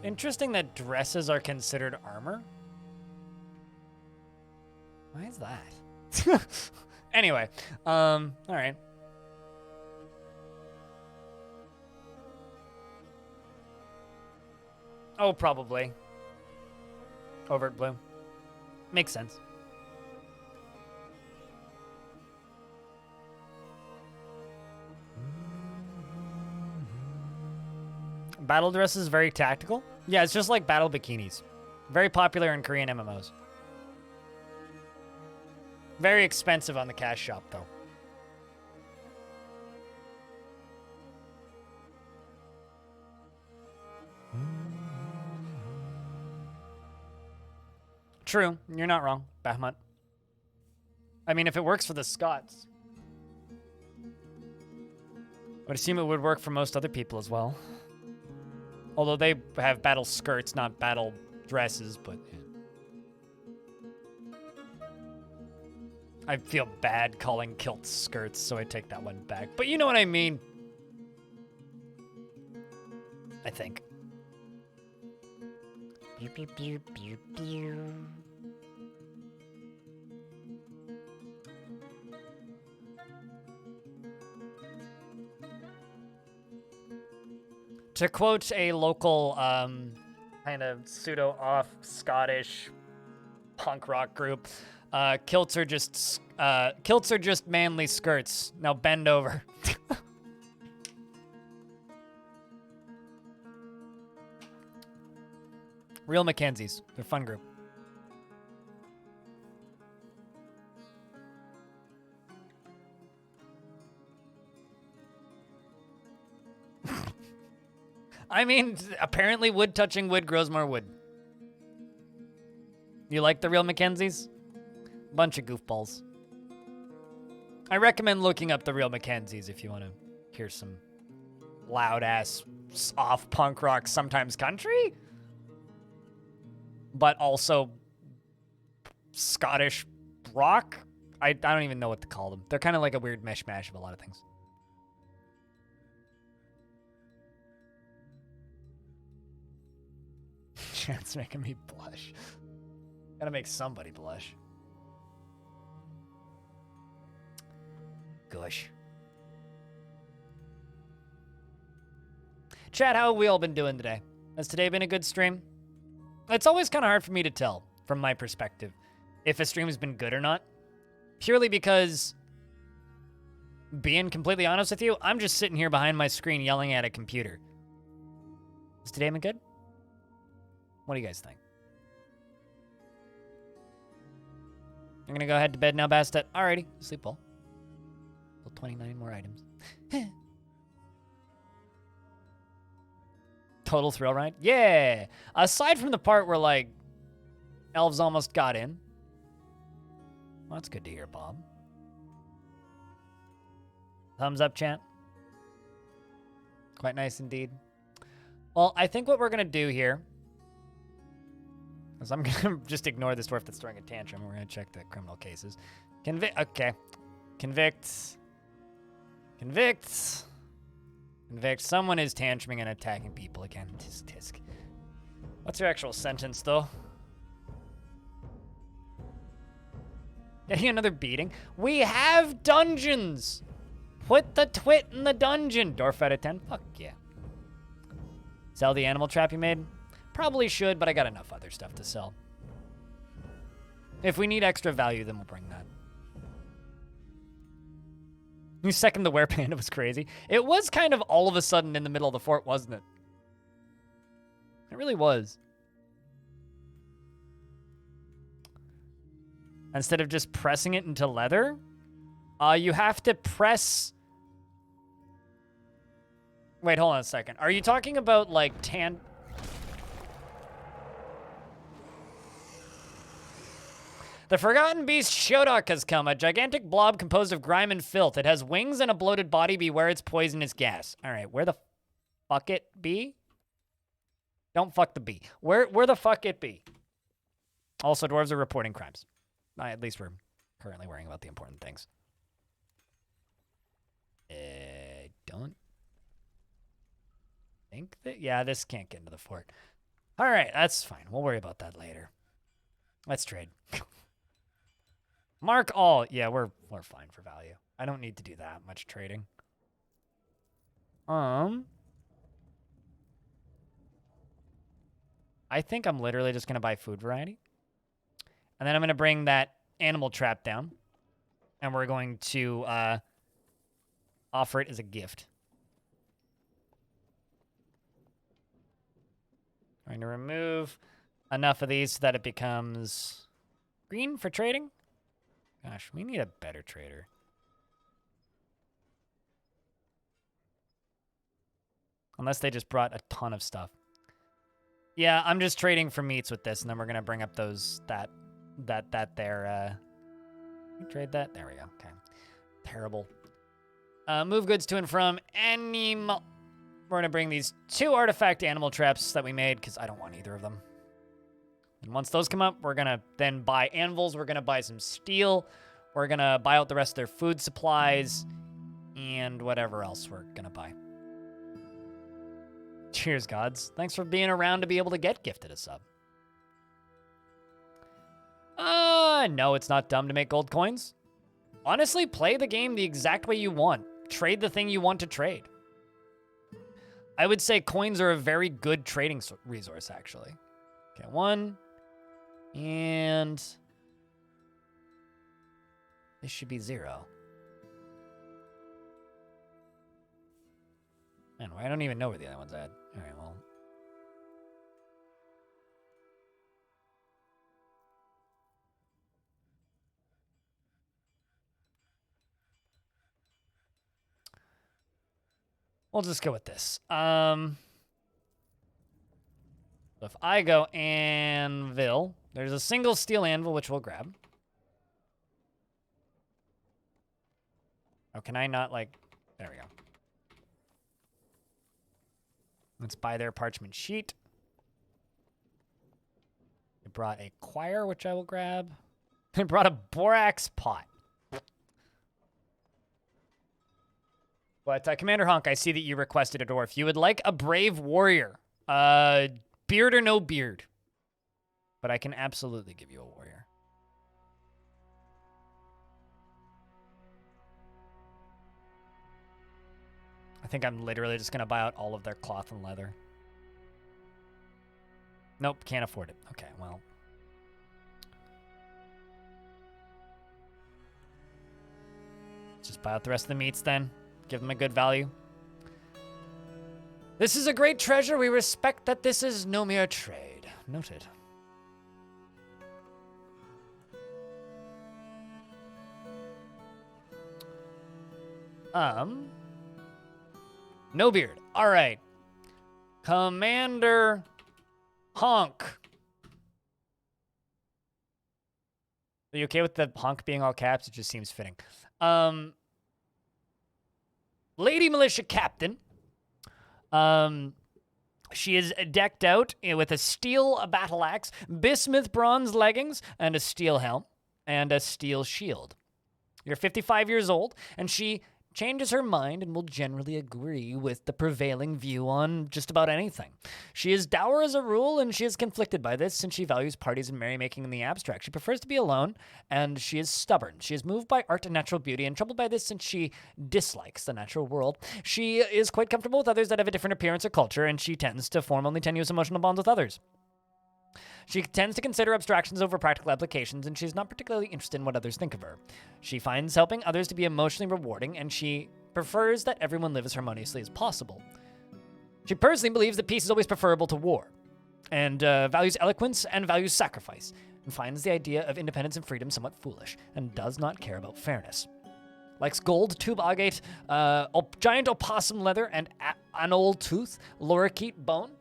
Speaker 1: interesting that dresses are considered armor. Why is that? Anyway, all right. Oh, probably. Overt blue. Makes sense. Battle dress is very tactical. Yeah, it's just like battle bikinis. Very popular in Korean MMOs. Very expensive on the cash shop, though. True, you're not wrong, Bahmut. I mean, if it works for the Scots, I would assume it would work for most other people as well. Although they have battle skirts, not battle dresses, but yeah. I feel bad calling kilts skirts, so I take that one back. But you know what I mean. I think. Pew, pew, pew, pew, pew. To quote a local kind of pseudo-off Scottish punk rock group, kilts are just manly skirts. Now bend over. Real Mackenzies. They're a fun group. I mean, apparently wood touching wood grows more wood. You like the Real Mackenzies? Bunch of goofballs. I recommend looking up the Real Mackenzies if you want to hear some loud-ass, soft punk rock, sometimes country, but also Scottish rock. I don't even know what to call them. They're kind of like a weird mishmash of a lot of things. Chat's making me blush. Gotta make somebody blush. Gosh. Chat, how have we all been doing today? Has today been a good stream? It's always kind of hard for me to tell, from my perspective, if a stream has been good or not. Purely because, being completely honest with you, I'm just sitting here behind my screen yelling at a computer. Has today been good? What do you guys think? You're gonna go ahead to bed now, Bastet? Alrighty, sleep well. Still 29 more items. Total thrill ride? Yeah! Aside from the part where, like, elves almost got in. Well, that's good to hear, Bob. Thumbs up, chat. Quite nice indeed. Well, I think what we're gonna do here is I'm gonna just ignore this dwarf that's throwing a tantrum. We're gonna check the criminal cases. Okay. Convict. Convict. Convict. Someone is tantruming and attacking people again. Tisk tisk. What's your actual sentence, though? Getting another beating? We have dungeons! Put the twit in the dungeon! Dwarf out of 10? Fuck yeah. Sell the animal trap you made? Probably should, but I got enough other stuff to sell. If we need extra value, then we'll bring that. You second the werepanda was crazy. It was kind of all of a sudden in the middle of the fort, wasn't it? It really was. Instead of just pressing it into leather, you have to press... Wait, hold on a second. Are you talking about, like, The Forgotten Beast Shodok has come, a gigantic blob composed of grime and filth. It has wings and a bloated body. Beware its poisonous gas. All right, where the fuck it be? Don't fuck the bee. Where the fuck it be? Also, dwarves are reporting crimes. At least we're currently worrying about the important things. Don't think that... Yeah, this can't get into the fort. All right, that's fine. We'll worry about that later. Let's trade. Mark all. Yeah, we're fine for value. I don't need to do that much trading. I think I'm literally just going to buy food variety. And then I'm going to bring that animal trap down. And we're going to offer it as a gift. I'm going to remove enough of these so that it becomes green for trading. Gosh, we need a better trader. Unless they just brought a ton of stuff. Yeah, I'm just trading for meats with this, and then we're gonna bring up those that there. Trade that. There we go. Okay. Terrible. Move goods to and from animal. We're gonna bring these 2 artifact animal traps that we made because I don't want either of them. And once those come up, we're gonna then buy anvils. We're gonna buy some steel. We're gonna buy out the rest of their food supplies and whatever else we're gonna buy. Cheers, gods. Thanks for being around to be able to get gifted a sub. No, it's not dumb to make gold coins. Honestly, play the game the exact way you want. Trade the thing you want to trade. I would say coins are a very good trading resource, actually. Okay, 1. And this should be 0. Man, I don't even know where the other one's at. All right, well. We'll just go with this. So if I go anvil, there's a single steel anvil, which we'll grab. Oh, can I not, like... There we go. Let's buy their parchment sheet. They brought a quire, which I will grab. They brought a borax pot. But Commander Honk, I see that you requested a dwarf. You would like a brave warrior. Beard or no beard. But I can absolutely give you a warrior. I think I'm literally just going to buy out all of their cloth and leather. Nope, can't afford it. Okay, well. Just buy out the rest of the meats then. Give them a good value. This is a great treasure. We respect that this is no mere trade. Noted. No beard. All right. Commander Honk. Are you okay with the honk being all caps? It just seems fitting. Lady Militia Captain. She is decked out with a steel battle axe, bismuth bronze leggings, and a steel helm, and a steel shield. You're 55 years old, and she changes her mind and will generally agree with the prevailing view on just about anything. She is dour as a rule, and she is conflicted by this since she values parties and merrymaking in the abstract. She prefers to be alone, and she is stubborn. She is moved by art and natural beauty and troubled by this since she dislikes the natural world. She is quite comfortable with others that have a different appearance or culture, and she tends to form only tenuous emotional bonds with others. She tends to consider abstractions over practical applications, and she's not particularly interested in what others think of her. She finds helping others to be emotionally rewarding, and she prefers that everyone live as harmoniously as possible. She personally believes that peace is always preferable to war, and values eloquence and values sacrifice, and finds the idea of independence and freedom somewhat foolish, and does not care about fairness. Likes gold, tube agate, giant opossum leather, and an old tooth, lorikeet bone.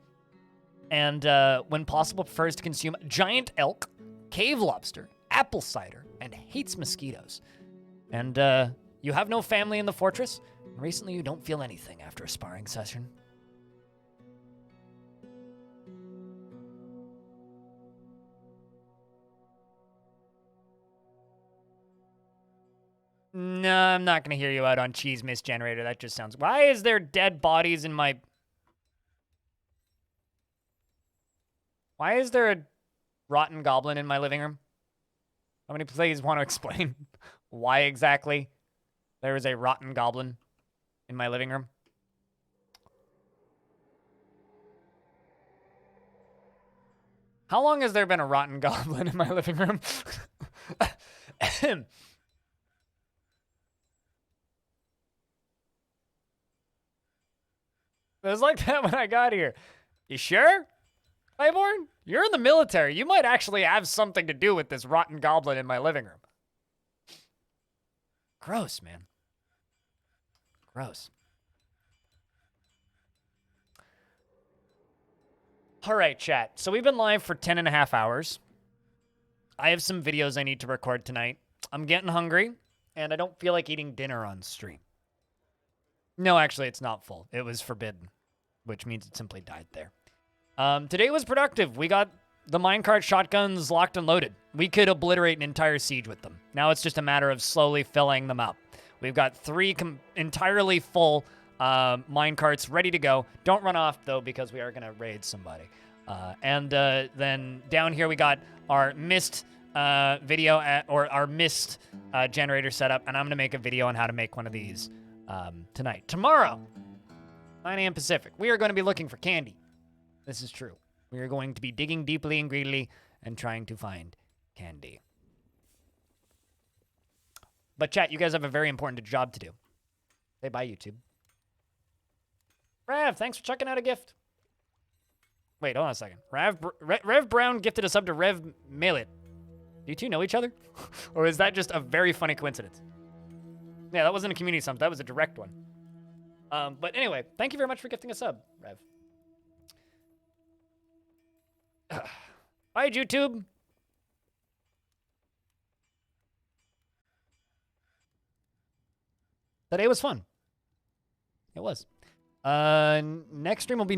Speaker 1: And when possible, prefers to consume giant elk, cave lobster, apple cider, and hates mosquitoes. And you have no family in the fortress, and recently you don't feel anything after a sparring session. No, I'm not going to hear you out on cheese mist generator. That just sounds... Why is there dead bodies in my... Why is there a rotten goblin in my living room? How many please want to explain why exactly there is a rotten goblin in my living room? How long has there been a rotten goblin in my living room? It was like that when I got here. You sure, Claiborne? You're in the military. You might actually have something to do with this rotten goblin in my living room. Gross, man. Gross. All right, chat. So we've been live for 10 and a half hours. I have some videos I need to record tonight. I'm getting hungry, and I don't feel like eating dinner on stream. No, actually, it's not full. It was forbidden, which means it simply died there. Today was productive. We got the minecart shotguns locked and loaded. We could obliterate an entire siege with them. Now it's just a matter of slowly filling them up. We've got 3 entirely full minecarts ready to go. Don't run off, though, because we are going to raid somebody. And then down here we got our mist video, or our mist generator setup, and I'm going to make a video on how to make one of these tonight. Tomorrow, 9 a.m. Pacific, we are going to be looking for candy. This is true. We are going to be digging deeply and greedily and trying to find candy. But chat, you guys have a very important job to do. Say bye, YouTube. Rev, thanks for checking out a gift. Wait, hold on a second. Rev Brown gifted a sub to Rev Mailit. Do you two know each other? Or is that just a very funny coincidence? Yeah, that wasn't a community sub. That was a direct one. But anyway, thank you very much for gifting a sub, Rev. Bye, YouTube. Today was fun. It was. Next stream will be